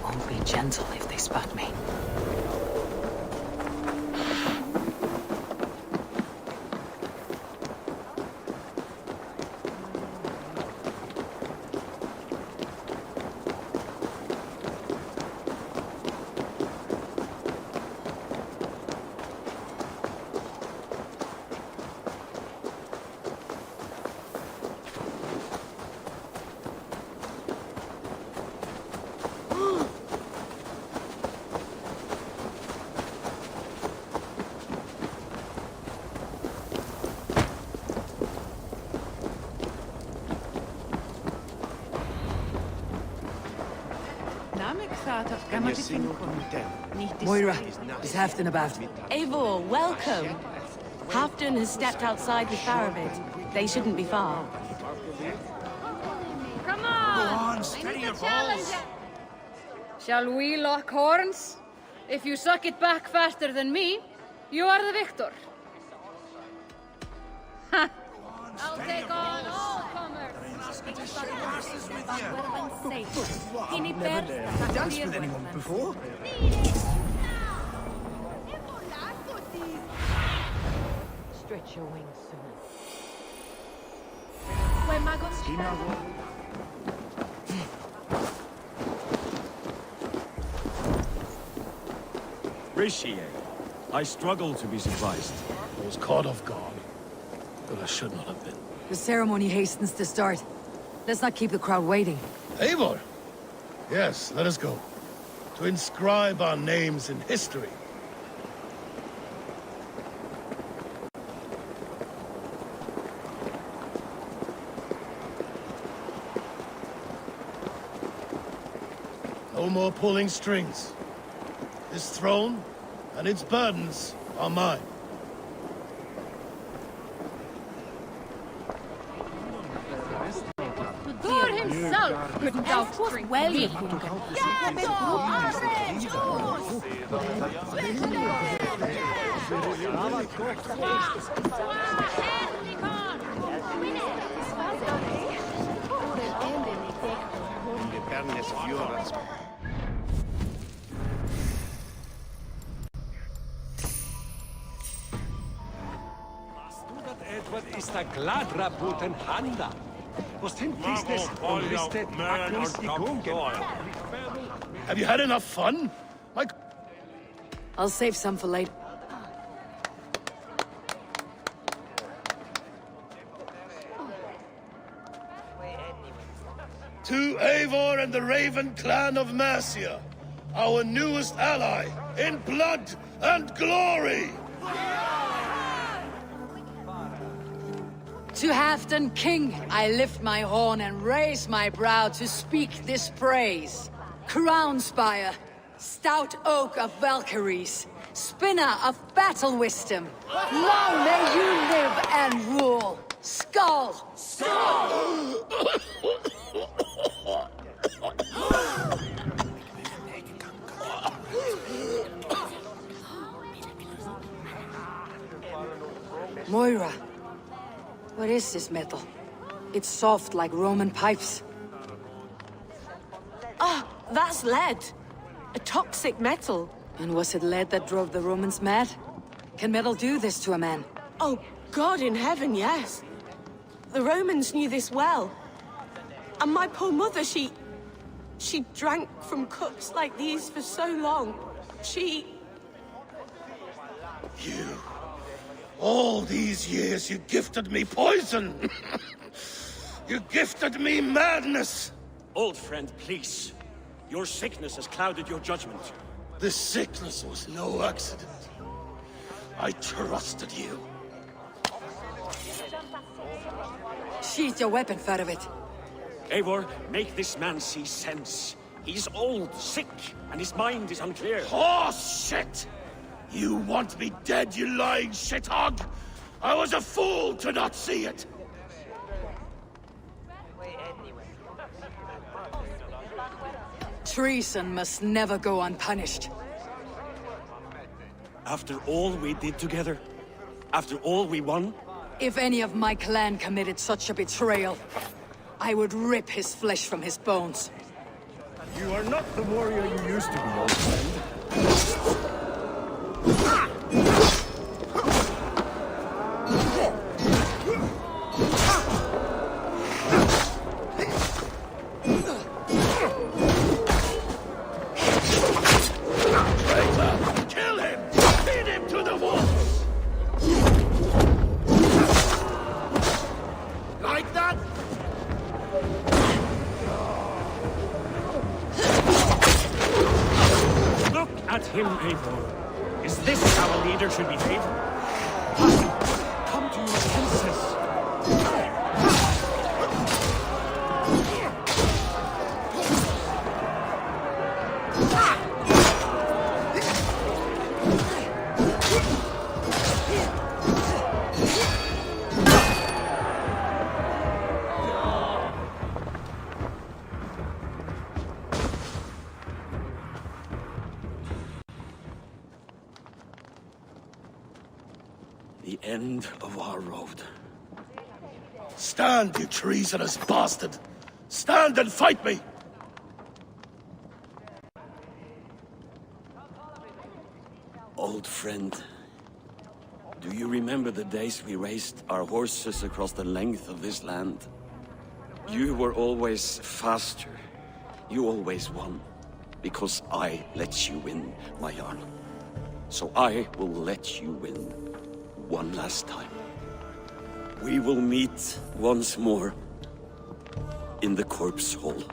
Won't be gentle if they spot me. Moira, is Halfdan about? Eivor, welcome. Halfdan has stepped outside with Faravid. They shouldn't be far. Come on! Go on, steady your balls. Shall we lock horns? If you suck it back faster than me, you are the victor. Ha! I'll take on all comers. Never danced with anyone before. Stretch your wings sooner. Rishi, I struggle to be surprised. I was caught off guard, but I should not have been. The ceremony hastens to start. Let's not keep the crowd waiting. Eivor! Yes, let us go. To inscribe our names in history. No more pulling strings. This throne and its burdens are mine. Thor himself couldn't outdrink me. Edward is the gladra buten handa. Was hin business on listed Agnes Igungen. Have you had enough fun? I'll save some for later. To Eivor and the Raven clan of Mercia, our newest ally, in blood and glory! To Halfdan King, I lift my horn and raise my brow to speak this praise. Crown spire, stout oak of Valkyries, spinner of battle wisdom. Long may you live and rule. Skull! Skull! Moira, what is this metal? It's soft like Roman pipes. Ah, that's lead. A toxic metal. And was it lead that drove the Romans mad? Can metal do this to a man? Oh, God in heaven, yes. The Romans knew this well. And my poor mother, she drank from cups like these for so long. You... All these years you gifted me poison! You gifted me madness! Old friend, please. Your sickness has clouded your judgment. This sickness was no accident. I trusted you. Sheath your weapon, Farovit. Eivor, make this man see sense. He's old, sick, and his mind is unclear. Horse shit! You want me dead, you lying shithog? I was a fool to not see it! Treason must never go unpunished. After all we did together? After all we won? If any of my clan committed such a betrayal, I would rip his flesh from his bones. You are not the warrior you used to be, old friend. Kill him! Feed him to the wolves! Like that? Look at him, Eivor. Is this how a leader should behave? Come to your senses. The end of our road. Stand, you treasonous bastard! Stand and fight me! Old friend, do you remember the days we raced our horses across the length of this land? You were always faster. You always won. Because I let you win, my Jarl. So I will let you win. One last time. We will meet once more in the corpse hall.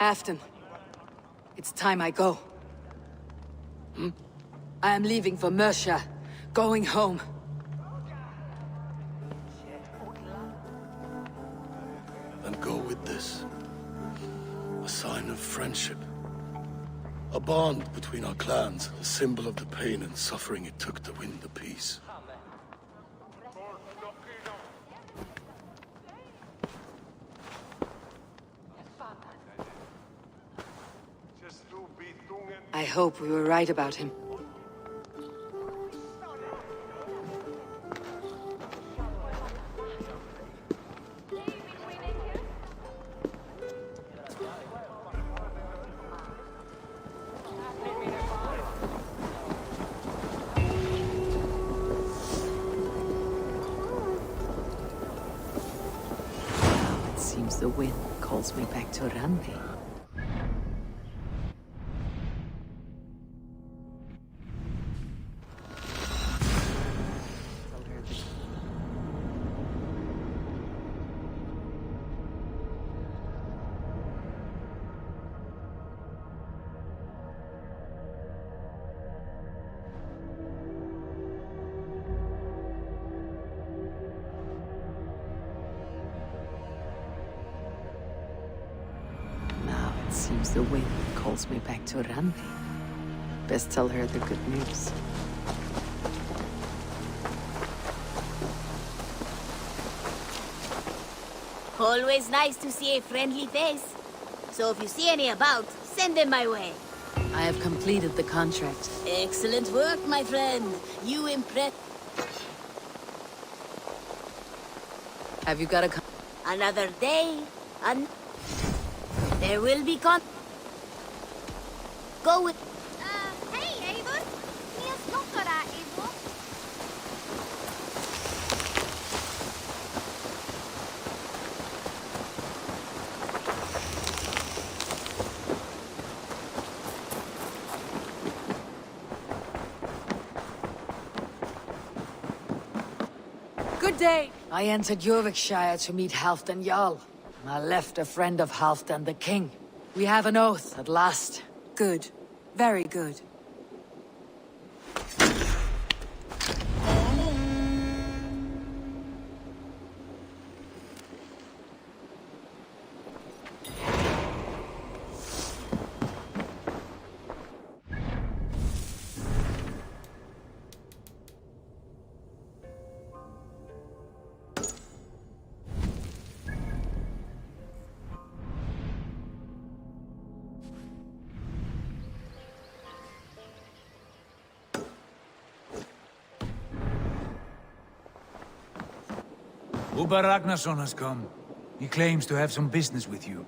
Afton, it's time I go. I am leaving for Mercia, going home. Then go with this. A sign of friendship. A bond between our clans, a symbol of the pain and suffering it took to win the peace. I hope we were right about him. It seems the wind calls me back to Randi. Seems the wind calls me back to Randi. Best tell her the good news. Always nice to see a friendly face. So if you see any about, send them my way. I have completed the contract. Excellent work, my friend. You impress. Have you got a Another day, there will be Go with... Hej, Eivor! Ni snottare, Eivor. Good day! I entered Jorvikshire to meet Halfdan Jarl. I left a friend of Halfdan the King. We have an oath at last. Good. Very good. Uber Ragnarsson has come. He claims to have some business with you.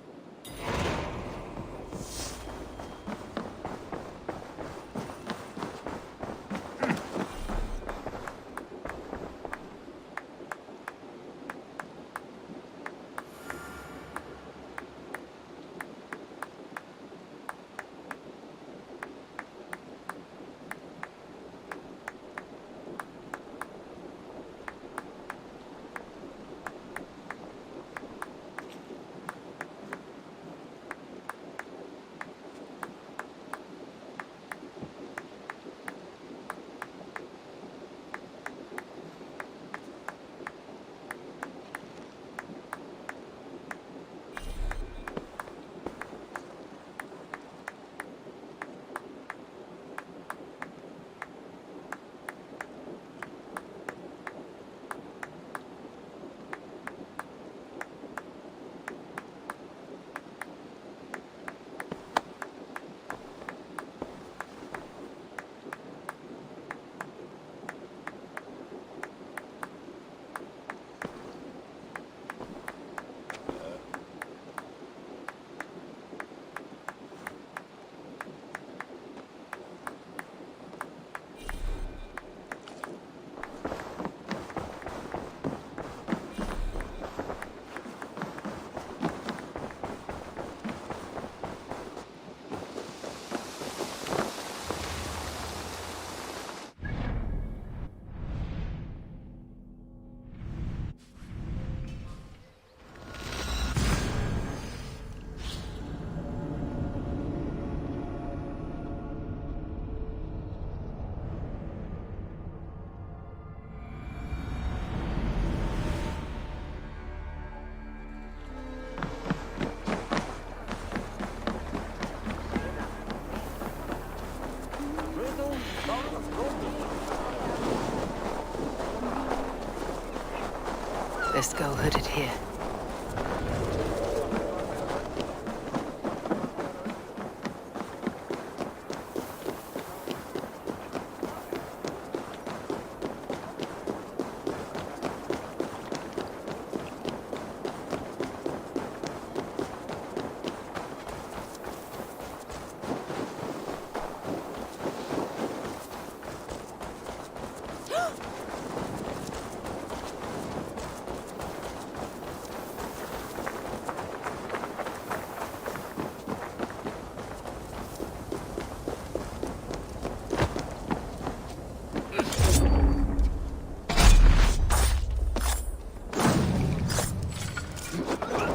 Best go hooded here.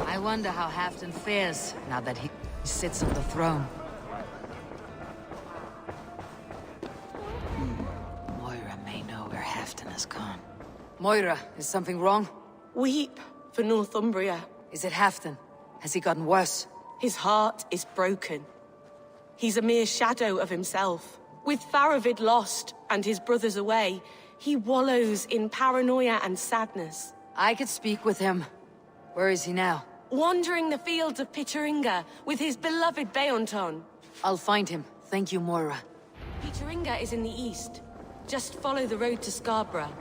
I wonder how Halfdan fares now that he sits on the throne. Moira may know where Halfdan has gone. Moira, is something wrong? Weep for Northumbria. Is it Halfdan? Has he gotten worse? His heart is broken. He's a mere shadow of himself. With Faravid lost and his brothers away, he wallows in paranoia and sadness. I could speak with him. Where is he now? Wandering the fields of Pitaringa with his beloved Beonton. I'll find him. Thank you, Moira. Pitaringa is in the east. Just follow the road to Scarborough.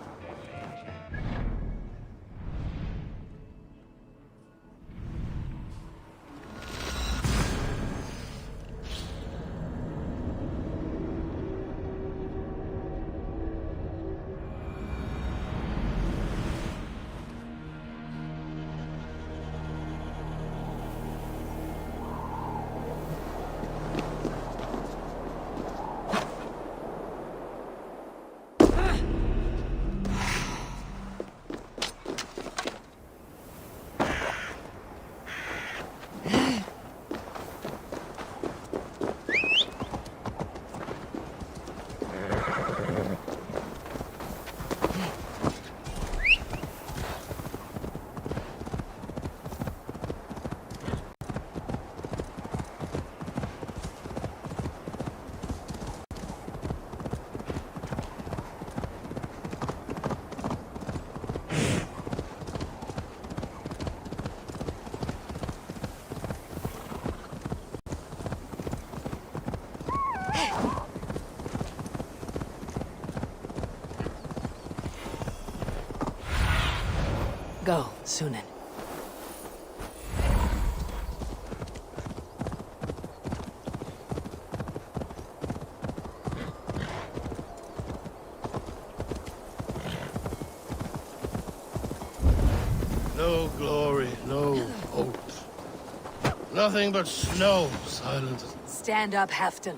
Go, Sunan. No glory, no hope. Nothing but snow, silent. Stand up, Halfdan.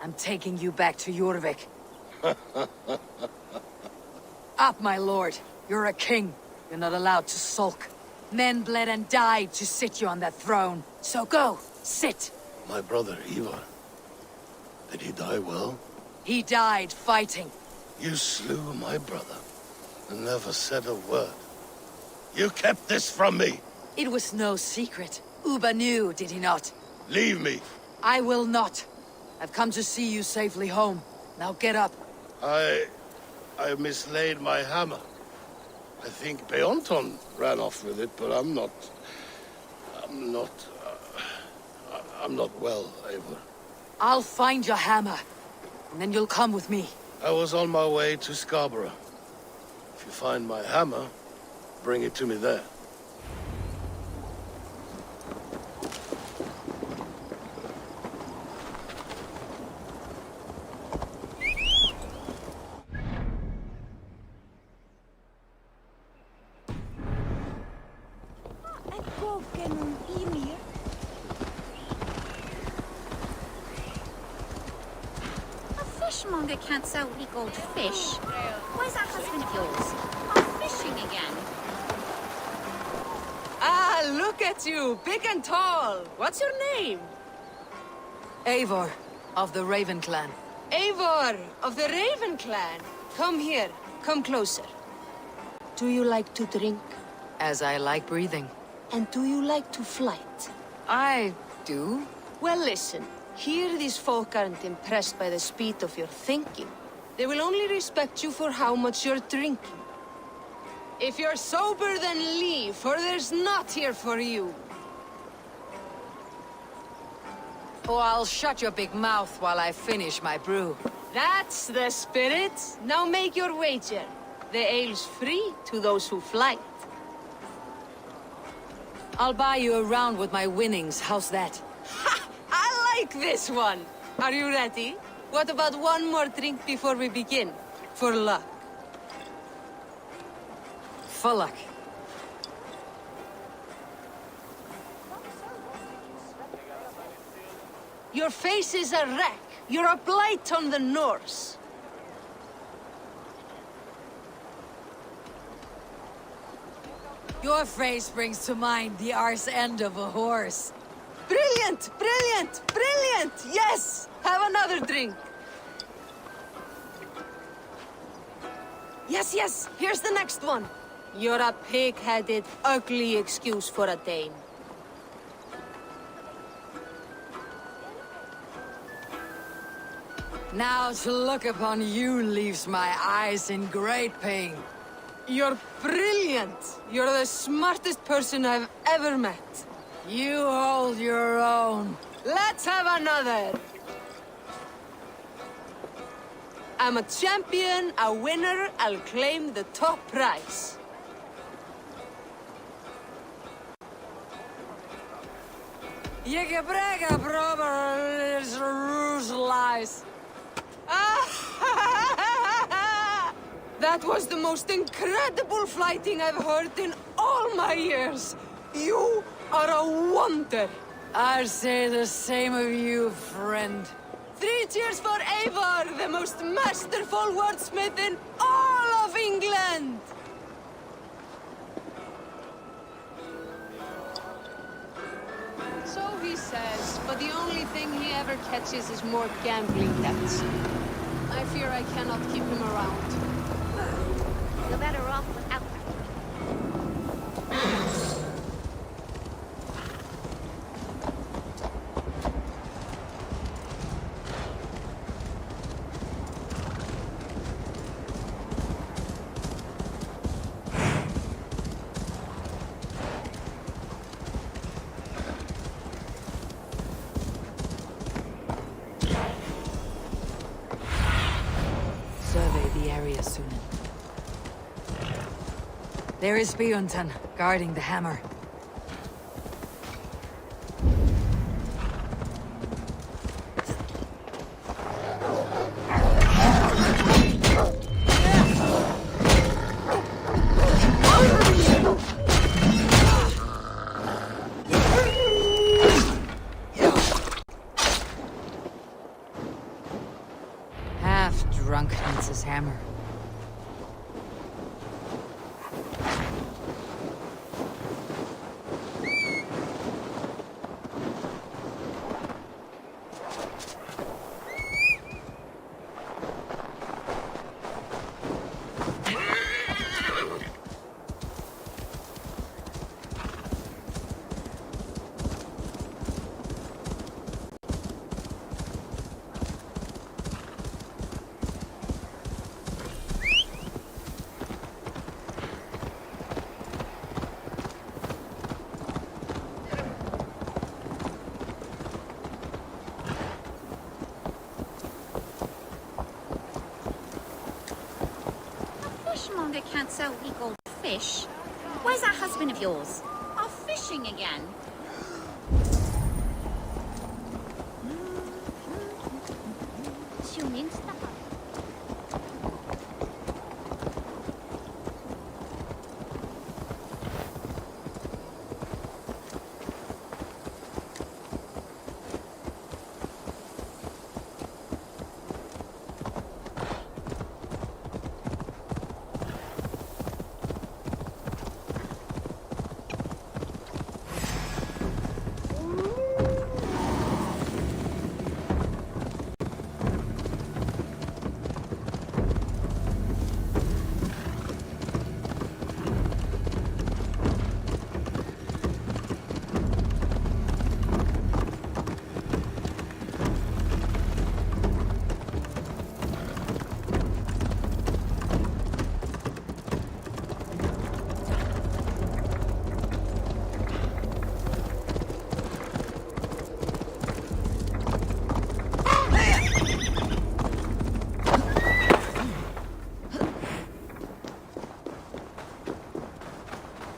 I'm taking you back to Jorvik. Up, my lord. You're a king. You're not allowed to sulk. Men bled and died to sit you on that throne. So go, sit. My brother, Ivar. Did he die well? He died fighting. You slew my brother and never said a word. You kept this from me. It was no secret. Uba knew, did he not? Leave me. I will not. I've come to see you safely home. Now get up. I mislaid my hammer. I think Beonton ran off with it, but I'm not well, Eivor. I'll find your hammer, and then you'll come with me. I was on my way to Scarborough. If you find my hammer, bring it to me there. Fishmonger can't sell weak old fish. Where's that husband of yours? I'm fishing again. Ah, look at you, big and tall. What's your name? Eivor, of the Raven clan. Eivor, of the Raven clan. Come here, come closer. Do you like to drink? As I like breathing. And do you like to flight? I do. Well, listen. Here these folk aren't impressed by the speed of your thinking. They will only respect you for how much you're drinking. If you're sober, then leave, for there's naught here for you. Oh, I'll shut your big mouth while I finish my brew. That's the spirit. Now make your wager. The ale's free to those who flight. I'll buy you a round with my winnings, how's that? Ha! I like this one! Are you ready? What about one more drink before we begin? For luck. For luck. Your face is a wreck. You're a blight on the Norse. Your face brings to mind the arse end of a horse. Brilliant! Brilliant! Brilliant! Yes! Have another drink. Yes, yes! Here's the next one. You're a pig-headed, ugly excuse for a Dane. Now to look upon you leaves my eyes in great pain. You're brilliant! You're the smartest person I've ever met. You hold your own. Let's have another! I'm a champion, a winner, I'll claim the top prize. Jiggebrega, brother, is ruse lies. That was the most incredible fighting I've heard in all my years. You are a wonder. I say the same of you, friend. 3 cheers for Eivor, the most masterful wordsmith in all of England! So he says, but the only thing he ever catches is more gambling debts. I fear I cannot keep him around. You're better off without them. Survey the area soon. There is Bjornton, guarding the hammer. Half-drunk needs his hammer. Fishmonger can't sell weak old fish. Where's that husband of yours? Off fishing again. Tune into the hub.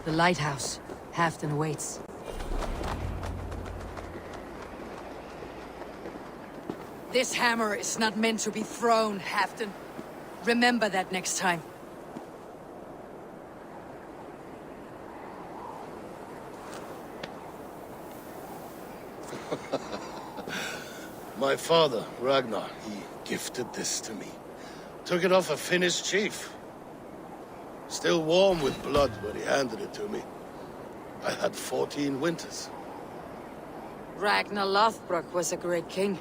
The lighthouse. Halfdan waits. This hammer is not meant to be thrown, Halfdan. Remember that next time. My father, Ragnar, he gifted this to me. Took it off a Finnish chief. Still warm with blood when he handed it to me. I had 14 winters. Ragnar Lothbrok was a great king.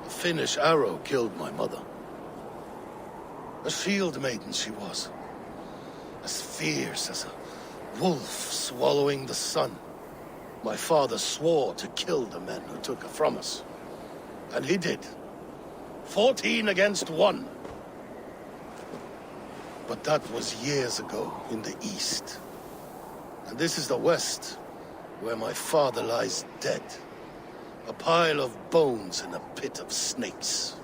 A Finnish arrow killed my mother. A shield maiden she was. As fierce as a wolf swallowing the sun. My father swore to kill the men who took her from us. And he did. 14 against 1. But that was years ago in the east. And this is the west, where my father lies dead. A pile of bones in a pit of snakes.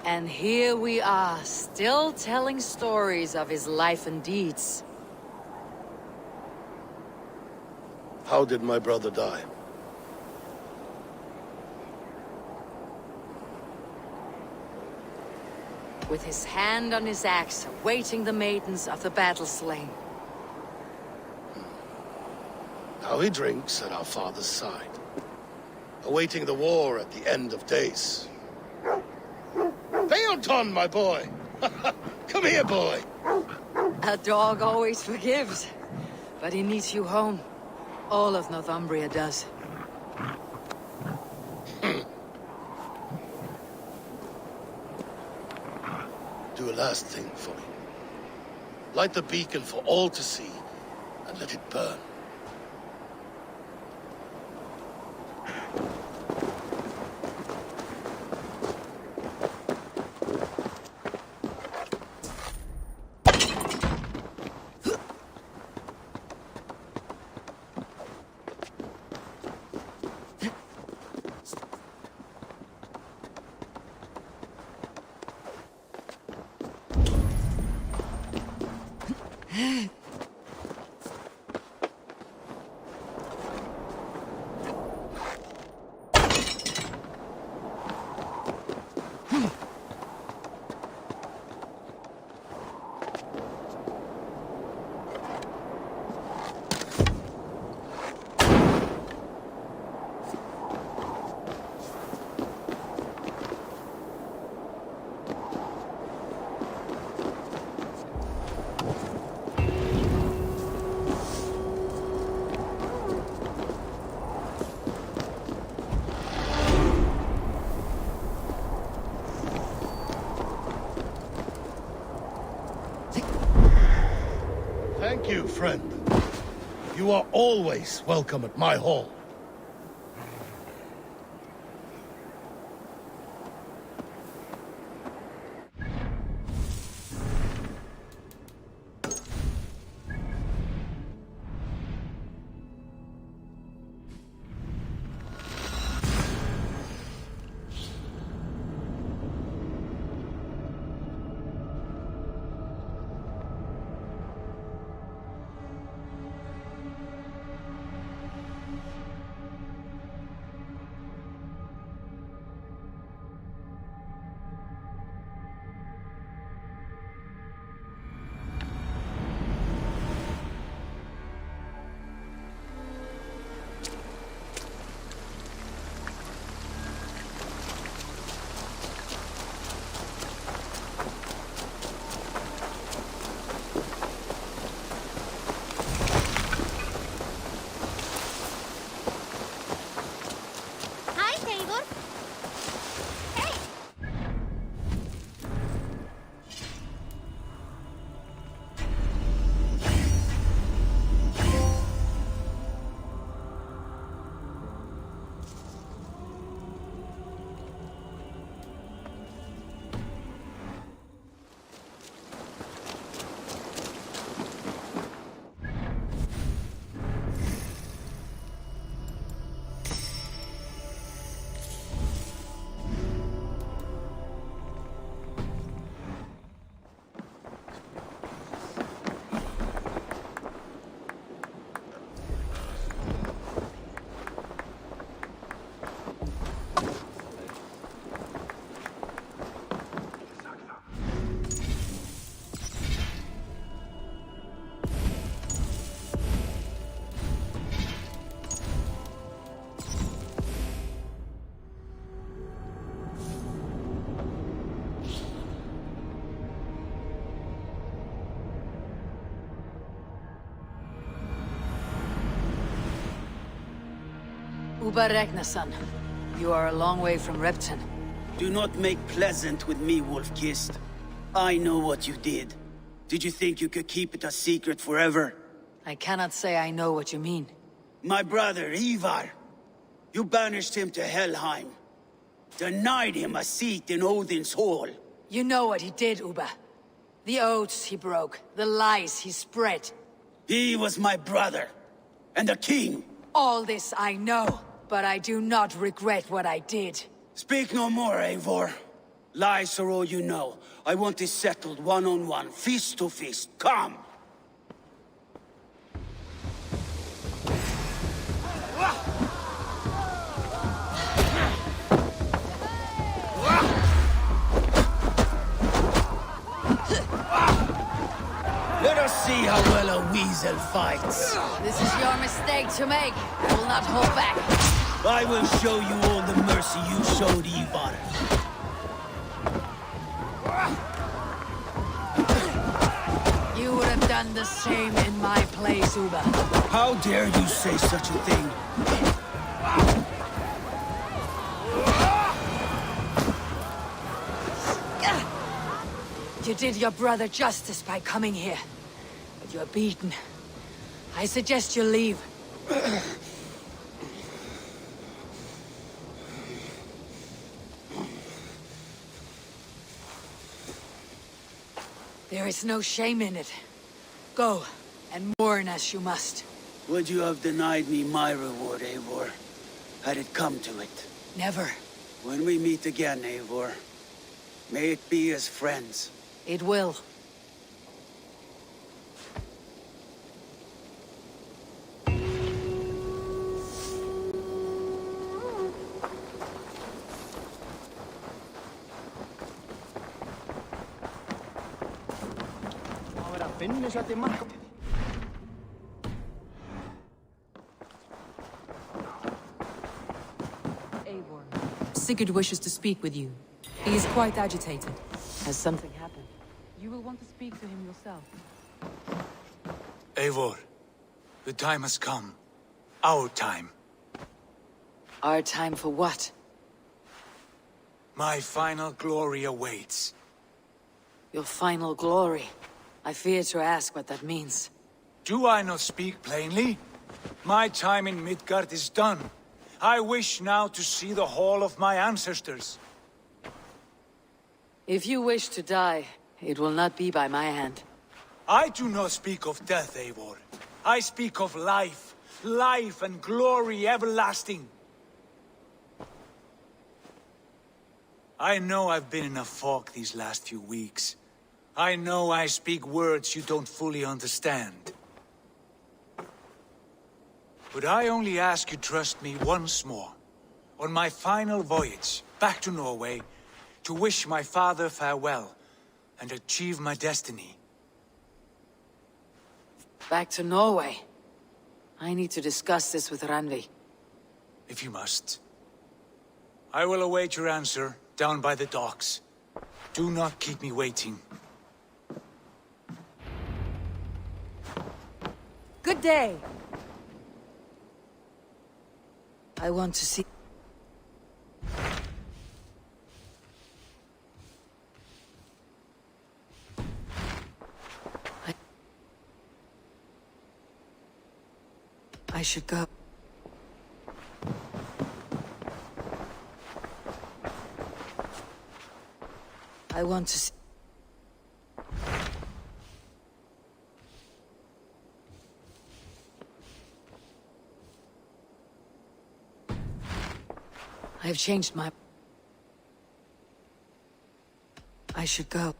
And here we are, still telling stories of his life and deeds. How did my brother die? With his hand on his axe, awaiting the maidens of the battle slain. How he drinks at our father's side. Awaiting the war at the end of days. Beoton, my boy! Come here, boy! A dog always forgives, but he needs you home. All of Northumbria does. Do a last thing for me. Light the beacon for all to see, and let it burn. Thank you, friend. You are always welcome at my hall. Uba Ragnarsson, you are a long way from Repton. Do not make pleasant with me, Wolf-Kissed. I know what you did. Did you think you could keep it a secret forever? I cannot say I know what you mean. My brother, Ivar. You banished him to Helheim. Denied him a seat in Odin's hall. You know what he did, Uba. The oaths he broke, the lies he spread. He was my brother, and a king. All this I know, but I do not regret what I did. Speak no more, Eivor. Lies are all you know. I want this settled one-on-one, fist to fist. Come! Let us see how well a weasel fights. This is your mistake to make. I will not hold back. I will show you all the mercy you showed Ivar. You would have done the same in my place, Uba. How dare you say such a thing? You did your brother justice by coming here. But you're beaten. I suggest you leave. There is no shame in it. Go, and mourn as you must. Would you have denied me my reward, Eivor? Had it come to it? Never. When we meet again, Eivor, may it be as friends. It will. Sigurd wishes to speak with you. He is quite agitated. Has something happened? You will want to speak to him yourself. Eivor, the time has come. Our time. Our time for what? My final glory awaits. Your final glory. I fear to ask what that means. Do I not speak plainly? My time in Midgard is done. I wish now to see the hall of my ancestors. If you wish to die, it will not be by my hand. I do not speak of death, Eivor. I speak of life. Life and glory everlasting. I know I've been in a fog these last few weeks. I know I speak words you don't fully understand. But I only ask you trust me once more, on my final voyage back to Norway, to wish my father farewell and achieve my destiny. Back to Norway? I need to discuss this with Randvi. If you must. I will await your answer down by the docks. Do not keep me waiting. Good day. I want to see... I should go. I want to see... I have changed my... I should go.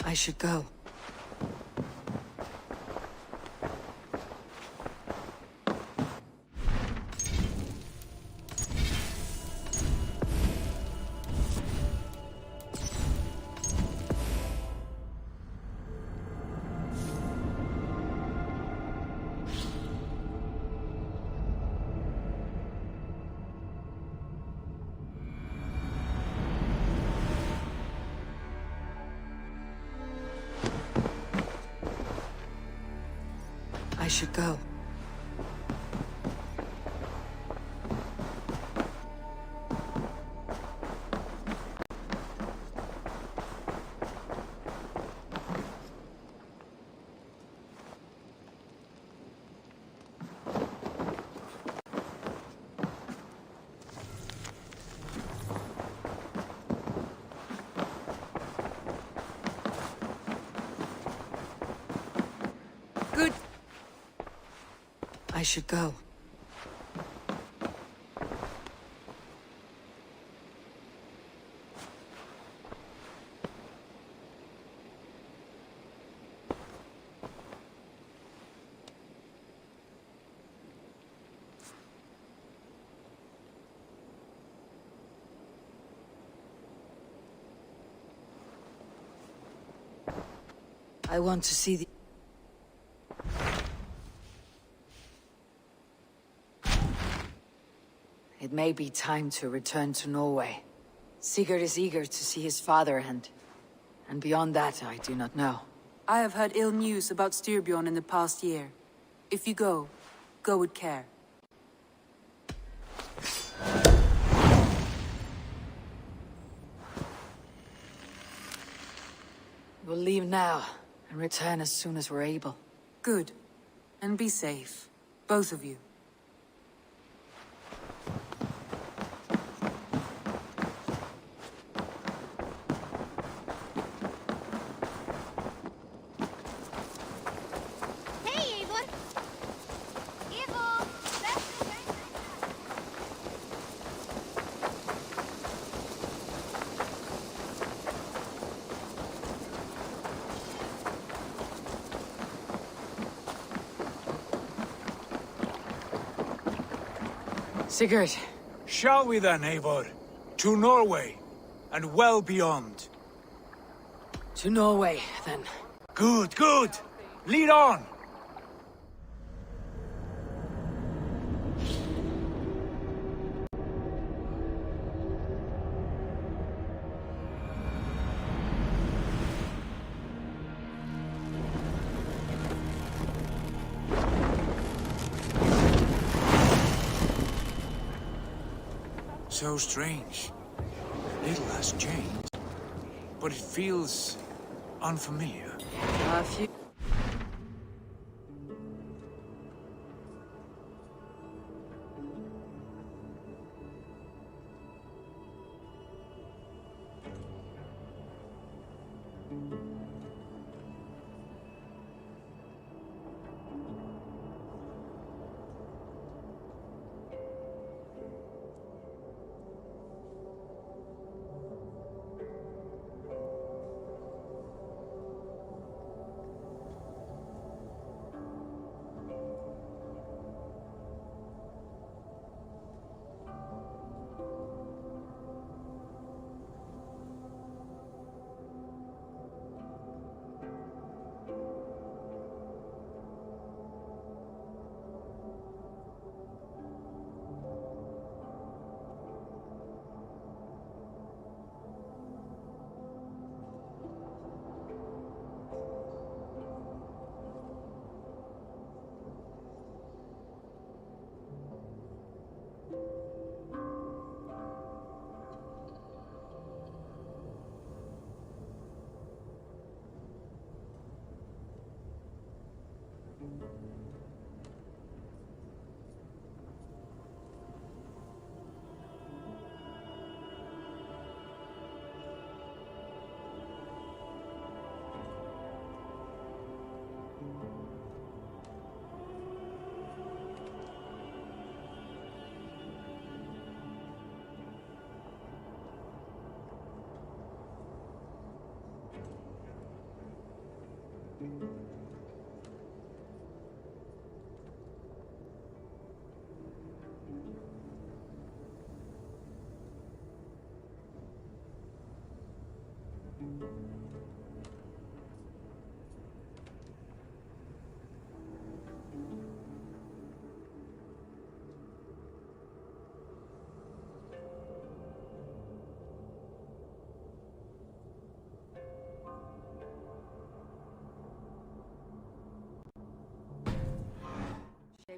I should go. I should go. Good. I should go. I want to see the... It may be time to return to Norway. Sigurd is eager to see his father, and beyond that, I do not know. I have heard ill news about Styrbjorn in the past year. If you go, go with care. We'll leave now, and return as soon as we're able. Good. And be safe. Both of you. Hey, Eivor! Eivor! Sigurd. Shall we then, Eivor? To Norway, and well beyond. To Norway, then. Good, good! Lead on! So strange. Little has changed, but it feels unfamiliar. A few...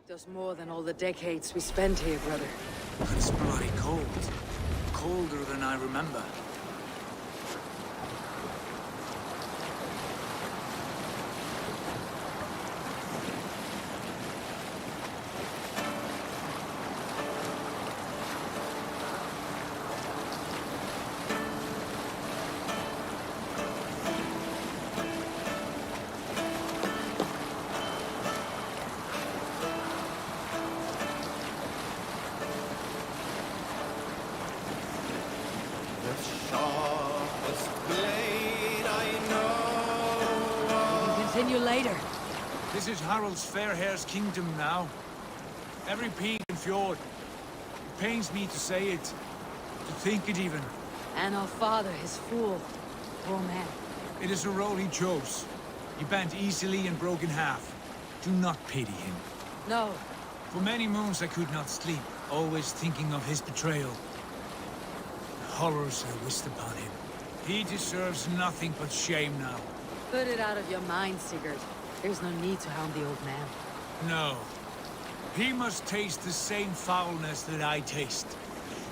Liked us more than all the decades we spent here, brother. It's bloody cold. Colder than I remember. Continue later. This is Harald's Fairhair's kingdom now. Every peak and fjord. It pains me to say it, to think it even. And our father, his fool. Poor man. It is a road he chose. He bent easily and broke in half. Do not pity him. No. For many moons I could not sleep, always thinking of his betrayal. The horrors I wished upon him. He deserves nothing but shame now. Put it out of your mind, Sigurd. There's no need to harm the old man. No. He must taste the same foulness that I taste.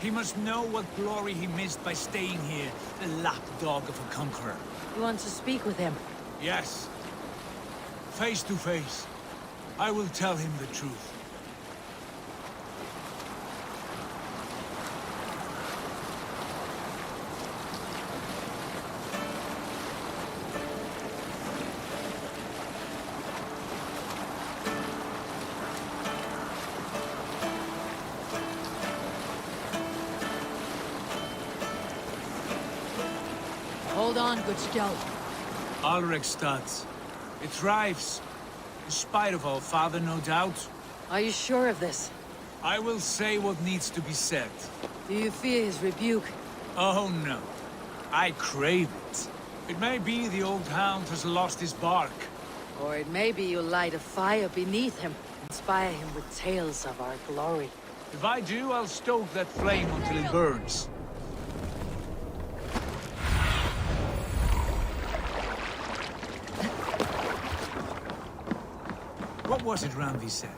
He must know what glory he missed by staying here, the lapdog of a conqueror. You want to speak with him? Yes. Face to face. I will tell him the truth. Hold on, good Skjold. Alrekstad. It thrives. In spite of our father, no doubt. Are you sure of this? I will say what needs to be said. Do you fear his rebuke? Oh no. I crave it. It may be the old hound has lost his bark. Or it may be you'll light a fire beneath him, inspire him with tales of our glory. If I do, I'll stoke that flame until it burns. What was it Randvi said?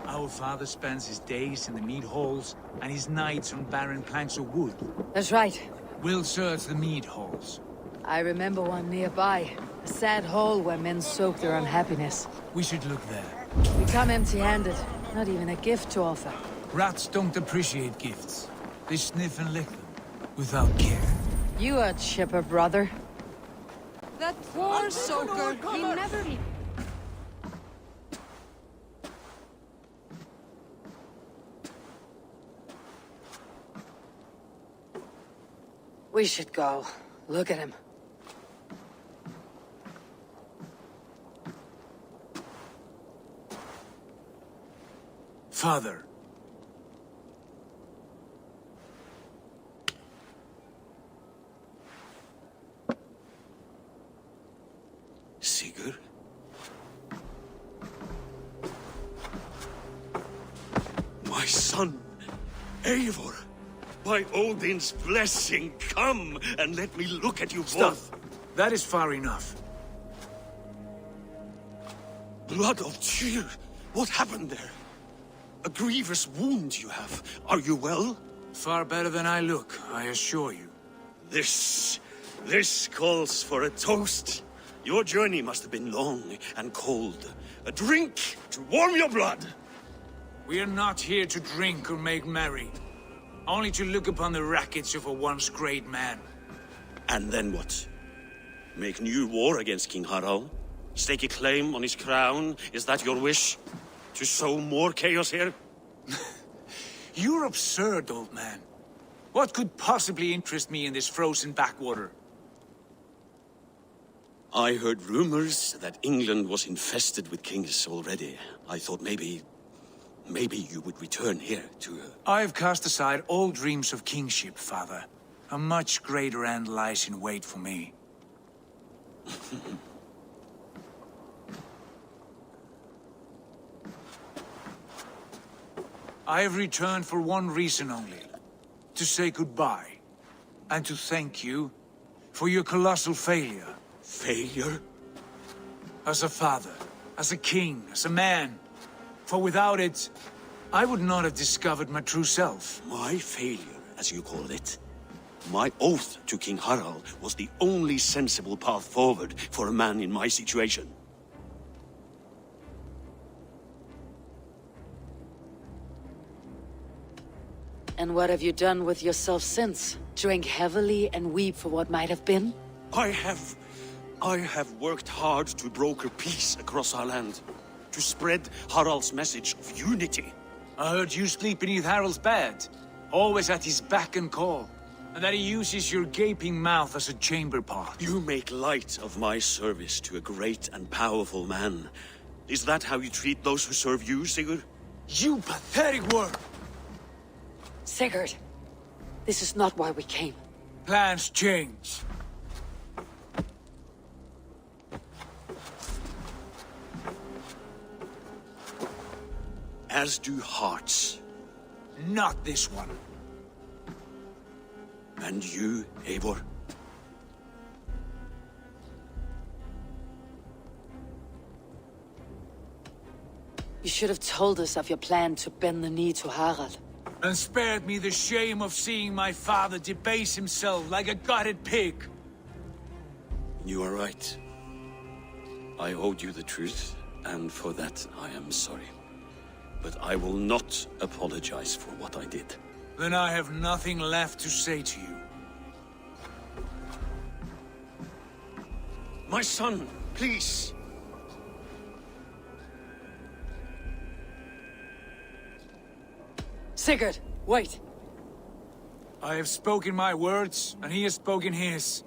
Our father spends his days in the mead halls and his nights on barren planks of wood. That's right. We'll search the mead halls. I remember one nearby. A sad hole where men soak their unhappiness. We should look there. We come empty-handed. Not even a gift to offer. Rats don't appreciate gifts. They sniff and lick them, without care. You a chipper, brother. That poor soaker, he never... We should go. Look at him. Father. Sigurd? My son, Eivor! By Odin's blessing, come and let me look at you both. That is far enough. Blood of Tyr! What happened there? A grievous wound you have. Are you well? Far better than I look, I assure you. This calls for a toast. Your journey must have been long and cold. A drink to warm your blood. We are not here to drink or make merry. Only to look upon the wreckage of a once great man. And then what? Make new war against King Harald? Stake a claim on his crown? Is that your wish? To sow more chaos here? You're absurd, old man. What could possibly interest me in this frozen backwater? I heard rumors that England was infested with kings already. I thought maybe you would return here to... I have cast aside all dreams of kingship, father. A much greater end lies in wait for me. I have returned for one reason only. To say goodbye. And to thank you for your colossal failure. Failure? As a father, as a king, as a man. For without it, I would not have discovered my true self. My failure, as you call it. My oath to King Harald was the only sensible path forward for a man in my situation. And what have you done with yourself since? Drink heavily and weep for what might have been? I have worked hard to broker peace across our land. To spread Harald's message of unity. I heard you sleep beneath Harald's bed, always at his beck and call, and that he uses your gaping mouth as a chamber pot. You make light of my service to a great and powerful man. Is that how you treat those who serve you, Sigurd? You pathetic worm! Sigurd, this is not why we came. Plans change. As do hearts. Not this one. And you, Eivor? You should have told us of your plan to bend the knee to Harald. And spared me the shame of seeing my father debase himself like a gutted pig. You are right. I owed you the truth, and for that I am sorry. But I will not apologize for what I did. Then I have nothing left to say to you. My son, please! Sigurd, wait! I have spoken my words, and he has spoken his.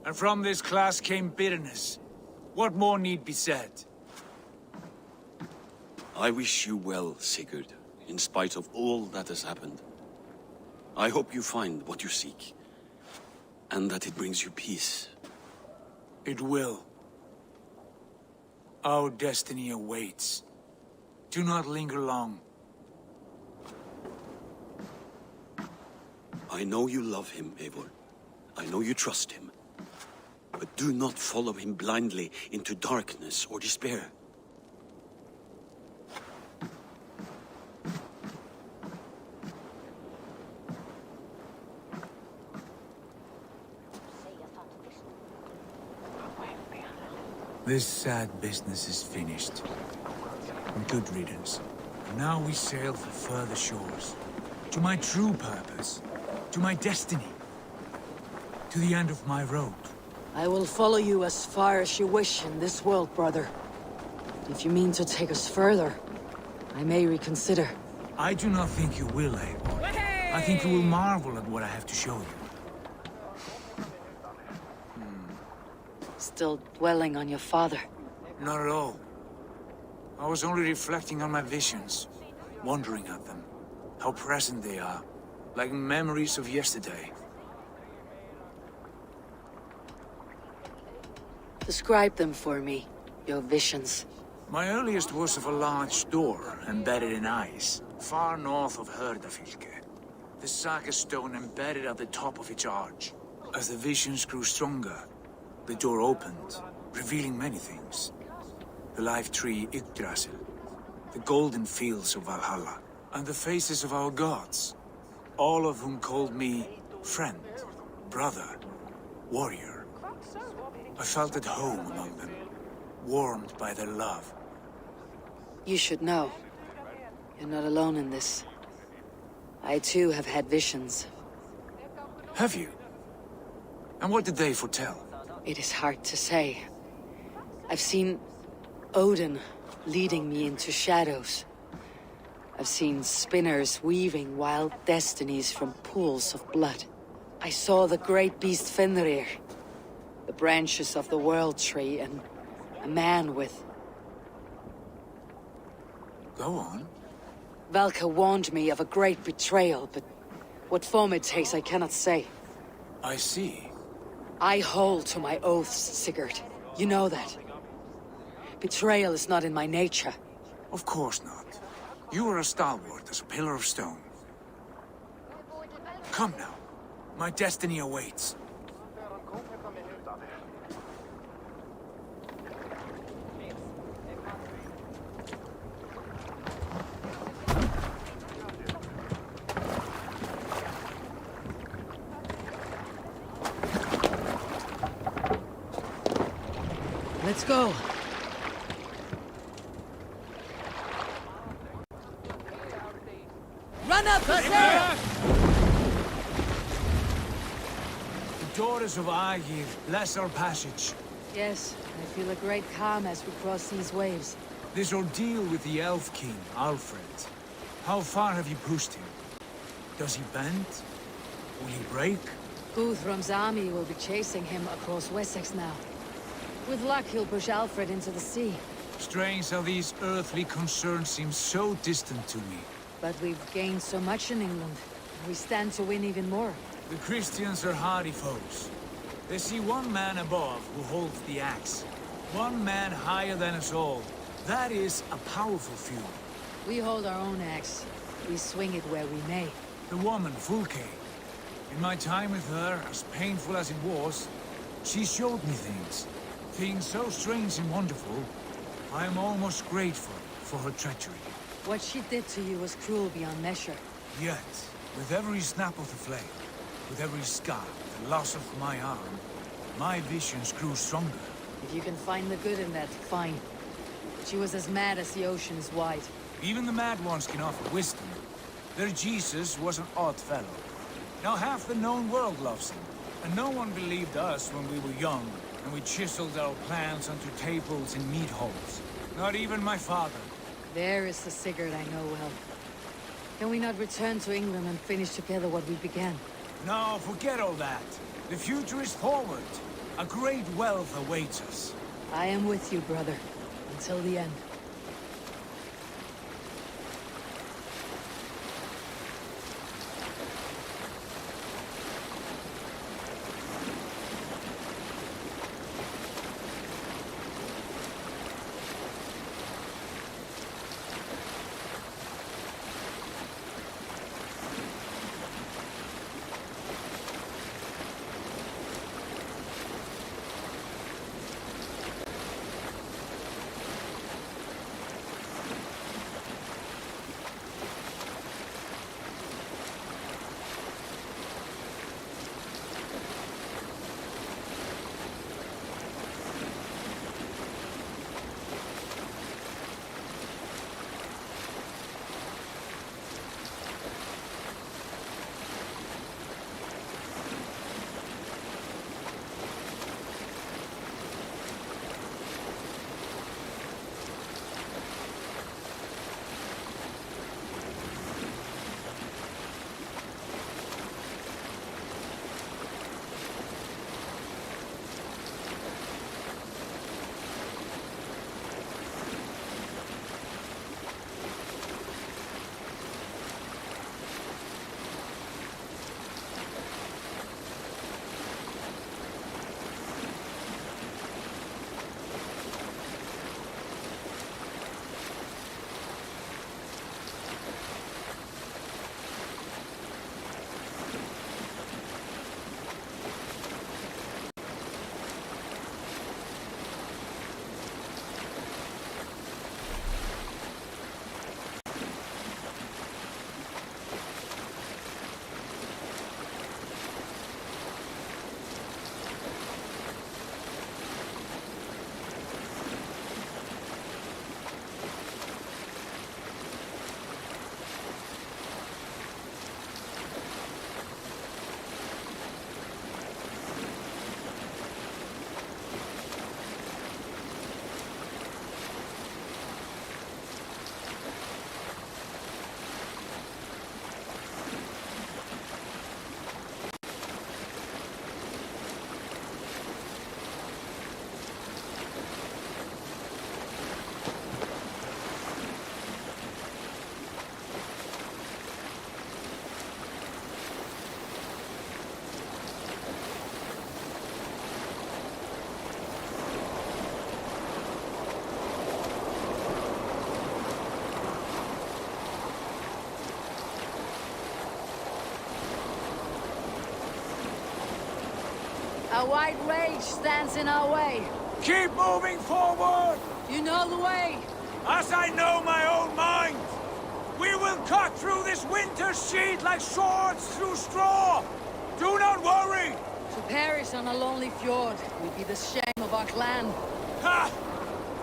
And from this class came bitterness. What more need be said? I wish you well, Sigurd, in spite of all that has happened. I hope you find what you seek, and that it brings you peace. It will. Our destiny awaits. Do not linger long. I know you love him, Eivor. I know you trust him. But do not follow him blindly into darkness or despair. This sad business is finished. Good riddance. And now we sail for further shores. To my true purpose. To my destiny. To the end of my road. I will follow you as far as you wish in this world, brother. But if you mean to take us further, I may reconsider. I do not think you will, Eivor. I think you will marvel at what I have to show you. Still dwelling on your father? Not at all. I was only reflecting on my visions, wondering at them. How present they are, like memories of yesterday. Describe them for me, your visions. My earliest was of a large door embedded in ice, far north of Herdafylke. The saga stone embedded at the top of its arch. As the visions grew stronger, the door opened, revealing many things. The life tree Yggdrasil, the golden fields of Valhalla, and the faces of our gods, all of whom called me friend, brother, warrior. I felt at home among them, warmed by their love. You should know. You're not alone in this. I too have had visions. Have you? And what did they foretell? It is hard to say. I've seen Odin leading me into shadows. I've seen spinners weaving wild destinies from pools of blood. I saw the great beast Fenrir, the branches of the world tree, and a man with... Go on. Valka warned me of a great betrayal, but what form it takes I cannot say. I see. I hold to my oaths, Sigurd. You know that. Betrayal is not in my nature. Of course not. You are a stalwart as a pillar of stone. Come now. My destiny awaits. Let's go. Run up the stairs! The daughters of Aegir, bless our passage. Yes, I feel a great calm as we cross these waves. This ordeal with the Elf King, Alfred. How far have you pushed him? Does he bend? Will he break? Guthrum's army will be chasing him across Wessex now. With luck, he'll push Alfred into the sea. Strange how these earthly concerns seem so distant to me. But we've gained so much in England. We stand to win even more. The Christians are hardy foes. They see one man above who holds the axe. One man higher than us all. That is a powerful feud. We hold our own axe. We swing it where we may. The woman, Fulke. In my time with her, as painful as it was, she showed me things. Things so strange and wonderful. I am almost grateful for her treachery. What she did to you was cruel beyond measure. Yet, with every snap of the flame, with every scar, the loss of my arm, my visions grew stronger. If you can find the good in that, fine. She was as mad as the ocean is wide. Even the mad ones can offer wisdom. Their Jesus was an odd fellow. Now half the known world loves him. And no one believed us when we were young, and we chiseled our plans onto tables in meat halls. Not even my father. There is the Sigurd I know well. Can we not return to England and finish together what we began? No, forget all that. The future is forward. A great wealth awaits us. I am with you, brother. Until the end. A white rage stands in our way. Keep moving forward! You know the way. As I know my own mind! We will cut through this winter's sheet like swords through straw! Do not worry! To perish on a lonely fjord would be the shame of our clan. Ha!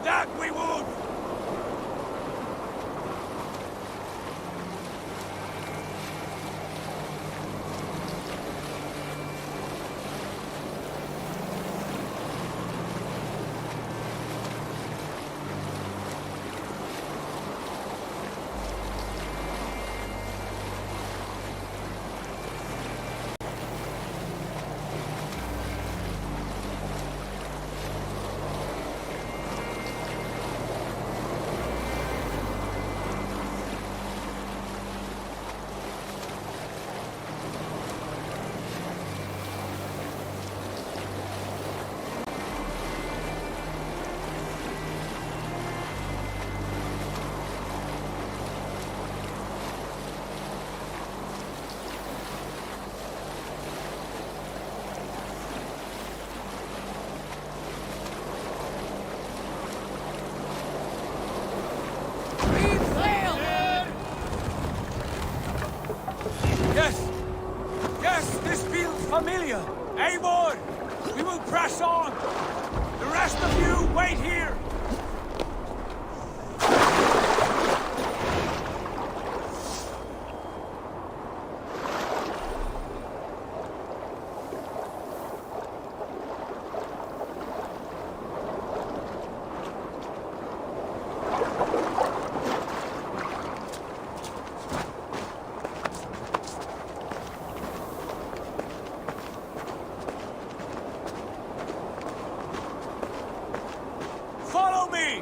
That we would! Yes! Yes, this feels familiar! Eivor! We will press on! The rest of you, wait here! Follow me!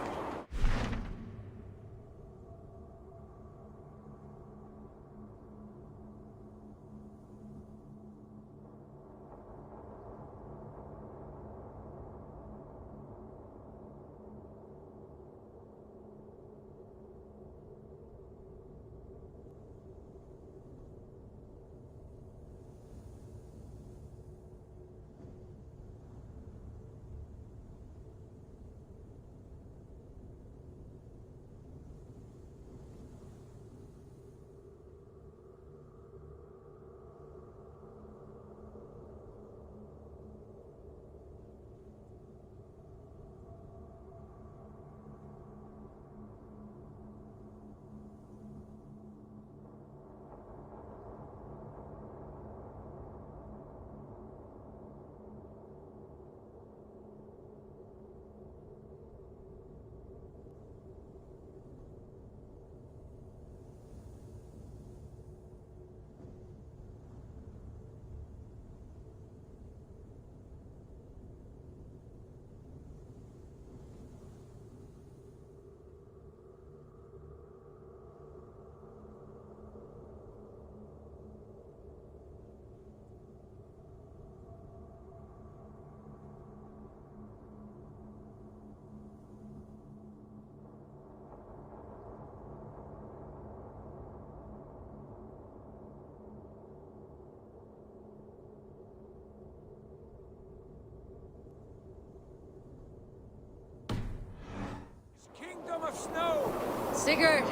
Kingdom of Snow! Sigurd,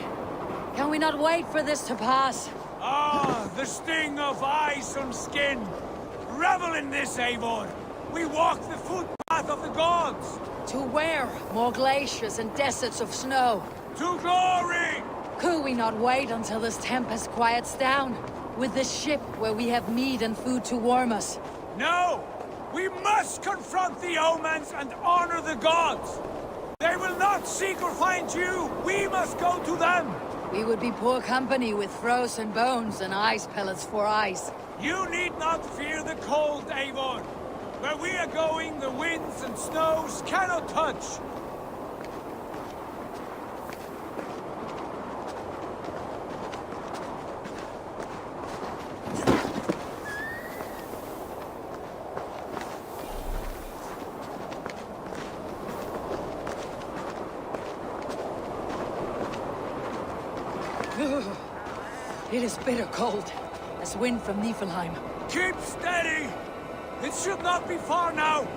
can we not wait for this to pass? Ah, the sting of ice on skin! Revel in this, Eivor! We walk the footpath of the gods! To where? More glaciers and deserts of snow. To glory! Could we not wait until this tempest quiets down? With the ship where we have meat and food to warm us? No! We must confront the omens and honor the gods! They will not seek or find you! We must go to them! We would be poor company with frozen bones and ice pellets for eyes. You need not fear the cold, Eivor! Where we are going, the winds and snows cannot touch! It is bitter cold, as wind from Niflheim. Keep steady! It should not be far now!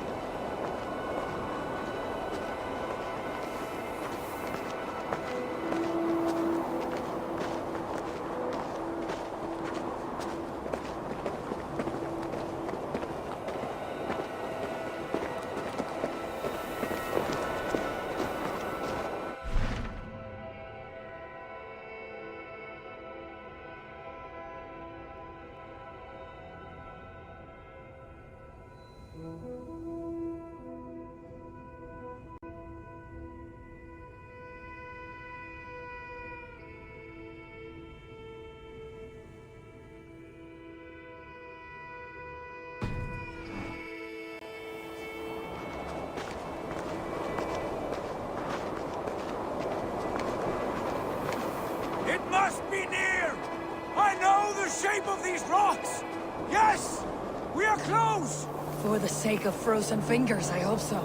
rocks! Yes! We are close! For the sake of frozen fingers, I hope so.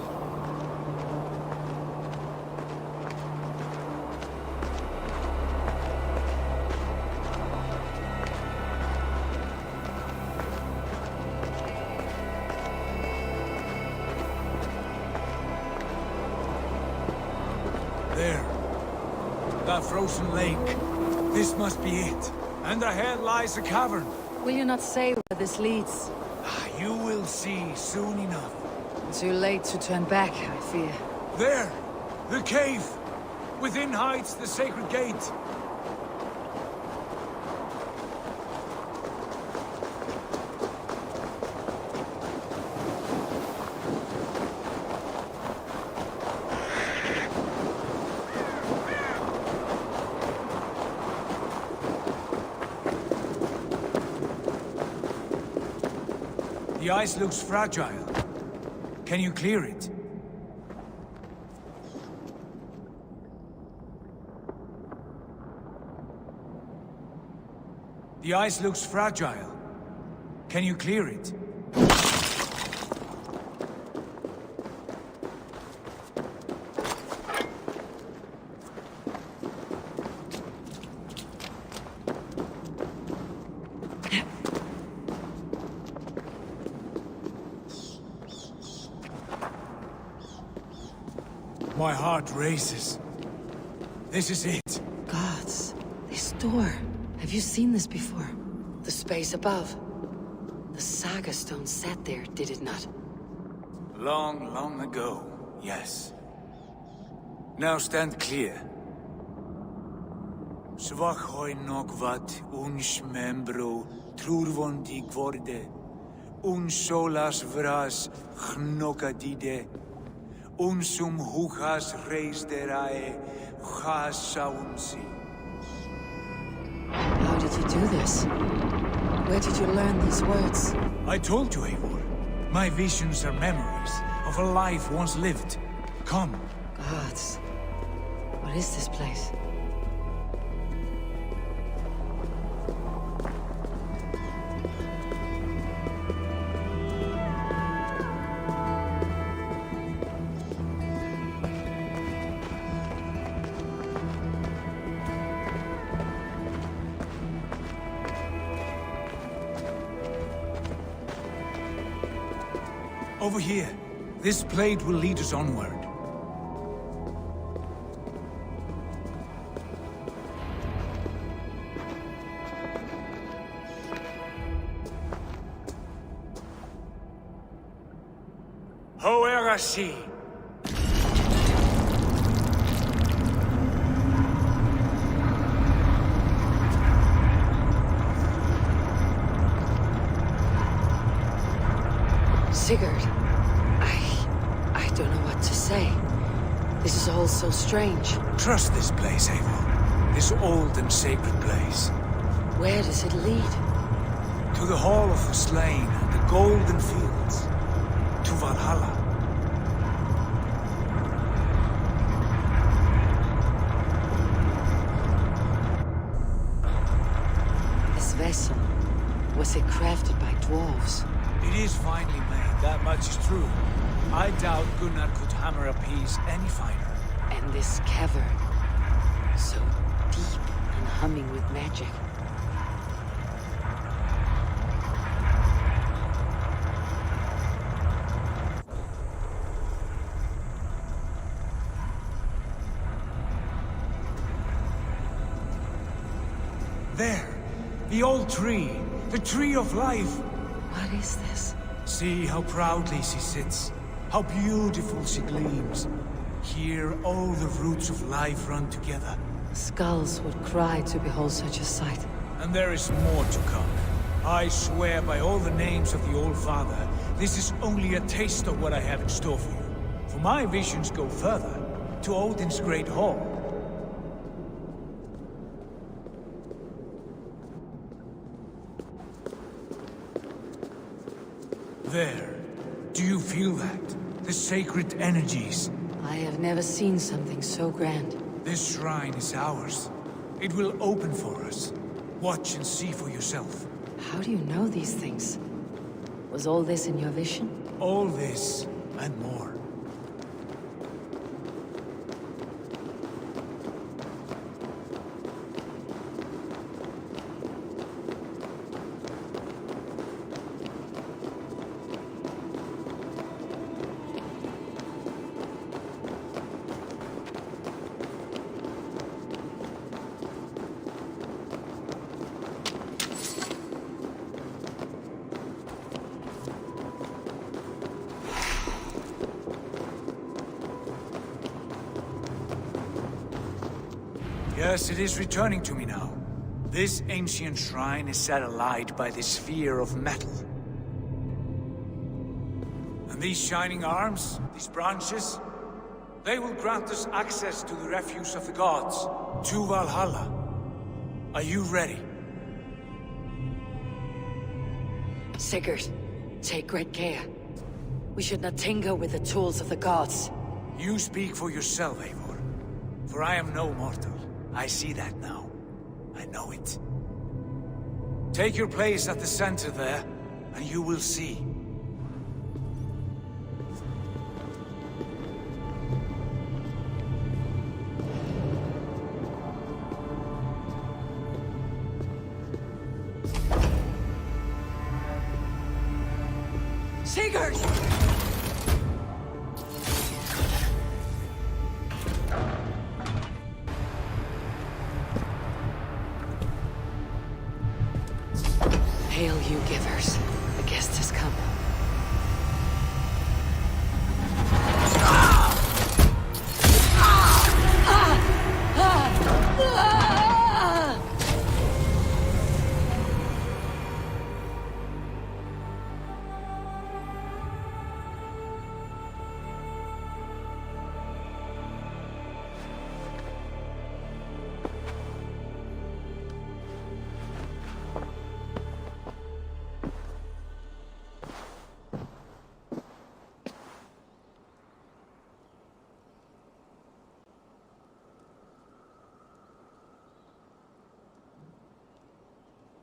There. That frozen lake. This must be it. And ahead lies a cavern. Will you not say where this leads? You will see soon enough. Too late to turn back, I fear. There! The cave! Within hides the sacred gate. The ice looks fragile. Can you clear it? The ice looks fragile. Can you clear it? My heart races. This is it. Gods, this door. Have you seen this before? The space above. The Saga Stone sat there, did it not? Long, long ago, yes. Now stand clear. Svachoi nokvat uns membro trurvondi gvorde, uns solas vras gnokadide, unsum huchas reisderae chasaunsi. How did you do this? Where did you learn these words? I told you, Eivor. My visions are memories of a life once lived. Come. Gods. What is this place? Over here. This blade will lead us onward. Hoerasi. Sigurd, I don't know what to say. This is all so strange. Trust this place, Eivor. This old and sacred place. Where does it lead? To the Hall of the Slain and the Golden Fields. To Valhalla. This vessel, was it crafted by dwarves? It is finely made, that much is true. I doubt Gunnar could hammer a piece any finer. And this cavern, so deep and humming with magic. There, the old tree, the tree of life. What is this? See how proudly she sits, how beautiful she gleams. Here all the roots of life run together. Skulls would cry to behold such a sight. And there is more to come. I swear by all the names of the Old Father, this is only a taste of what I have in store for you. For my visions go further, to Odin's Great Hall. There. Do you feel that? The sacred energies. I have never seen something so grand. This shrine is ours. It will open for us. Watch and see for yourself. How do you know these things? Was all this in your vision? All this and more. Yes, it is returning to me now. This ancient shrine is set alight by this sphere of metal. And these shining arms, these branches, they will grant us access to the refuse of the gods, to Valhalla. Are you ready? Sigurd, take great care. We should not tinker with the tools of the gods. You speak for yourself, Eivor. For I am no mortal. I see that now. I know it. Take your place at the center there, and you will see. Sigurd! Hail, you givers. The guest has come.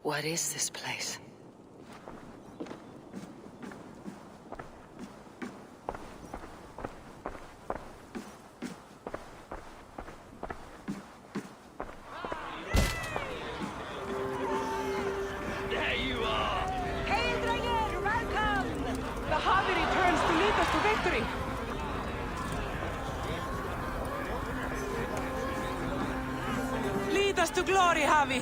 What is this place? There you are! Hail, Dranger! Welcome! The Harvey returns to lead us to victory! Lead us to glory, Harvey!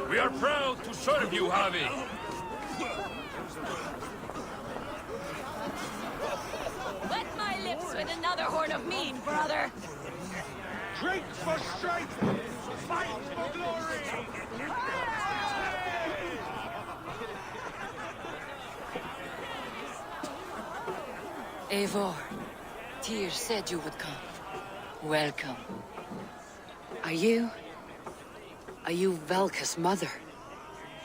We are proud to serve you, Harvey. Wet my lips with another horn of mead, brother! Drink for strength! Fight for glory! Eivor, Tyr said you would come. Welcome. Are you Velka's mother?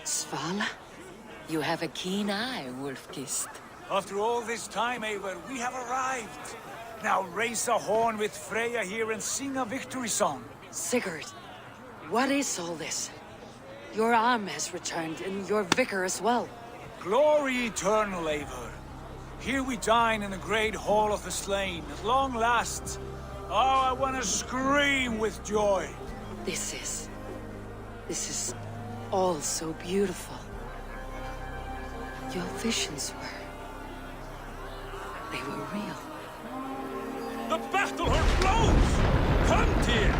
Svala? You have a keen eye, Wolfkist. After all this time, Eivor, we have arrived. Now raise a horn with Freya here and sing a victory song. Sigurd, what is all this? Your arm has returned, and your vicar as well. Glory eternal, Eivor. Here we dine in the great hall of the slain, at long last. Oh, I want to scream with joy. This is all so beautiful. Your visions they were real. The battle horn blows! Come, Tyr!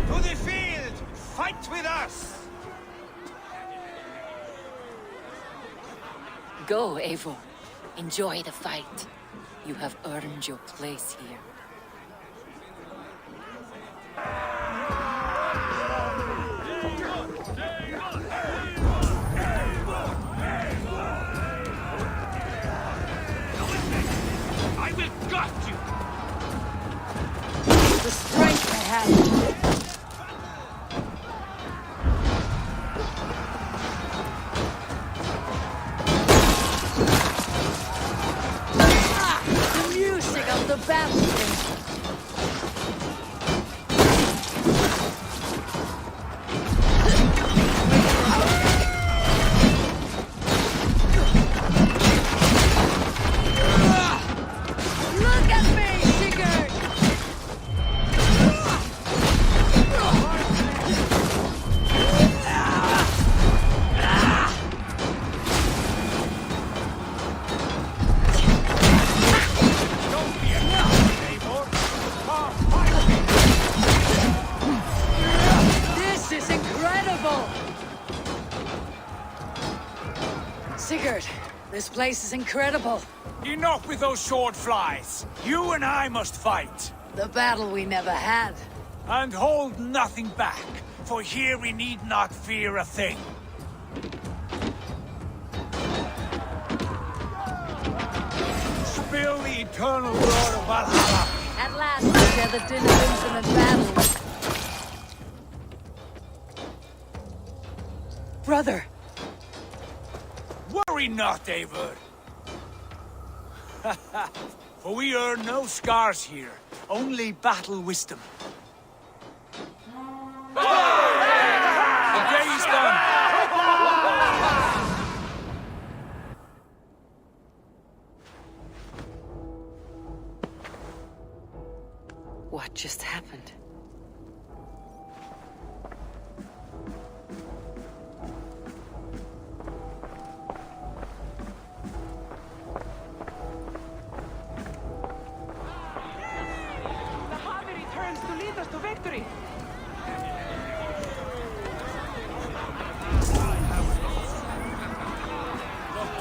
To the field! Fight with us! Go, Eivor. Enjoy the fight. You have earned your place here. I will gut you! The strength I have. The music of the battlefield. This place is incredible. Enough with those sword flies. You and I must fight. The battle we never had. And hold nothing back, for here we need not fear a thing. Spill the eternal blood of Valhalla. At last, we gathered in an infinite battle. Brother! Worry not, Eivor. For we earn no scars here, only battle wisdom. The day is done. What just happened? To victory!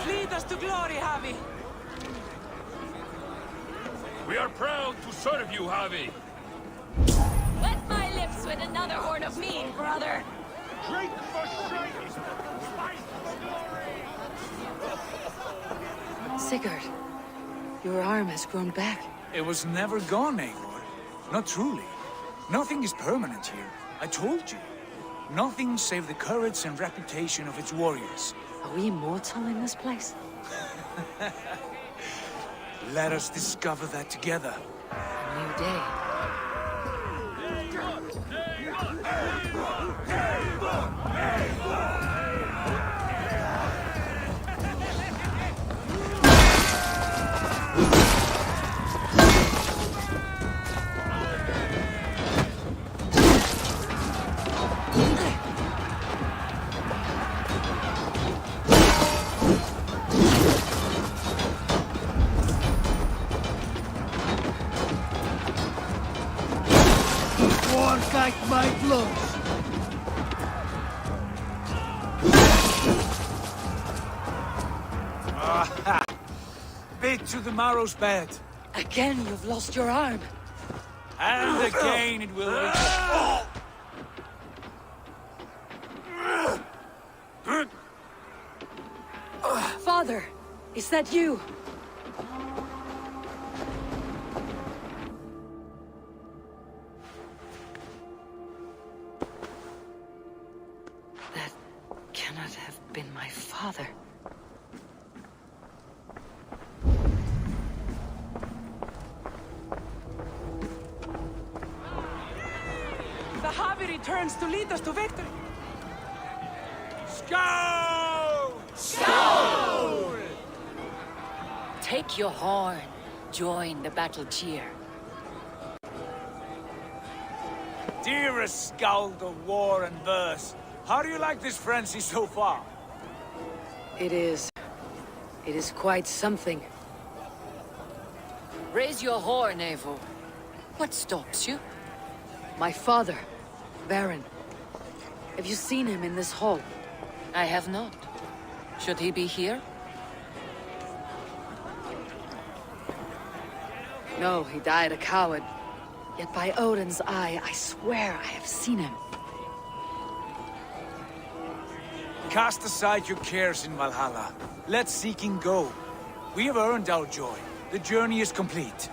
Lead us to glory, Javi! We are proud to serve you, Javi. Wet my lips with another horn of mead, brother. Drink for strength! Fight for glory! Sigurd, your arm has grown back. It was never gone, Eivor. Not truly. Nothing is permanent here. I told you. Nothing save the courage and reputation of its warriors. Are we immortal in this place? Let us discover that together. A new day. Like my blood. Bit to the marrow's bed. Again, you've lost your arm. And again it will reach. Father, is that you? That cannot have been my father. The Javi returns to lead us to victory. Scowl! Scowl! Take your horn. Join the battle cheer. Dearest Skald of war and verse, how do you like this frenzy so far? It is quite something. Raise your horn, Eivor. What stops you? My father, Baron. Have you seen him in this hall? I have not. Should he be here? No, he died a coward. Yet by Odin's eye, I swear I have seen him. Cast aside your cares in Valhalla. Let seeking go. We have earned our joy. The journey is complete.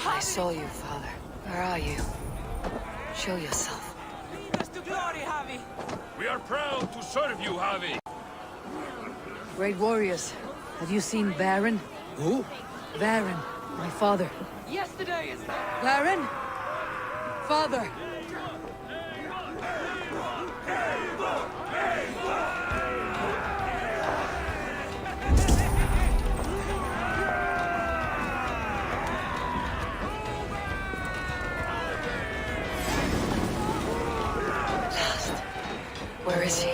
I saw you, father. Where are you? Show yourself. Lead us to glory, Javi! We are proud to serve you, Javi. Great warriors, have you seen Baron? Who? Baron, my father. Yesterday is... Baron? Father! Where is he?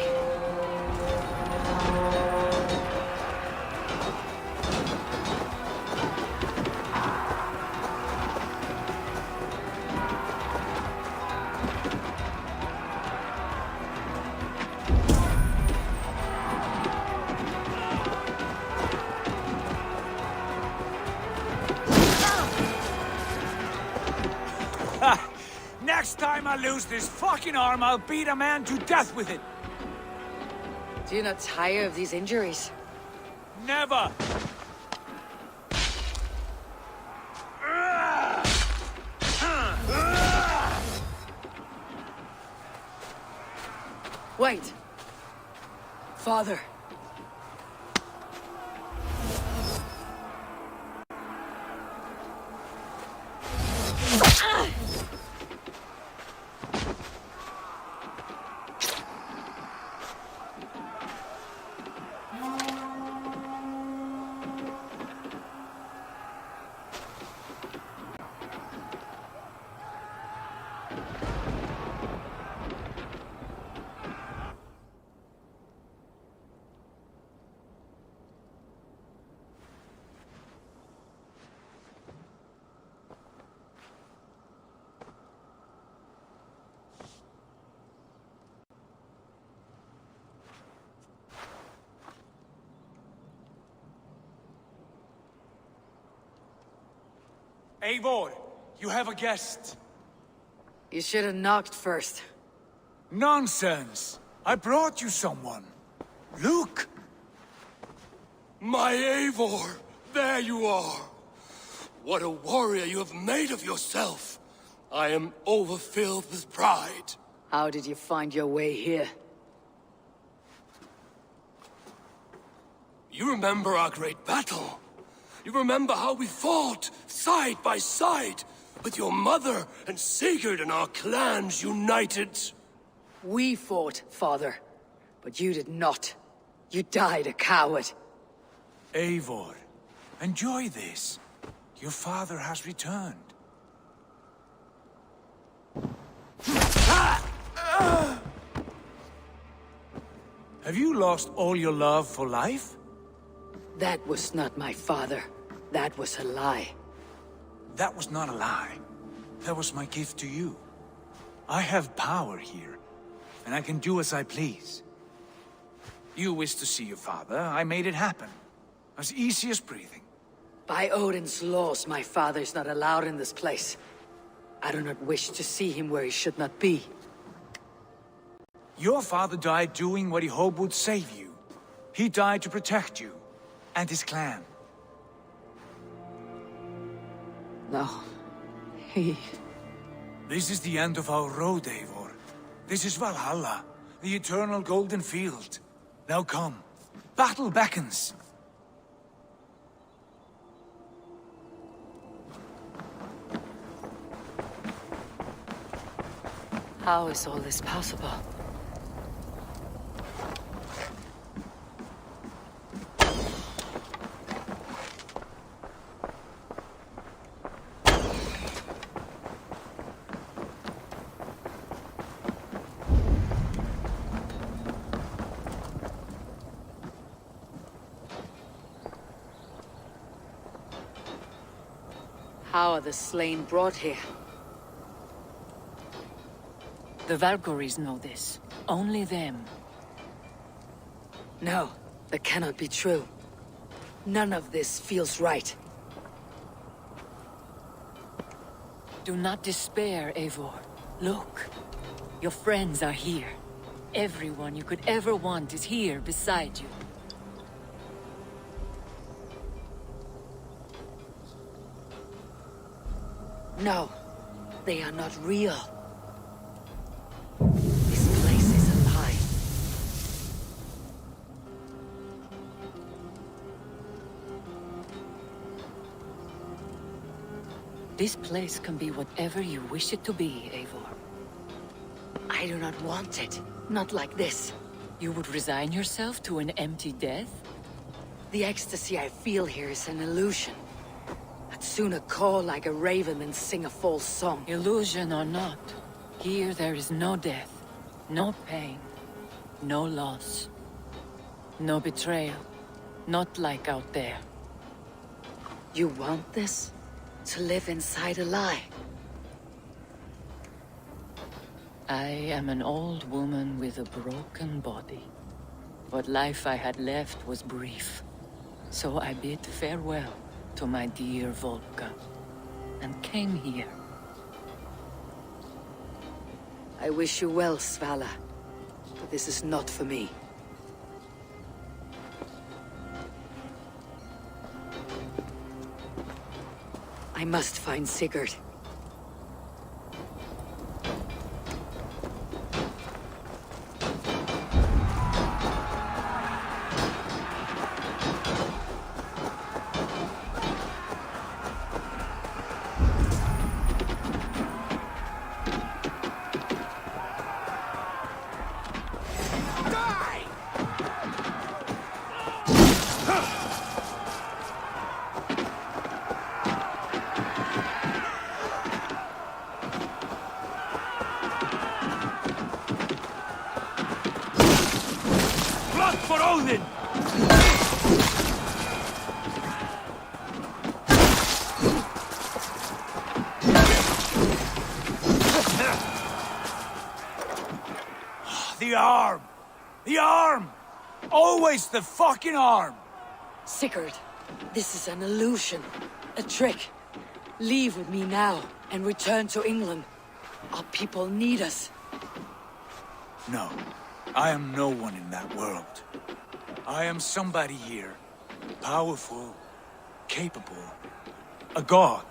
Next time I lose this fucking arm, I'll beat a man to death with it. Do you not tire of these injuries? Never! Wait! Father! Eivor, you have a guest. You should have knocked first. Nonsense! I brought you someone. Look! My Eivor, there you are. What a warrior you have made of yourself. I am overfilled with pride. How did you find your way here? You remember our great battle? You remember how we fought, side by side, with your mother and Sigurd and our clans united? We fought, father. But you did not. You died a coward. Eivor, enjoy this. Your father has returned. Have you lost all your love for life? That was not my father. That was a lie. That was not a lie. That was my gift to you. I have power here, and I can do as I please. You wished to see your father, I made it happen. As easy as breathing. By Odin's laws, my father is not allowed in this place. I do not wish to see him where he should not be. Your father died doing what he hoped would save you. He died to protect you, and his clan. No, he... This is the end of our road, Eivor. This is Valhalla, the eternal golden field. Now come, battle beckons. How is all this possible? How are the slain brought here? The Valkyries know this. Only them. No, that cannot be true. None of this feels right. Do not despair, Eivor. Look. Your friends are here. Everyone you could ever want is here beside you. No, they are not real. This place is alive. This place can be whatever you wish it to be, Eivor. I do not want it. Not like this. You would resign yourself to an empty death? The ecstasy I feel here is an illusion. I'd sooner call like a raven than sing a false song. Illusion or not, here there is no death, no pain, no loss, no betrayal, not like out there. You want this? To live inside a lie? I am an old woman with a broken body. What life I had left was brief, so I bid farewell to my dear Volka, and came here. I wish you well, Svala. But this is not for me. I must find Sigurd. Blood for Odin! The arm! The arm! Always the fucking arm! Sigurd, this is an illusion. A trick. Leave with me now and return to England. Our people need us. No, I am no one in that world. I am somebody here. Powerful, capable, a god.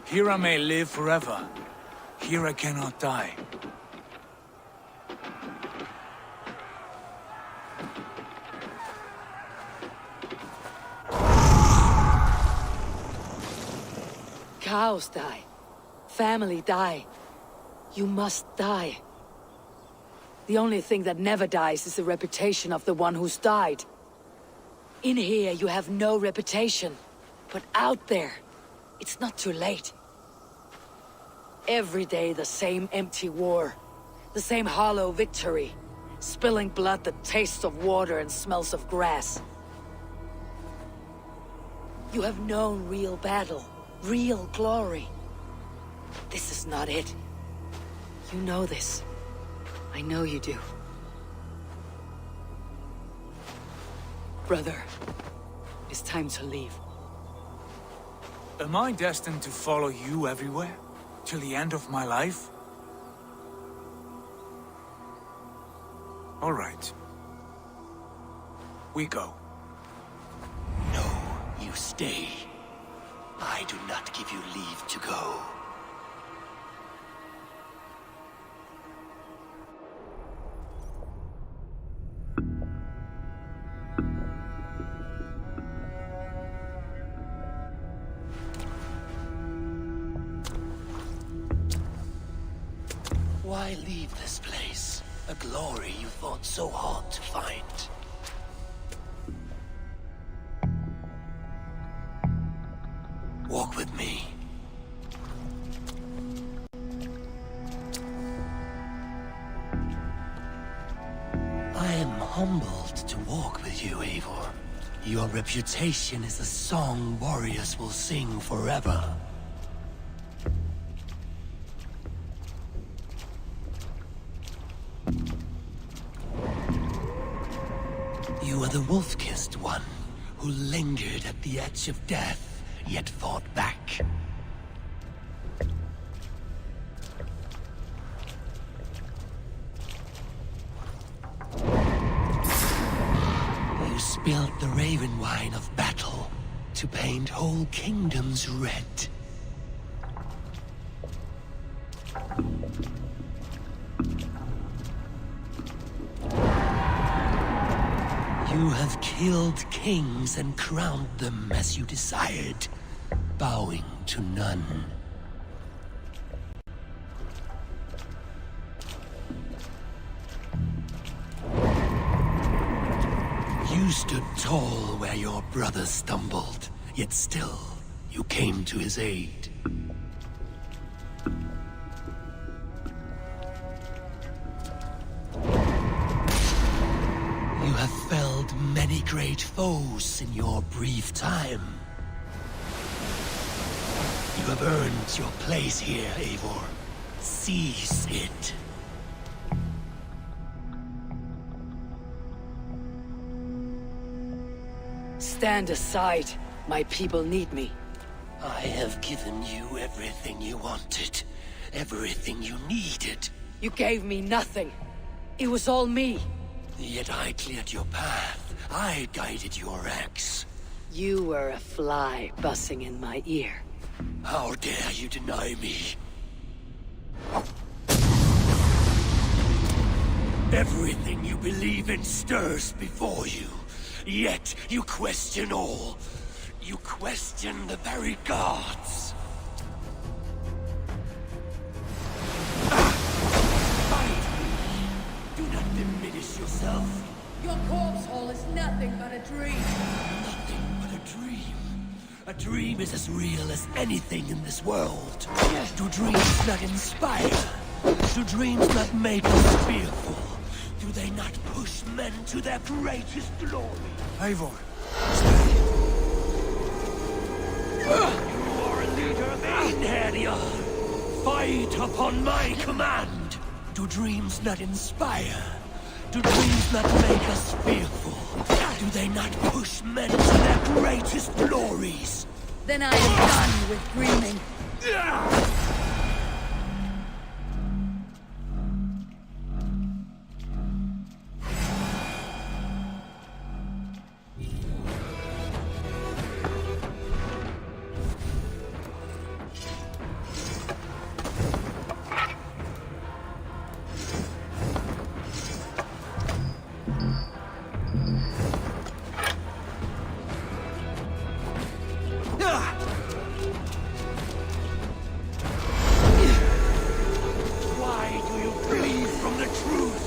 Here I may live forever. Here I cannot die. Cows die. Family die. You must die. The only thing that never dies is the reputation of the one who's died. In here, you have no reputation. But out there, it's not too late. Every day, the same empty war. The same hollow victory. Spilling blood that tastes of water and smells of grass. You have known real battle. Real glory. This is not it. You know this. I know you do. Brother, it's time to leave. Am I destined to follow you everywhere? Till the end of my life? All right. We go. No, you stay. I do not give you leave to go. Why leave this place? A glory you fought so hard to find. Walk with me. I am humbled to walk with you, Eivor. Your reputation is a song warriors will sing forever. You are the wolf-kissed one, who lingered at the edge of death, yet fought back. You spilled the raven wine of battle to paint whole kingdoms red. You have killed kings and crowned them as you desired, bowing to none. You stood tall where your brother stumbled, yet still you came to his aid. You have felled many great foes in your brief time. You have earned your place here, Eivor. Seize it. Stand aside. My people need me. I have given you everything you wanted, everything you needed. You gave me nothing. It was all me. Yet I cleared your path. I guided your axe. You were a fly buzzing in my ear. How dare you deny me? Everything you believe in stirs before you. Yet you question all. You question the very gods. Fight me. Do not diminish yourself. Your corpse hole is nothing but a dream. Nothing but a dream. A dream is as real as anything in this world. Do dreams not inspire? Do dreams not make us fearful? Do they not push men to their greatest glory? Eivor, You are a leader of Einherjar. Fight upon my command. Do dreams not inspire? Do dreams not make us fearful? Do they not push men to their greatest glories? Then I am done with dreaming. Why do you flee from the truth?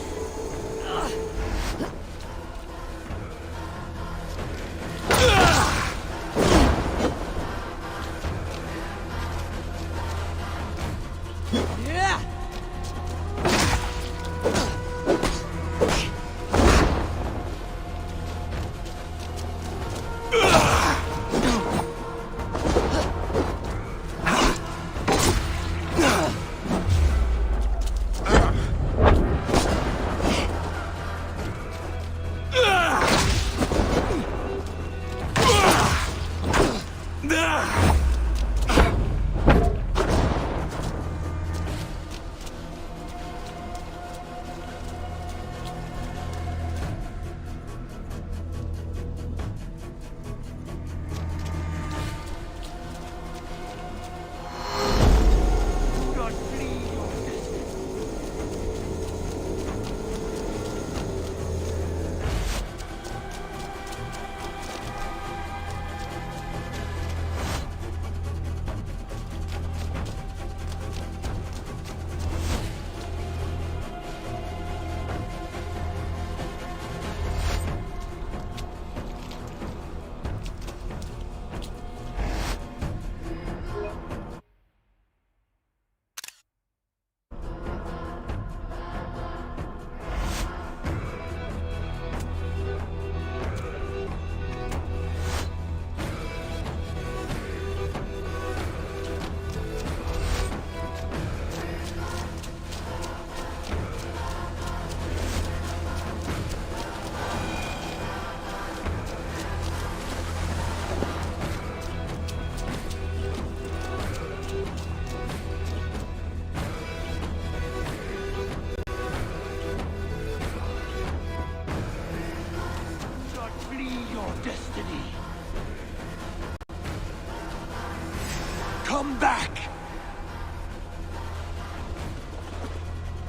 Come back!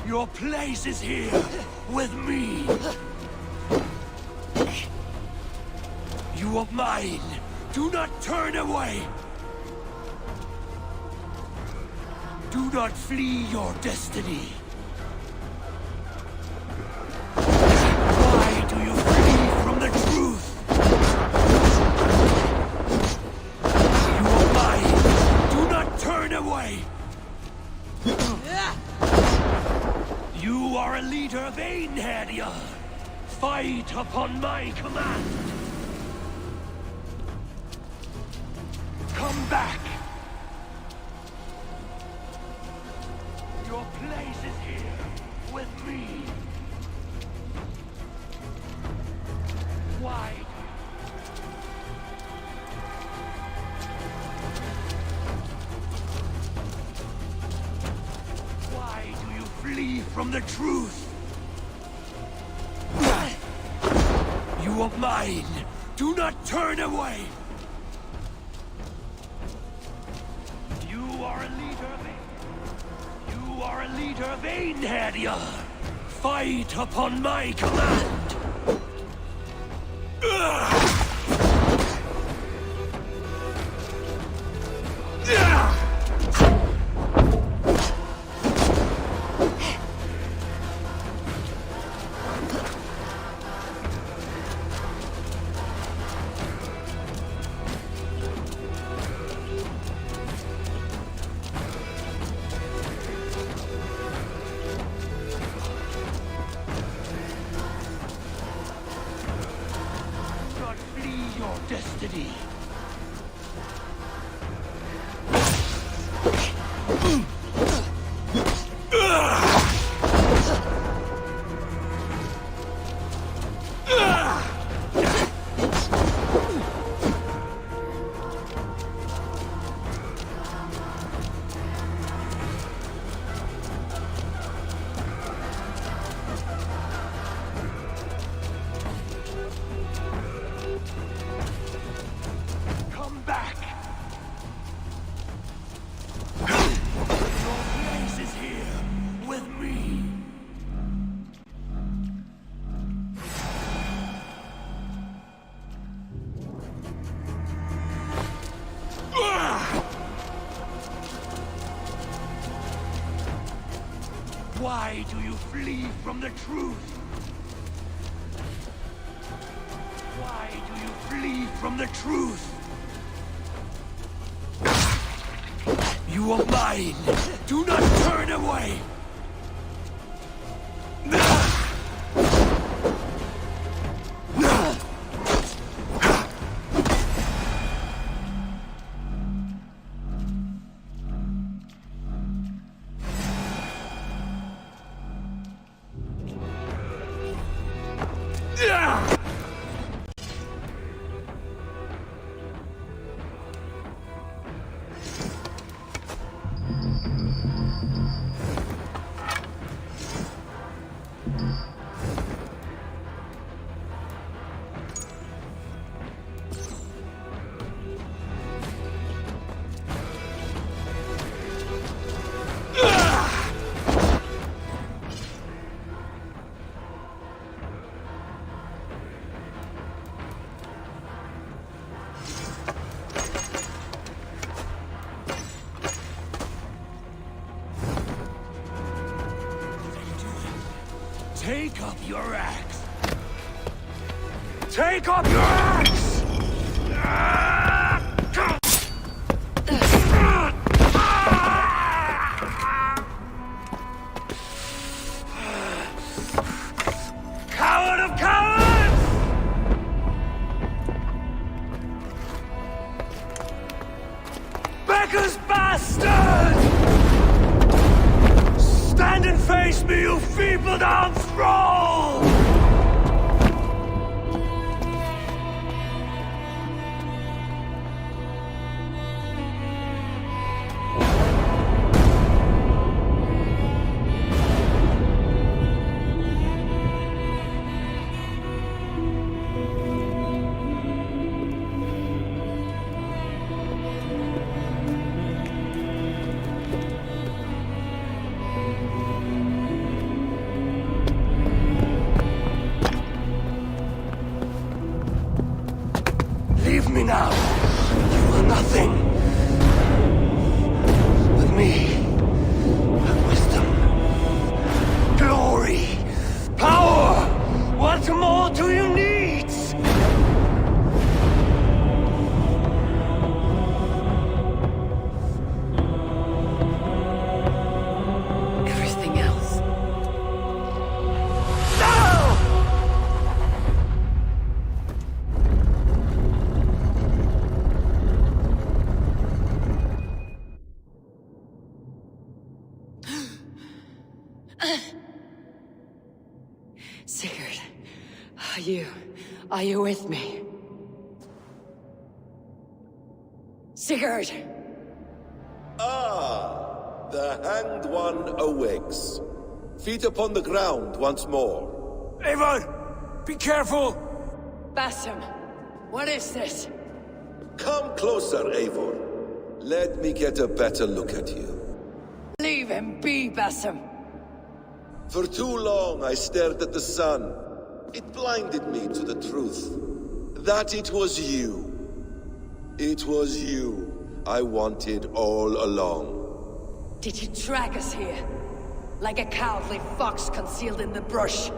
Your place is here, with me. You are mine. Do not turn away. Do not flee your destiny. Why do you flee from the truth? You are mine. Do not turn away. You are a leader of Einherjar. Fight upon my command. Come back. Your place is here, with me. Why? Why do you flee from from the truth! You are mine! Do not turn away! You are a leader of Einherjar! Fight upon my command! Destiny. Why do you flee from the truth? Why do you flee from the truth? You are mine! Do not turn away! Take up your axe! Take up your axe! Coward of cowards! Becker's bastard! Stand and face me, you feeble-down thrall! Leave me now. You are nothing. With me, have wisdom, glory, power. What more do you need? Everything else. Sigurd, are you with me? Sigurd! Ah, the Hanged One awakes. Feet upon the ground once more. Eivor! Be careful! Basim, what is this? Come closer, Eivor. Let me get a better look at you. Leave him be, Basim. For too long I stared at the sun. It blinded me to the truth. That it was you. It was you I wanted all along. Did you drag us here? Like a cowardly fox concealed in the brush?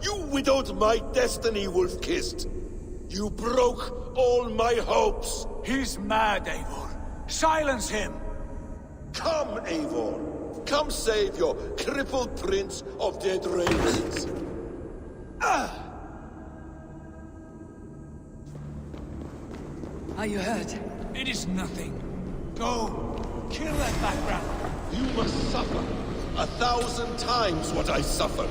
You widowed my destiny, Wolf-Kissed. You broke all my hopes. He's mad, Eivor. Silence him! Come, Eivor. Come save your crippled prince of dead ravens. Are you hurt? It is nothing. Go. Kill that background. You must suffer 1,000 times what I suffered.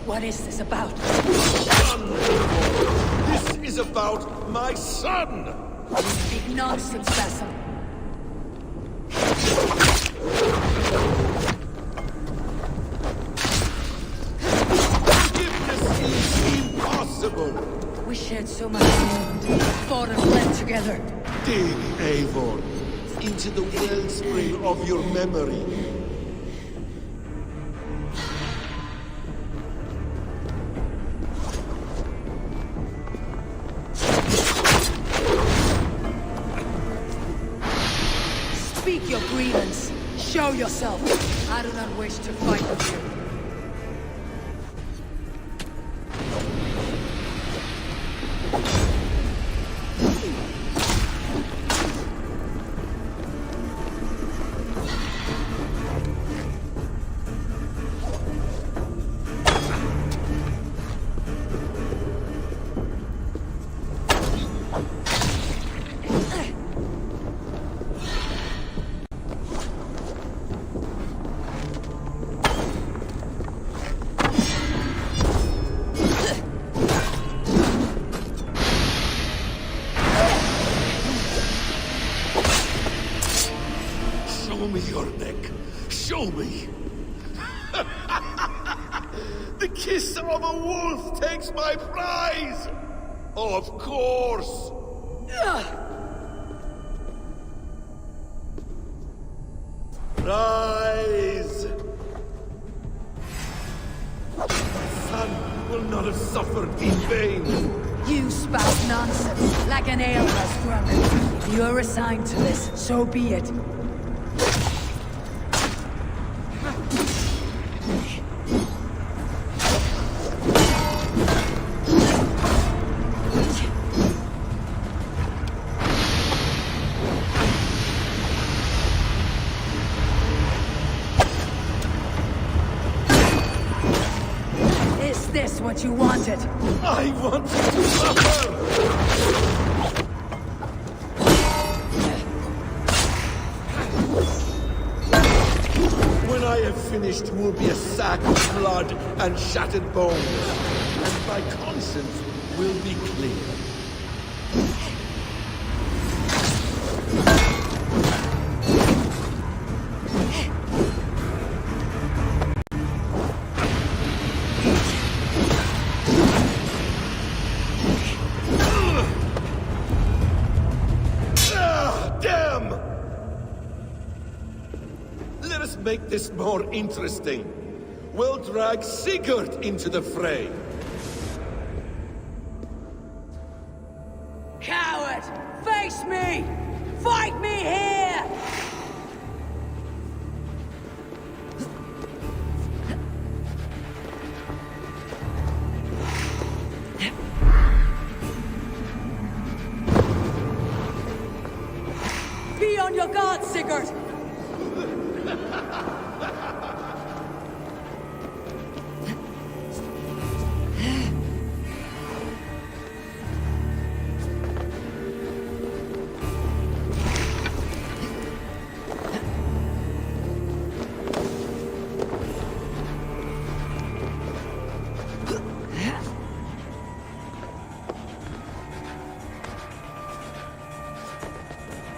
What is this about? Son, Eivor. This is about my son! You speak nonsense, Basim. Forgiveness is impossible! We shared so much blood, fought and bled together. Dig, Eivor, into the wellspring of your memory. Speak your grievance. Show yourself. I do not wish to fight with you. Show me your neck. Show me. The kiss of a wolf takes my prize. Of course. Rise. My son will not have suffered in vain. You spout nonsense, like an ale-rust grubbin. If you're assigned to this, so be it. Is this what you wanted? I wanted to suffer! When I have finished, will be a sack of blood and shattered bones, and my conscience will be clear. Damn! Let us make this more interesting. We'll drag Sigurd into the fray. Coward! Face me! Fight me here! Be on your guard, Sigurd!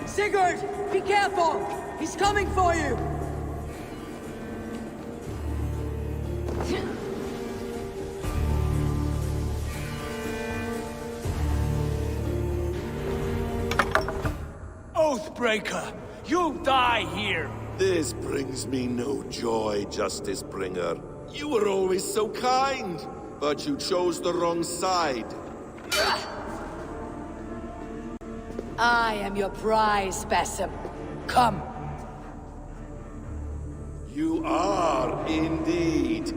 Sigurd! Be careful! He's coming for you! Oathbreaker! You'll die here! This brings me no joy, Justice Bringer. You were always so kind, but you chose the wrong side. I am your prize, Basim. Come. You are, indeed.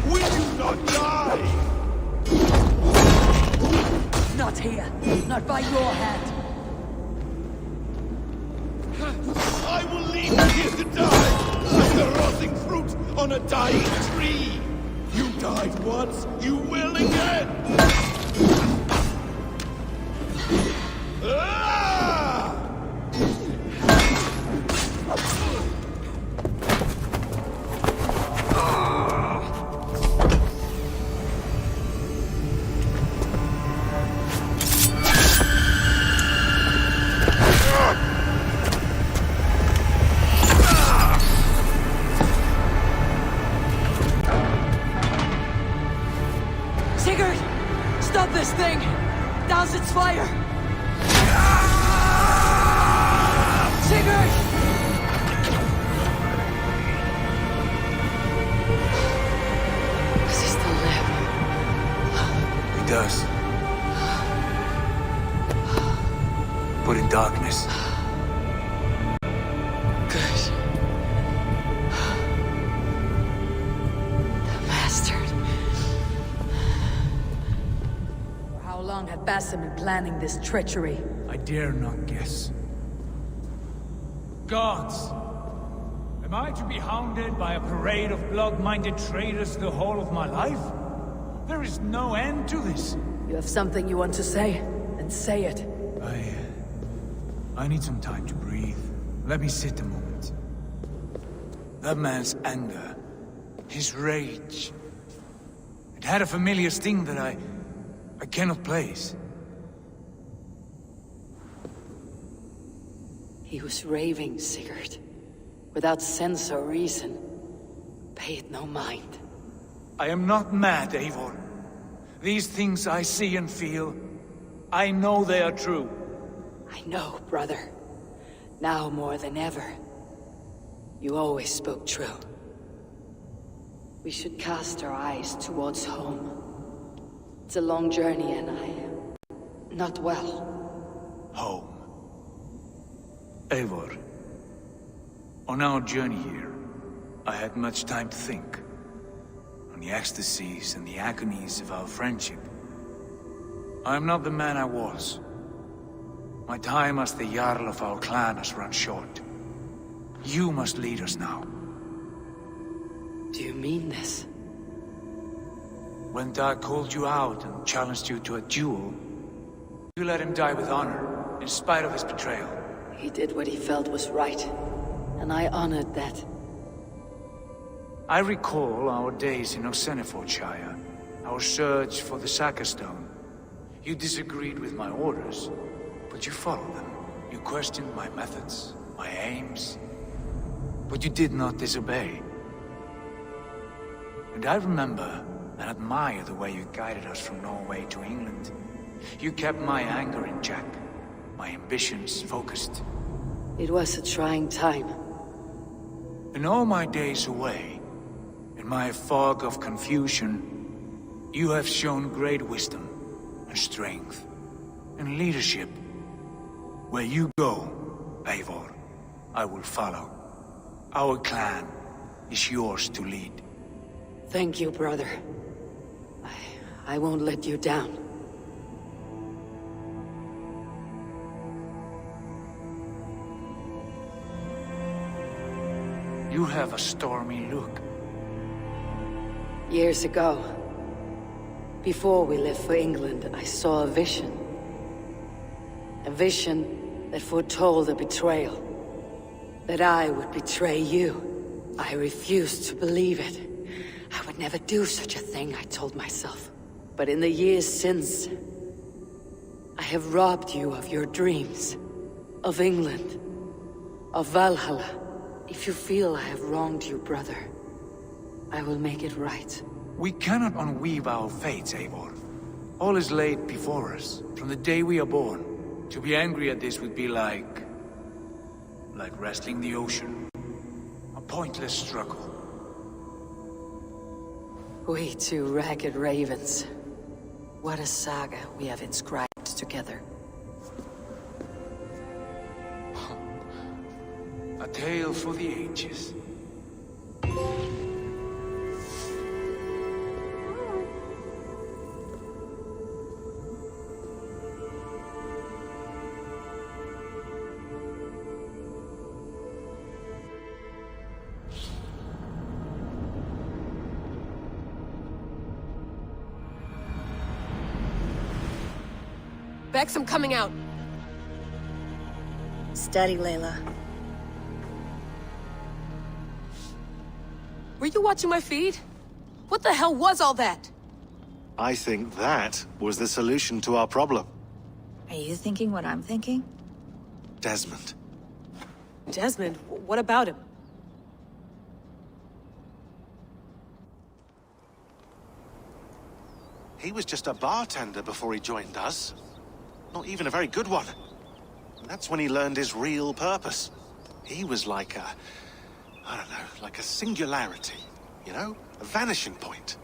Will you not die? Not here. Not by your hand. I will leave you here to die, like the rotting fruit on a dying tree. You died once, you will again. Ah! Sigurd! Stop this thing! Douse its fire! Sigurd! Does he still live? He does. But in darkness. Good. The bastard. For how long had Basim been planning this treachery? I dare not guess. Gods! Am I to be hounded by a parade of blood-minded traitors the whole of my life? There is no end to this. You have something you want to say? Then say it. I need some time to breathe. Let me sit a moment. That man's anger, his rage, it had a familiar sting that I cannot place. He was raving, Sigurd. Without sense or reason. Pay it no mind. I am not mad, Eivor. These things I see and feel, I know they are true. I know, brother. Now more than ever. You always spoke true. We should cast our eyes towards home. It's a long journey and I am not well. Home. Eivor. On our journey here, I had much time to think. On the ecstasies and the agonies of our friendship. I am not the man I was. My time as the Jarl of our clan has run short. You must lead us now. Do you mean this? When Dag called you out and challenged you to a duel, you let him die with honor, in spite of his betrayal. He did what he felt was right, and I honored that. I recall our days in Osenefordshire, our search for the Saka Stone. You disagreed with my orders, but you followed them. You questioned my methods, my aims, but you did not disobey. And I remember and admire the way you guided us from Norway to England. You kept my anger in check, my ambitions focused. It was a trying time. In all my days away, in my fog of confusion, you have shown great wisdom and strength and leadership. Where you go, Eivor, I will follow. Our clan is yours to lead. Thank you, brother. I won't let you down. You have a stormy look. Years ago, before we left for England, I saw a vision. A vision that foretold a betrayal. That I would betray you. I refused to believe it. I would never do such a thing, I told myself. But in the years since, I have robbed you of your dreams. of England, of Valhalla. If you feel I have wronged you, brother, I will make it right. We cannot unweave our fates, Eivor. All is laid before us, from the day we are born. To be angry at this would be like wrestling the ocean. A pointless struggle. We two ragged ravens. What a saga we have inscribed together. A tale for the ages. Bex, I'm coming out. Steady, Layla. Were you watching my feed? What the hell was all that? I think that was the solution to our problem. Are you thinking what I'm thinking? Desmond. Desmond? What about him? He was just a bartender before he joined us. Not even a very good one. And that's when he learned his real purpose. He was like a... I don't know, like a singularity, you know? A vanishing point.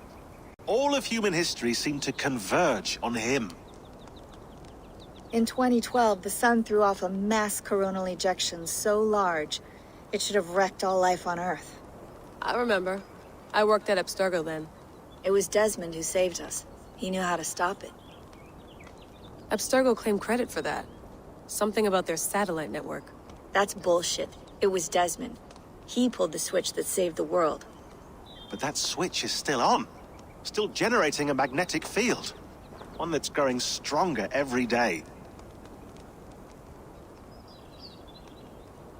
All of human history seemed to converge on him. In 2012, the sun threw off a mass coronal ejection so large, it should have wrecked all life on Earth. I remember. I worked at Abstergo then. It was Desmond who saved us. He knew how to stop it. Abstergo claimed credit for that. Something about their satellite network. That's bullshit. It was Desmond. He pulled the switch that saved the world. But that switch is still on. Still generating a magnetic field. One that's growing stronger every day.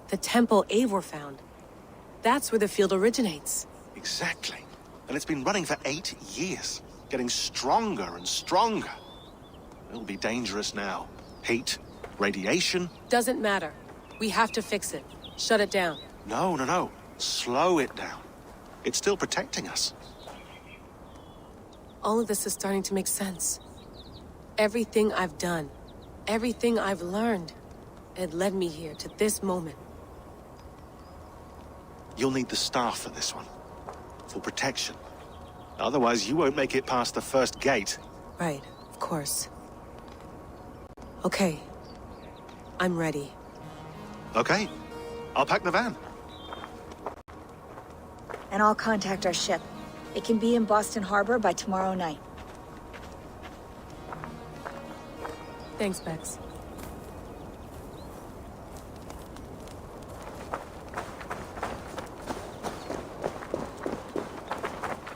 The temple Eivor found. That's where the field originates. Exactly. And it's been running for 8 years. Getting stronger and stronger. It'll be dangerous now. Heat, radiation. Doesn't matter. We have to fix it. Shut it down. No. Slow it down. It's still protecting us. All of this is starting to make sense. Everything I've done, everything I've learned, it led me here to this moment. You'll need the staff for this one. For protection. Otherwise, you won't make it past the first gate. Right, of course. Okay. I'm ready. Okay. I'll pack the van. And I'll contact our ship. It can be in Boston Harbor by tomorrow night. Thanks, Bex.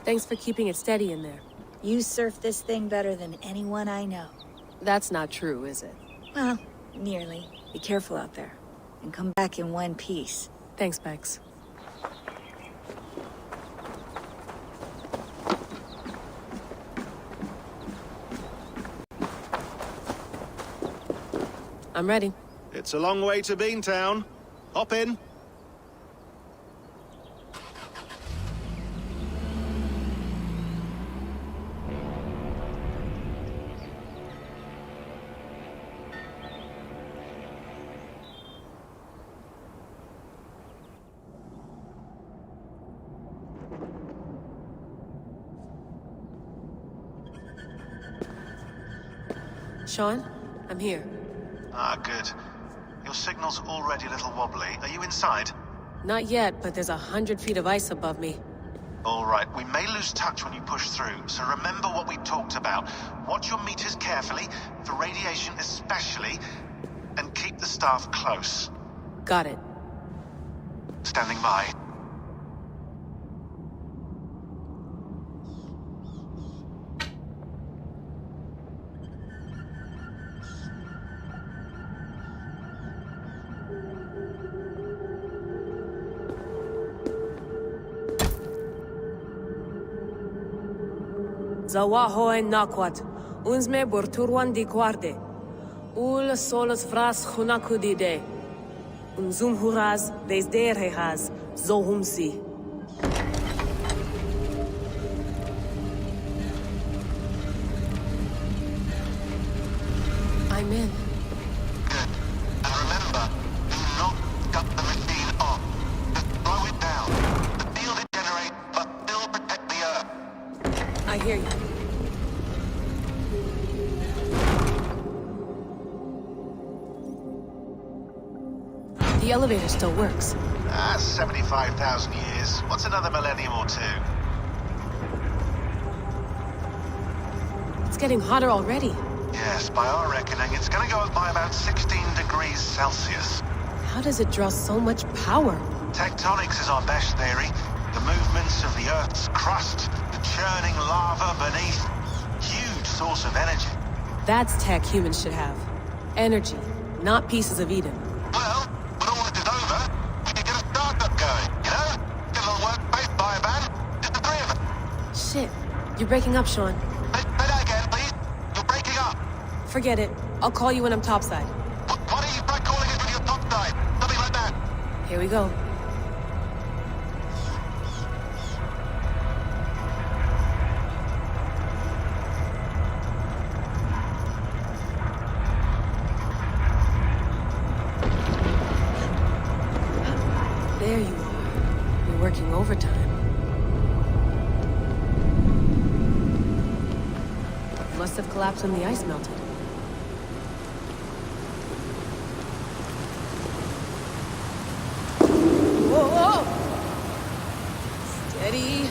Thanks for keeping it steady in there. You surf this thing better than anyone I know. That's not true, is it? Well, nearly. Be careful out there. And come back in one piece. Thanks, Bex. I'm ready. It's a long way to Beantown. Hop in. Sean, I'm here. Ah, good. Your signal's already a little wobbly. Are you inside? Not yet, but there's 100 feet of ice above me. All right, we may lose touch when you push through, so remember what we talked about. Watch your meters carefully, for radiation especially, and keep the staff close. Got it. Standing by. Zawaho en nakwat, unsme borturwan di guarde. Ul solos vras hunakudide. Zum huraz des derehaz zohumsi. I'm in. Good. And remember, do not cut the machine off. Just slow it down. The field it generates must still protect the Earth. I hear you. The elevator still works. 75,000 years. What's another millennium or two? It's getting hotter already. Yes, by our reckoning, it's gonna go up by about 16 degrees Celsius. How does it draw so much power? Tectonics is our best theory. The movements of the Earth's crust, the churning lava beneath. Huge source of energy. That's tech humans should have. Energy, not pieces of Eden. Well, when all this is over, we can get a startup going, you know? Get a little workspace, buy a van, just the three of us. Shit, you're breaking up, Sean. Say that again, please. You're breaking up. Forget it. I'll call you when I'm topside. Why don't you try calling us when you're topside? Something like that. Here we go. There you are. You're working overtime. Must have collapsed when the ice melted. Whoa! Steady.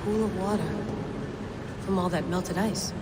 Pool of water from all that melted ice.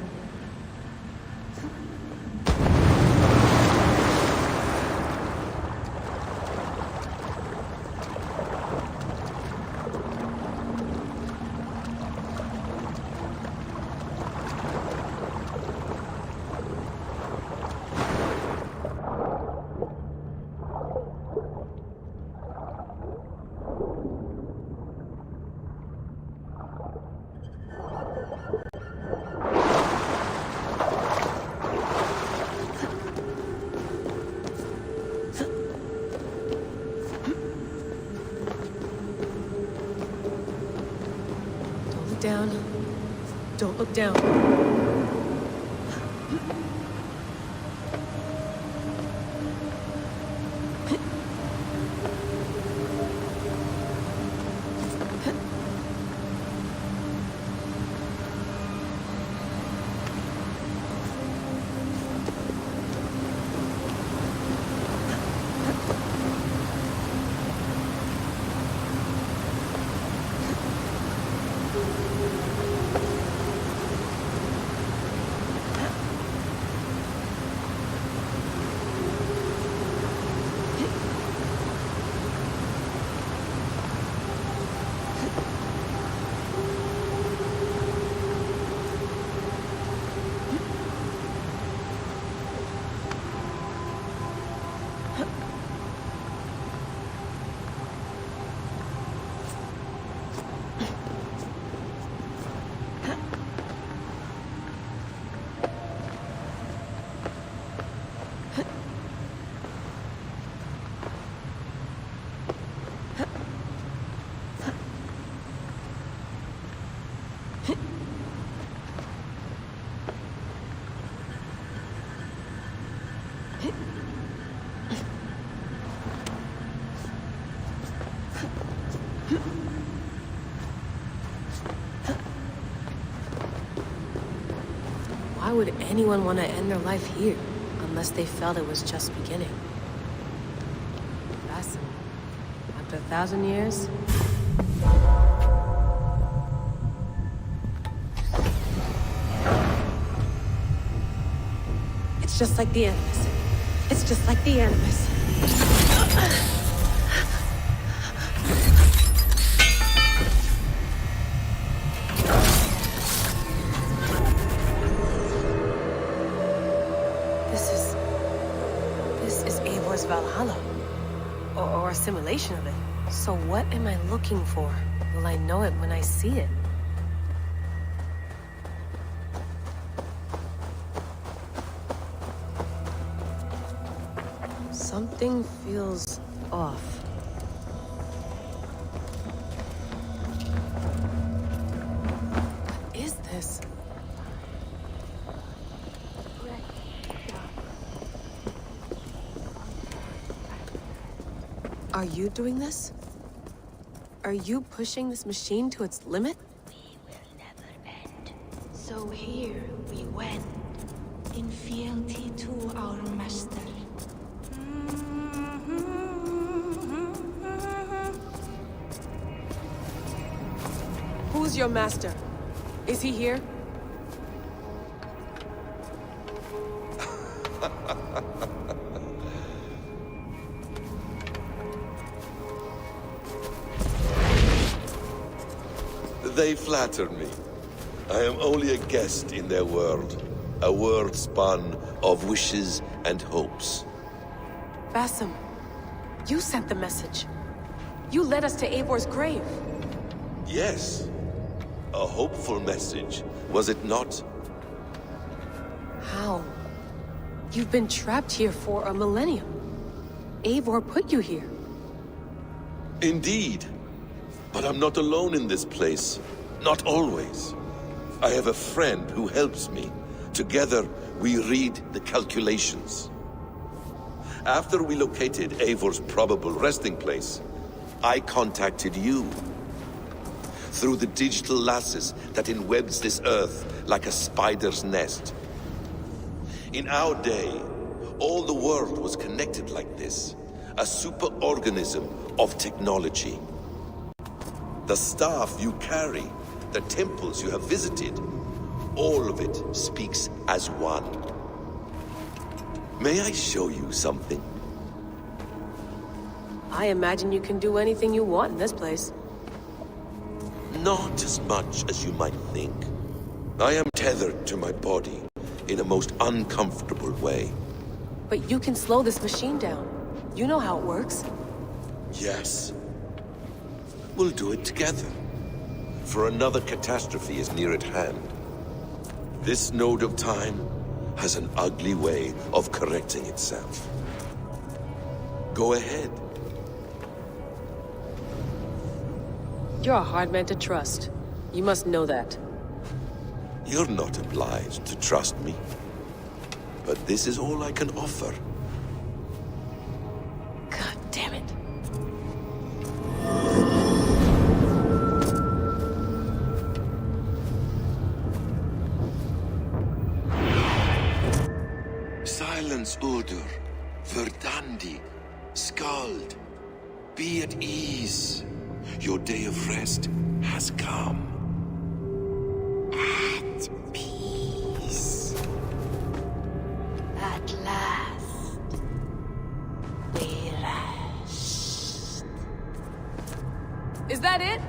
Down. Don't look down. Why would anyone want to end their life here, unless they felt it was just beginning? Fascinating. After 1,000 years? It's just like the Animus. It's just like the Animus. This is Eivor's Valhalla. Or a simulation of it. So what am I looking for? Will I know it when I see it? Something feels off. What is this? Are you doing this? Are you pushing this machine to its limit? So here we went, in fealty to our master. Who's your master? Is he here? They flatter me. I am only a guest in their world. A world spun of wishes and hopes. Basim, you sent the message. You led us to Eivor's grave. Yes. A hopeful message, was it not? How? You've been trapped here for a millennium. Eivor put you here. Indeed. But I'm not alone in this place. Not always. I have a friend who helps me. Together, we read the calculations. After we located Eivor's probable resting place, I contacted you. Through the digital lasses that enwebs this earth like a spider's nest. In our day, all the world was connected like this. A superorganism of technology. The staff you carry, the temples you have visited, all of it speaks as one. May I show you something? I imagine you can do anything you want in this place. Not as much as you might think. I am tethered to my body in a most uncomfortable way. But you can slow this machine down. You know how it works. Yes. We'll do it together. For another catastrophe is near at hand. This node of time has an ugly way of correcting itself. Go ahead. You're a hard man to trust. You must know that. You're not obliged to trust me. But this is all I can offer. God damn it. Silence, Udur. Verdandi. Skald. Be at ease. Your day of rest has come. At peace. At last. We rest. Is that it?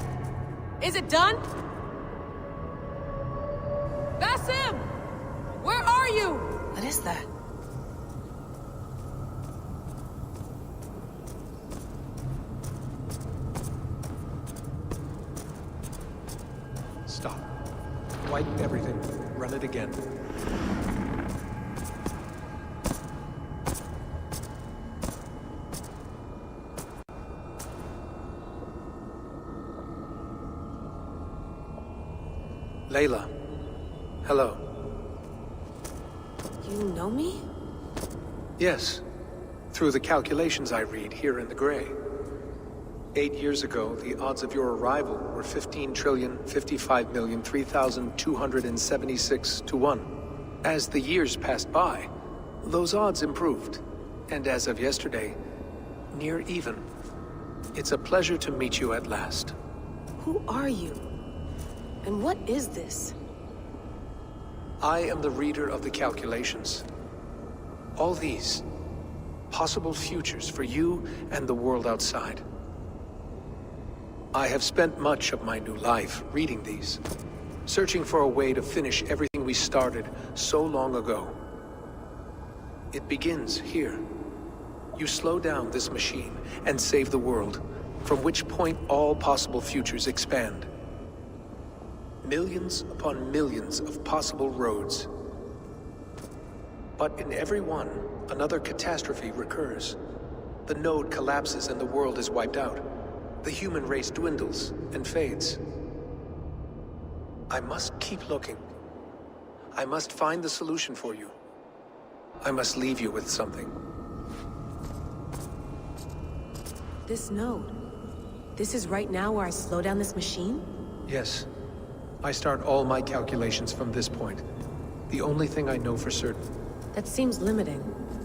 Is it done? Basim! Where are you? What is that? Stop. Wipe everything. Run it again. Layla. Hello. You know me? Yes. Through the calculations I read here in the gray. 8 years ago, the odds of your arrival were 15,055,003,276 to 1. As the years passed by, those odds improved. And as of yesterday, near even. It's a pleasure to meet you at last. Who are you? And what is this? I am the reader of the calculations. All these, possible futures for you and the world outside. I have spent much of my new life reading these, searching for a way to finish everything we started so long ago. It begins here. You slow down this machine and save the world, from which point all possible futures expand. Millions upon millions of possible roads. But in every one, another catastrophe recurs. The node collapses and the world is wiped out. The human race dwindles and fades. I must keep looking. I must find the solution for you. I must leave you with something. This node. This is right now where I slow down this machine? Yes. I start all my calculations from this point. The only thing I know for certain. That seems limiting.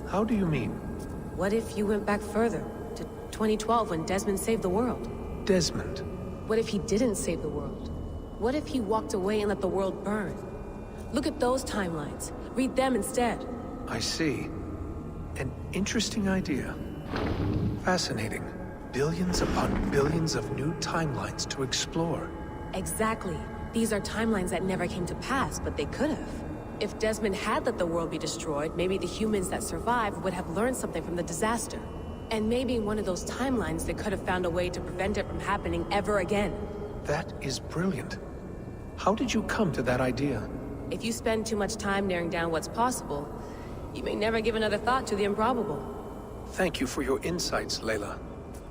How do you mean? What if you went back further, to 2012 when Desmond saved the world? Desmond? What if he didn't save the world? What if he walked away and let the world burn? Look at those timelines. Read them instead. I see. An interesting idea. Fascinating. Billions upon billions of new timelines to explore. Exactly. These are timelines that never came to pass, but they could have. If Desmond had let the world be destroyed, maybe the humans that survived would have learned something from the disaster. And maybe in one of those timelines they could have found a way to prevent it from happening ever again. That is brilliant. How did you come to that idea? If you spend too much time narrowing down what's possible, you may never give another thought to the improbable. Thank you for your insights, Layla.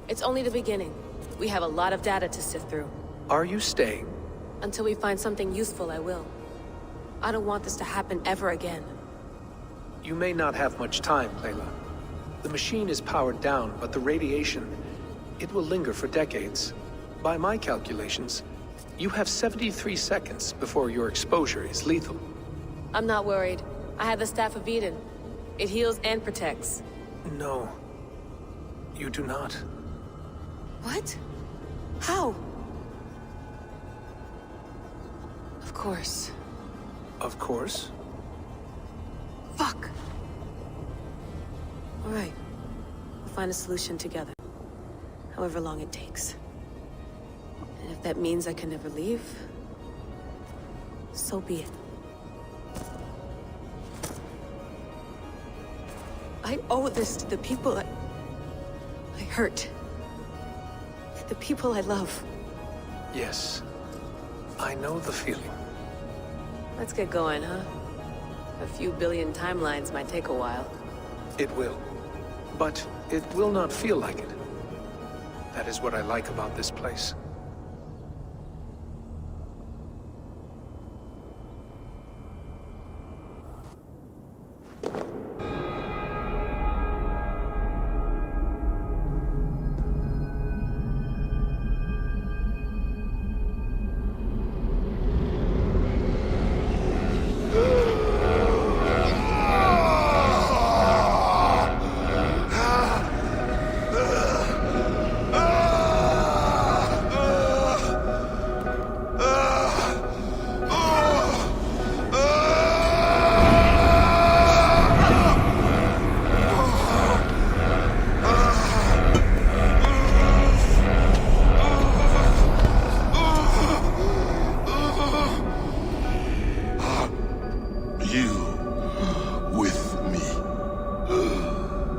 It's only the beginning. We have a lot of data to sift through. Are you staying? Until we find something useful, I will. I don't want this to happen ever again. You may not have much time, Layla. The machine is powered down, but the radiation, it will linger for decades. By my calculations, you have 73 seconds before your exposure is lethal. I'm not worried. I have the Staff of Eden. It heals and protects. No. You do not. What? How? Of course. Of course? Fuck! All right. We'll find a solution together. However long it takes. And if that means I can never leave, so be it. I owe this to the people I hurt. The people I love. Yes. I know the feeling. Let's get going, huh? A few billion timelines might take a while. It will. But it will not feel like it. That is what I like about this place.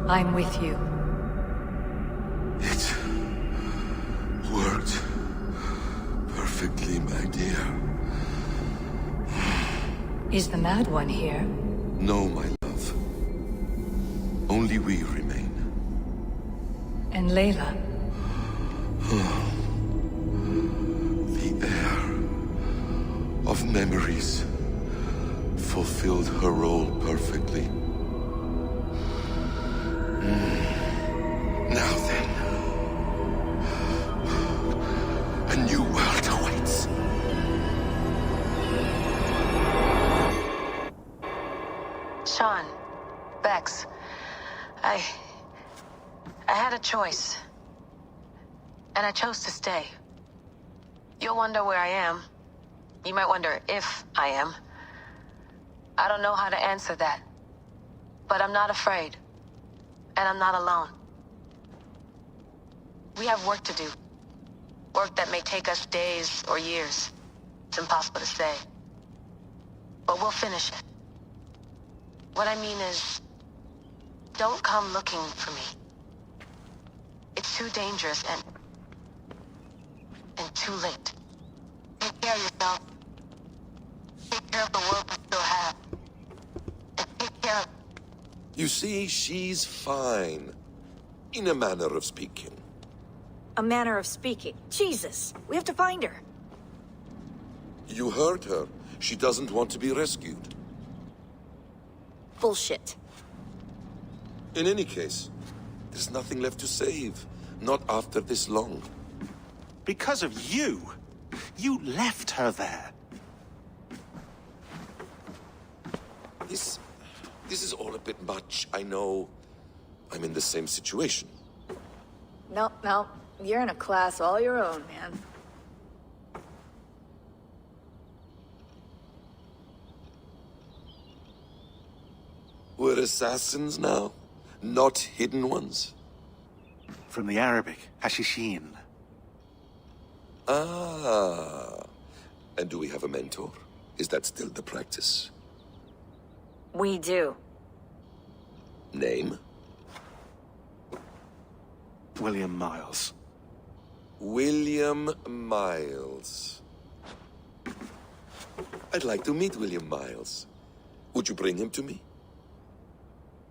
I'm with you. It worked perfectly, my dear. Is the Mad One here? No, my love. Only we remain. And Layla? The air of memories fulfilled her role perfectly. Now then, a new world awaits. Sean, Bex, I had a choice. And I chose to stay. You'll wonder where I am. You might wonder if I am. I don't know how to answer that. But I'm not afraid. And I'm not alone. We have work to do. Work that may take us days or years. It's impossible to say. But we'll finish it. What I mean is, don't come looking for me. It's too dangerous, and too late. Take care of yourself. Take care of the world we still have. And take care of... You see, she's fine. In a manner of speaking. A manner of speaking. Jesus, we have to find her. You heard her. She doesn't want to be rescued. Bullshit. In any case, there's nothing left to save. Not after this long. Because of you. You left her there. This is all a bit much, I know. I'm in the same situation. No. You're in a class all your own, man. We're assassins now? Not hidden ones? From the Arabic, Hashishin. Ah. And do we have a mentor? Is that still the practice? We do. Name? William Miles. William Miles. I'd like to meet William Miles. Would you bring him to me?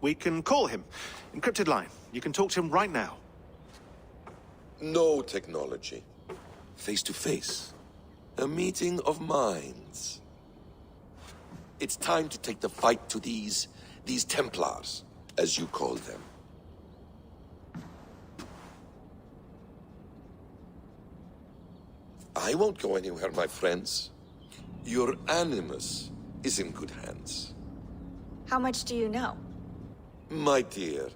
We can call him. Encrypted line. You can talk to him right now. No technology. Face to face. A meeting of minds. It's time to take the fight to these Templars, as you call them. I won't go anywhere, my friends. Your animus is in good hands. How much do you know? My dear,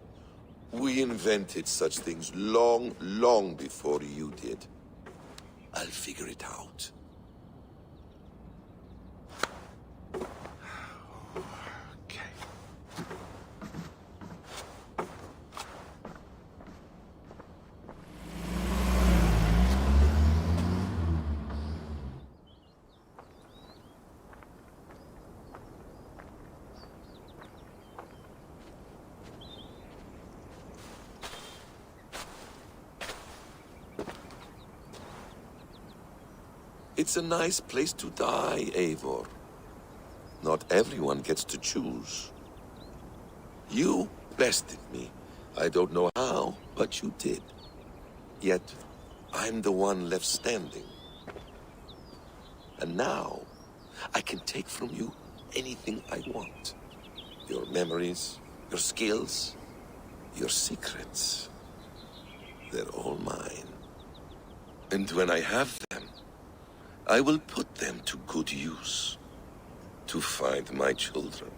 we invented such things long before you did. I'll figure it out. It's a nice place to die, Eivor. Not everyone gets to choose. You bested me. I don't know how, but you did. Yet, I'm the one left standing. And now, I can take from you anything I want. Your memories, your skills, your secrets. They're all mine. And when I have them, I will put them to good use. To find my children.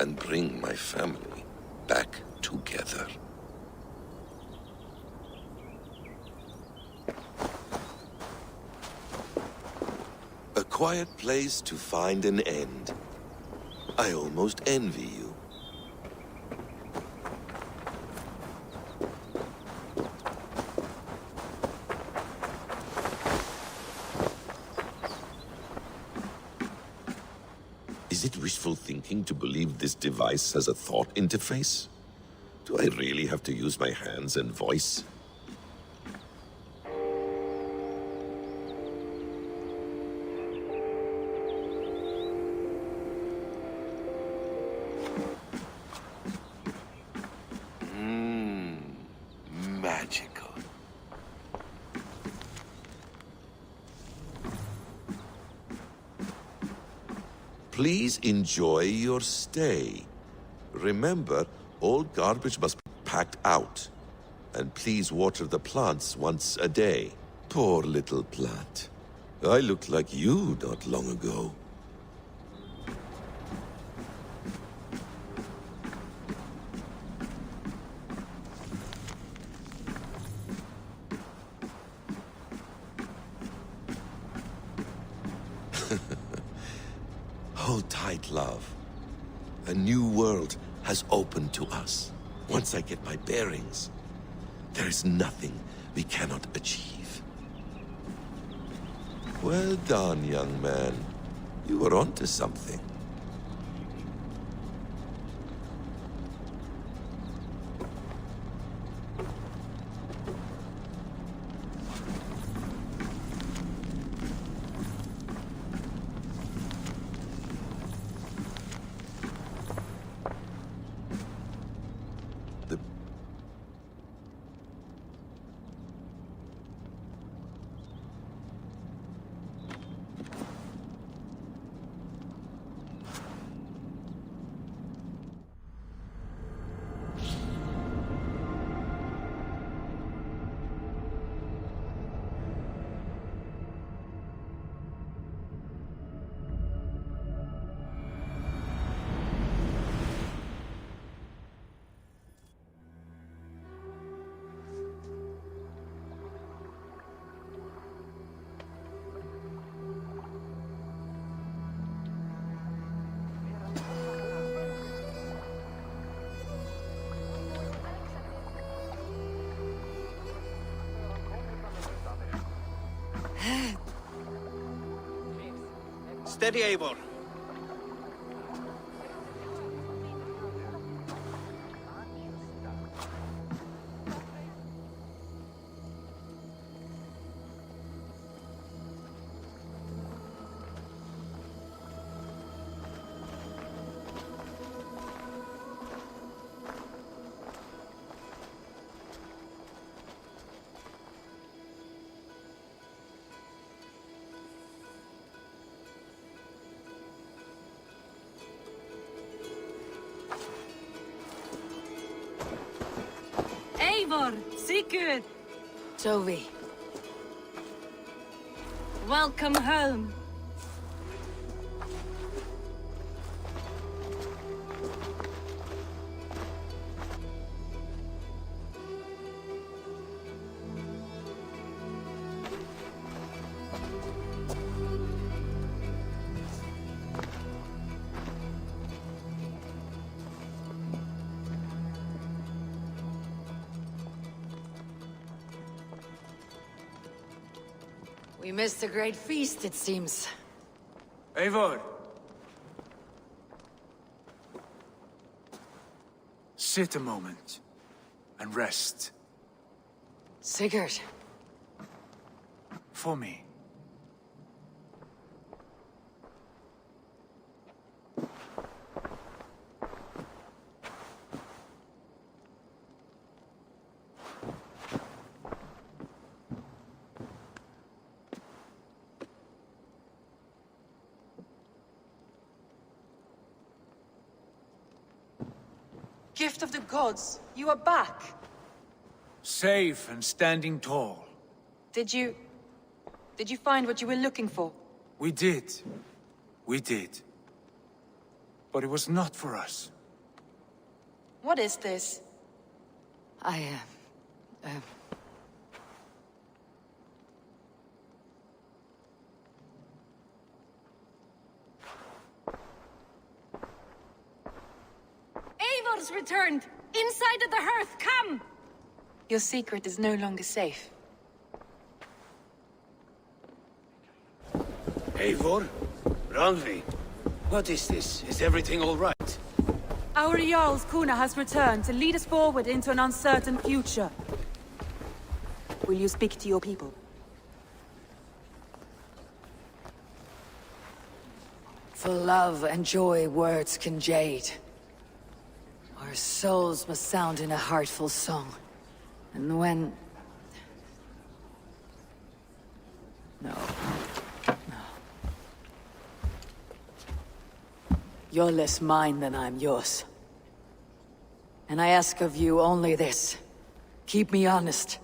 And bring my family back together. A quiet place to find an end. I almost envy you. Is it wishful thinking to believe this device has a thought interface? Do I really have to use my hands and voice? Magical. Please enjoy your stay. Remember, all garbage must be packed out. And please water the plants once a day. Poor little plant. I looked like you not long ago. Hold tight, love. A new world has opened to us. Once I get my bearings, there is nothing we cannot achieve. Well done, young man. You were onto something. Steady, Eivor. Eivor, Sigurd, Toby. welcome home. We missed a great feast, it seems. Eivor! Sit a moment and rest. Sigurd. For me. Gift of the gods, you are back. Safe and standing tall. Did you find what you were looking for? We did. We did. But it was not for us. What is this? Eivor's returned! Inside of the hearth, come! Your secret is no longer safe. Eivor? Randvi? What is this? Is everything all right? Our Jarl's Kuna has returned to lead us forward into an uncertain future. Will you speak to your people? For love and joy, words can jade. Our souls must sound in a heartful song. And when... No. You're less mine than I'm yours. And I ask of you only this. Keep me honest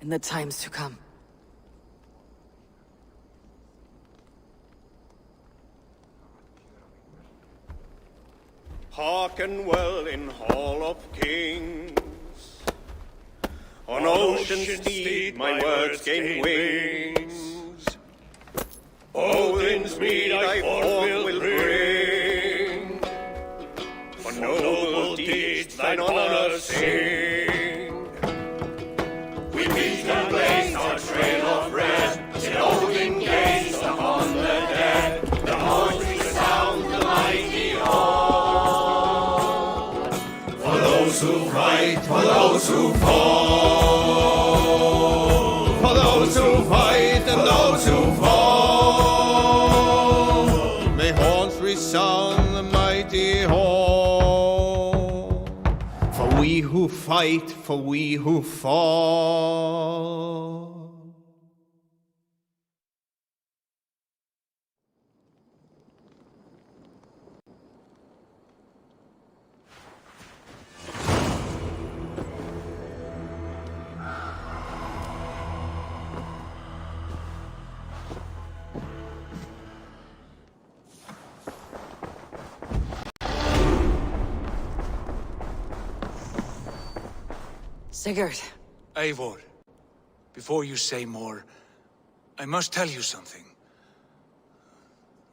in the times to come. Hearken well in Hall of Kings. On ocean's steed my words gain wings. Odin's mead I forth will bring. For noble deeds thine honor sing. We meet and blaze our trail of red, till Odin gazed upon the dead. The horns resound the mighty hall. For those who fight, for those who fall. For those who fight and those who fall. May horns resound the mighty hall. For we who fight, for we who fall. Sigurd. Eivor, before you say more, I must tell you something.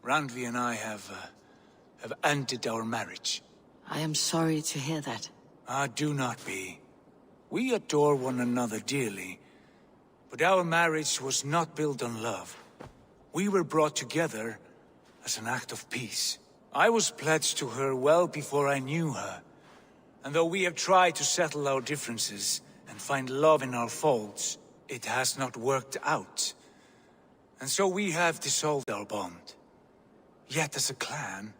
Randvi and I have ended our marriage. I am sorry to hear that. Ah, do not be. We adore one another dearly, But our marriage was not built on love. We were brought together as an act of peace. I was pledged to her well before I knew her. And though we have tried to settle our differences and find love in our faults, it has not worked out. And so we have dissolved our bond. Yet as a clan,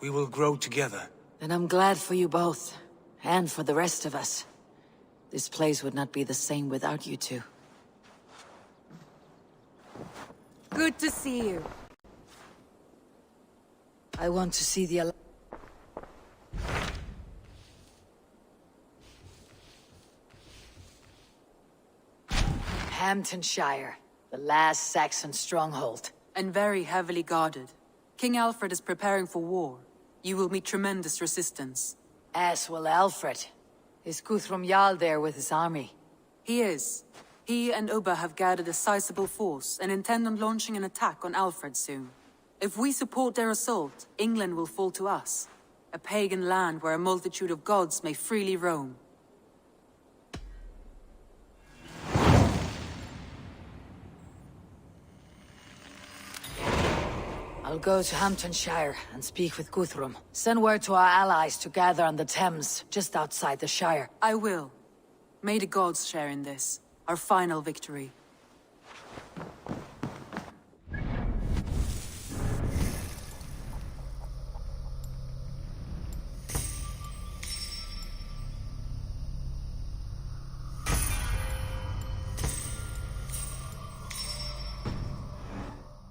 we will grow together. Then I'm glad for you both, and for the rest of us. This place would not be the same without you two. Good to see you. I want to see the... Hamptonshire, the last Saxon stronghold. And very heavily guarded. King Alfred is preparing for war. You will meet tremendous resistance. As will Alfred. Is Guthrum Jarl there with his army? He is. He and Ubba have gathered a sizable force and intend on launching an attack on Alfred soon. If we support their assault, England will fall to us. A pagan land where a multitude of gods may freely roam. I'll go to Hamptonshire and speak with Guthrum. Send word to our allies to gather on the Thames, just outside the Shire. I will. May the gods share in this, our final victory.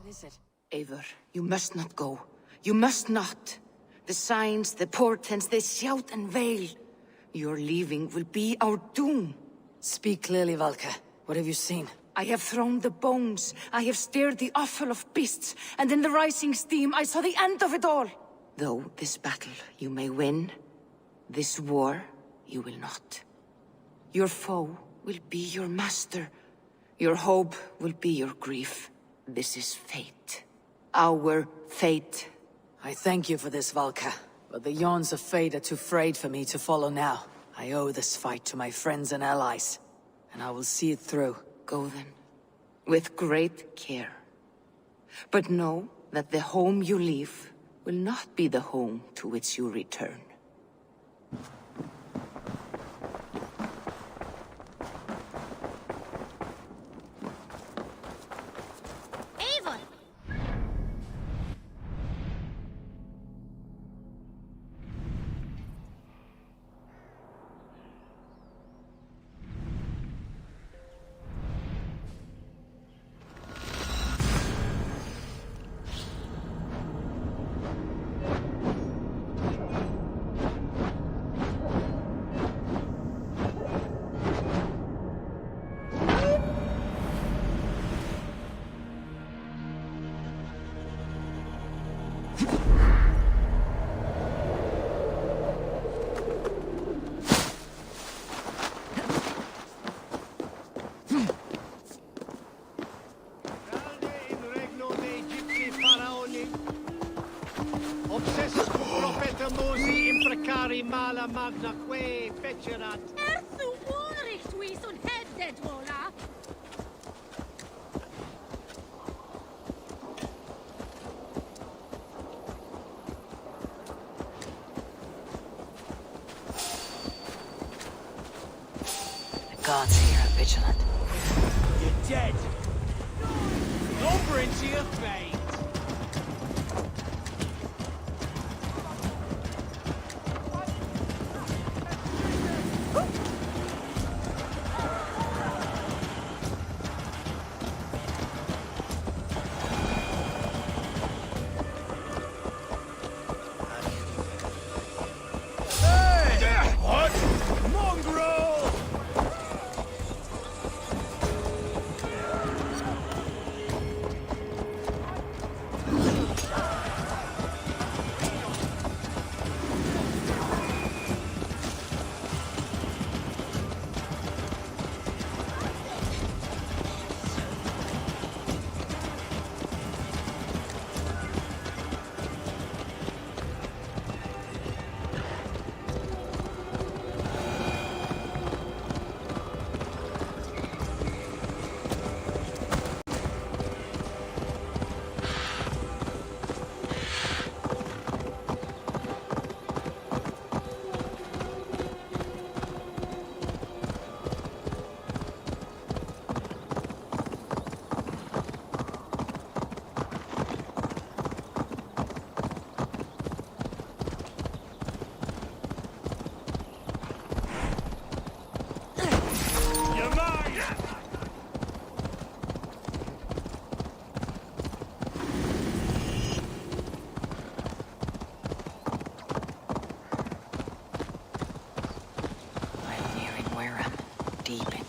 What is it? Eivor, you must not go. You must not. The signs, the portents, they shout and wail. Your leaving will be our doom. Speak clearly, Valka. What have you seen? I have thrown the bones. I have stirred the offal of beasts. And in the rising steam, I saw the end of it all. Though this battle you may win, this war you will not. Your foe will be your master. Your hope will be your grief. This is fate. Our fate. I thank you for this, Valka. But the yawns of fate are too frayed for me to follow now. I owe this fight to my friends and allies. And I will see it through. Go then. With great care. But know that the home you leave will not be the home to which you return. Eivor! Mala magna que fecerat. Erthu warich we son head dead wola. The gods here are vigilant. You're dead. Over into your fate.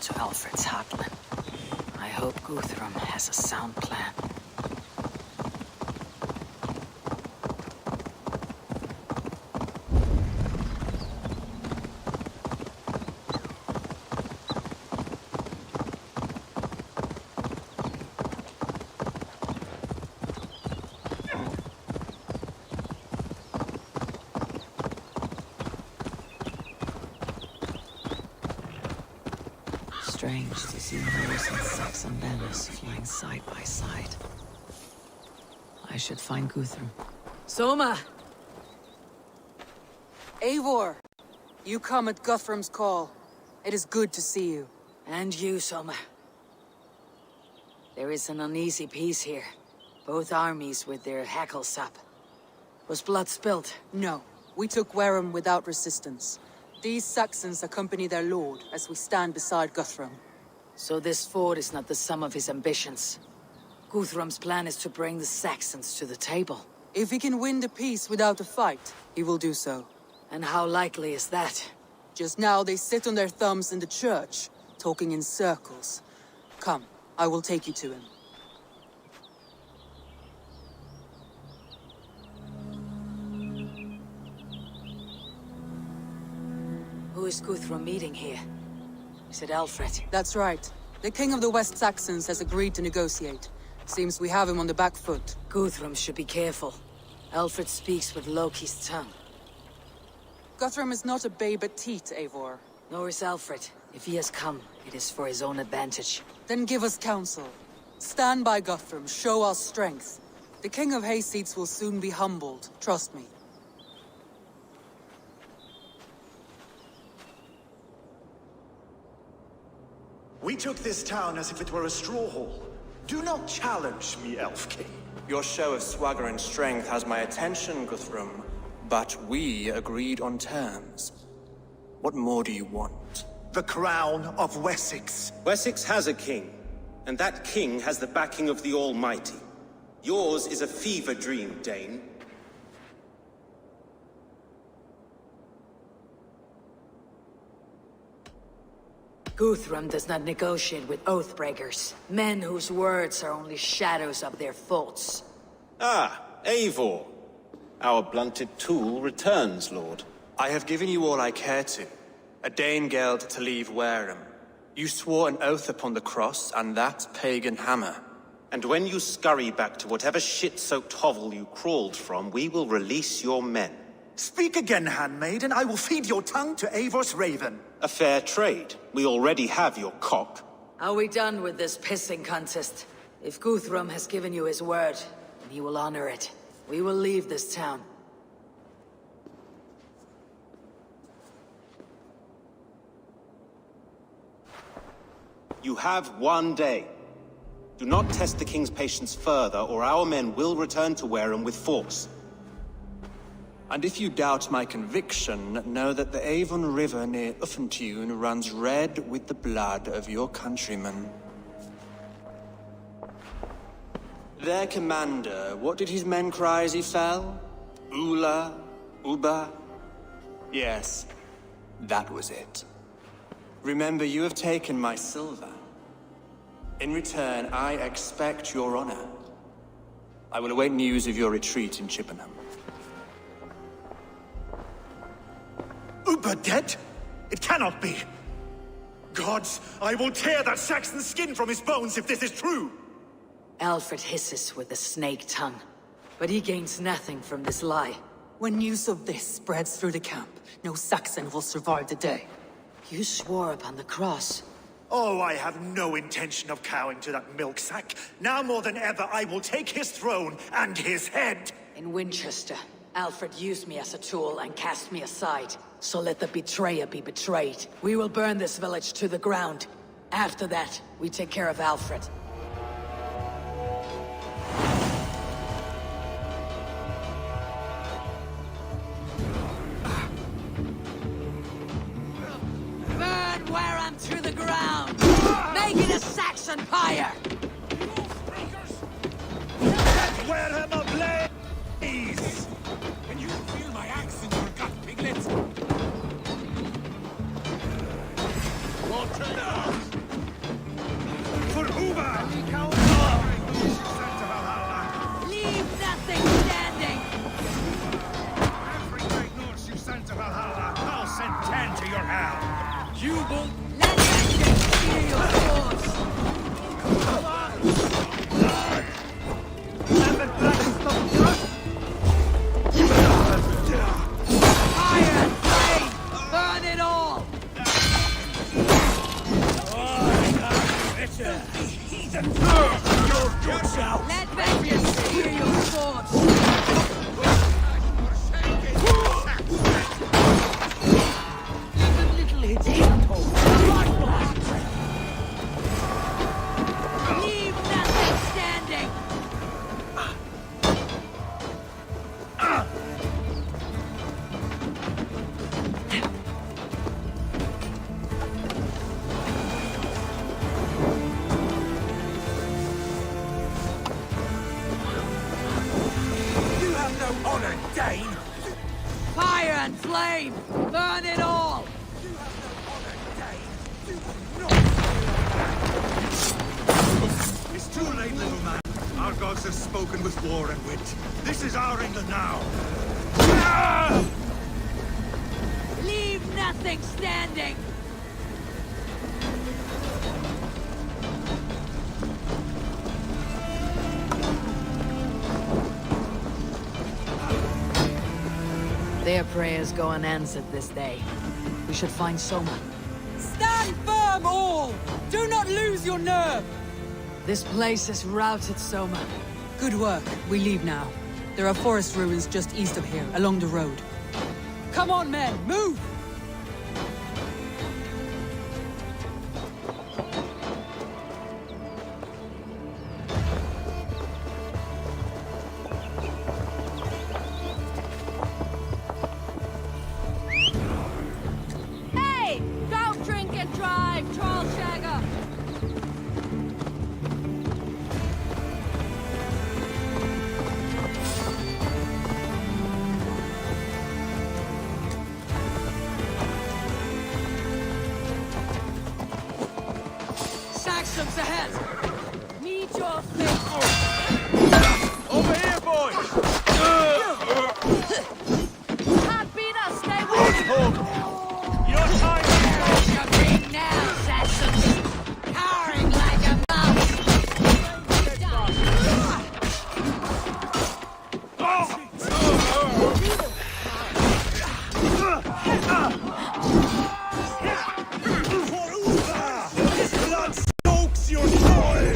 to Alfred's heartland. I hope Guthrum has a sound plan. Strange to see Norse and Saxon banners flying side by side. I should find Guthrum. Soma! Eivor! You come at Guthrum's call. It is good to see you. And you, Soma. There is an uneasy peace here. Both armies with their hackles up. Was blood spilled? No. We took Wareham without resistance. These Saxons accompany their lord as we stand beside Guthrum. So this fort is not the sum of his ambitions. Guthrum's plan is to bring the Saxons to the table. If he can win the peace without a fight, he will do so. And how likely is that? Just now they sit on their thumbs in the church, talking in circles. Come, I will take you to him. Who is Guthrum meeting here? Is it Alfred? That's right. The king of the West Saxons has agreed to negotiate. Seems we have him on the back foot. Guthrum should be careful. Alfred speaks with Loki's tongue. Guthrum is not a babe at teat, Eivor. Nor is Alfred. If he has come, it is for his own advantage. Then give us counsel. Stand by Guthrum, show our strength. The king of Hayseeds will soon be humbled, trust me. We took this town as if it were a straw hall. Do not challenge me, Elf King. Your show of swagger and strength has my attention, Guthrum. But we agreed on terms. What more do you want? The crown of Wessex. Wessex has a king, and that king has the backing of the Almighty. Yours is a fever dream, Dane. Guthrum does not negotiate with oathbreakers, men whose words are only shadows of their thoughts. Ah, Eivor. Our blunted tool returns, Lord. I have given you all I care to. A Danegeld to leave Wareham. You swore an oath upon the cross, and that pagan hammer. And when you scurry back to whatever shit-soaked hovel you crawled from, we will release your men. Speak again, handmaid, and I will feed your tongue to Eivor's raven. A fair trade. We already have your cock. Are we done with this pissing contest? If Guthrum has given you his word, then he will honor it. We will leave this town. You have 1 day. Do not test the king's patience further, or our men will return to Wareham with force. And if you doubt my conviction, know that the Avon River near Uffentune runs red with the blood of your countrymen. Their commander, what did his men cry as he fell? Ula? Uba? Yes, that was it. Remember, you have taken my silver. In return, I expect your honor. I will await news of your retreat in Chippenham. Uber dead? It cannot be. Gods, I will tear that Saxon's skin from his bones if this is true. Alfred hisses with a snake tongue, but he gains nothing from this lie. When news of this spreads through the camp, no Saxon will survive the day. You swore upon the cross. Oh, I have no intention of cowing to that milk sack. Now more than ever, I will take his throne and his head. In Winchester, Alfred used me as a tool and cast me aside. So let the betrayer be betrayed. We will burn this village to the ground. After that, we take care of Alfred. Burn Wareham to the ground! Make it a Saxon pyre! Set Wareham ablaze! Can you feel my axe in your gut, piglets? Walter now! Let vengeance hear your swords! Even little hits can't hold. Leave nothing standing! You have no honor, Dane! Fire and flame! Burn it all! It's too late, little man. Our gods have spoken with war and wit. This is our England now. Leave nothing standing! Their prayers go unanswered this day. We should find Soma. Stand firm, all! Do not lose your nerve! This place is routed, Soma. Good work. We leave now. There are forest ruins just east of here, along the road. Come on, men, move! Hey! Don't drink and drive, troll shagger! Saxons ahead! Meet your fate! Over here, boys! Can't beat us, stay with Your time is You're being now, Saxons! Cowering like a mouse! His blood soaks your soil!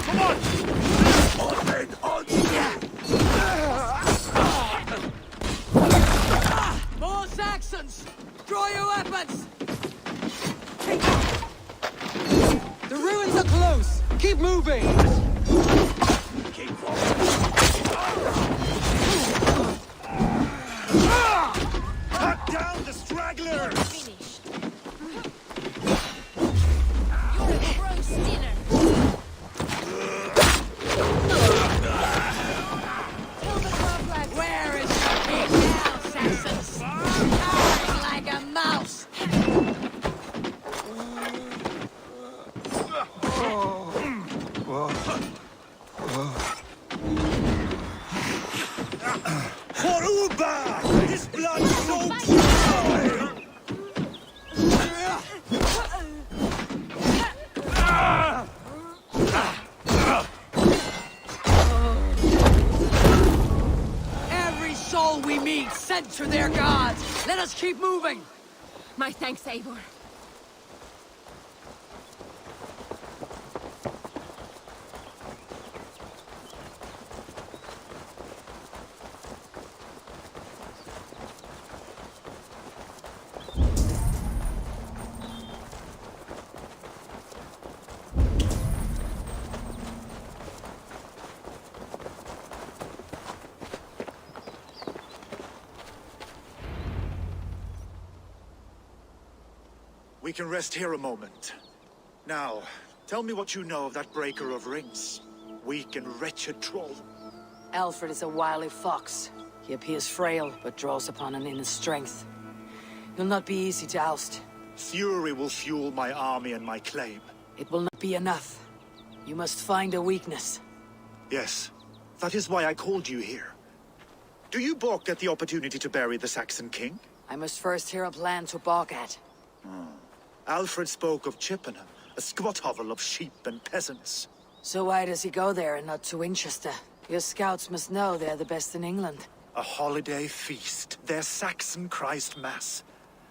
Come on! More Saxons! Draw your weapons! The ruins are close! Keep moving! Cut down the stragglers! You're a gross dinner! Where is your king now, Saxons? Cowering like a mouse! For Uba! His blood soaks your soil! Every soul we meet sent to their gods! Let us keep moving! My thanks, Eivor. We can rest here a moment. Now, tell me what you know of that breaker of rings. Weak and wretched troll. Alfred is a wily fox. He appears frail, but draws upon an inner strength. He'll not be easy to oust. Fury will fuel my army and my claim. It will not be enough. You must find a weakness. Yes, that is why I called you here. Do you balk at the opportunity to bury the Saxon king? I must first hear a plan to balk at. Alfred spoke of Chippenham, a squat hovel of sheep and peasants. So why does he go there and not to Winchester? Your scouts must know they're the best in England. A holiday feast, their Saxon Christ Mass.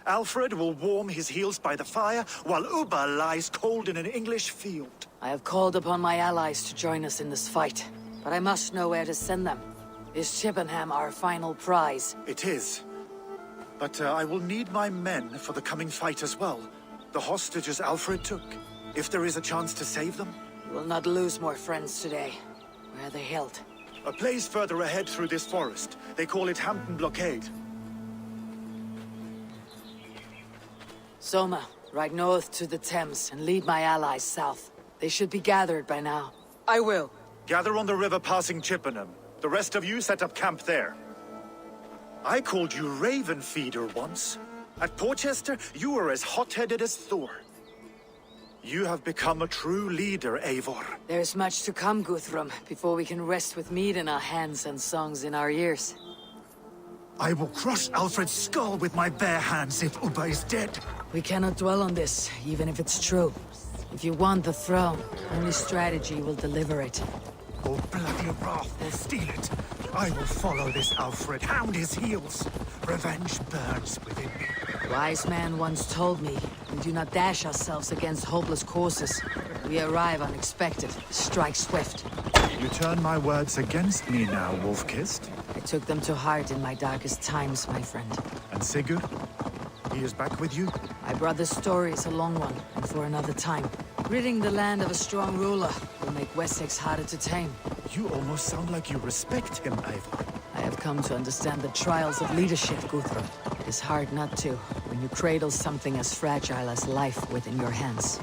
Alfred will warm his heels by the fire, while Ubba lies cold in an English field. I have called upon my allies to join us in this fight, but I must know where to send them. Is Chippenham our final prize? It is. But I will need my men for the coming fight as well. The hostages Alfred took. If there is a chance to save them. You will not lose more friends today. Where are they held? A place further ahead through this forest. They call it Hampton Blockade. Soma, ride north to the Thames and lead my allies south. They should be gathered by now. I will. Gather on the river passing Chippenham. The rest of you set up camp there. I called you Raven Feeder once. At Porchester, you were as hot-headed as Thor. You have become a true leader, Eivor. There's much to come, Guthrum, before we can rest with mead in our hands and songs in our ears. I will crush Alfred's skull with my bare hands if Ubba is dead. We cannot dwell on this, even if it's true. If you want the throne, only strategy will deliver it. Oh, bloody wrath will steal it. I will follow this Alfred, hound his heels. Revenge burns within me. A wise man once told me, we do not dash ourselves against hopeless courses. We arrive unexpected, strike swift. You turn my words against me now, Wolf-Kissed. I took them to heart in my darkest times, my friend. And Sigurd? He is back with you? My brother's story is a long one, and for another time. Ridding the land of a strong ruler will make Wessex harder to tame. You almost sound like you respect him, Eivor. I have come to understand the trials of leadership, Guthrum. It is hard not to, when you cradle something as fragile as life within your hands.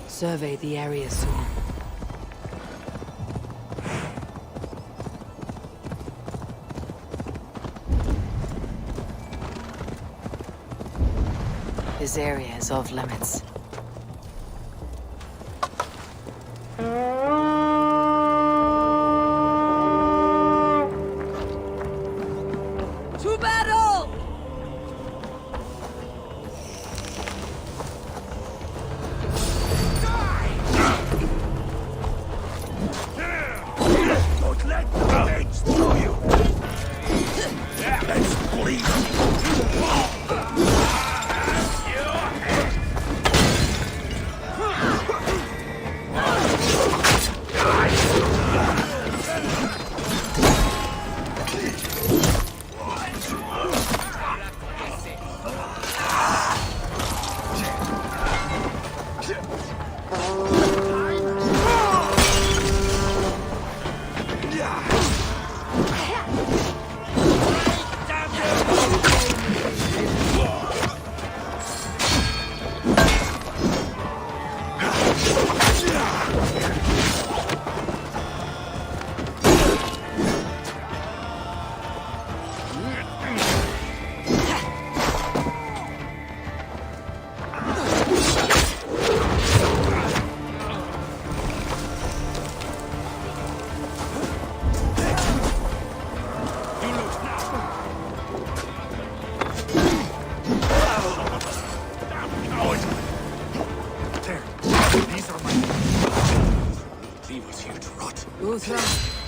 Survey the area soon. This area is off limits. To battle! Don't let the blades through you! Let's bleed!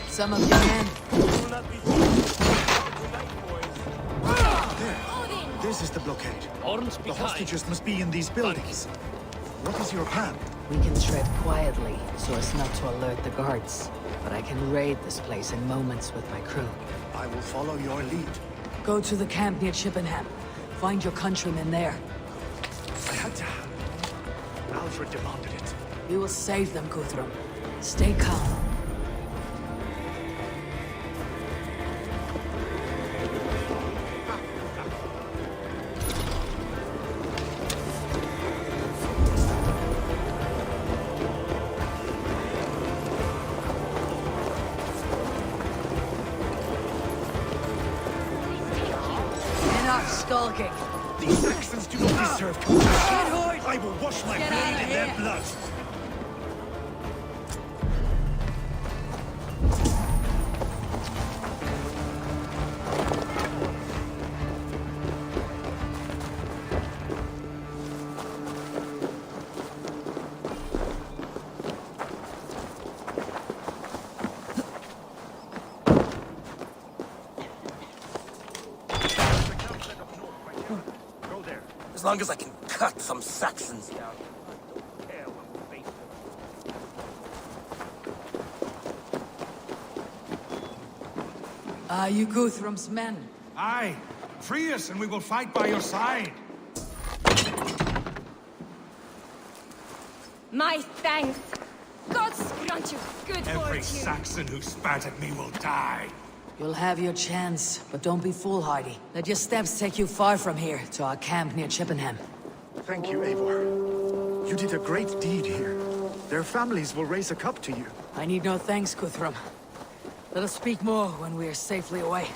Some of your men. There. This is the blockade. The hostages must be in these buildings. What is your plan? We can tread quietly, so as not to alert the guards. But I can raid this place in moments with my crew. I will follow your lead. Go to the camp near Chippenham. Find your countrymen there. I had to have. Alfred demanded it. We will save them, Guthrum. Stay calm. Enough skulking. These Saxons do not deserve compassion. I will wash my blade in their blood. As long as I can cut some Saxons. Are you Guthrum's men? Aye. Free us and we will fight by your side. My thanks. Gods grant you good Every fortune. Saxon who spat at me will die. You'll have your chance, but don't be foolhardy. Let your steps take you far from here, to our camp near Chippenham. Thank you, Eivor. You did a great deed here. Their families will raise a cup to you. I need no thanks, Guthrum. Let us speak more when we are safely away.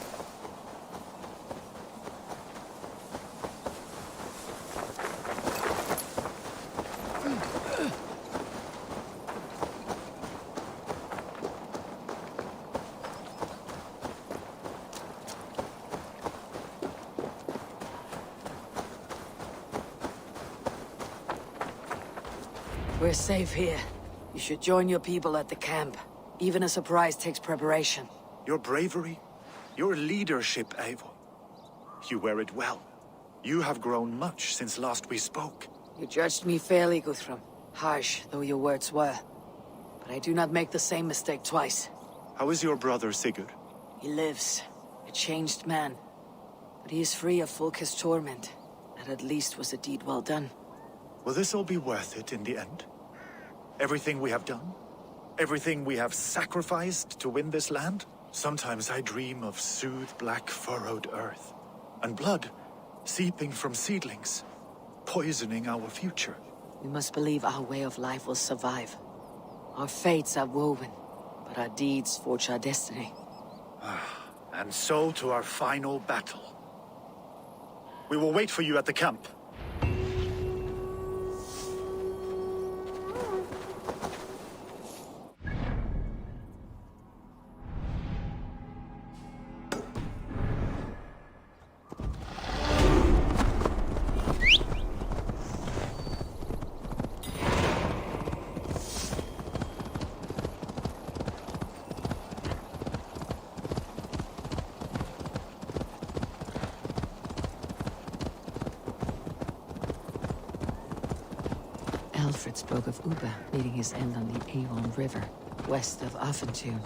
We're safe here. You should join your people at the camp. Even a surprise takes preparation. Your bravery, your leadership, Eivor. You wear it well. You have grown much since last we spoke. You judged me fairly, Guthrum. Harsh though your words were. But I do not make the same mistake twice. How is your brother, Sigurd? He lives. A changed man. But he is free of Fulke's torment. That at least was a deed well done. Will this all be worth it in the end? Everything we have done? Everything we have sacrificed to win this land? Sometimes I dream of soothed black furrowed earth. And blood seeping from seedlings, poisoning our future. We must believe our way of life will survive. Our fates are woven, but our deeds forge our destiny. And so to our final battle. We will wait for you at the camp. Alfred spoke of Uba meeting his end on the Avon River, west of Offentune.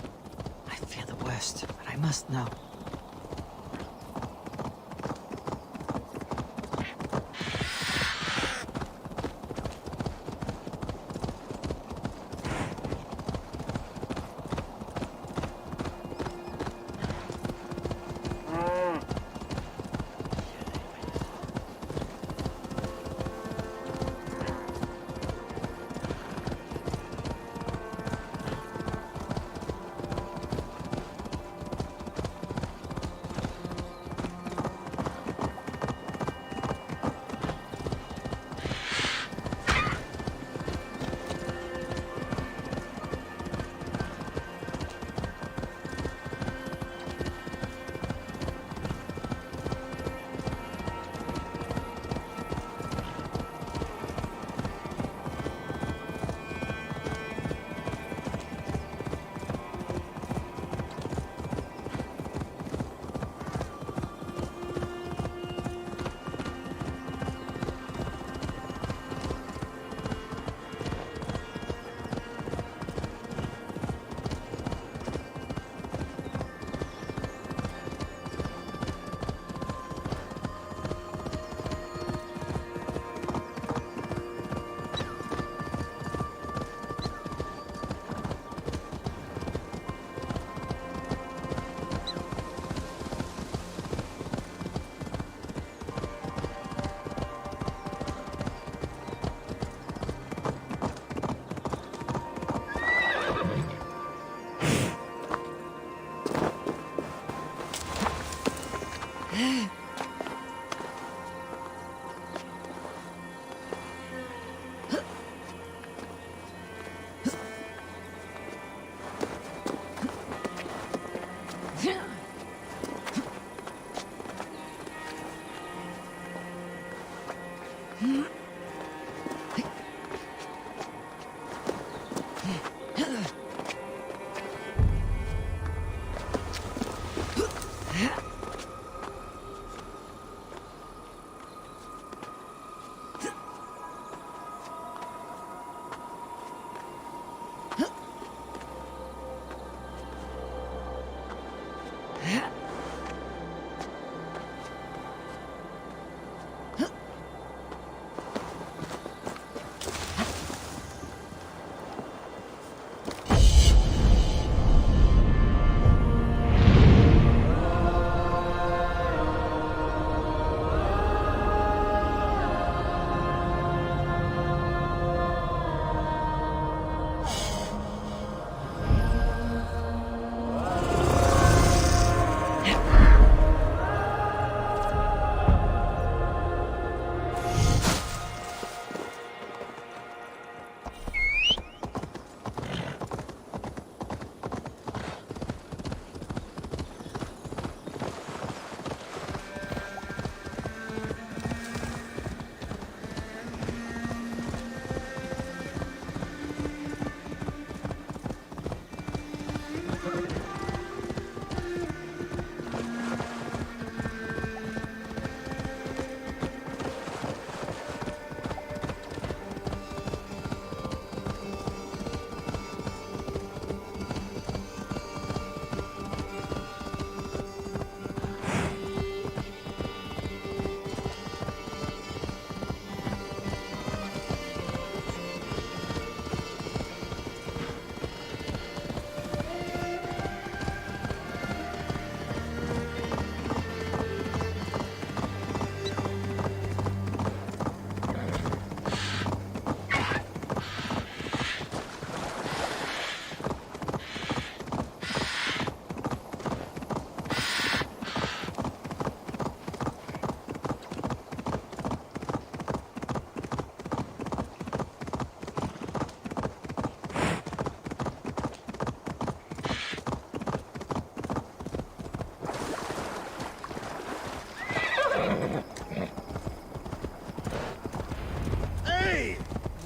I fear the worst, but I must know.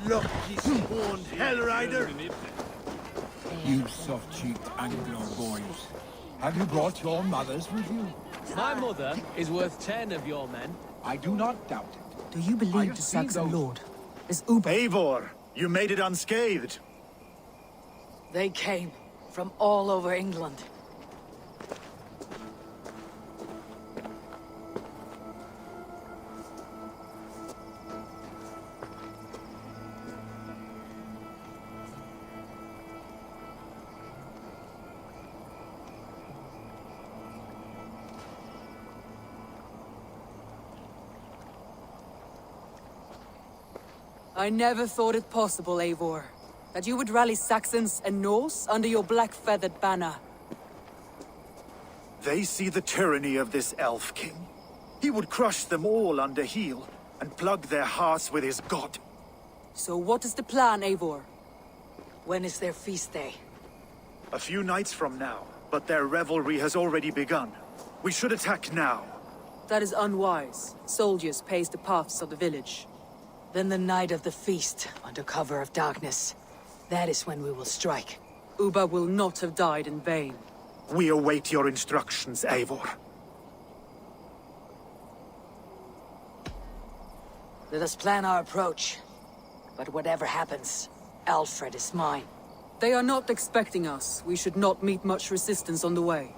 Lucky spawned Hellrider! You soft-cheeked Anglo boys. Have you brought your mothers with you? My mother is worth 10 of your men. I do not doubt it. Do you I believe have the seen Saxon those- lord is Uber? Eivor, you made it unscathed. They came from all over England. I never thought it possible, Eivor, that you would rally Saxons and Norse under your black-feathered banner. They see the tyranny of this elf king. He would crush them all under heel and plug their hearts with his god. So what is the plan, Eivor? When is their feast day? A few nights from now, but their revelry has already begun. We should attack now. That is unwise. Soldiers pace the paths of the village. Then the night of the feast, under cover of darkness. That is when we will strike. Uba will not have died in vain. We await your instructions, Eivor. Let us plan our approach. But whatever happens, Alfred is mine. They are not expecting us. We should not meet much resistance on the way.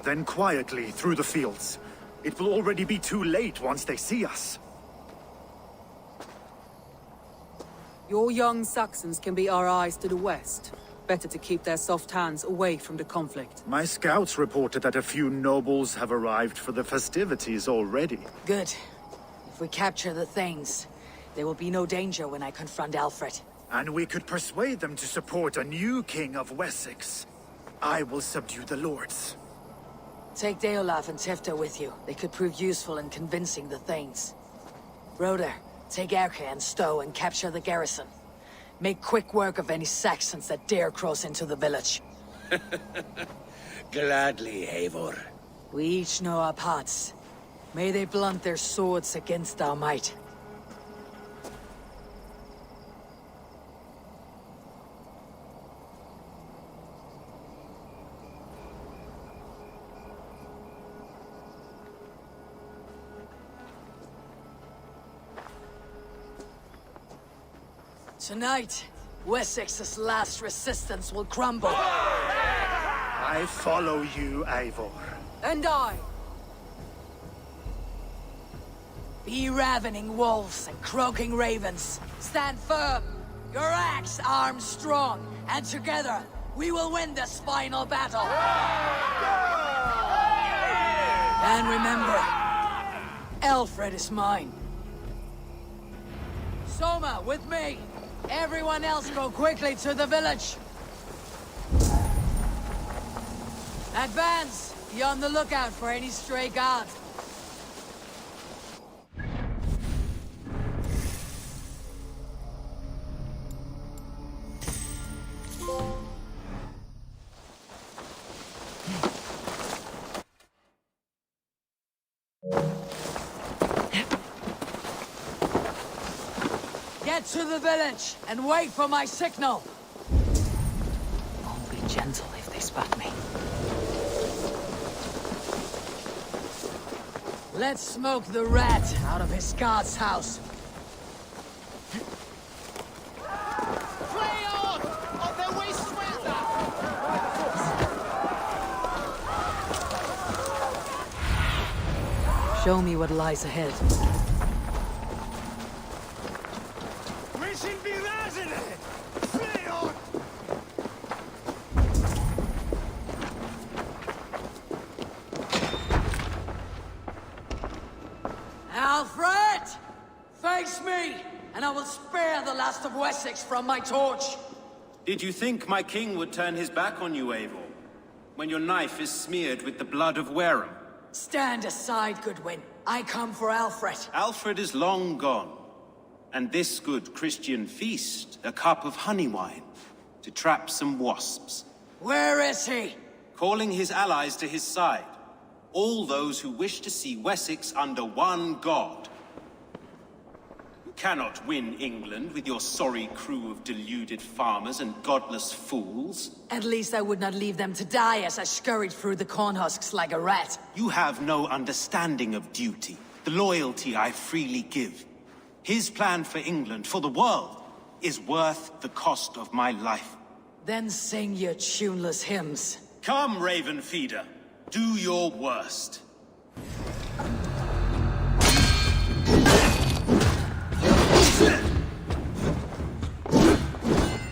Then quietly through the fields. It will already be too late once they see us. Your young Saxons can be our eyes to the west. Better to keep their soft hands away from the conflict. My scouts reported that a few nobles have arrived for the festivities already. Good. If we capture the Thanes, there will be no danger when I confront Alfred. And we could persuade them to support a new king of Wessex. I will subdue the lords. Take Deolaf and Tifta with you. They could prove useful in convincing the Thanes. Roder, take Erke and Stowe and capture the garrison. Make quick work of any Saxons that dare cross into the village. Gladly, Eivor. We each know our parts. May they blunt their swords against our might. Tonight, Wessex's last resistance will crumble. I follow you, Eivor. And I. Be ravening wolves and croaking ravens. Stand firm. Your axe armed strong. And together, we will win this final battle. And remember, Alfred is mine. Soma, with me. Everyone else go quickly to the village. Advance! Be on the lookout for any stray guards. Get to the village and wait for my signal. I'll be gentle if they spot me. Let's smoke the rat out of his guard's house. Show me what lies ahead. Alfred! Face me, and I will spare the last of Wessex from my torch. Did you think my king would turn his back on you, Eivor? When your knife is smeared with the blood of Wareham? Stand aside, Goodwin. I come for Alfred. Alfred is long gone. And this good Christian feast, a cup of honey wine, to trap some wasps. Where is he? Calling his allies to his side. All those who wish to see Wessex under one god. You cannot win England with your sorry crew of deluded farmers and godless fools. At least I would not leave them to die as I scurried through the corn husks like a rat. You have no understanding of duty, the loyalty I freely give. His plan for England, for the world, is worth the cost of my life. Then sing your tuneless hymns. Come, Raven Feeder. Do your worst.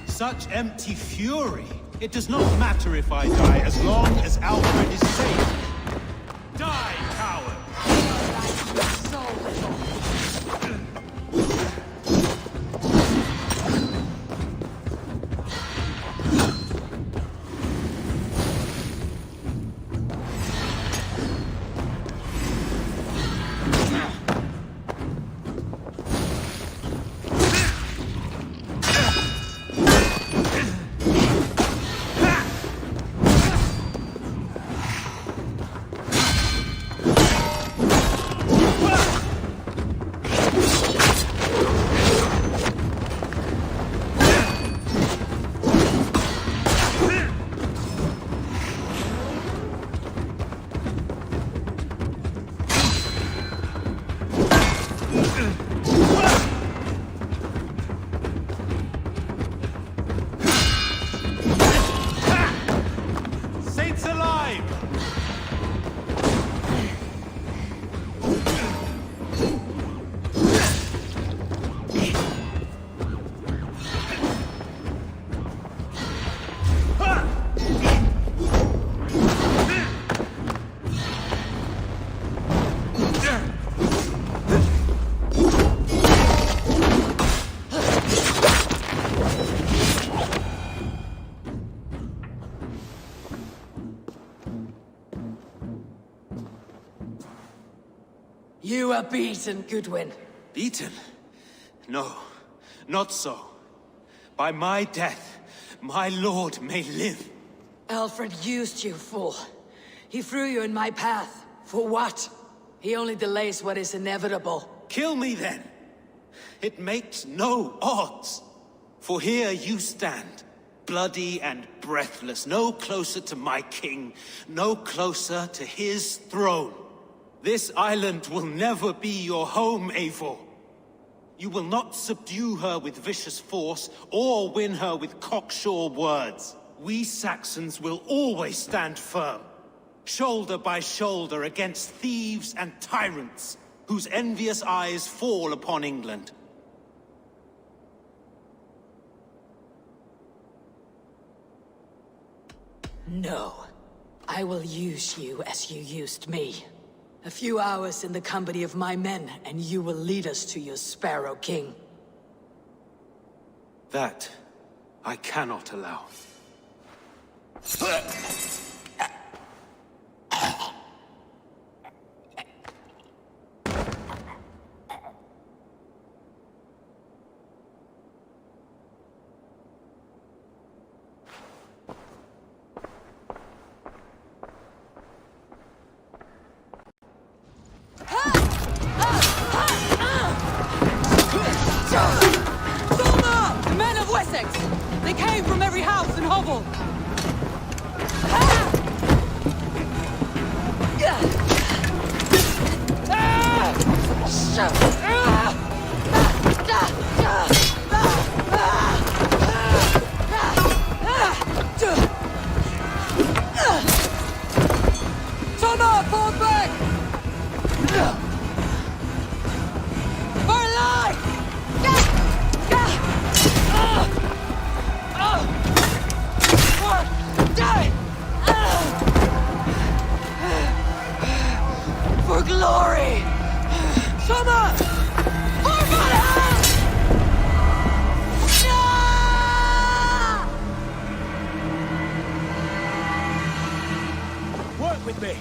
Such empty fury. It does not matter if I die as long as Alfred is safe. Die, coward! So little. You are beaten, Goodwin. Beaten? No, not so. By my death, my lord may live. Alfred used you, fool. He threw you in my path. For what? He only delays what is inevitable. Kill me then. It makes no odds. For here you stand, bloody and breathless, no closer to my king, no closer to his throne. This island will never be your home, Eivor. You will not subdue her with vicious force, or win her with cocksure words. We Saxons will always stand firm, shoulder by shoulder against thieves and tyrants, whose envious eyes fall upon England. No. I will use you as you used me. A few hours in the company of my men, and you will lead us to your Sparrow King. That I cannot allow. The men of Wessex! They came from every house and hovel! Toma, fall back! For life! For glory! Summer! For Valhalla! Work with me.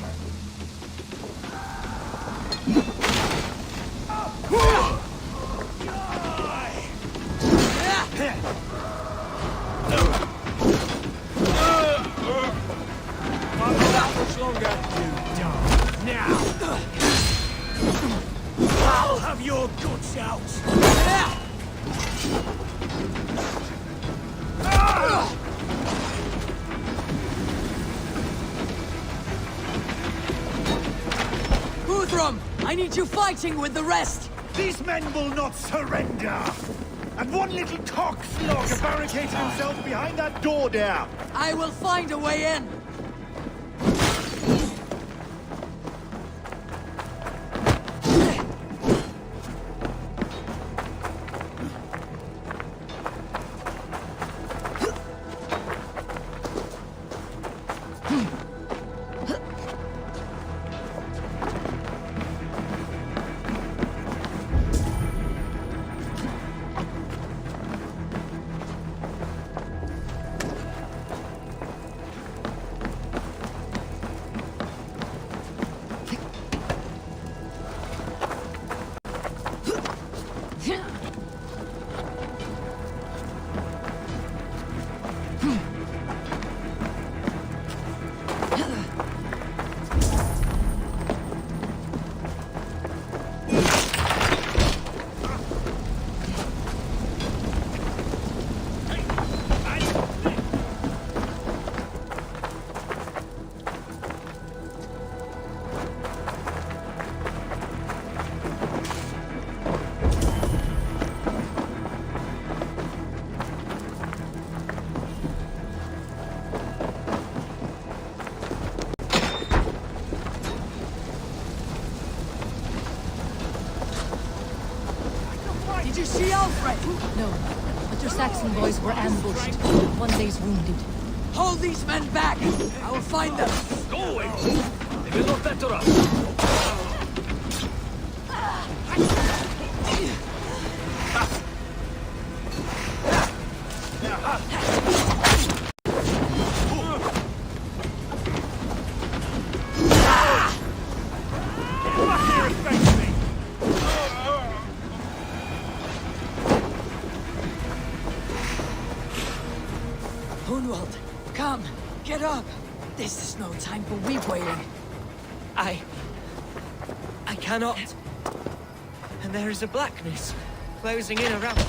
I'll have your guts out! Guthrum, I need you fighting with the rest! These men will not surrender! And one little cockslogger barricaded himself behind that door there! I will find a way in! Did you see Alfred? No, but your Saxon boys were ambushed. One day's wounded. Hold these men back! I will find them! Go away! They will not enter us! Get back here and face me! up! This is no time for weep wailing. I cannot. And there is a blackness closing in around.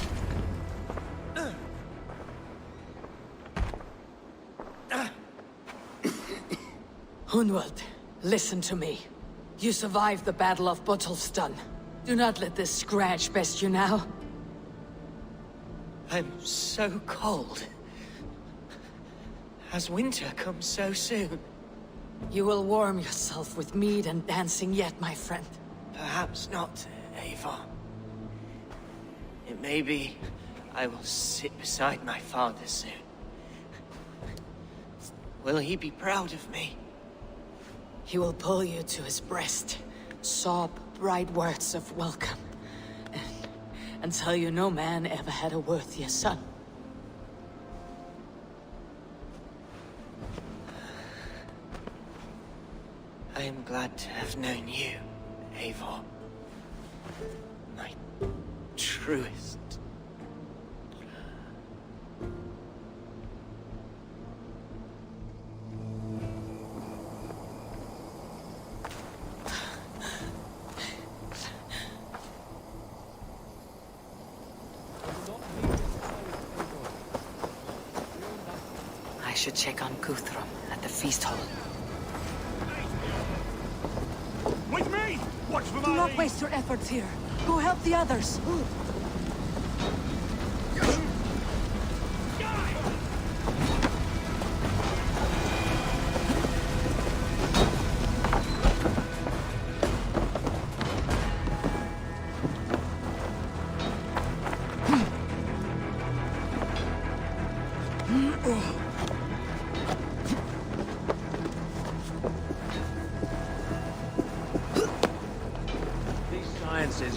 Hunwald, listen to me. You survived the Battle of Bottleston. Do not let this scratch best you now. I'm so cold. Has winter come so soon? You will warm yourself with mead and dancing yet, my friend. Perhaps not, Eivor. It may be I will sit beside my father soon. Will he be proud of me? He will pull you to his breast, sob bright words of welcome, and tell you no man ever had a worthier son. I am glad to have known you, Eivor. My truest. I should check on Guthrum at the feast hall. With me! Watch for Do not waste your efforts here. Go help the others.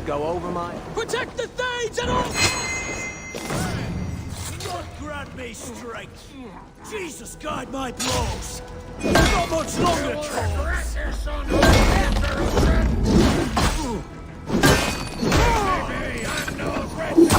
Go over my... Protect the Thanes at all costs! God grant me strength. Jesus guide my blows. Not much longer, trolls. I'm no friend.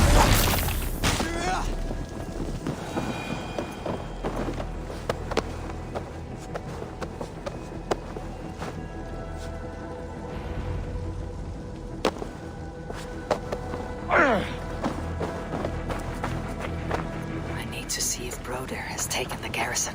I need to see if Broder has taken the garrison.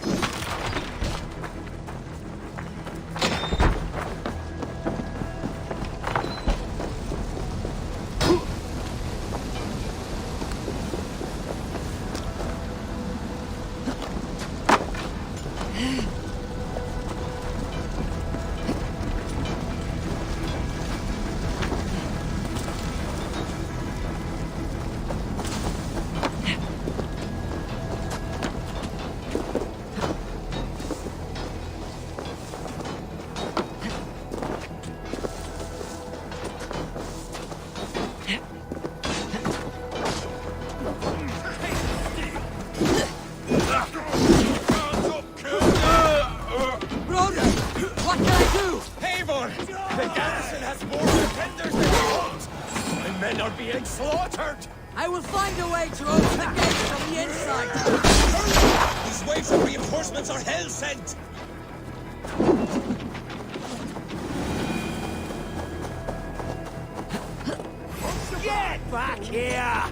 I will find a way to open the gates from the inside! These waves of reinforcements are hell sent! Get back here!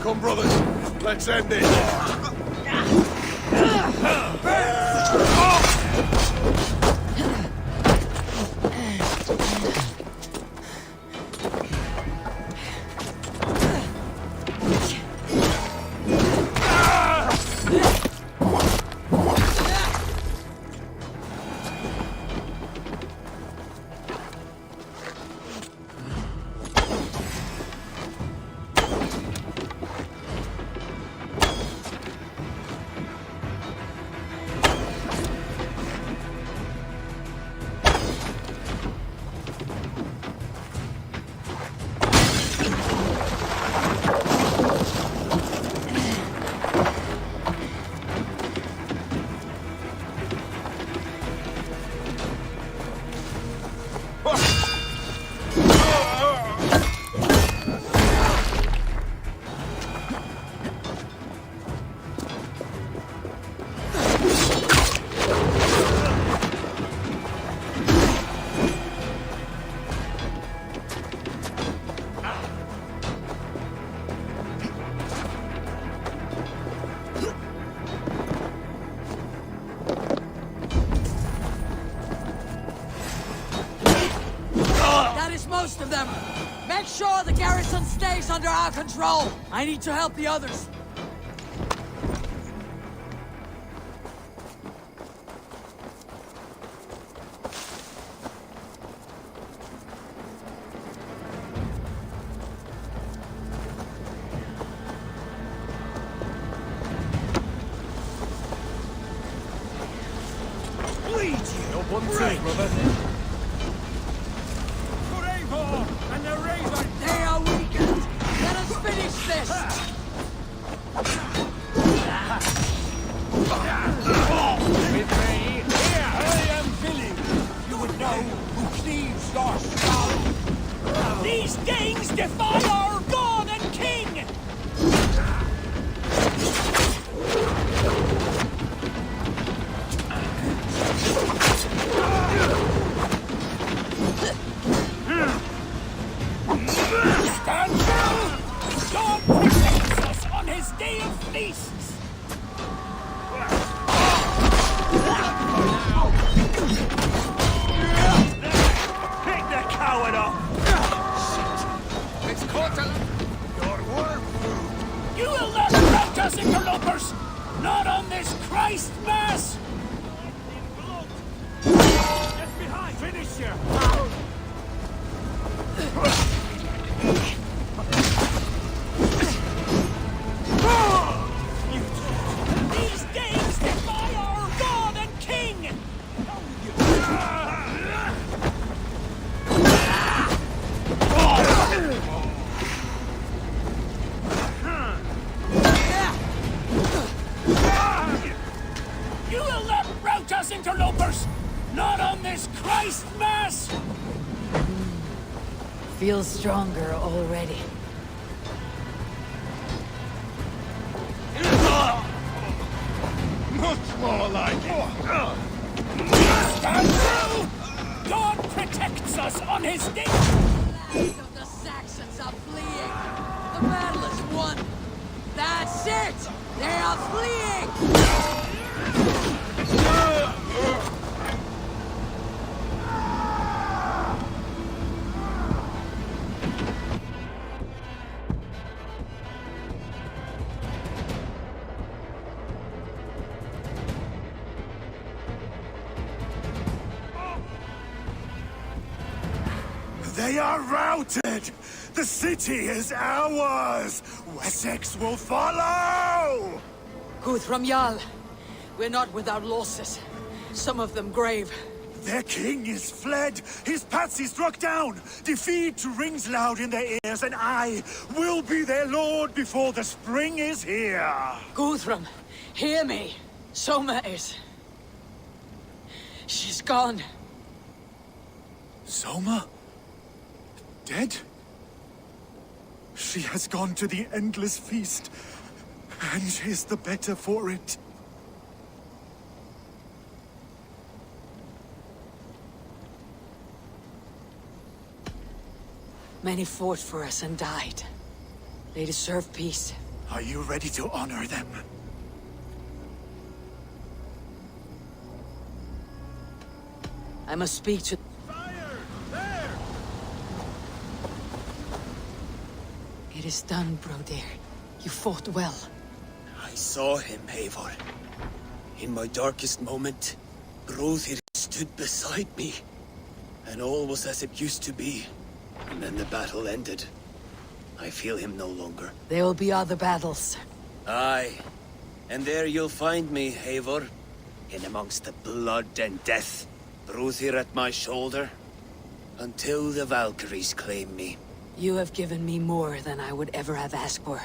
Come, brothers. Let's end this. most of them. Make sure the garrison stays under our control. I need to help the others. One thing, brother. Forever and the Raven. They are weakened. Let us finish this. With me, here I am Billy. You would know who cleaves your skull. These Danes defy our god and king. Stand down! God protects us on his day of feasts! Pick the coward up! Shit! It's caught your work! You will not rout us, interlopers! Not on this Christ Mass! Get behind! Finish here! These Danes defy our god and king! You will not rout us, interlopers! Not on this Christ Mass! Feel stronger already. Much more like it. Stand through! God protects us on his day! The Saxons are fleeing! The battle is won! That's it! They are fleeing! They are routed! The city is ours! Wessex will follow! Guthrum Jarl, we're not without losses. Some of them grave. Their king is fled! His patsy struck down! Defeat rings loud in their ears, and I will be their lord before the spring is here! Guthrum, hear me. Soma is... she's gone. Soma? Dead? She has gone to the endless feast, and is the better for it. Many fought for us and died. They deserve peace. Are you ready to honor them? I must speak to... It is done, Broder. You fought well. I saw him, Eivor. In my darkest moment, Brothir stood beside me. And all was as it used to be. And then the battle ended. I feel him no longer. There will be other battles. Aye. And there you'll find me, Eivor. In amongst the blood and death. Brothir at my shoulder. Until the Valkyries claim me. You have given me more than I would ever have asked for.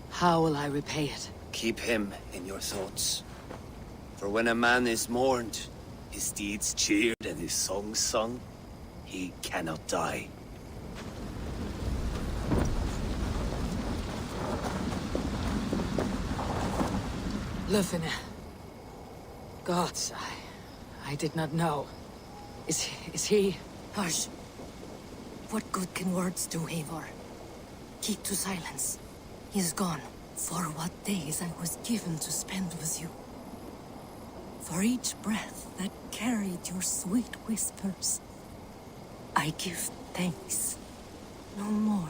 How will I repay it? Keep him in your thoughts. For when a man is mourned, his deeds cheered and his songs sung, he cannot die. Lufina. Gods, I did not know. Is he... Hush. What good can words do, Eivor? Keep to silence. He's gone. For what days I was given to spend with you. For each breath that carried your sweet whispers, I give thanks. No more.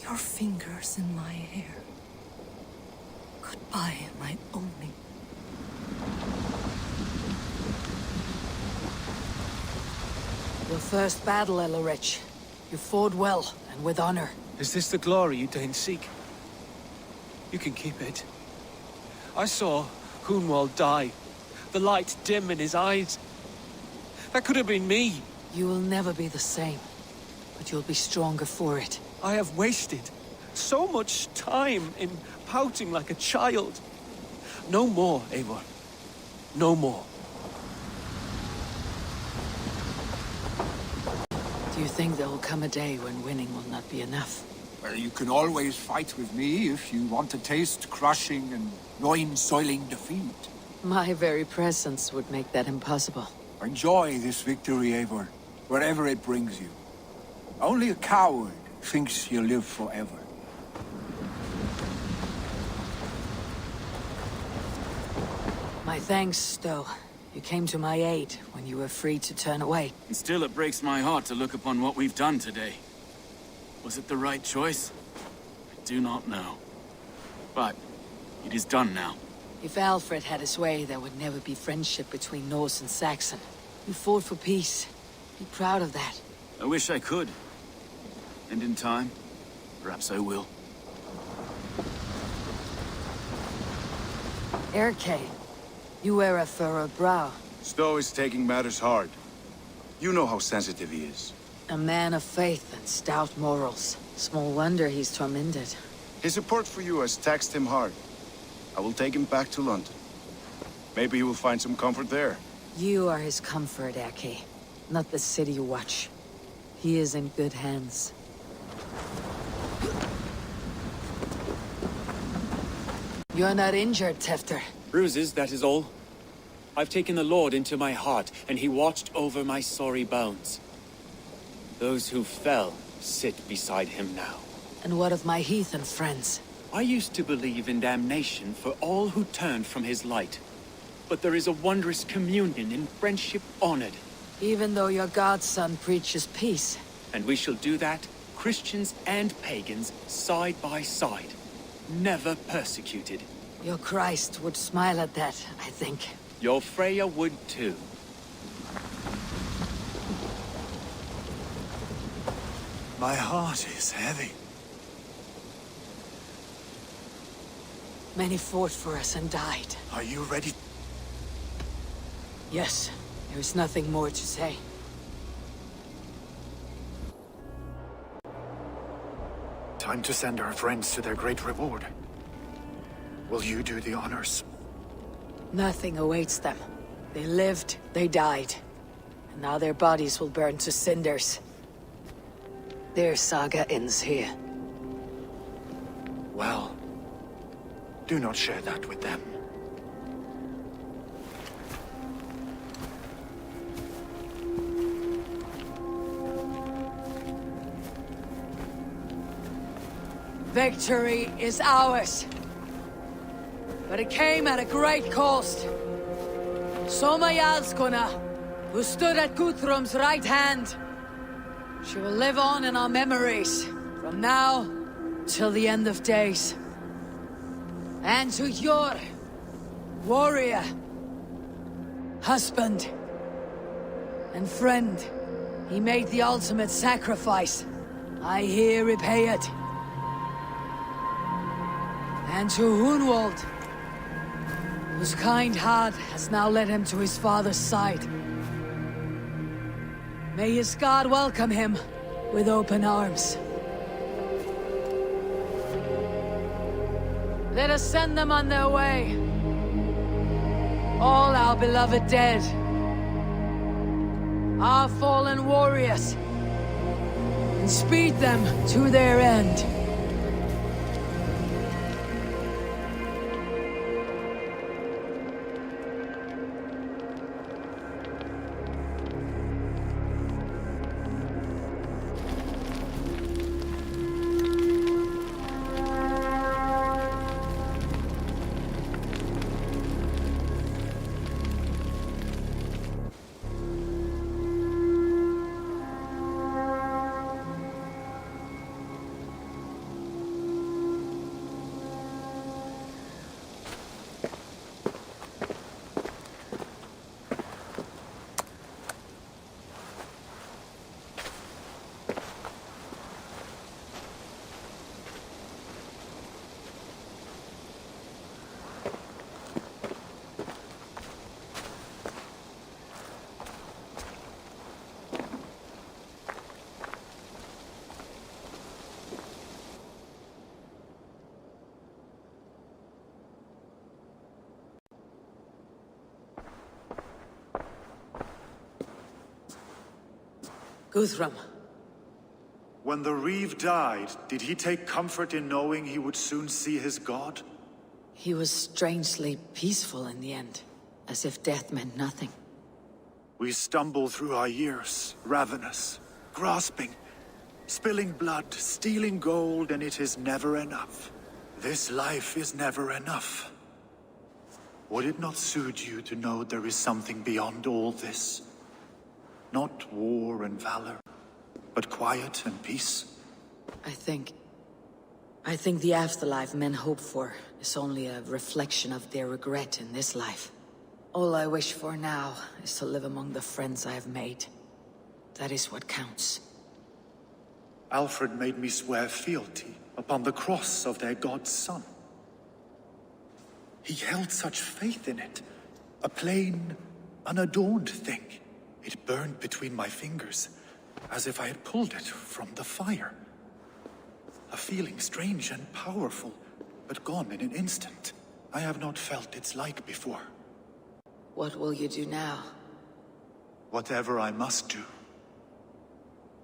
Your fingers in my hair. Goodbye, my only. Your first battle, Elorich. You fought well, and with honor. Is this the glory you deign seek? You can keep it. I saw Hunwald die. The light dim in his eyes. That could have been me. You will never be the same. But you'll be stronger for it. I have wasted so much time in pouting like a child. No more, Eivor. No more. Do you think there will come a day when winning will not be enough? Well, you can always fight with me if you want to taste crushing and loin-soiling defeat. My very presence would make that impossible. Enjoy this victory, Eivor, wherever it brings you. Only a coward thinks he'll live forever. My thanks, though. You came to my aid when you were free to turn away. And still it breaks my heart to look upon what we've done today. Was it the right choice? I do not know. But it is done now. If Alfred had his way, there would never be friendship between Norse and Saxon. You fought for peace. Be proud of that. I wish I could. And in time, perhaps I will. Erke, you wear a furrowed brow. Stowe is taking matters hard. You know how sensitive he is. A man of faith and stout morals. Small wonder he's tormented. His support for you has taxed him hard. I will take him back to London. Maybe he will find some comfort there. You are his comfort, Erke. Not the city you watch. He is in good hands. You're not injured, Tefter. Bruises, that is all. I've taken the Lord into my heart, and he watched over my sorry bones. Those who fell sit beside him now. And what of my heathen friends? I used to believe in damnation for all who turned from his light. But there is a wondrous communion in friendship honored. Even though your godson preaches peace. And we shall do that, Christians and pagans, side by side. Never persecuted. Your Christ would smile at that, I think. Your Freya would too. My heart is heavy. Many fought for us and died. Are you ready? Yes, there is nothing more to say. Time to send our friends to their great reward. Will you do the honors? Nothing awaits them. They lived, they died. And now their bodies will burn to cinders. Their saga ends here. Well, do not share that with them. Victory is ours. But it came at a great cost. Soma Jarlskona, who stood at Guthrum's right hand. She will live on in our memories, from now till the end of days. And to your warrior, husband, and friend, he made the ultimate sacrifice. I here repay it. And to Hunwald, whose kind heart has now led him to his father's side. May his God welcome him with open arms. Let us send them on their way. All our beloved dead. Our fallen warriors. And speed them to their end. Guthrum. When the Reeve died, did he take comfort in knowing he would soon see his god? He was strangely peaceful in the end, as if death meant nothing. We stumble through our years, ravenous, grasping, spilling blood, stealing gold, and it is never enough. This life is never enough. Would it not suit you to know there is something beyond all this? Not war and valor, but quiet and peace? I think the afterlife men hope for is only a reflection of their regret in this life. All I wish for now is to live among the friends I have made. That is what counts. Alfred made me swear fealty upon the cross of their god's son. He held such faith in it, a plain, unadorned thing. It burned between my fingers, as if I had pulled it from the fire. A feeling strange and powerful, but gone in an instant. I have not felt its like before. What will you do now? Whatever I must do.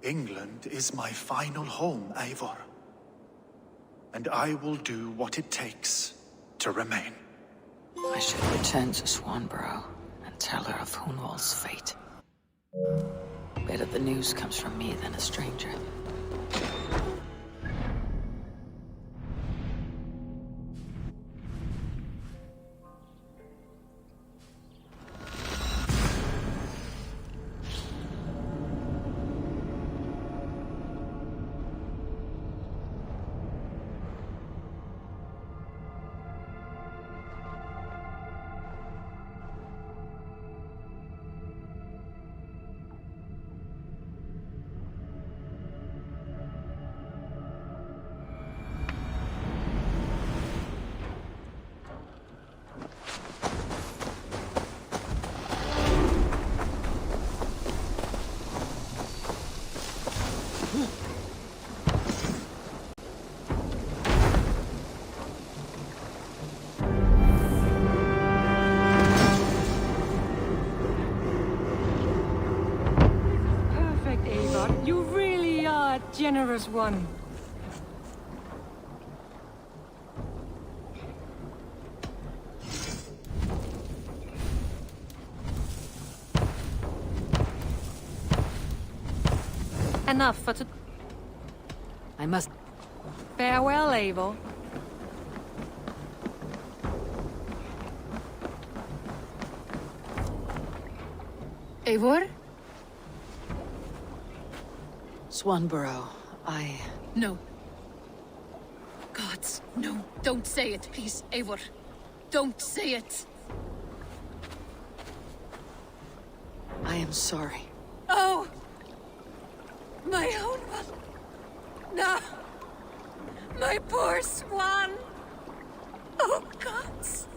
England is my final home, Eivor. And I will do what it takes to remain. I should return to Swanborough and tell her of Hunwald's fate. Better the news comes from me than a stranger. You really are a generous one. Enough for I must... Farewell, Eivor. Eivor? Swanborough, No. Gods, no. Don't say it, please, Eivor. Don't say it. I am sorry. Oh! My own one. No! My poor swan! Oh, gods!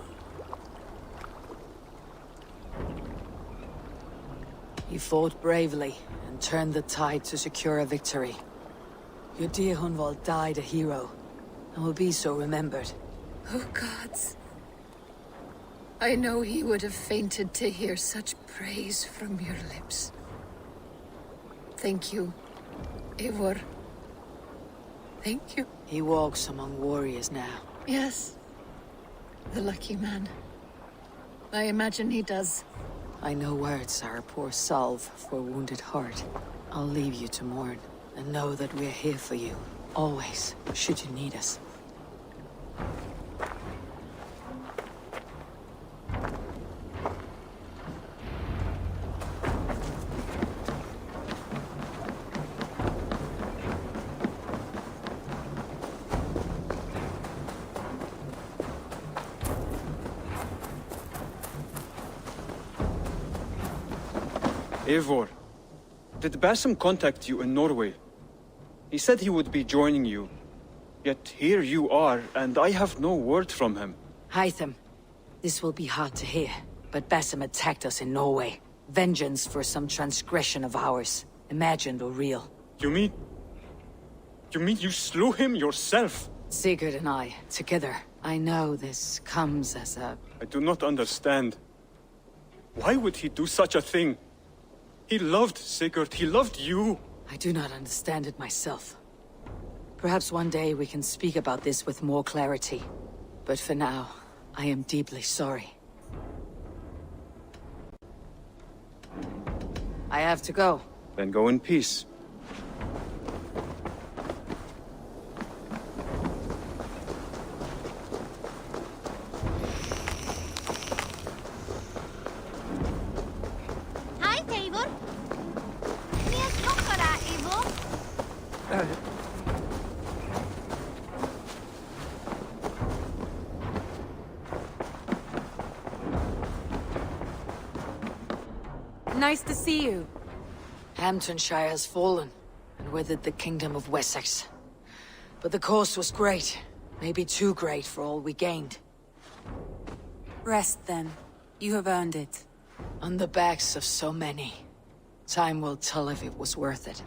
You fought bravely and turned the tide to secure a victory. Your dear Hunwald died a hero, and will be so remembered. Oh, gods. I know he would have fainted to hear such praise from your lips. Thank you, Eivor. Thank you. He walks among warriors now. Yes. The lucky man. I imagine he does. I know words are a poor salve for a wounded heart. I'll leave you to mourn, and know that we're here for you, always, should you need us. Eivor, did Basim contact you in Norway? He said he would be joining you. Yet here you are, and I have no word from him. Hytham, this will be hard to hear, but Basim attacked us in Norway. Vengeance for some transgression of ours, imagined or real. You mean you slew him yourself? Sigurd and I, together. I know this comes as a... I do not understand. Why would he do such a thing? He loved Sigurd. He loved you. I do not understand it myself. Perhaps one day we can speak about this with more clarity. But for now, I am deeply sorry. I have to go. Then go in peace. Hi, Eivor. Níos cochara, Eivor. Nice to see you. Hamptonshire has fallen, and with it the Kingdom of Wessex. But the cost was great. Maybe too great for all we gained. Rest then. You have earned it. On the backs of so many. Time will tell if it was worth it.